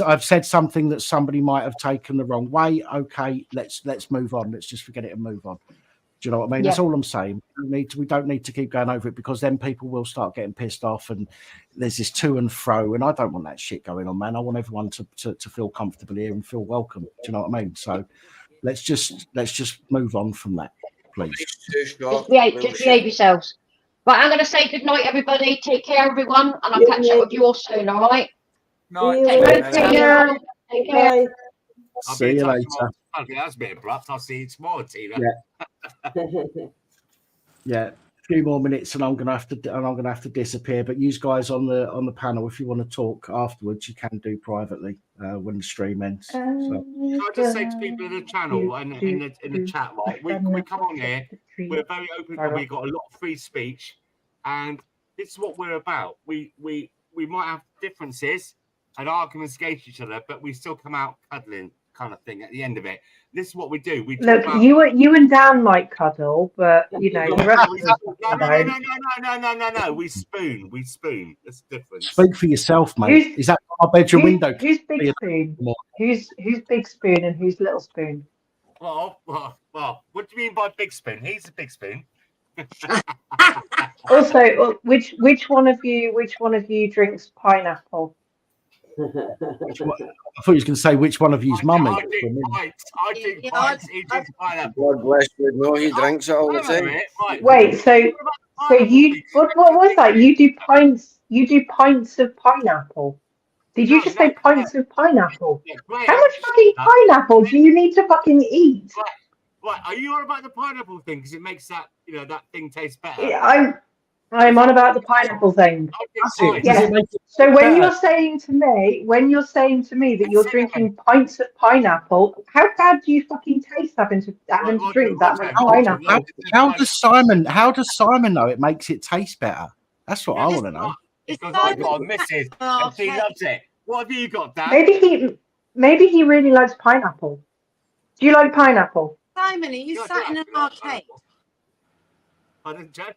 I've said something that somebody might have taken the wrong way. Okay, let's move on. Let's just forget it and move on. Do you know what I mean? Yeah. That's all I'm saying. We don't need to keep going over it, because then people will start getting pissed off, and there's this to and fro, and I don't want that shit going on, man. I want everyone to feel comfortable here and feel welcome. Do you know what I mean? So let's just move on from that, please. Just behave yourselves. Right, I'm going to say good night, everybody. Take care, everyone, and I'll catch up with you all soon. All right. Night. Take care. Take care. See you later. Okay, that's a bit abrupt. I'll see you tomorrow, Tina. Yeah. Yeah. few more minutes, and I'm gonna have to disappear. But you guys on the panel, if you want to talk afterwards, you can do privately when the stream ends. So. Can I just say to people in the channel and in the chat, right? We come on here. We're very open, and we got a lot of free speech, and this is what we're about. We might have differences and arguments against each other, but we still come out cuddling, kind of thing. At the end of it, this is what we do. We look. You and Dan might cuddle, but you know the rest of us don't. No. We spoon. That's different. Speak for yourself, mate. Is that our bedroom window? Who's big spoon? Who's big spoon and who's little spoon? Well, what do you mean by big spoon? He's a big spoon. Also, which one of you drinks pineapple? I thought you was going to say which one of you's mummy. I drink pints. He drinks pineapple. God bless you. No, he drinks it all the time. Wait, so you what was that? You do pints of pineapple. Did you just say pints of pineapple? How much fucking pineapple do you need to fucking eat? Right, are you on about the pineapple thing? Because it makes that that thing taste better. Yeah, I'm on about the pineapple thing. Yeah. So when you're saying to me that you're drinking pints of pineapple, how bad do you fucking taste having to drink that much pineapple? How does Simon know it makes it taste better? That's what I want to know. Because I've got a missus and she loves it. What have you got, Dan? Maybe he really likes pineapple. Do you like pineapple? Simon, are you sat in an arcade? Pardon, Jen?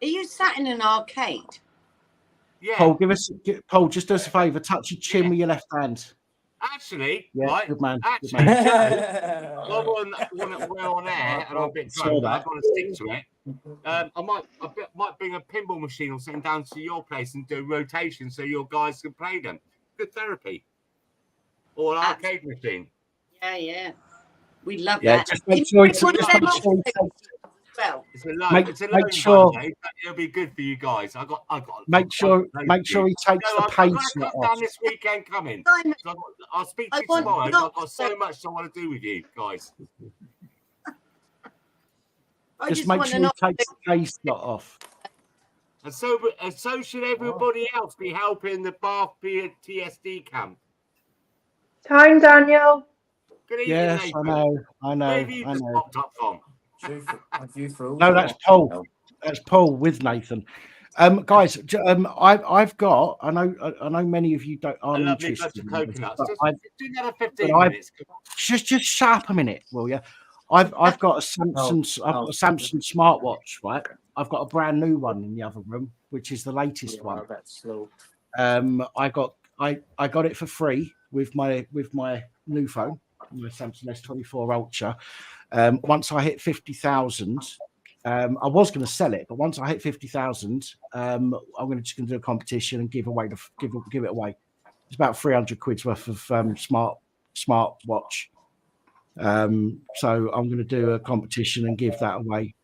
Are you sat in an arcade? Yeah. Paul, just do us a favour. Touch your chin with your left hand. Actually, yeah, right? Good man. Actually, we're on air and I'm a bit drunk. I've got to stick to it. I might bring a pinball machine or something down to your place and do rotation so your guys can play them. Good therapy. Or an arcade machine. Yeah. We love that. Just make sure it'll be good for you guys. Make sure he takes the pace off. This weekend coming. I'll speak to you tomorrow. I've got so much I want to do with you guys. Just make sure he takes the pace off. And so should everybody else be helping the Bath PTSD camp. Time, Daniel. Good evening, yes, Nathan. I know. Where have you just popped up from? No, that's Paul. That's Paul with Nathan. Guys, I've got. I know many of you aren't interested. Just shut up a minute, will you? I've got a Samsung smartwatch, right? I've got a brand new one in the other room, which is the latest one. I got it for free with my new phone, my Samsung S24 Ultra. Once I hit 50,000, I was going to sell it, but once I hit 50,000, I'm just going to do a competition and give it away. It's about 300 quid's worth of smart watch. So I'm going to do a competition and give that away,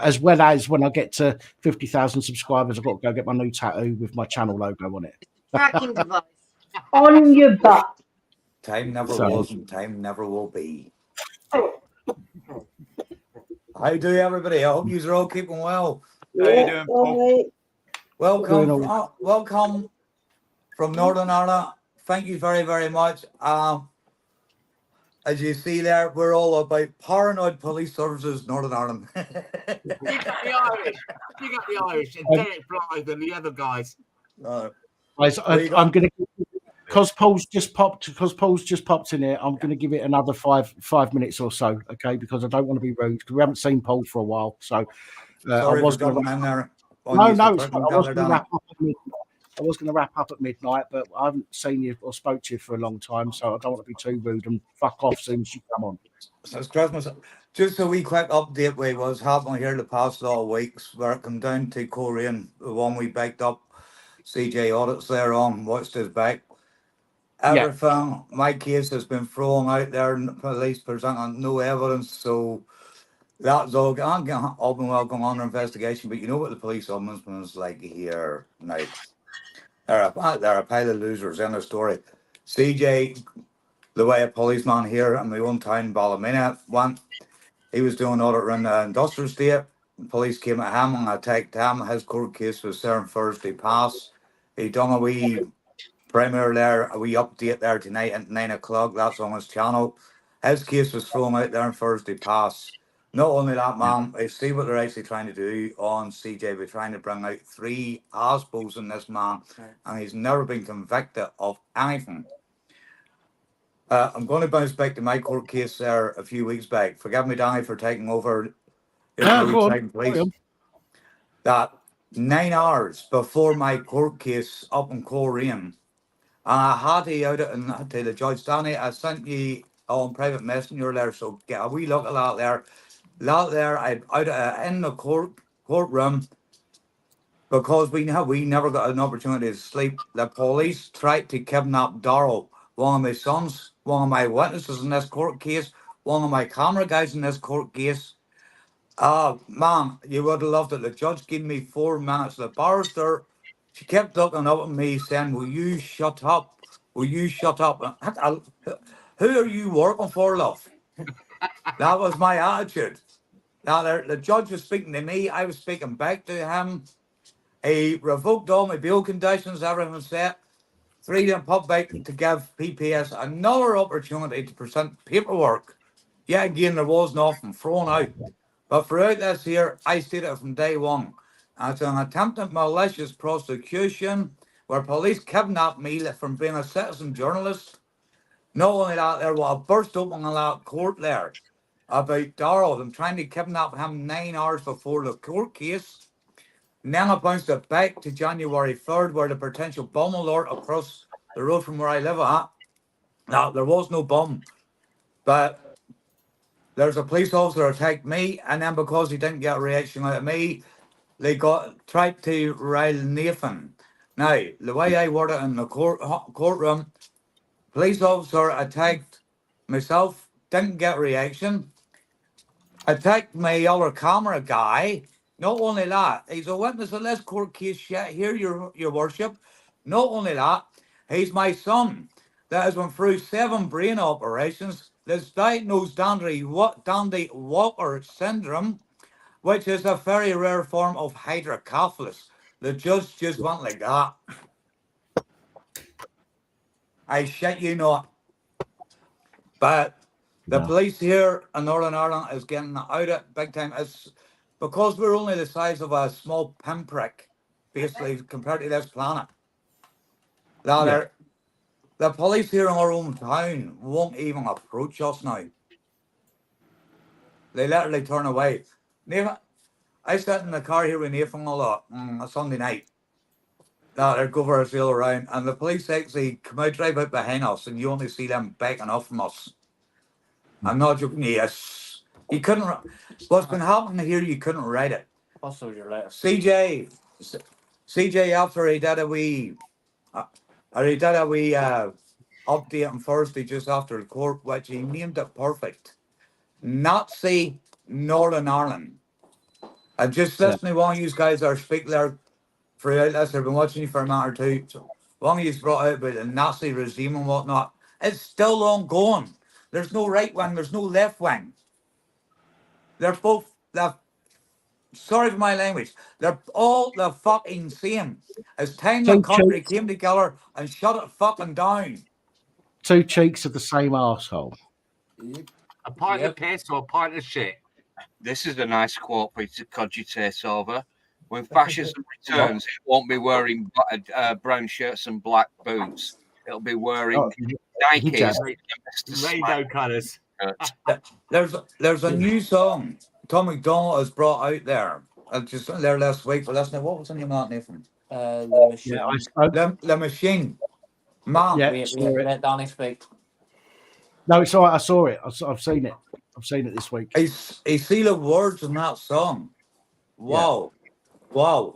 as well as when I get to 50,000 subscribers, I've got to go get my new tattoo with my channel logo on it. Tracking device on your butt. Time never was and time never will be. How do everybody? I hope you're all keeping well. How you doing, Paul? Welcome from Northern Ireland. Thank you very, very much. As you see there, we're all about paranoid police services, Northern Ireland. You got the Irish, and Derek Blythe and the other guys. Guys, I'm going to, because Paul's just popped in here. I'm going to give it another five minutes or so, okay? Because I don't want to be rude. Because we haven't seen Paul for a while, so sorry, I was going to. I was going to wrap up at midnight, but I haven't seen you or spoke to you for a long time, so I don't want to be too rude and fuck off as soon as you come on. So it's Christmas. Just a wee quick update with what's happening here the past all weeks, where it come down to Korean, the one we backed up CJ audits there on, watched his back. Everything, my case has been thrown out there, and the police presenting no evidence, so that's all. I'm open welcome on their investigation, but you know what the police ombudsman is like here now. They're a pile of losers in the story. CJ, the way a policeman here in my own town, Ballymena, went. He was doing audit in the industrial estate, police came at him and attacked him. His court case was there on Thursday past. He done a wee premiere there, a wee update there tonight at 9 o'clock. That's on his channel. His case was thrown out there on Thursday past. Not only that, man, I see what they're actually trying to do on CJ. We're trying to bring out 3 hospitals in this man, and he's never been convicted of anything. I'm going to bounce back to my court case there a few weeks back. Forgive me, Danny, for taking over. Go on. Please. That 9 hours before my court case up in Coleraine, I had to out it and to the judge, Danny, I sent you on private messenger there, so get a wee look at that there. That there, I out in the courtroom because we never got an opportunity to sleep. The police tried to kidnap Darrell, one of my sons, one of my witnesses in this court case, one of my camera guys in this court case. Man, you would have loved it. The judge gave me 4 minutes. The barrister, she kept looking up at me saying, will you shut up? Will you shut up? Who are you working for, love? That was my attitude. Now, the judge was speaking to me. I was speaking back to him. He revoked all my bail conditions. Everything was set. Freedom put back to give PPS another opportunity to present paperwork. Yet again, there was nothing thrown out. But throughout this here, I stated from day one, it's an attempted malicious prosecution where police kidnapped me from being a citizen journalist. Not only that, there was a burst open in that court there about Darrell, them trying to kidnap him 9 hours before the court case. And then I bounced it back to January 3rd, where the potential bomb alert across the road from where I live at. Now, there was no bomb, but there's a police officer attacked me, and then because he didn't get a reaction out of me, they tried to rile Nathan. Now, the way I word it in the courtroom, police officer attacked myself, didn't get a reaction, attacked my other camera guy. Not only that, he's a witness in this court case here, your worship. Not only that, he's my son that has went through 7 brain operations, that's diagnosed Dandy Walker syndrome, which is a very rare form of hydrocephalus. The judge just went like that. I shit you not. But the police here in Northern Ireland is getting out of big time. It's because we're only the size of a small pinprick, basically, compared to this planet. The police here in our own town won't even approach us now. They literally turn away. Nathan, I sat in the car here with Nathan a lot on a Sunday night. They'd go for a sail around, and the police actually come out, drive out behind us, and you only see them backing off from us. I'm not joking. Yes, you couldn't. What's been happening here? You couldn't write it. Also, your letter. CJ, after he did a wee, update on Thursday just after the court, which he named it perfect. Nazi Northern Ireland. And just listening to one of you guys are speaking there throughout this. I've been watching you for a minute or two. So one of you brought out about the Nazi regime and whatnot. It's still ongoing. There's no right wing, there's no left wing. They're sorry for my language, they're all the fucking same. It's time the country came together and shut it fucking down. 2 cheeks of the same arsehole. A pint of piss or a pint of shit. This is a nice quote for you to cogitate over. When fascism returns, it won't be wearing brown shirts and black boots. It'll be wearing Nikes. Rainbow colours. There's a new song Tom McDonald has brought out there. I just there last week. But listen, what was the name of that, Nathan? The Machine. The Machine. Man, let Danny speak. No, it's all right. I saw it. I've seen it. I've seen it this week. I see the words in that song. Wow. Yeah. Wow.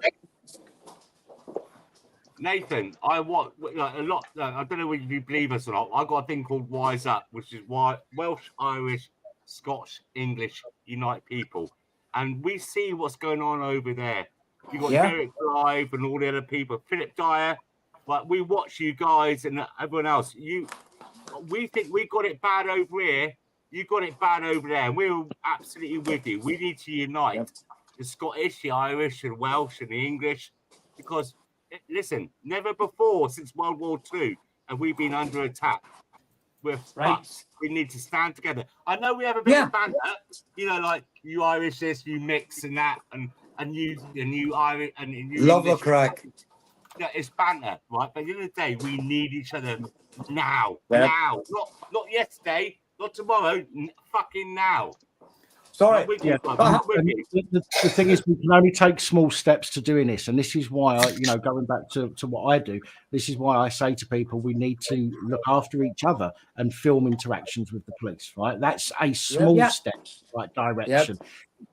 Nathan, I want a lot. I don't know if you believe us or not. I got a thing called Wise Up, which is why Welsh, Irish, Scotch, English unite people, and we see what's going on over there. You got Derek Live and all the other people, Philip Dyer, but we watch you guys and everyone else. We think we got it bad over here. You got it bad over there, and we're absolutely with you. We need to unite. the Scottish, the Irish, and Welsh, and the English, because listen, never before since World War II have we been under attack. We're fucked. We need to stand together. I know we have a bit of banter, like you Irish this, you mix and that, and you Irish and you Love English. a crack. Yeah, it's banter, right? But at the end of the day, we need each other now. Yeah. Now. Not yesterday, not tomorrow, fucking now. Sorry. With Yeah. The thing is, we can only take small steps to doing this, and this is why going back to what I do, this is why I say to people, we need to look after each other and film interactions with the police. Right, that's a small step, right direction,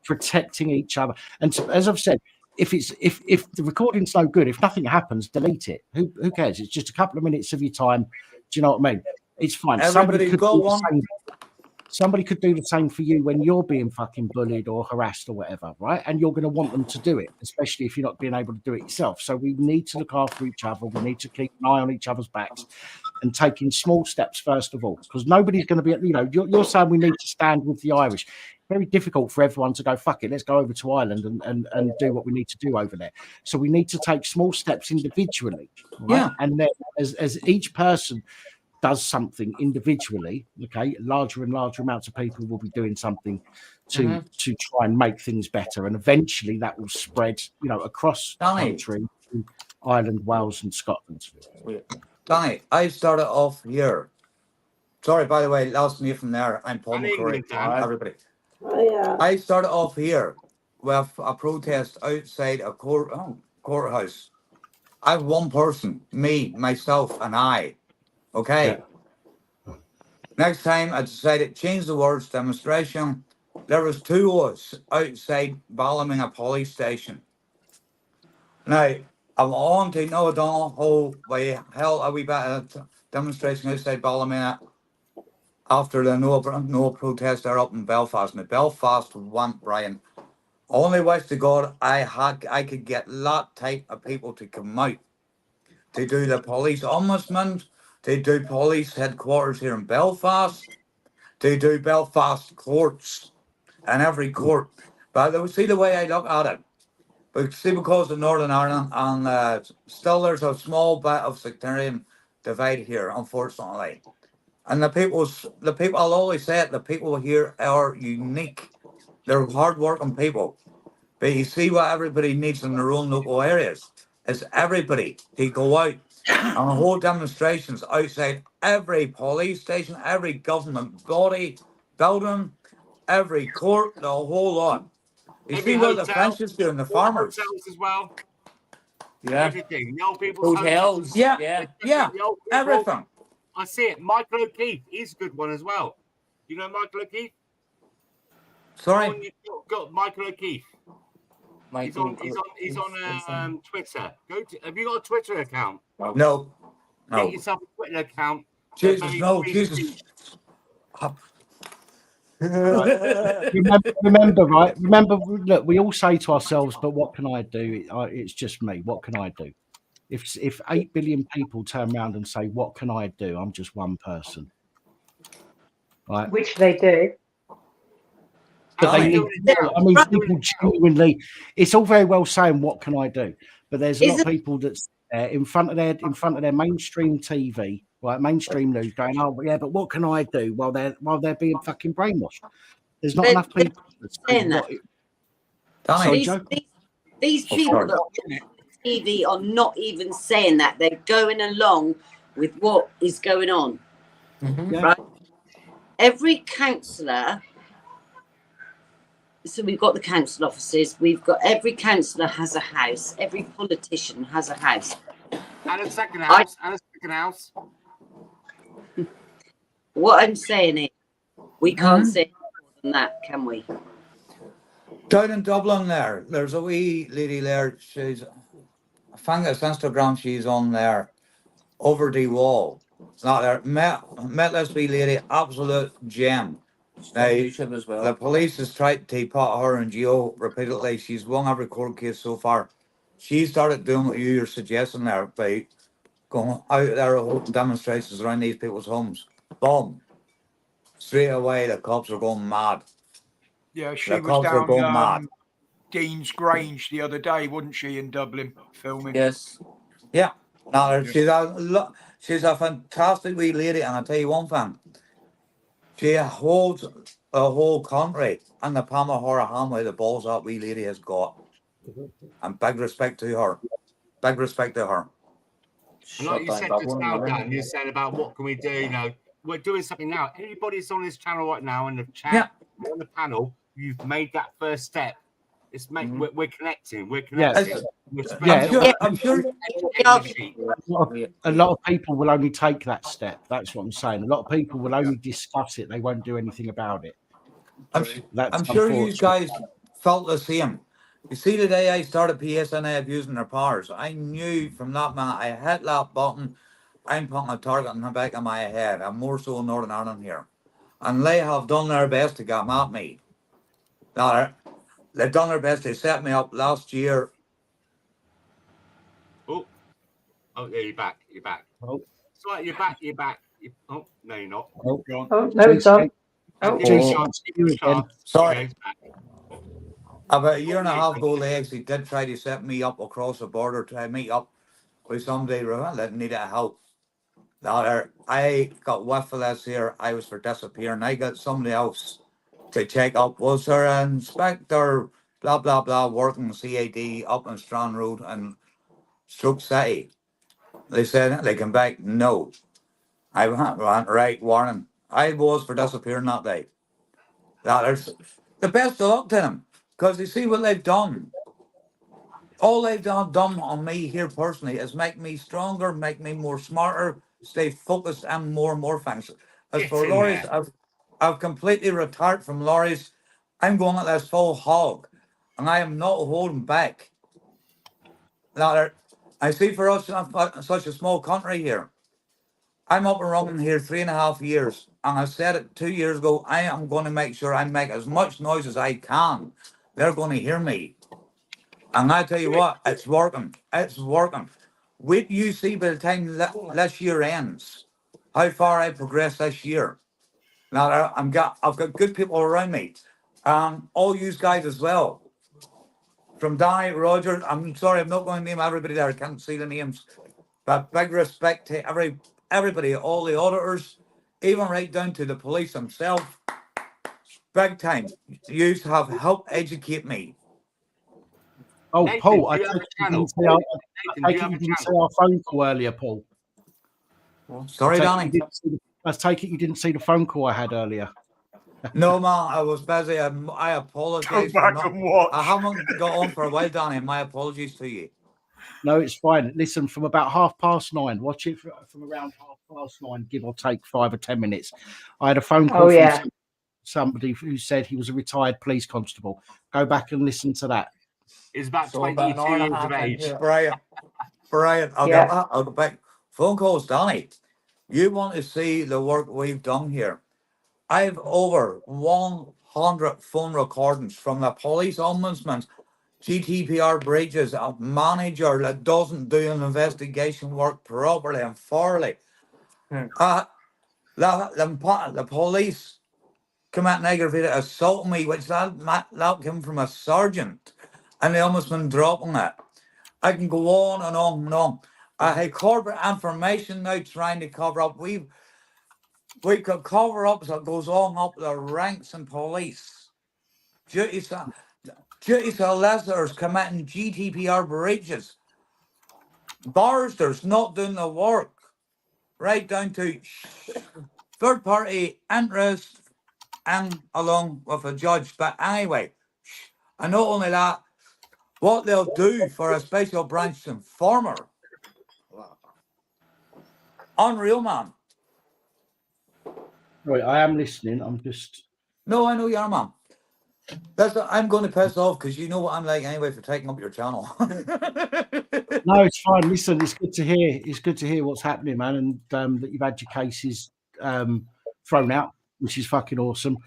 protecting each other. And as I've said, if the recording's no good, if nothing happens, delete it. Who cares? It's just a couple of minutes of your time. Do you know what I mean? It's fine. Somebody could do the same for you when you're being fucking bullied or harassed or whatever, right? And you're going to want them to do it, especially if you're not being able to do it yourself. So we need to look after each other. We need to keep an eye on each other's backs and taking small steps first of all, because nobody's going to be, you're saying we need to stand with the Irish. Very difficult for everyone to go, fuck it, let's go over to Ireland and do what we need to do over there. So we need to take small steps individually, right? Yeah. And then as each person does something individually, okay, larger and larger amounts of people will be doing something to try and make things better, and eventually that will spread, across the country, Ireland, Wales, and Scotland. Danny, I started off here. Sorry, by the way, lost me from there. I'm Paul McCrory. Everybody. Oh, yeah. I started off here with a protest outside a courthouse. I have one person, me, myself, and I. Okay. Yeah. Next time I decided to change the words demonstration. There was two of us outside Ballymena police station. Now, I'm on to know how the hell are we back at demonstration outside Ballymena after the no protest there up in Belfast. Now, Belfast went, Brian. Only wish to God I could get that type of people to come out to do the police ombudsman, to do police headquarters here in Belfast, to do Belfast courts and every court. But see the way I look at it. But see, because of Northern Ireland, and still there's a small bit of sectarian divide here, unfortunately. And the people, I'll always say it, the people here are unique. They're hard-working people. But you see what everybody needs in their own local areas is everybody to go out on the whole demonstrations outside every police station, every government body, building, every court, the whole lot. You see what the French is doing, the farmers. Hotels as well. Yeah. Everything. The old people's hotels. Yeah. Everything. I see it. Michael O'Keefe, he's a good one as well. You know Michael O'Keefe? Sorry? Got Michael O'Keefe. He's on Twitter. Have you got a Twitter account? No. Get yourself a Twitter account. Jesus. Remember, right? Remember, look, we all say to ourselves, but what can I do? It's just me. What can I do? If 8 billion people turn around and say, what can I do? I'm just one person. Right? Which they do. But people genuinely, it's all very well saying, what can I do? But there's a lot of people that's in front of their mainstream TV, right, mainstream news, going, oh yeah, but what can I do while they're being fucking brainwashed? There's not enough people saying that. These people that are on TV are not even saying that. They're going along with what is going on. Right? Every councillor. So we've got the council offices. Every councillor has a house. Every politician has a house. And a second house. What I'm saying is, we can't say more than that, can we? Down in Dublin there's a wee lady there. I think it's Instagram she's on there. Over the wall. It's not there. Met this wee lady, absolute gem. Now, as well. The police has tried to put her in jail repeatedly. She's won every court case so far. She started doing what you're suggesting there by going out there holding demonstrations around these people's homes. Boom. Straight away, the cops are going mad. Yeah, she was down Dean's Grange the other day, wasn't she, in Dublin filming? Yes. Yeah. No, she's a fantastic wee lady, and I'll tell you one thing. She holds a whole country and the palm of her hand with the balls that wee lady has got. And big respect to her. Big respect to her. And like you said just now, Dan, you said about what can we do, you know, we're doing something now. Anybody's on this channel right now in the chat, on the panel, you've made that first step. It's we're connecting. We're connecting. I'm sure. A lot of people will only take that step. That's what I'm saying. A lot of people will only discuss it. They won't do anything about it. I'm sure you guys felt the same. You see, the day I started PSNA abusing their powers, I knew from that minute I hit that button, I'm putting a target on the back of my head. I'm more so in Northern Ireland here. And they have done their best to get at me. Now, they've done their best. They set me up last year. Oh, yeah, you're back. You're back. Oh, it's right, you're back. You're back. Oh, no, you're not. Oh, no, it's done. Sorry. About a year and a half ago, they actually did try to set me up across the border, try to meet up with somebody that needed help. Now, I got whiff of this here. I was for disappearing. I got somebody else to check up. Was there an inspector, blah, blah, blah, working CAD up on Strand Road in Stroke City? They said they came back. No. I went, right, warning. I was for disappearing that day. There's the best of luck to them, because you see what they've done. All they've done on me here personally is make me stronger, make me more smarter, stay focused, and more things. As for lorries, I've completely retired from lorries. I'm going at this full hog, and I am not holding back. Now, I see for us in such a small country here, I'm up and running here 3.5 years, and I said it 2 years ago, I am going to make sure I make as much noise as I can. They're going to hear me. And I tell you what, it's working. It's working. Wait, you see by the time this year ends, how far I progress this year. Now, I've got good people around me. All you guys as well. From Danny, Roger, I'm sorry, I'm not going to name everybody there. I can't see the names. But big respect to everybody, all the auditors, even right down to the police themselves. Big time. You have helped educate me. Oh, Nathan, Paul, I think you didn't see our phone call earlier, Paul. Sorry, Danny. I take it you didn't see the phone call I had earlier. No, man, I was busy. I apologize. Go back and watch. I haven't got on for a while, Danny. My apologies to you. No, it's fine. Listen, from about 9:30, watch it from around 9:30, give or take 5 or 10 minutes. I had a phone call from somebody who said he was a retired police constable. Go back and listen to that. He's about 22 years of age. Brian, I'll go back. Phone calls, Danny. You want to see the work we've done here? I have over 100 phone recordings from the police ombudsman, GDPR breaches, a manager that doesn't do an investigation work properly and thoroughly. The police come out and aggravated assault me, which that came from a sergeant, and the ombudsman dropping it. I can go on and on and on. I had corporate information now trying to cover up. We could cover up that goes on up the ranks in police. Duty solicitors committing GDPR breaches. Barristers not doing the work. Right down to third-party interest and along with a judge. But anyway, and not only that, what they'll do for a special branch informer. Unreal, man. Right, I am listening. I'm just... No, I know you are, man. I'm going to piss off because you know what I'm like anyway for taking up your channel. No, it's fine. Listen, it's good to hear. It's good to hear what's happening, man, and that you've had your cases thrown out, which is fucking awesome.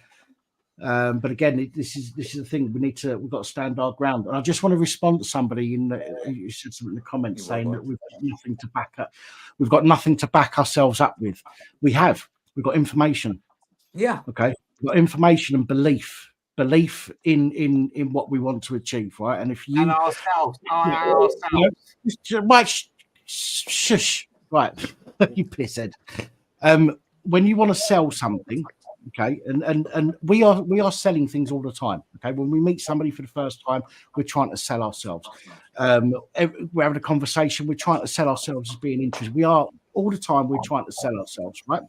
But again, this is the thing. We've got to stand our ground. And I just want to respond to somebody who said something in the comments saying that we've got nothing to back up. We've got nothing to back ourselves up with. We've got information. Yeah. Okay. We've got information and belief. belief in what we want to achieve, right? And if you and ourselves, shush, right, you pisshead. When you want to sell something, okay, and we are selling things all the time. Okay, when we meet somebody for the first time, we're trying to sell ourselves. We're having a conversation, we're trying to sell ourselves as being interested. We are all the time. We're trying to sell ourselves, right?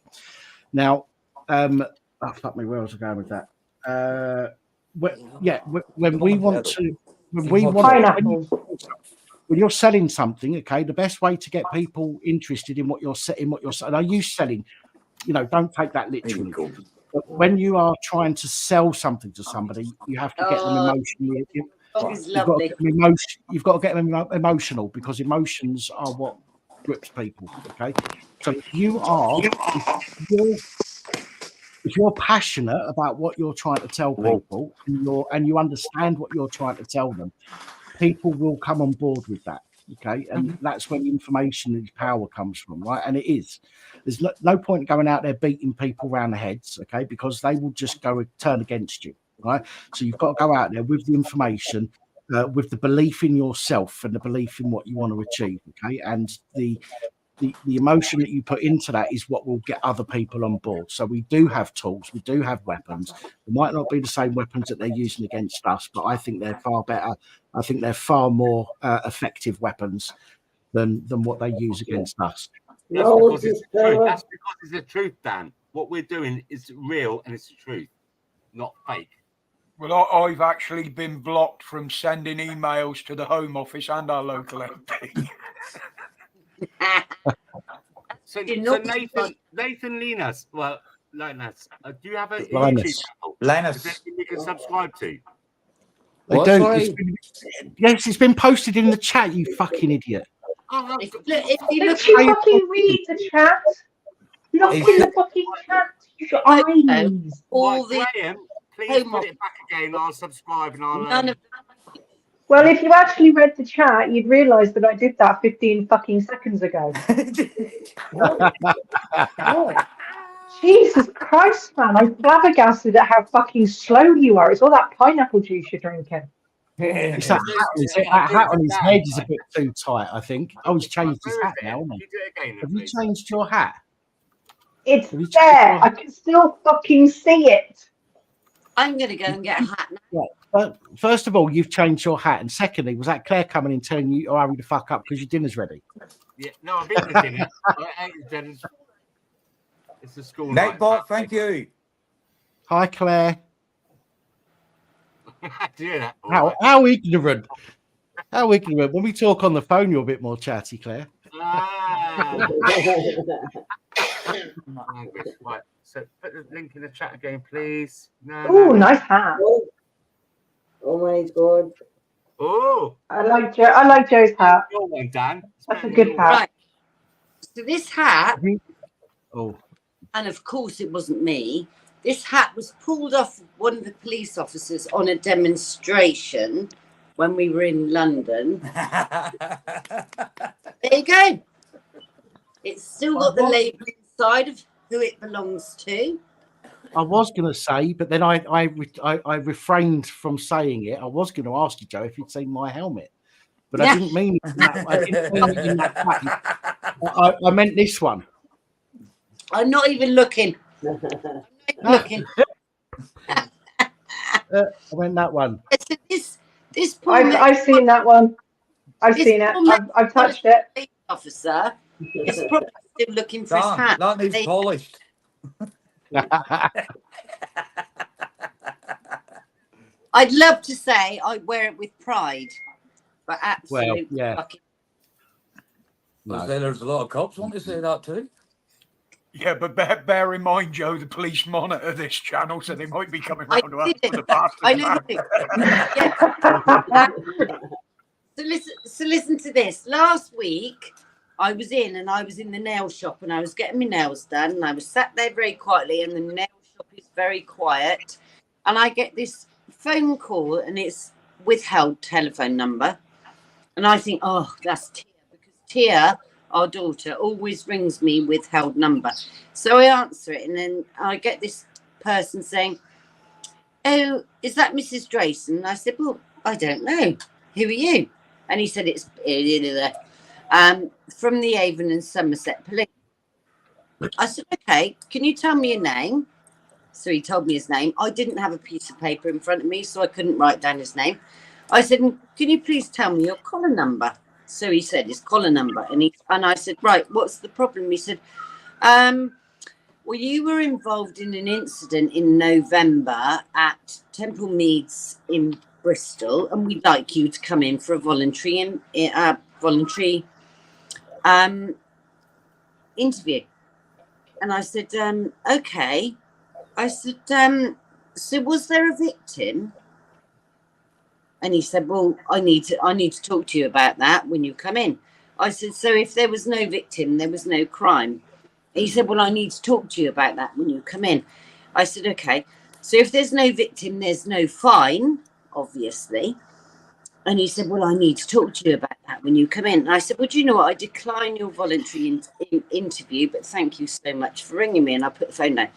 Now, fuck me, where was I going with that? When you're selling something, okay, the best way to get people interested in what you're selling, and I use selling, don't take that literally. But when you are trying to sell something to somebody, you have to get them emotionally. You've got to get them emotional, because emotions are what grips people. Okay, so if you're passionate about what you're trying to tell people, and you understand what you're trying to tell them, people will come on board with that. Okay, and that's when information and power comes from, right? And it is. There's no point going out there beating people around the heads, okay, because they will just turn against you, right? So you've got to go out there with the information, with the belief in yourself and the belief in what you want to achieve, okay, and the emotion that you put into that is what will get other people on board. So we do have tools, we do have weapons. It might not be the same weapons that they're using against us, but I think they're far better. I think they're far more effective weapons than what they use against us. That's because it's the truth. That's because it's the truth, Dan. What we're doing is real and it's the truth, not fake. Well, I've actually been blocked from sending emails to the Home Office and our local MP. So Nathan Linus, Linus, do you have a YouTube channel? Linus, you can subscribe to. They do. Yes, it's been posted in the chat. You fucking idiot. Did you fucking read the chat? Look in the fucking chat. Your eyes. Graham, please put it back again. I'll subscribe and I'll. Well, if you actually read the chat, you'd realise that I did that 15 fucking seconds ago. Jesus Christ, man. I'm flabbergasted at how fucking slow you are. It's all that pineapple juice you're drinking. It's that hat on his head is a bit too tight, I think. Oh, he's changed his hat now, hasn't he? Have you changed your hat? It's there. I can still fucking see it. I'm going to go and get a hat now. Yeah. First of all, you've changed your hat. And secondly, was that Claire coming in telling you, hurry the fuck up because your dinner's ready? Yeah, no, I've eaten the dinner. I ate the dinner. It's a school night. Nightbot, thank you. Hi, Claire. How ignorant. How ignorant. When we talk on the phone, you're a bit more chatty, Claire. Right. So put the link in the chat again, please. No. Nice hat. Oh my god. Oh. I like Joe's hat. Your one, Dan. That's a good hat. Right. So this hat. Oh. And of course, it wasn't me. This hat was pulled off one of the police officers on a demonstration when we were in London. There you go. It's still got the label inside of who it belongs to. I was going to say, but then I refrained from saying it. I was going to ask you, Joe, if you'd seen my helmet, but I didn't mean it. I didn't mean it in that way. I meant this one. I'm not even looking. I meant that one. This I've seen that one. I've seen it. I've touched it. Officer is probably still looking for his hat. That needs polished. I'd love to say I wear it with pride, but absolutely. Well, yeah. There's a lot of cops want to say that too. Yeah, but bear in mind, Joe, the police monitor this channel, so they might be coming round to ask for the bastard. I know. So listen to this. Last week, I was in the nail shop and I was getting my nails done and I was sat there very quietly and the nail shop is very quiet and I get this phone call and it's withheld telephone number and I think, oh, that's Tia, because Tia, our daughter, always rings me withheld number. So I answer it and then I get this person saying, "Oh, is that Mrs. Drayson?" And I said, "Well, I don't know. Who are you?" And he said, "It's from the Avon and Somerset Police." I said, "Okay, can you tell me your name?" So he told me his name. I didn't have a piece of paper in front of me, so I couldn't write down his name. I said, "Can you please tell me your collar number?" So he said his collar number, and I said, "Right, what's the problem?" He said, "Well, you were involved in an incident in November at Temple Meads in Bristol, and we'd like you to come in for a voluntary interview." And I said, "Okay." I said, "So was there a victim?" And he said, "Well, I need to talk to you about that when you come in." I said, "So if there was no victim, there was no crime?" He said, "Well, I need to talk to you about that when you come in." I said, "Okay. So if there's no victim, there's no fine, obviously." And he said, "Well, I need to talk to you about that when you come in." And I said, "Well, do you know what? I decline your voluntary interview, but thank you so much for ringing me." And I put the phone down.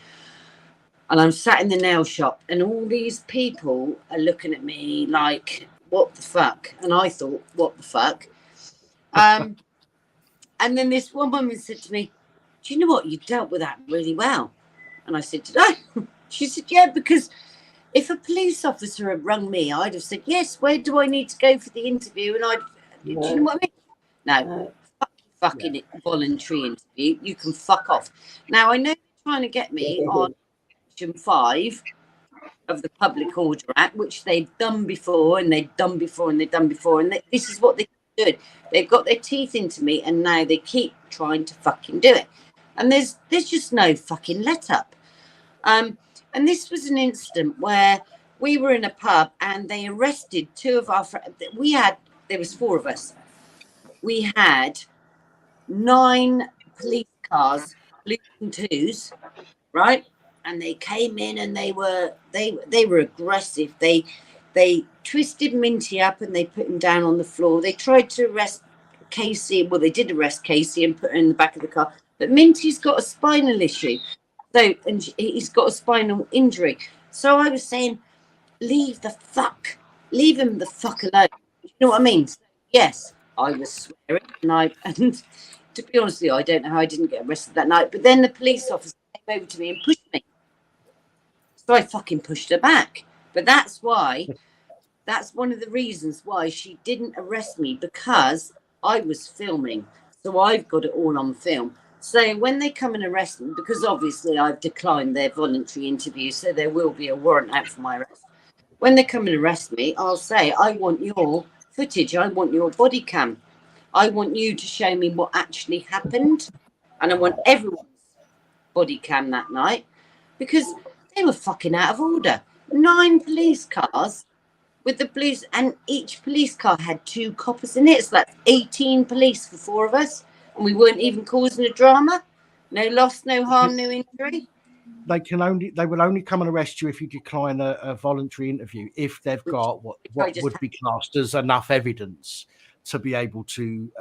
And I'm sat in the nail shop, and all these people are looking at me like, "What the fuck?" And I thought, "What the fuck?" And then this one woman said to me, "Do you know what? You dealt with that really well." And I said, "Did I?" She said, "Yeah, because if a police officer had rung me, I'd have said, 'Yes, where do I need to go for the interview?' And do you know what I mean? No, fucking voluntary interview. You can fuck off." Now, I know they're trying to get me on Section 5 of the Public Order Act, which they've done before, and they've done before, and they've done before, and this is what they do. They've got their teeth into me, and now they keep trying to fucking do it. And there's just no fucking let up. And this was an incident where we were in a pub, and they arrested two of our friends. There was 4 of us. We had 9 police cars, blues and twos, right? And they came in, and they were aggressive. They twisted Minty up, and they put him down on the floor. They tried to arrest Casey. Well, they did arrest Casey and put her in the back of the car. But Minty's got a spinal issue, and he's got a spinal injury. So I was saying, leave him the fuck alone. You know what I mean? So, yes, I was swearing, and to be honest with you, I don't know how I didn't get arrested that night. But then the police officer came over to me and pushed me. So I fucking pushed her back. But that's one of the reasons why she didn't arrest me, because I was filming. So I've got it all on film. So when they come and arrest me, because obviously I've declined their voluntary interview, so there will be a warrant out for my arrest. When they come and arrest me, I'll say, "I want your footage. I want your body cam. I want you to show me what actually happened. And I want everyone's body cam that night," because they were fucking out of order. 9 police cars with the blues, and each police car had 2 coppers in it. So that's 18 police for 4 of us, and we weren't even causing a drama. No loss, no harm, no injury. They will only come and arrest you if you decline a voluntary interview, if they've got what would be classed as enough evidence to be able to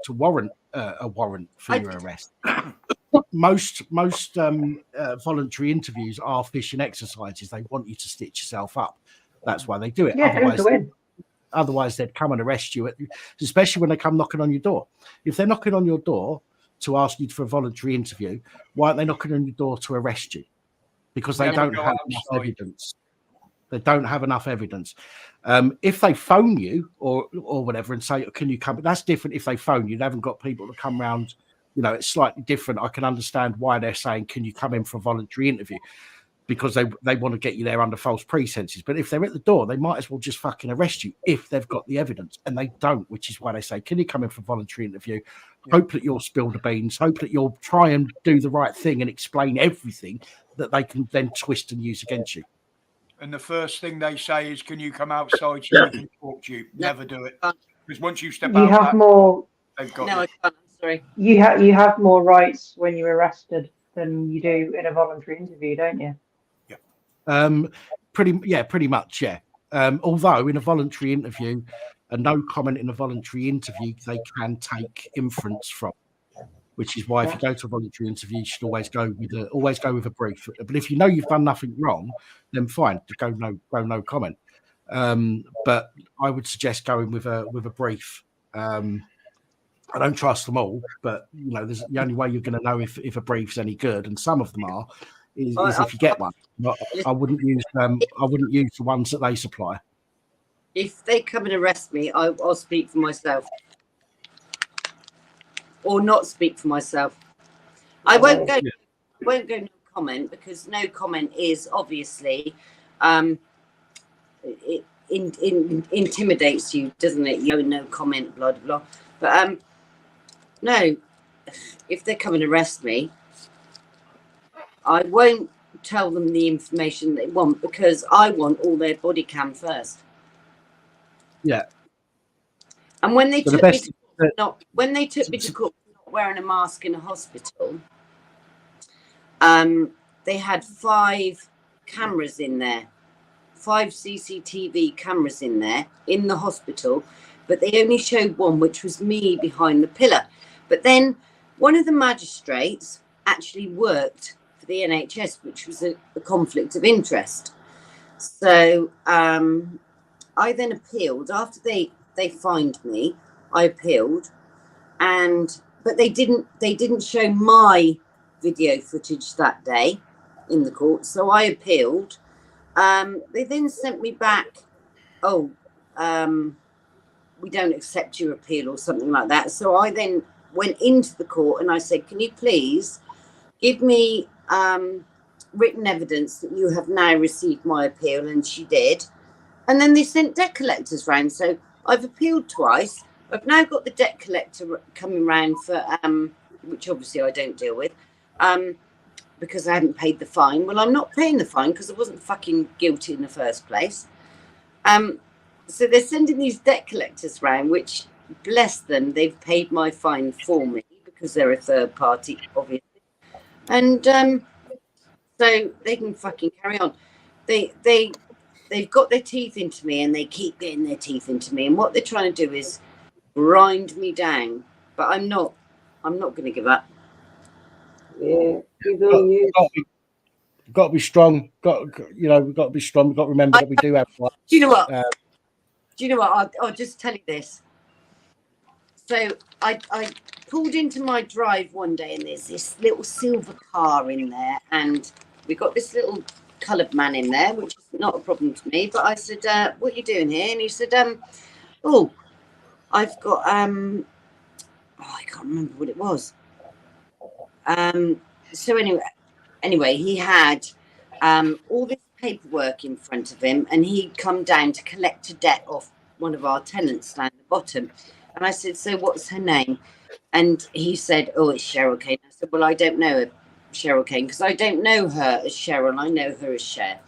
warrant a warrant for your arrest. Most voluntary interviews are fishing exercises. They want you to stitch yourself up. That's why they do it. Yeah, otherwise they'd come and arrest you, especially when they come knocking on your door. If they're knocking on your door to ask you for a voluntary interview, why aren't they knocking on your door to arrest you? Because they don't have enough evidence. They don't have enough evidence. If they phone you or whatever and say, "Can you come?" That's different. If they phone you, they haven't got people to come round. You know, it's slightly different. I can understand why they're saying, "Can you come in for a voluntary interview?" Because they want to get you there under false pretenses. But if they're at the door, they might as well just fucking arrest you if they've got the evidence, and they don't, which is why they say, "Can you come in for a voluntary interview?" Hope that you'll spill the beans, hope that you'll try and do the right thing and explain everything that they can then twist and use against you. And the first thing they say is, "Can you come outside so we can talk to you?" Never do it, because once you step out, they've got you. I can't. Sorry. You have more rights when you're arrested than you do in a voluntary interview, don't you? Pretty much, yeah. Although in a voluntary interview, a no comment in a voluntary interview, they can take inference from, which is why if you go to a voluntary interview, you should always go with a brief. But if you know you've done nothing wrong, then fine, go no comment. But I would suggest going with a brief. I don't trust them all, but there's the only way you're going to know if a brief's any good, and some of them are, is if you get one. I wouldn't use the ones that they supply. If they come and arrest me, I'll speak for myself, or not speak for myself. I won't go. Yeah. Won't go no comment, because no comment is obviously it intimidates you, doesn't it? You no comment, blah blah blah. But no, if they come and arrest me, I won't tell them the information they want, because I want all their body cam first. Yeah. And when they took me to court, not wearing a mask in a hospital, they had 5 cameras in there, 5 CCTV cameras in there in the hospital, but they only showed one, which was me behind the pillar. But then one of the magistrates actually worked for the NHS, which was a conflict of interest. So I then appealed after they fined me. I appealed, but they didn't show my video footage that day in the court. So I appealed. They then sent me back. We don't accept your appeal, or something like that. So I then went into the court and I said, can you please give me written evidence that you have now received my appeal? And she did. And then they sent debt collectors round. So I've appealed twice. I've now got the debt collector coming round for, which obviously I don't deal with, because I hadn't paid the fine. Well, I'm not paying the fine because I wasn't fucking guilty in the first place. So they're sending these debt collectors round, which, bless them, they've paid my fine for me because they're a third party, obviously. And so they can fucking carry on. They've got their teeth into me, and they keep getting their teeth into me. And what they're trying to do is grind me down. But I'm not going to give up. Yeah, Got to be strong. We've got to be strong. We've got to remember that we do have rights. Do you know what? Do you know what? I'll just tell you this. So I pulled into my drive one day, and there's this little silver car in there, and we got this little coloured man in there, which is not a problem to me. But I said, what are you doing here? And he said, I've got I can't remember what it was. So anyway, he had all this paperwork in front of him, and he'd come down to collect a debt off one of our tenants down the bottom. And I said, so what's her name? And he said, oh, it's Cheryl Kane. I said, well, I don't know her, Cheryl Kane, because I don't know her as Cheryl. I know her as Cher.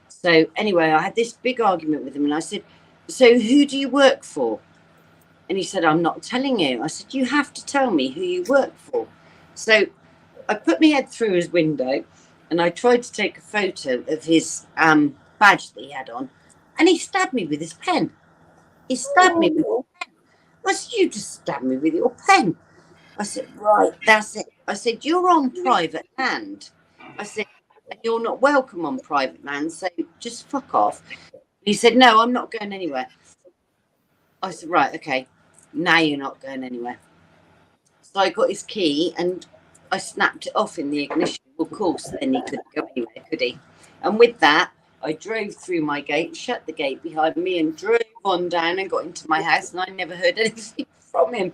So anyway, I had this big argument with him, and I said, so who do you work for? And he said, I'm not telling you. I said, you have to tell me who you work for. So I put my head through his window, and I tried to take a photo of his badge that he had on, and he stabbed me with his pen. He stabbed me with his pen. I said, you just stabbed me with your pen. I said, right, that's it. I said, you're on private land. I said, and you're not welcome on private land, so just fuck off. He said, no, I'm not going anywhere. I said, right, okay, now you're not going anywhere. So I got his key, and I snapped it off in the ignition. Of course, then he couldn't go anywhere, could he? And with that, I drove through my gate, shut the gate behind me, and drove on down and got into my house, and I never heard anything from him.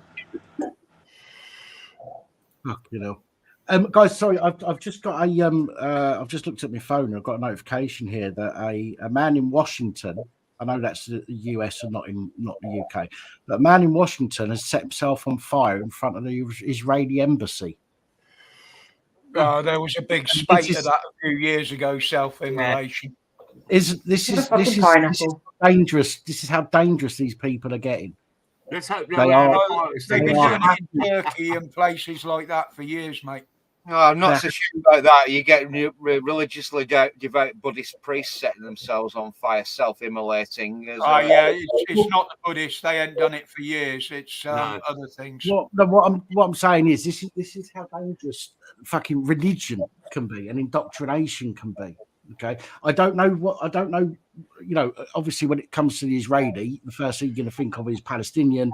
Guys, sorry, I've just got I've just looked at my phone, and I've got a notification here that a man in Washington, I know that's the US and not the UK, but a man in Washington has set himself on fire in front of the Israeli embassy. There was a big spate of that a few years ago, self-immolation. This is dangerous. This is how dangerous these people are getting. Let's hope they've been doing it in Turkey and places like that for years, mate. No, I'm not so sure about that. You get religiously devout Buddhist priests setting themselves on fire, self-immolating. Yeah, it's not the Buddhists. They ain't done it for years. It's other things. What I'm saying is this is how dangerous fucking religion can be and indoctrination can be. Okay, I don't know. You know, obviously, when it comes to the Israeli, the first thing you're going to think of is Palestinian,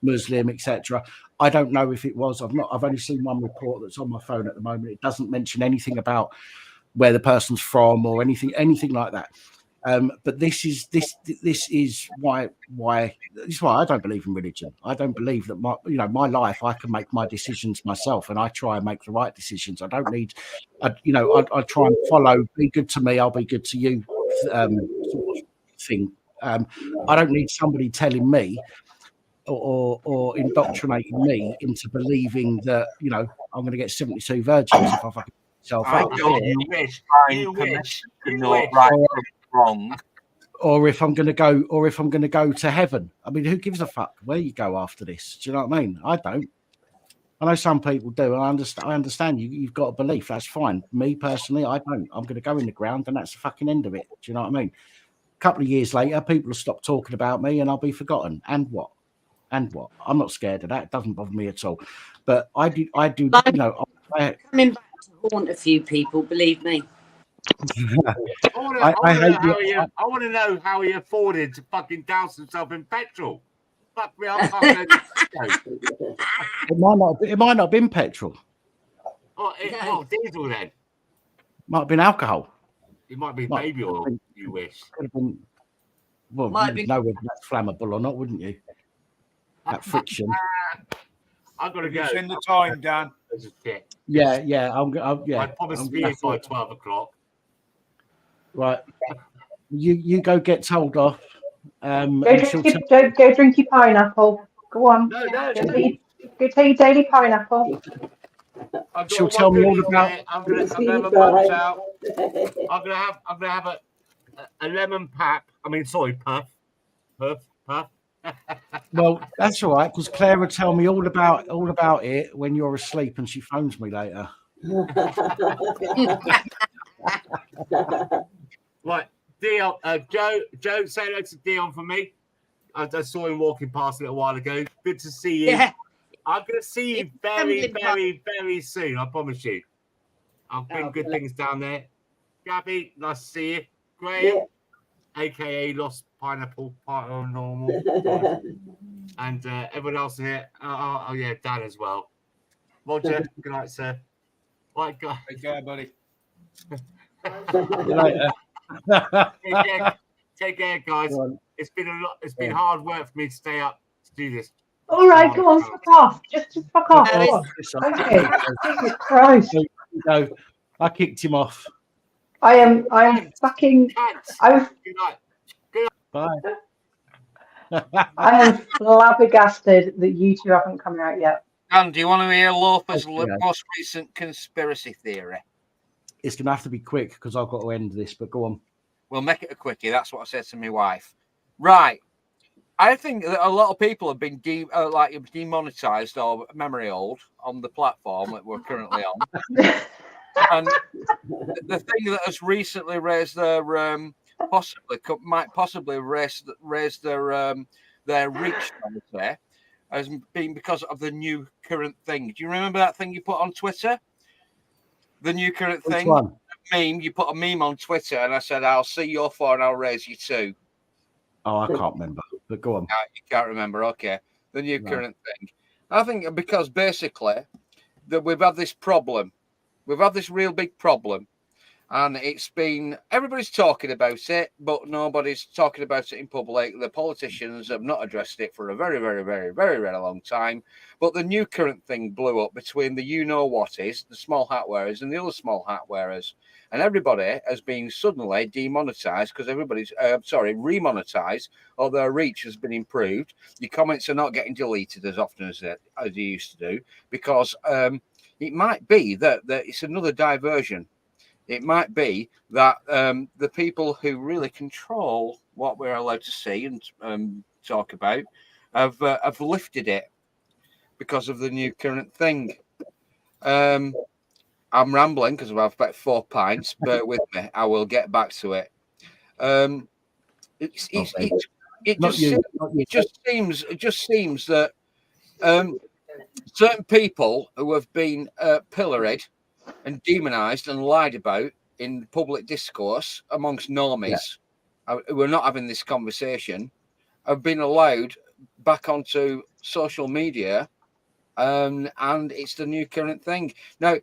Muslim, etc. I don't know if it was. I've only seen one report that's on my phone at the moment. It doesn't mention anything about where the person's from or anything like that. But this is why I don't believe in religion. I don't believe that my life, I can make my decisions myself, and I try and make the right decisions. I don't need, I try and follow. Be good to me, I'll be good to you. Sort of thing. I don't need somebody telling me or indoctrinating me into believing that I'm going to get 72 virgins if I fucking myself up. Wrong. Or if I'm going to go to heaven. I mean, who gives a fuck where you go after this? Do you know what I mean? I don't. I know some people do. I understand you've got a belief. That's fine. Me personally, I don't. I'm going to go in the ground, and that's the fucking end of it. Do you know what I mean? A couple of years later, people will stop talking about me, and I'll be forgotten. And what? I'm not scared of that. It doesn't bother me at all. But I do. Coming back to haunt a few people. Believe me. I want to know how he afforded to fucking douse himself in petrol. Fuck me up. It might not have been petrol. Diesel then. Might have been alcohol. It might be baby oil. You wish. Could have been. Well, you'd know whether that's flammable or not, wouldn't you? That friction. I've got to go. Send the time, Dan. Yeah. I'd probably be here by 12 o'clock. Right. You go get told off. Go drink your pineapple. Go on. No. Go take your daily pineapple. She'll tell me all about. I'm gonna have a munch out. I'm gonna have a lemon puff. Well, that's all right because Claire will tell me all about it when you're asleep and she phones me later. Right, Dion, Joe, say hello to Dion for me. I saw him walking past a little while ago. Good to see you. Yeah. I'm going to see you very, very, very soon. I promise you. I've been good things down there. Gabby, nice to see you. Graham, aka Lost Pineapple, part of normal, and everyone else in here. Oh yeah, Dan as well. Roger, good night, sir. Right, guys. Take care, buddy. Take care, guys. It's been a lot. It's been hard work for me to stay up to do this. All right, go on, fuck off. Just fuck off. Okay. Jesus Christ. No, I kicked him off. I'm fucking. Good night. Bye. I am flabbergasted that you two haven't come out yet. Dan, do you want to hear Lopa's most recent conspiracy theory? It's going to have to be quick because I've got to end this, but go on. We'll make it a quickie. That's what I said to my wife. Right. I think that a lot of people have been demonetized or memory old on the platform that we're currently on. And the thing that has recently raised their might possibly raise their reach, I would say, has been because of the new current thing. Do you remember that thing you put on Twitter? The new current thing? Which one? Meme. You put a meme on Twitter, and I said, "I'll see your 4 and I'll raise you 2." Oh, I can't remember. But go on. No, you can't remember. Okay, the new current thing. I think because basically that we've had this problem. We've had this real big problem. And it's been, everybody's talking about it, but nobody's talking about it in public. The politicians have not addressed it for a very, very, very, very, very long time. But the new current thing blew up between the you-know-what-is, the small hat wearers, and the other small hat wearers. And everybody has been suddenly demonetized because everybody's, remonetized, or their reach has been improved. Your comments are not getting deleted as often as they used to do, because it might be that it's another diversion. It might be that the people who really control what we're allowed to see and talk about have lifted it because of the new current thing. I'm rambling because I've about 4 pints. Bear with me. I will get back to it. It just seems that certain people who have been pilloried and demonized and lied about in public discourse amongst normies who are not having this conversation have been allowed back onto social media, and it's the new current thing now.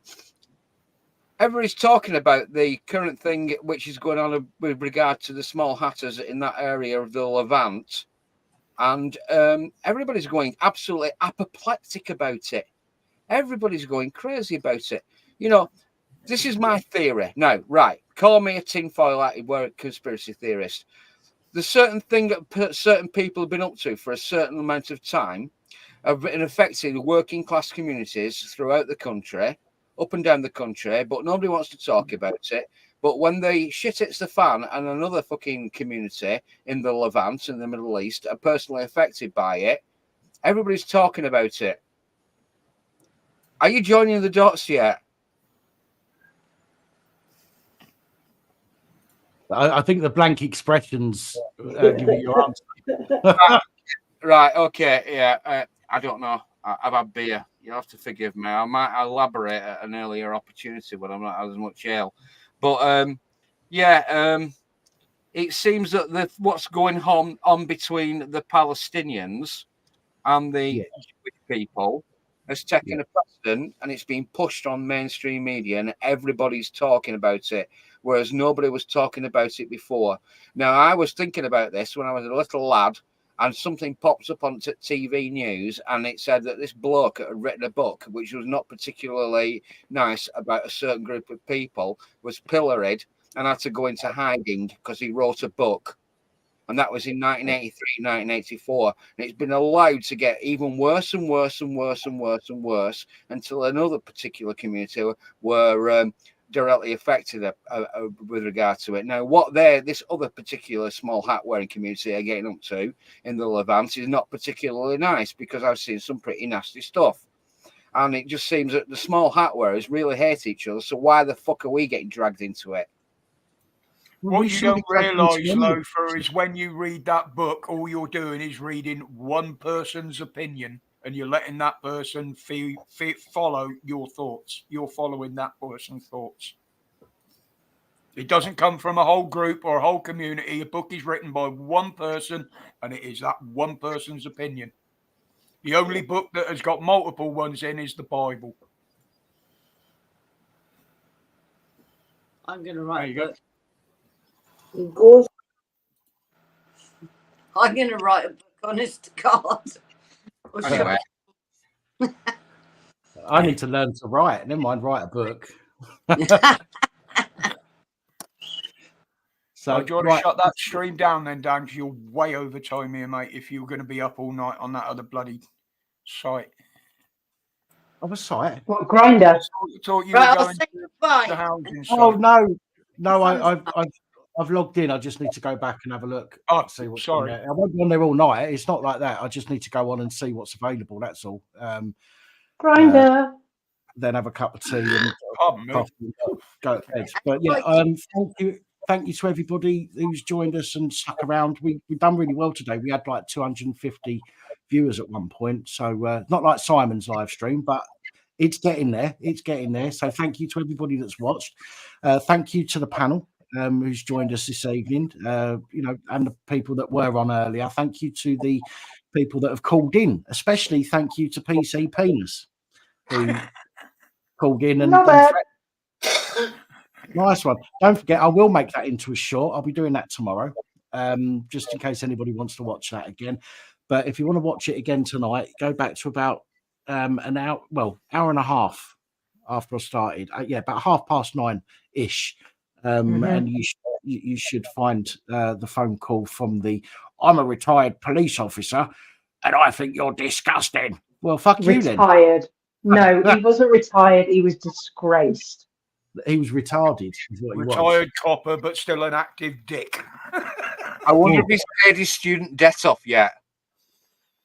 Everybody's talking about the current thing which is going on with regard to the small hatters in that area of the Levant, and everybody's going absolutely apoplectic about it. Everybody's going crazy about it. You know, this is my theory. Now, right, call me a tinfoil-hatted conspiracy theorist. The certain thing that certain people have been up to for a certain amount of time have been affecting working class communities throughout the country, up and down the country, but nobody wants to talk about it. But when the shit hits the fan and another fucking community in the Levant and the Middle East are personally affected by it, everybody's talking about it. Are you joining the dots yet? I think the blank expressions give you your answer. Right, okay, yeah. I don't know. I've had beer. You'll have to forgive me. I might elaborate at an earlier opportunity when I'm not as much ale. But it seems that what's going on between the Palestinians and the Jewish people has taken a precedent, and it's been pushed on mainstream media, and everybody's talking about it, whereas nobody was talking about it before. Now, I was thinking about this when I was a little lad, and something popped up on TV news, and it said that this bloke had written a book which was not particularly nice about a certain group of people, was pilloried, and had to go into hiding because he wrote a book. And that was in 1983, 1984. And it's been allowed to get even worse and worse and worse and worse and worse until another particular community were directly affected with regard to it. Now, what this other particular small hat wearing community are getting up to in the Levant is not particularly nice, because I've seen some pretty nasty stuff. And it just seems that the small hat wearers really hate each other. So why the fuck are we getting dragged into it? What you don't realise, Loafer, is when you read that book, all you're doing is reading one person's opinion, and you're letting that person follow your thoughts. You're following that person's thoughts. It doesn't come from a whole group or a whole community. A book is written by one person, and it is that one person's opinion. The only book that has got multiple ones in is the Bible. I'm going to write a book. Go. I'm going to write a book, honest to God. Anyway. I need to learn to write. Never mind, write a book. So do you want to shut that stream down then, Dan? Because you're way over time here, mate, if you're going to be up all night on that other bloody site. Of a site? What, Grinder? Thought you were going to the housing site. Oh, no, I've logged in. I just need to go back and have a look. Oh, see what's sorry. on there. I won't be on there all night. It's not like that. I just need to go on and see what's available. That's all. Grinder. Then have a cup of tea and go to bed. But yeah, thank you to everybody who's joined us and stuck around. We've done really well today. We had like 250 viewers at one point, so not like Simon's live stream, but it's getting there. It's getting there. So thank you to everybody that's watched. Thank you to the panel who's joined us this evening. And the people that were on earlier. Thank you to the people that have called in. Especially thank you to PC Penis who called in and nice one. Don't forget, I will make that into a short. I'll be doing that tomorrow, just in case anybody wants to watch that again. But if you want to watch it again tonight, go back to about an hour and a half after I started. About 9:30-ish. And you should find the phone call from I'm a retired police officer, and I think you're disgusting. Well, fuck you then. Retired. No, he wasn't retired. He was disgraced. He was retarded. Is what he Retired copper, but still an active dick. I wonder if he's paid his student debt off yet.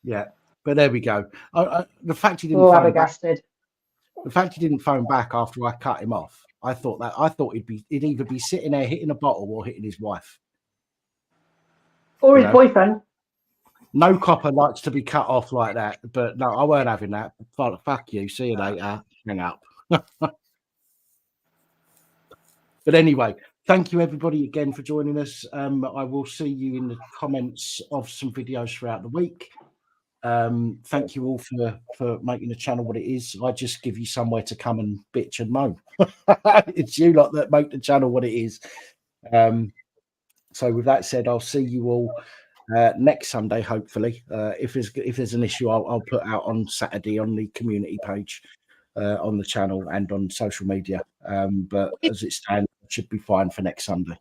Yeah, but there we go. The fact he didn't. the fact he didn't phone back after I cut him off, I thought he'd either be sitting there hitting a bottle or hitting his wife. Or his boyfriend. No copper likes to be cut off like that, but no, I weren't having that. Fuck you. See you later. Hang up. But anyway, thank you everybody again for joining us. I will see you in the comments of some videos throughout the week. Thank you all for making the channel what it is. I just give you somewhere to come and bitch and moan. It's you lot that make the channel what it is. So with that said, I'll see you all next Sunday, hopefully. If there's an issue, I'll put out on Saturday on the community page, on the channel and on social media. But as it stands, it should be fine for next Sunday.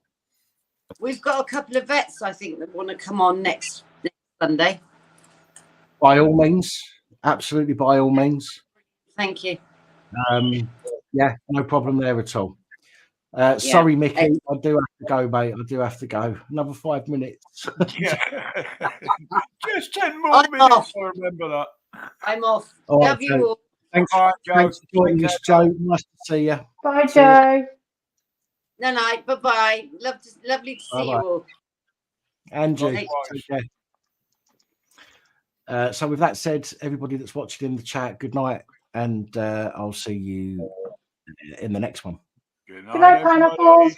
We've got a couple of vets, I think, that want to come on next Sunday. By all means, absolutely, by all means. Thank you. Yeah, no problem there at all. Sorry, Mickey, I do have to go, mate. I do have to go. Another 5 minutes. Yeah. Just 10 more minutes. I remember that. I'm off. All Love right, you Joe. all. Thanks for joining us, Joe. Nice to see you. Bye, Joe. No, night. Bye-bye. Lovely to see you all. And you. Take Take care. So with that said, everybody that's watching in the chat, good night, and I'll see you in the next one. Good night, pineapples.